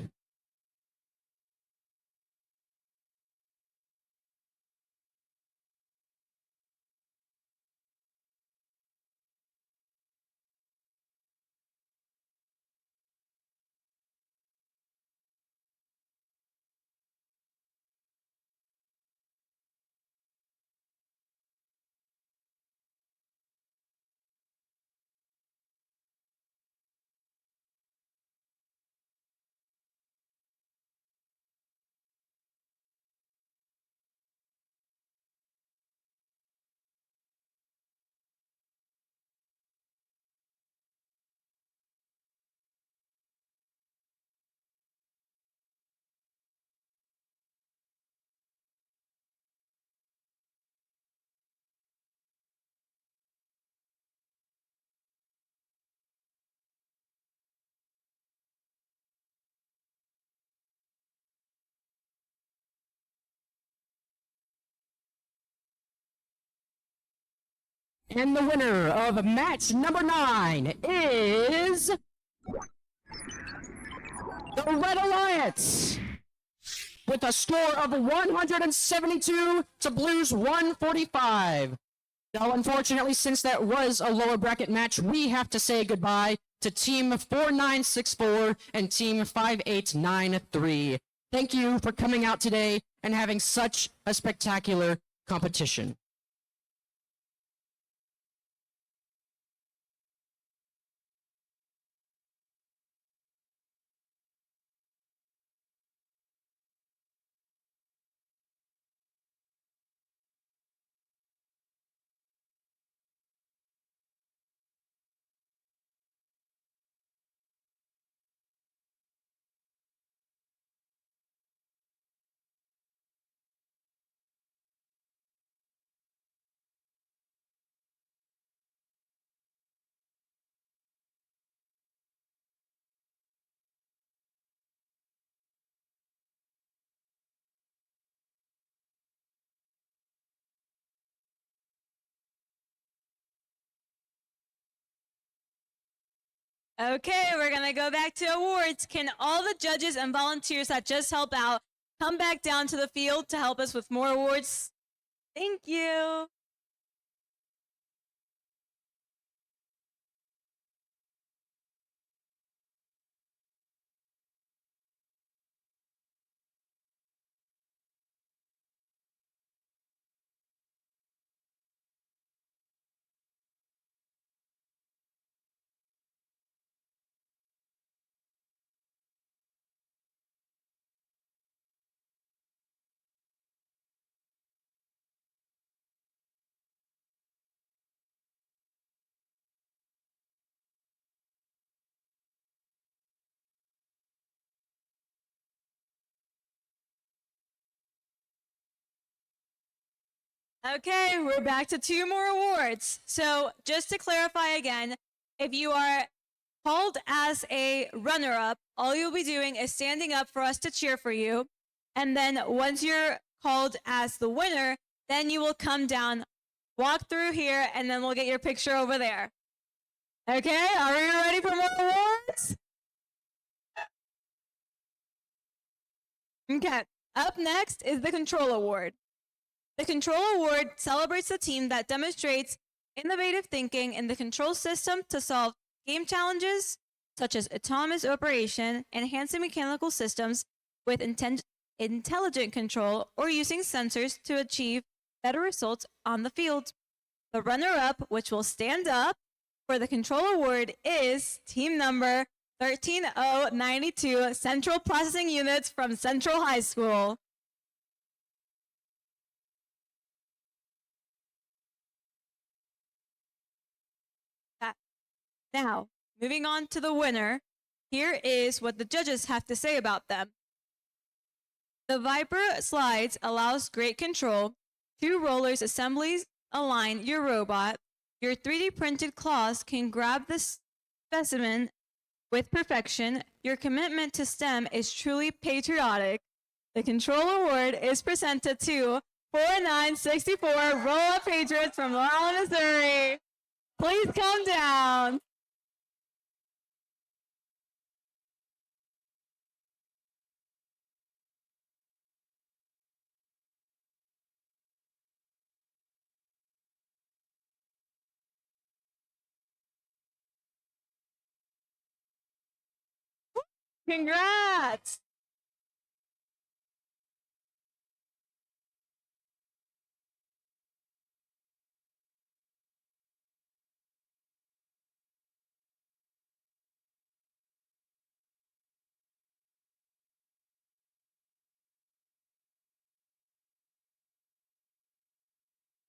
And the winner of match number 9 is the Red Alliance with a score of 172 to Blues 145. Now, unfortunately, since that was a lower bracket match, we have to say goodbye to Team 4964 and Team 5893. Thank you for coming out today and having such a spectacular competition. Okay, we're gonna go back to awards. Can all the judges and volunteers that just helped out come back down to the field to help us with more awards? Thank you. Okay, we're back to 2 more awards. So just to clarify again, if you are called as a runner-up, all you'll be doing is standing up for us to cheer for you. And then once you're called as the winner, then you will come down, walk through here, and then we'll get your picture over there. Okay, are we ready for more awards? Okay, up next is the Control Award. The Control Award celebrates the team that demonstrates innovative thinking in the control system to solve game challenges, such as autonomous operation, enhancing mechanical systems with intelligent control, or using sensors to achieve better results on the field. The runner-up, which will stand up for the Control Award, is team number 13092, Central Processing Units from Central High School. Now, moving on to the winner, here is what the judges have to say about them. The Viper Slides allows great control. 2 rollers assemblies align your robot. Your 3D printed claws can grab the specimen with perfection. Your commitment to STEM is truly patriotic. The Control Award is presented to 4964 Roll-Up Patriots from Laurel, Missouri. Please come down. Congrats!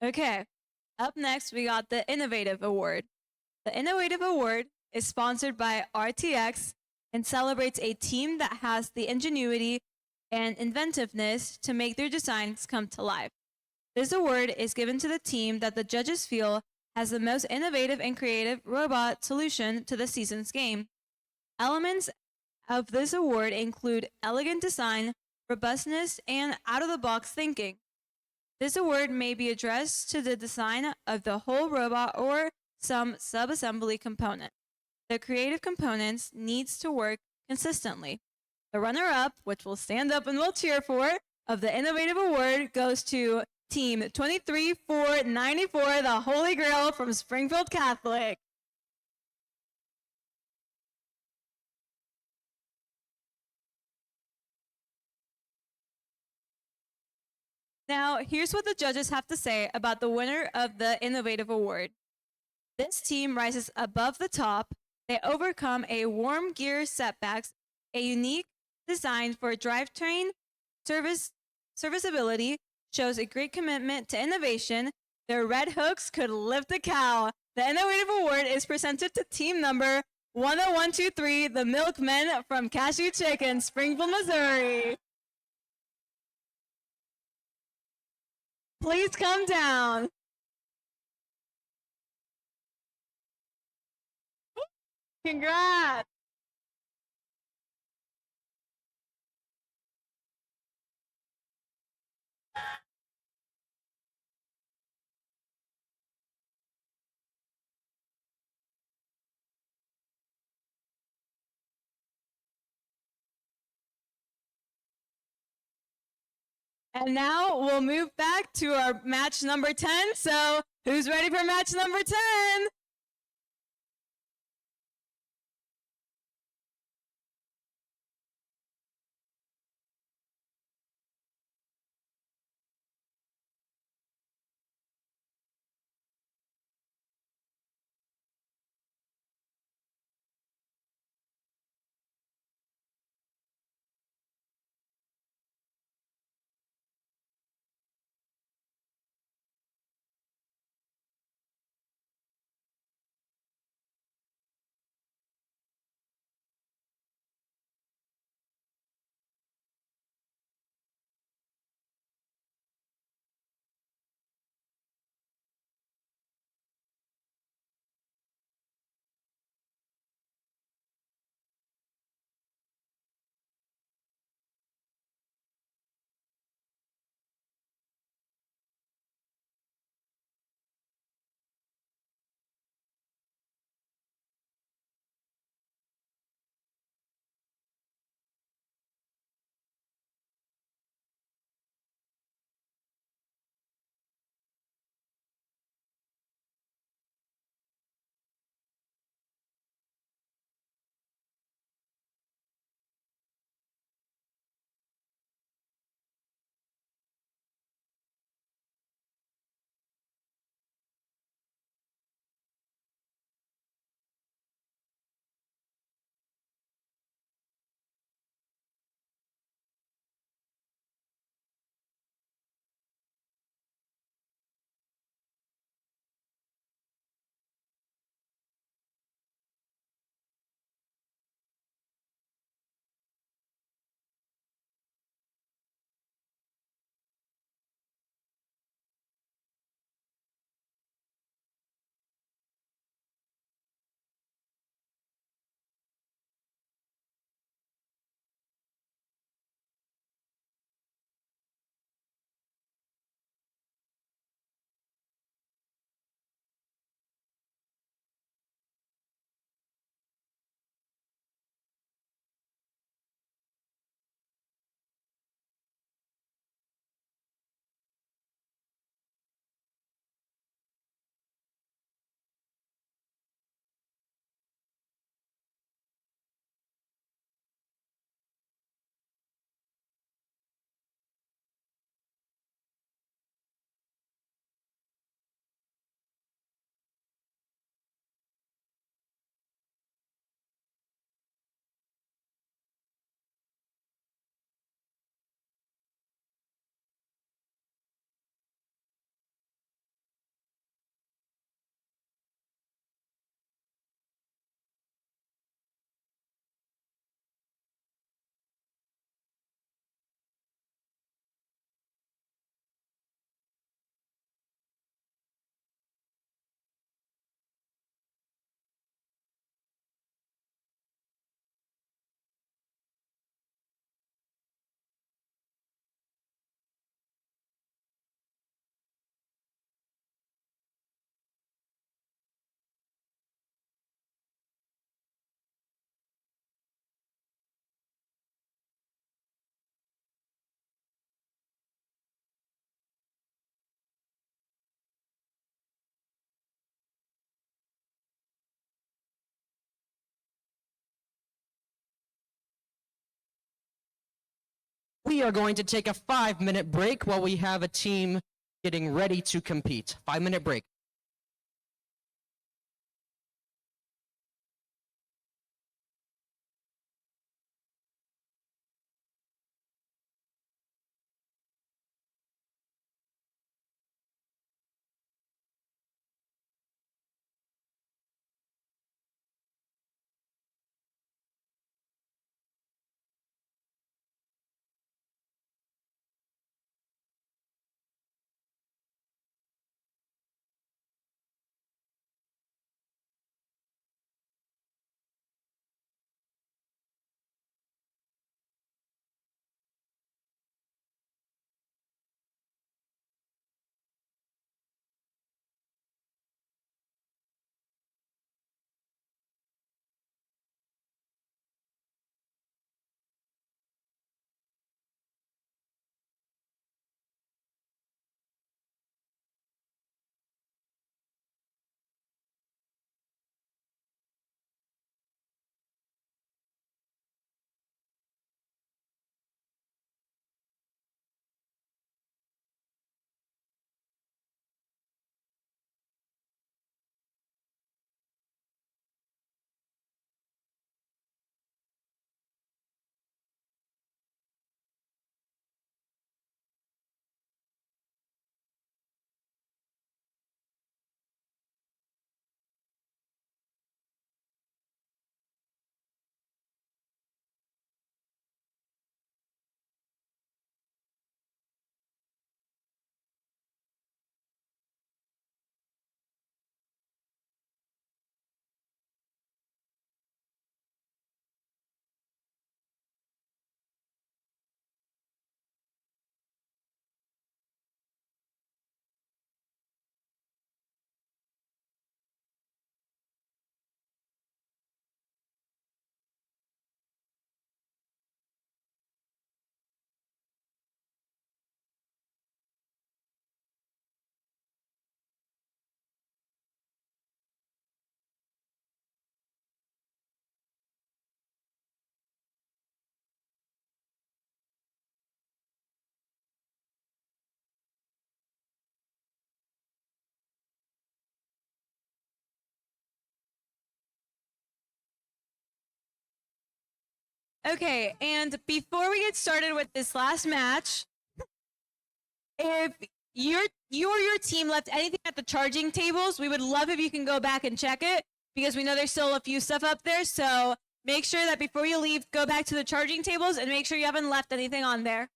Okay, up next we got the Innovative Award. The Innovative Award is sponsored by RTX and celebrates a team that has the ingenuity and inventiveness to make their designs come to life. This award is given to the team that the judges feel has the most innovative and creative robot solution to the season's game. Elements of this award include elegant design, robustness, and out-of-the-box thinking. This award may be addressed to the design of the whole robot or some subassembly component. The creative components needs to work consistently. The runner-up, which we'll stand up and we'll cheer for, of the Innovative Award goes to Team 23494, the Holy Grail from Springfield Catholic. Now, here's what the judges have to say about the winner of the Innovative Award. This team rises above the top. They overcome a warm gear setbacks, a unique design for drivetrain serviceability, shows a great commitment to innovation. Their red hooks could lift a cow. The Innovative Award is presented to team number 10123, the Milkmen from Cashew Chicken, Springfield, Missouri. Please come down. Congrats. And now we'll move back to our match number 10. So who's ready for match number 10? We are going to take a 5-minute break while we have a team getting ready to compete. 5-minute break. Okay, and before we get started with this last match, if you or your team left anything at the charging tables, we would love if you can go back and check it because we know there's still a few stuff up there. So make sure that before you leave, go back to the charging tables and make sure you haven't left anything on there.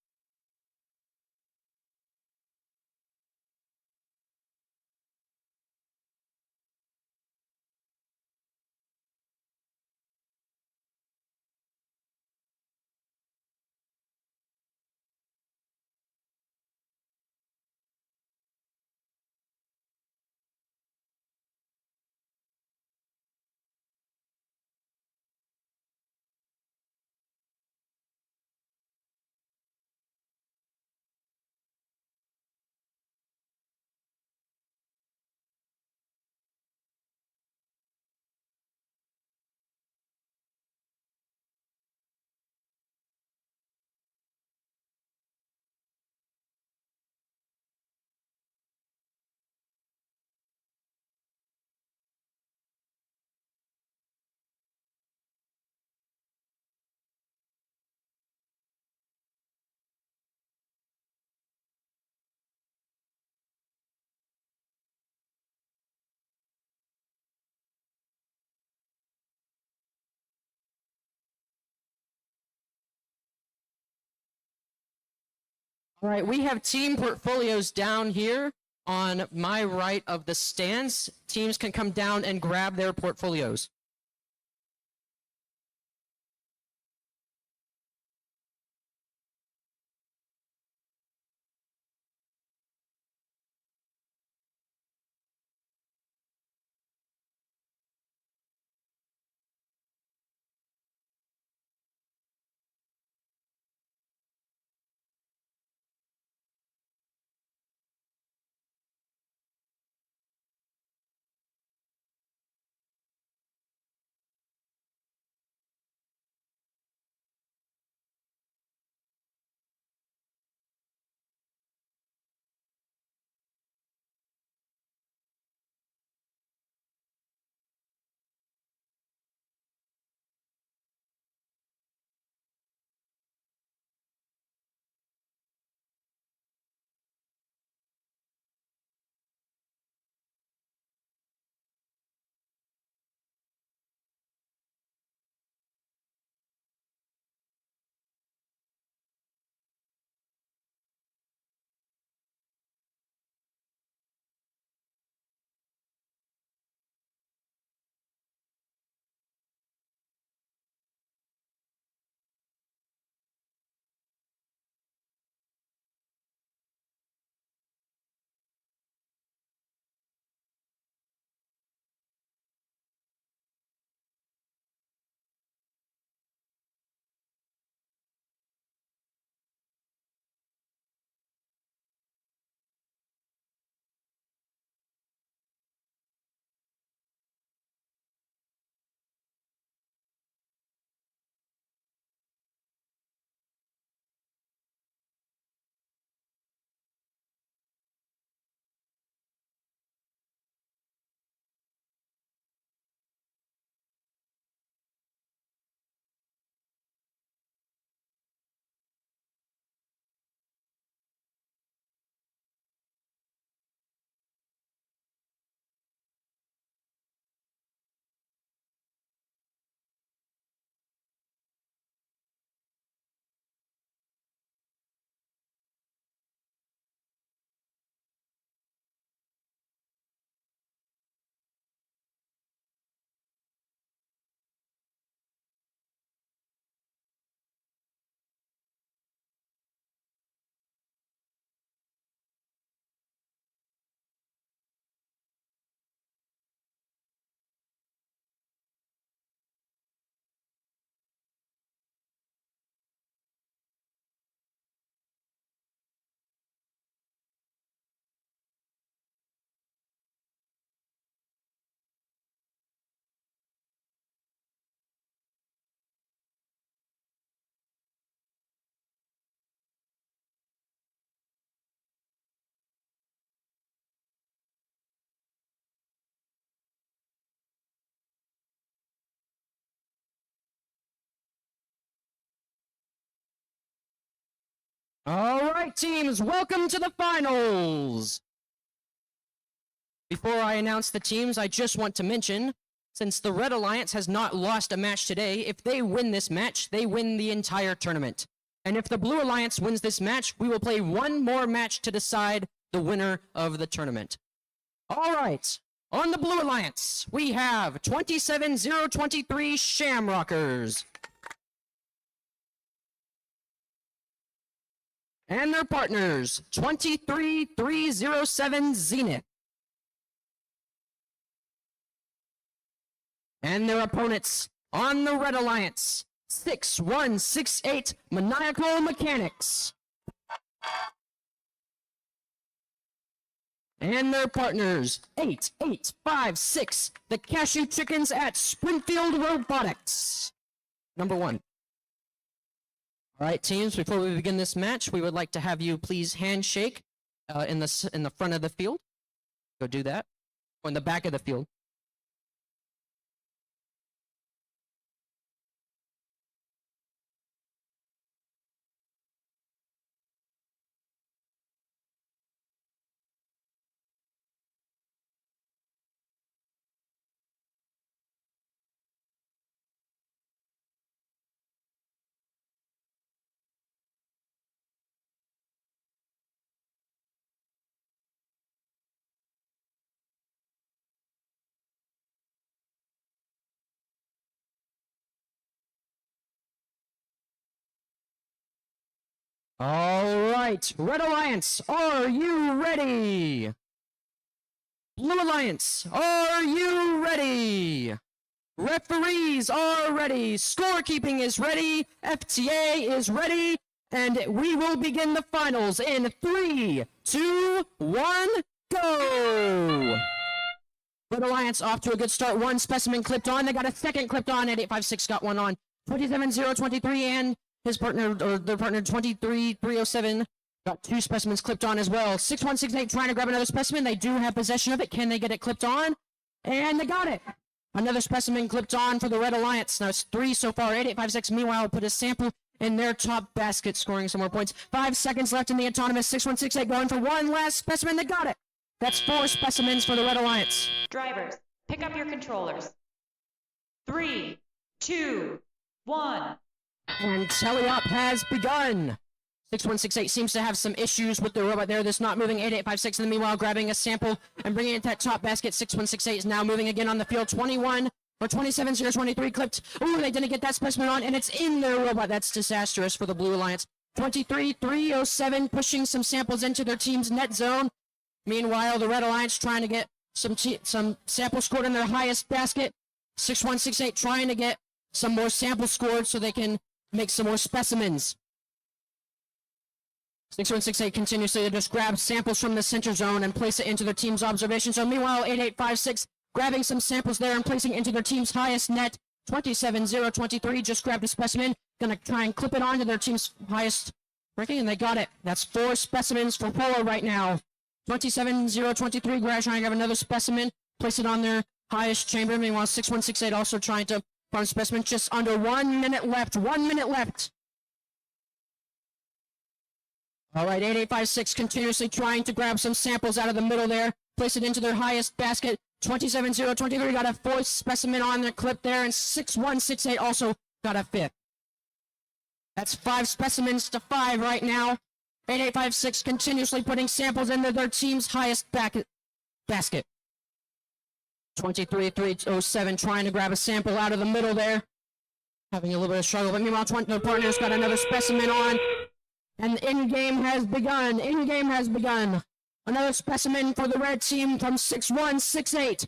All right, we have team portfolios down here on my right of the stands. Teams can come down and grab their portfolios. All right, teams, welcome to the finals. Before I announce the teams, I just want to mention, since the Red Alliance has not lost a match today, if they win this match, they win the entire tournament. And if the Blue Alliance wins this match, we will play one more match to decide the winner of the tournament. All right, on the Blue Alliance, we have 27023 Shamrockers. And their partners, 23307 Zenith. And their opponents on the Red Alliance, 6168 Maniacal Mechanics. And their partners, 8856 the Cashew Chickens at Springfield Robotics. Number 1. All right, teams, before we begin this match, we would like to have you please handshake in the front of the field. Go do that. Or in the back of the field. All right, Red Alliance, are you ready? Blue Alliance, are you ready? Referees are ready. Scorekeeping is ready. FTA is ready. And we will begin the finals in 3, 2, 1, go! Red Alliance off to a good start. One specimen clipped on. They got a second clipped on. 8856 got one on. 27023 and his partner, or their partner, 23307 got two specimens clipped on as well. 6168 trying to grab another specimen. They do have possession of it. Can they get it clipped on? And they got it. Another specimen clipped on for the Red Alliance. Now it's 3 so far. 8856 meanwhile put a sample in their top basket, scoring some more points. 5 seconds left in the autonomous. 6168 going for one last specimen. They got it. That's 4 specimens for the Red Alliance. Drivers, pick up your controllers. 3, 2, 1. And tally-up has begun. 6168 seems to have some issues with the robot there. That's not moving. 8856 in the meanwhile grabbing a sample and bringing it to that top basket. 6168 is now moving again on the field. 21 or 27023 clipped. Ooh, they didn't get that specimen on, and it's in their robot. That's disastrous for the Blue Alliance. 23307 pushing some samples into their team's net zone. Meanwhile, the Red Alliance trying to get some samples scored in their highest basket. 6168 trying to get some more samples scored so they can make some more specimens. 6168 continuously to just grab samples from the center zone and place it into their team's observation zone. Meanwhile, 8856 grabbing some samples there and placing it into their team's highest net. 27023 just grabbed a specimen. Gonna try and clip it onto their team's highest ranking, and they got it. That's 4 specimens for 4 right now. 27023 trying to grab another specimen, place it on their highest chamber. Meanwhile, 6168 also trying to farm specimen. Just under 1 minute left. 1 minute left. All right, 8856 continuously trying to grab some samples out of the middle there, place it into their highest basket. 27023 got a 4th specimen on their clip there, and 6168 also got a 5th. That's 5 specimens to 5 right now. 8856 continuously putting samples into their team's highest basket. 23307 trying to grab a sample out of the middle there. Having a little bit of struggle, but meanwhile, their partner's got another specimen on. And the in-game has begun. In-game has begun. Another specimen for the red team from 6168.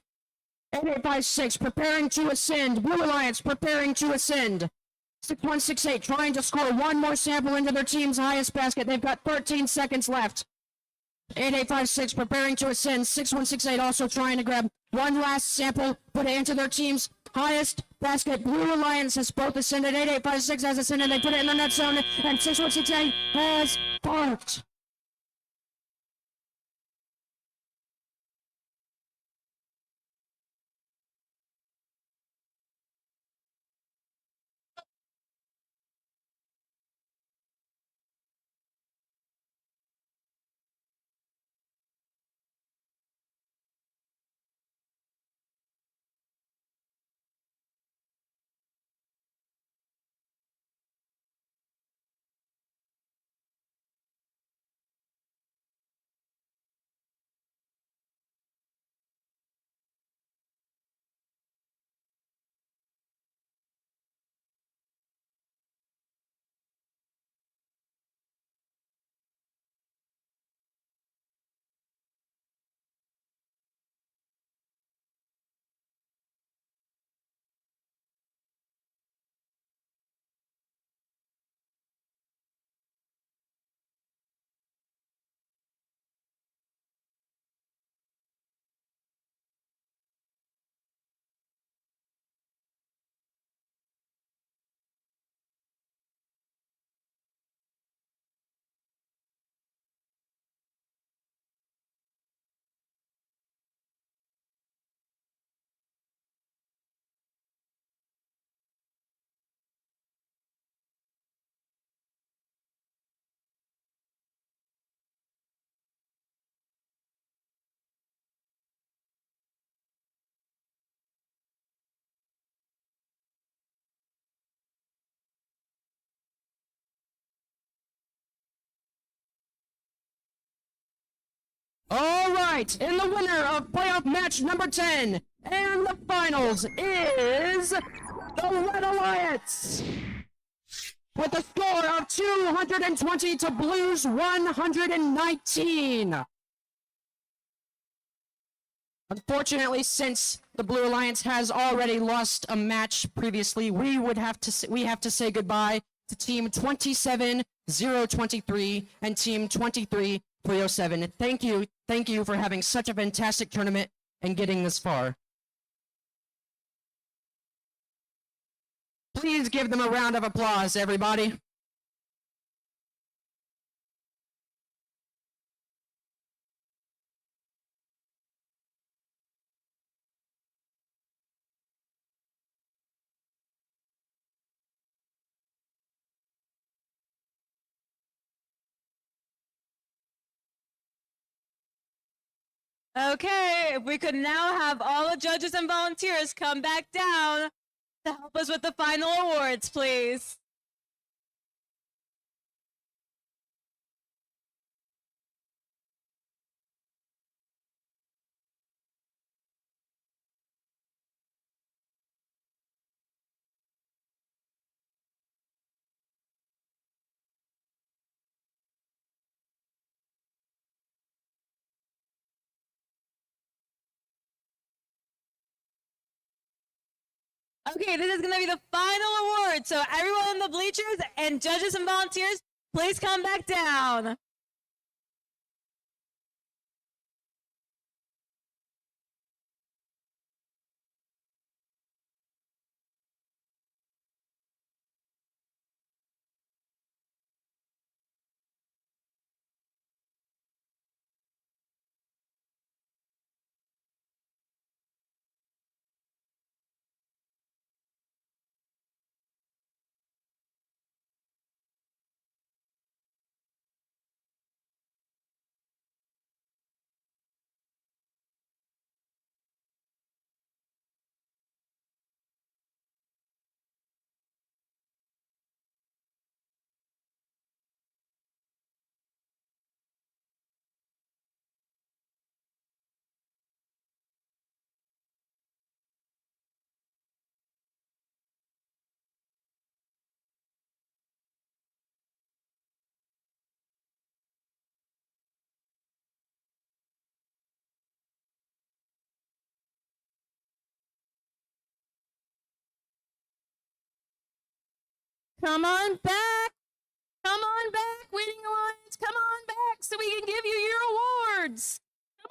8856 preparing to ascend. Blue Alliance preparing to ascend. 6168 trying to score one more sample into their team's highest basket. They've got 13 seconds left. 8856 preparing to ascend. 6168 also trying to grab one last sample, put it into their team's highest basket. Blue Alliance has both ascended. 8856 has ascended. They put it in the net zone, and 6168 has parked. right, and the winner of playoff match number 10 and the finals is the Red Alliance with a score of 220 to Blues 119. Unfortunately, since the Blue Alliance has already lost a match previously, we have to say goodbye to Team 27023 and Team 23307. Thank you for having such a fantastic tournament and getting this far. Please give them a round of applause, everybody. Okay, if we could now have all the judges and volunteers come back down to help us with the final awards, please. Okay, this is going to be the final award. So everyone in the bleachers and judges and volunteers, please come back down. Come on back. Come on back, Winning Alliance. Come on back so we can give you your awards. Come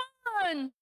on.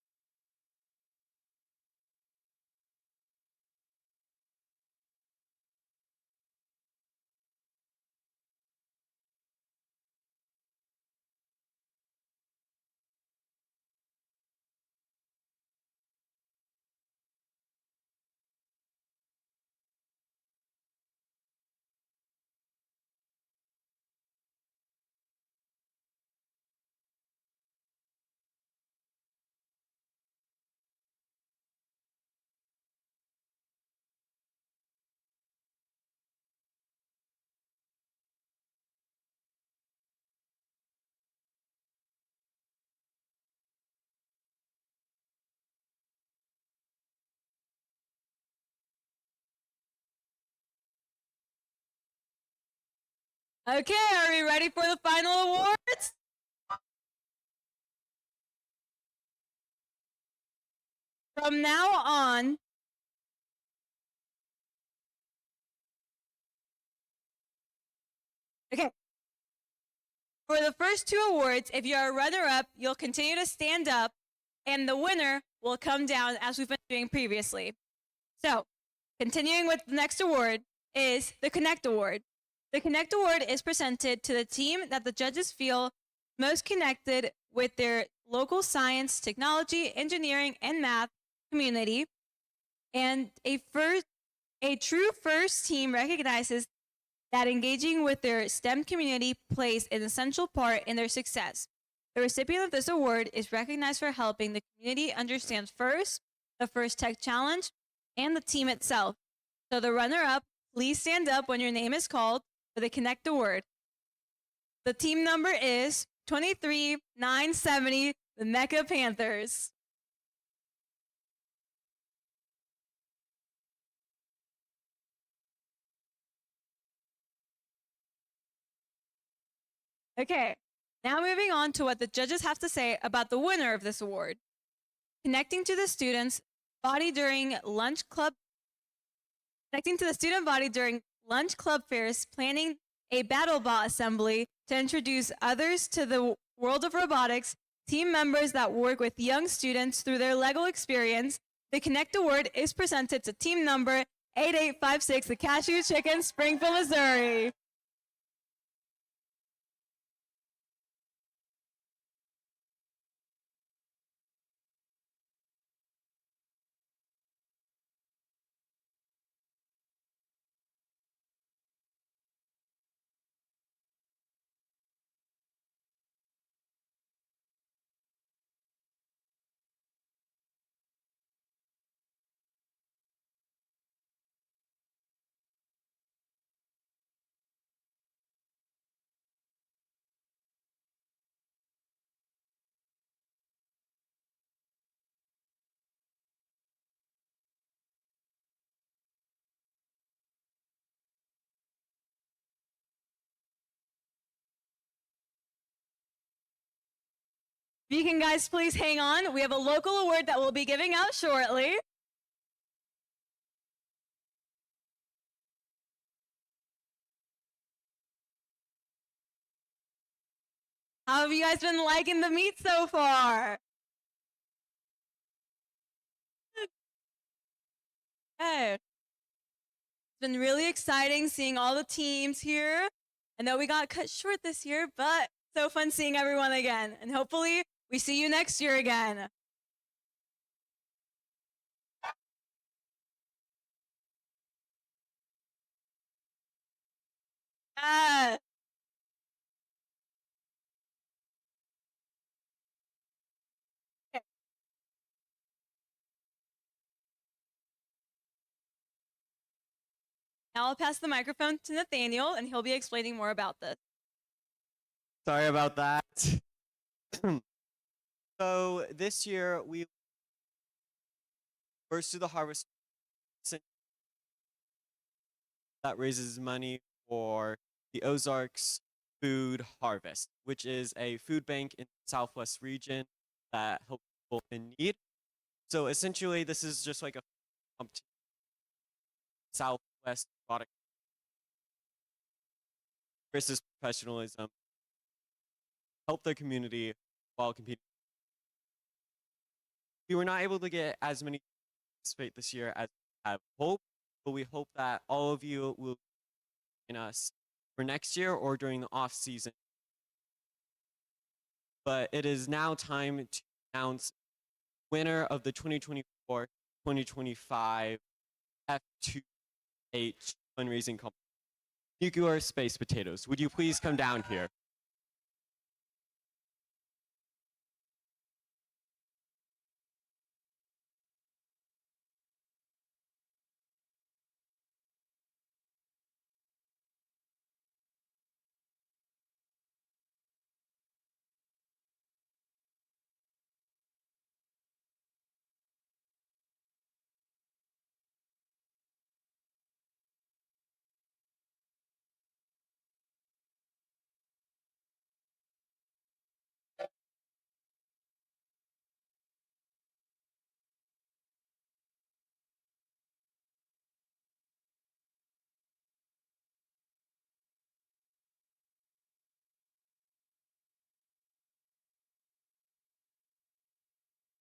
Okay, are we ready for the final awards? From now on, okay. For the first two awards, if you're a runner-up, you'll continue to stand up, and the winner will come down as we've been doing previously. So, continuing with the next award is the Connect Award. The Connect Award is presented to the team that the judges feel most connected with their local science, technology, engineering, and math community. And a true first team recognizes that engaging with their STEM community plays an essential part in their success. The recipient of this award is recognized for helping the community understand FIRST, the FIRST Tech Challenge, and the team itself. So the runner-up, please stand up when your name is called for the Connect Award. The team number is 23970 the Mecha Panthers. Okay, now moving on to what the judges have to say about the winner of this award. Connecting to the student body during lunch club fairs, planning a BattleBot assembly to introduce others to the world of robotics, team members that work with young students through their Lego experience. The Connect Award is presented to team number 8856, the Cashew Chicken, Springfield, Missouri. If you can guys please hang on, we have a local award that we'll be giving out shortly. How have you guys been liking the meet so far? Hey. It's been really exciting seeing all the teams here. I know we got cut short this year, but so fun seeing everyone again. And hopefully we see you next year again. Yeah. Now I'll pass the microphone to Nathaniel, and he'll be explaining more about this. Sorry about that. So this year we first do the harvest that raises money for the Ozarks Food Harvest, which is a food bank in the Southwest region that helps people in need. So essentially, this is just like a Southwest product versus professionalism, help their community while competing. We were not able to get as many participate this year as we have hoped, but we hope that all of you will join us for next year or during the off season. But it is now time to announce winner of the 2024-2025 F2H fundraising competition. Nuclear Space Potatoes, would you please come down here?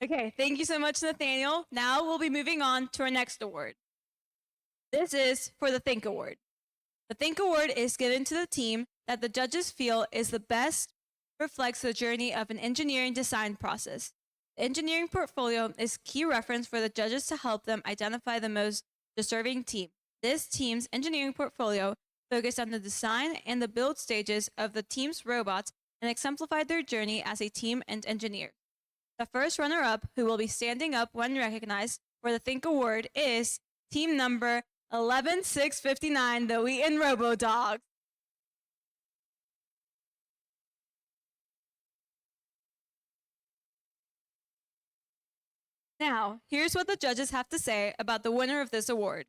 Okay, thank you so much, Nathaniel. Now we'll be moving on to our next award. This is for the Think Award. The Think Award is given to the team that the judges feel is the best, reflects the journey of an engineering design process. The engineering portfolio is key reference for the judges to help them identify the most deserving team. This team's engineering portfolio focused on the design and the build stages of the team's robots and exemplified their journey as a team and engineer. The first runner-up who will be standing up when recognized for the Think Award is team number 11659, the Wheaton Robo Dogs. Now, here's what the judges have to say about the winner of this award.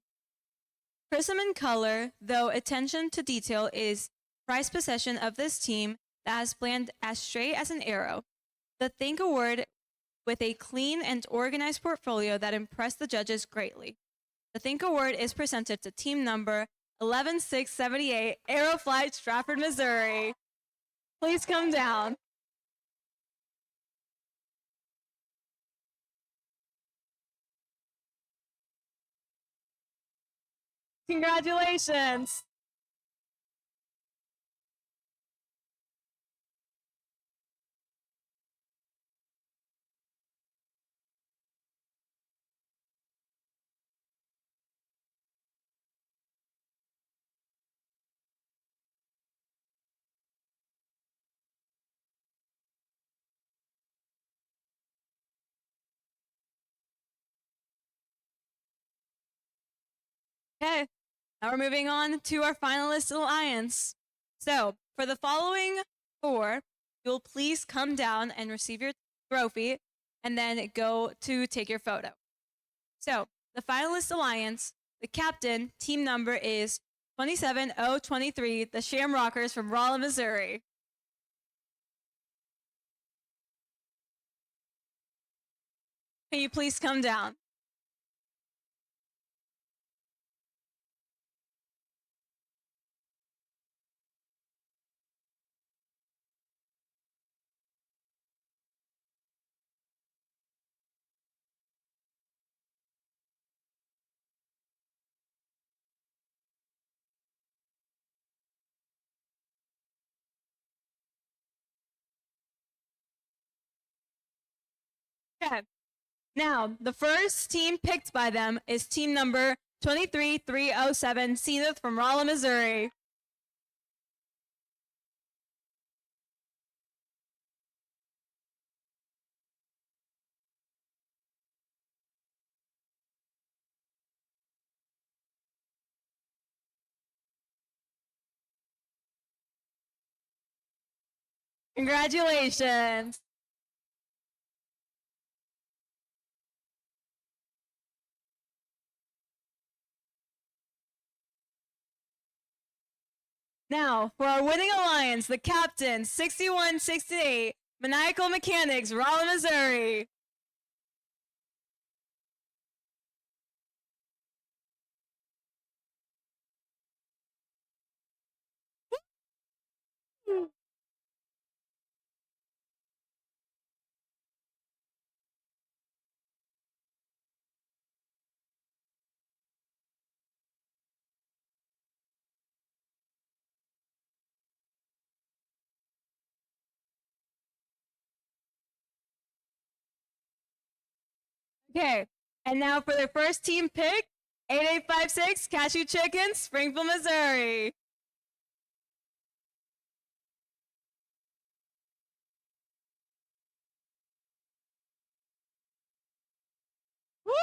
Prism color, though attention to detail is prized possession of this team that has planned as straight as an arrow. The Think Award with a clean and organized portfolio that impressed the judges greatly. The Think Award is presented to team number 11678, Aeroflight, Stratford, Missouri. Please come down. Congratulations. Okay, now we're moving on to our finalist alliance. So, for the following 4, you'll please come down and receive your trophy and then go to take your photo. So, the finalist alliance, the captain, team number is 27023, the Shamrockers from Rolla, Missouri. Can you please come down? Okay. Now, the first team picked by them is team number 23307, Zenith from Rolla, Missouri. Congratulations. Now, for our winning alliance, the captain, 6168, Maniacal Mechanics, Rolla, Missouri. Okay, and now for their first team pick, 8856, Cashew Chicken, Springfield, Missouri. Woo!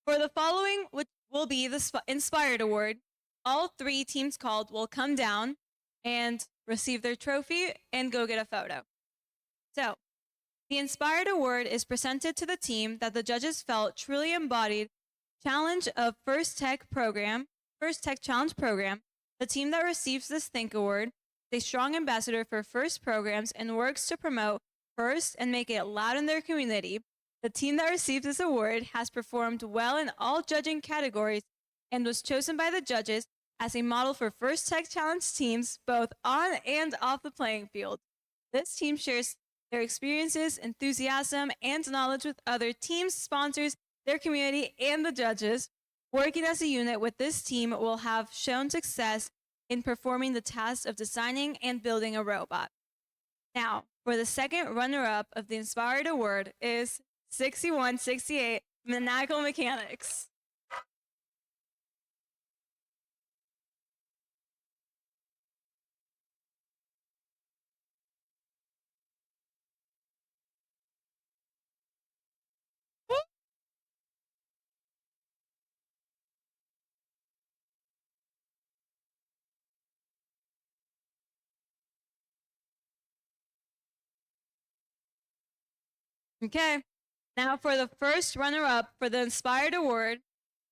For the following, which will be the Inspired Award, all 3 teams called will come down and receive their trophy and go get a photo. So, the Inspired Award is presented to the team that the judges felt truly embodied challenge of First Tech Challenge program. The team that receives this Think Award is a strong ambassador for FIRST programs and works to promote FIRST and make it loud in their community. The team that received this award has performed well in all judging categories and was chosen by the judges as a model for First Tech Challenge teams both on and off the playing field. This team shares their experiences, enthusiasm, and knowledge with other teams, sponsors, their community, and the judges. Working as a unit with this team will have shown success in performing the task of designing and building a robot. Now, for the second runner-up of the Inspired Award is 6168, Maniacal Mechanics. Okay. Now for the first runner-up for the Inspired Award,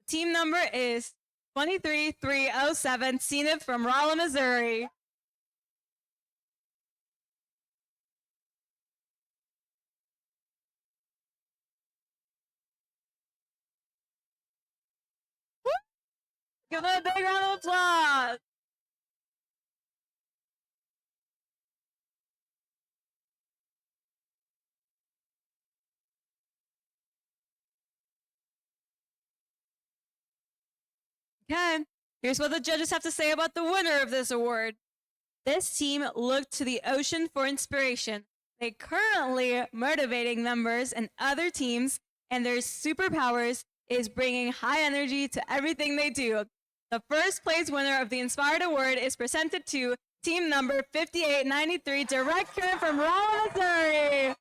team number is 23307, Zenith from Rolla, Missouri. Woo! Give them a big round of applause. Okay, here's what the judges have to say about the winner of this award. This team looked to the ocean for inspiration. They currently motivating members and other teams, and their superpowers is bringing high energy to everything they do. The first place winner of the Inspired Award is presented to team number 5893, Direct Current from Rolla, Missouri.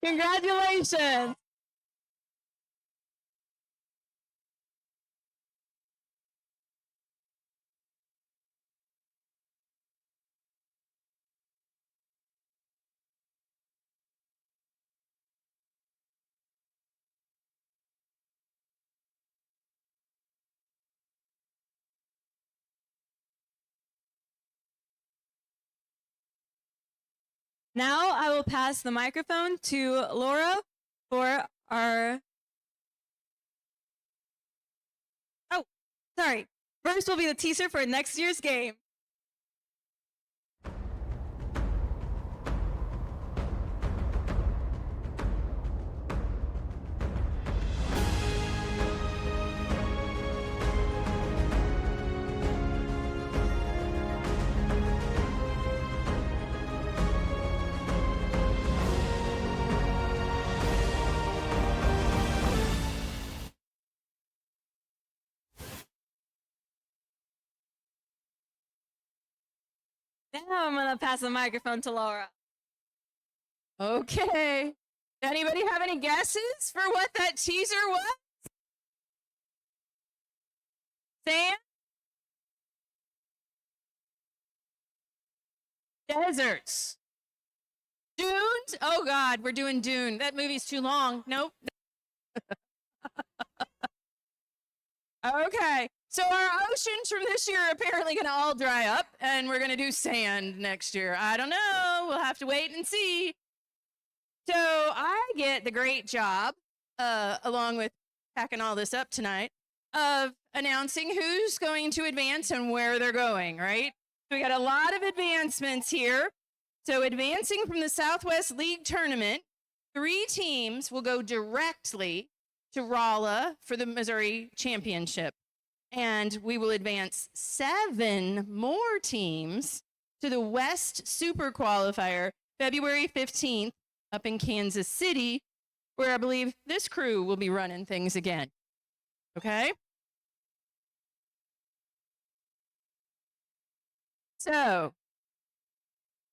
Congratulations. Now I will pass the microphone to Laura for our... Oh, sorry. First will be the teaser for next year's game. Now I'm going to pass the microphone to Laura. Okay. Anybody have any guesses for what that teaser was? Sam? Deserts. Dunes? Oh God, we're doing Dune. That movie's too long. Nope. Okay. So our oceans from this year are apparently going to all dry up, and we're going to do sand next year. I don't know. We'll have to wait and see. So I get the great job, along with packing all this up tonight, of announcing who's going to advance and where they're going, right? We got a lot of advancements here. So advancing from the Southwest League Tournament, 3 teams will go directly to Rolla for the Missouri Championship. And we will advance 7 more teams to the West Super Qualifier, February 15th, up in Kansas City, where I believe this crew will be running things again. Okay? So,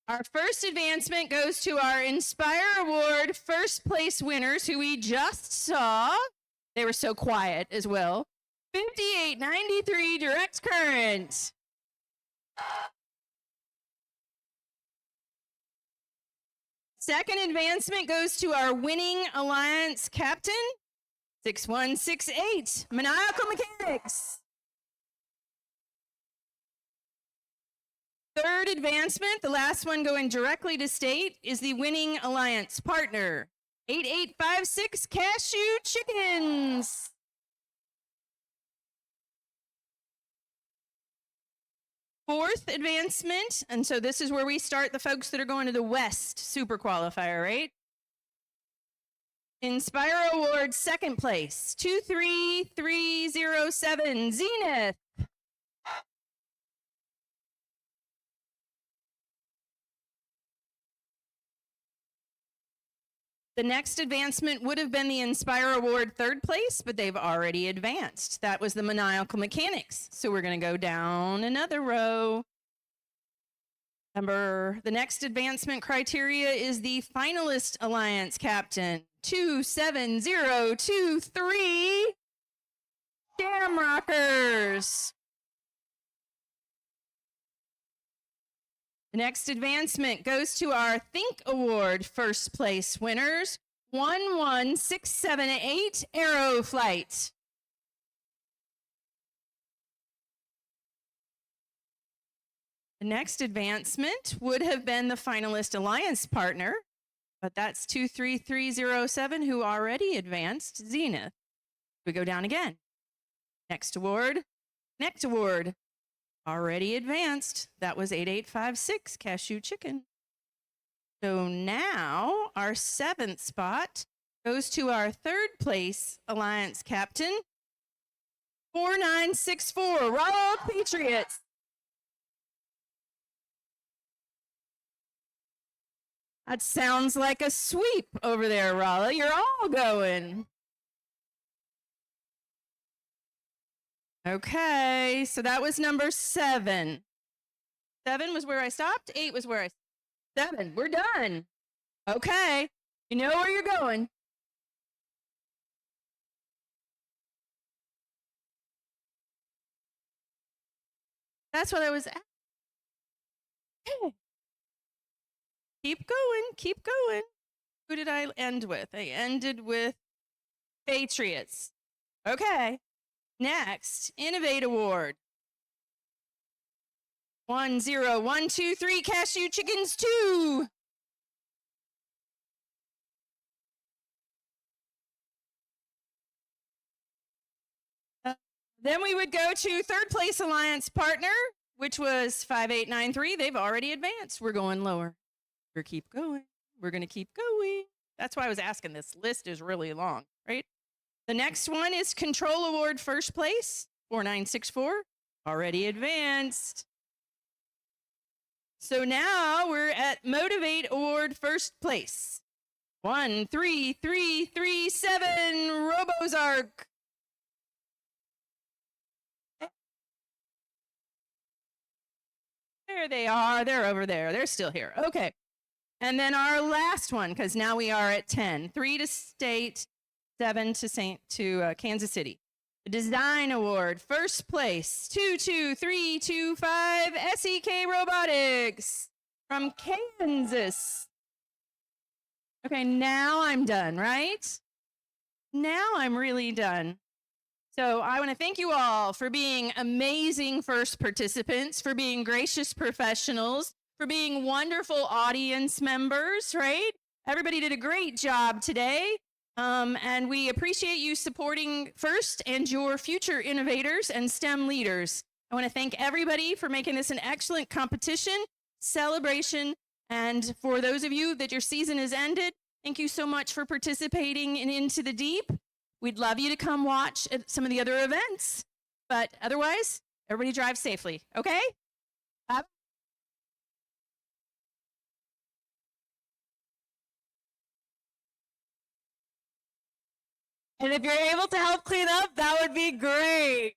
our first advancement goes to our Inspire Award first place winners, who we just saw. They were so quiet as well. 5893 Direct Current. Second advancement goes to our winning alliance captain, 6168 Maniacal Mechanics. Third advancement, the last one going directly to state, is the winning alliance partner, 8856 Cashew Chickens. Fourth advancement, and so this is where we start the folks that are going to the West Super Qualifier, right? Inspire Award second place, 23307 Zenith. The next advancement would have been the Inspire Award third place, but they've already advanced. That was the Maniacal Mechanics. So we're going to go down another row. The next advancement criteria is the finalist alliance captain, 27023 Shamrockers. The next advancement goes to our Think Award first place winners, 11678 Aero Flight. The next advancement would have been the finalist alliance partner, but that's 23307 who already advanced, Zenith. We go down again. Next award, Connect Award, already advanced. That was 8856 Cashew Chicken. So now our 7th spot goes to our 3rd place alliance captain, 4964 Raw Patriots. That sounds like a sweep over there, Raleigh. You're all going. Okay, so that was number 7. 7 was where I stopped. 8 was where I stopped. 7, we're done. Okay, you know where you're going. That's what I was at. Okay. Keep going, keep going. Who did I end with? I ended with Patriots. Okay. Next, Innovate Award. 10123 Cashew Chickens 2. Then we would go to 3rd place alliance partner, which was 5893. They've already advanced. We're going lower. We're keep going. We're going to keep going. That's why I was asking. This list is really long, right? The next one is Control Award first place, 4964. Already advanced. So now we're at Motivate Award first place. 13337 Robozark. There they are. They're over there. They're still here. Okay. And then our last one, because now we are at 10. 3 to State, 7 to Kansas City. The Design Award, first place, 22325 SEK Robotics from Kansas. Okay, now I'm done, right? Now I'm really done. So I want to thank you all for being amazing first participants, for being gracious professionals, for being wonderful audience members, right? Everybody did a great job today. And we appreciate you supporting FIRST and your future innovators and STEM leaders. I want to thank everybody for making this an excellent competition, celebration, and for those of you that your season has ended, thank you so much for participating in Into the Deep. We'd love you to come watch at some of the other events, but otherwise, everybody drive safely, okay? And if you're able to help clean up, that would be great.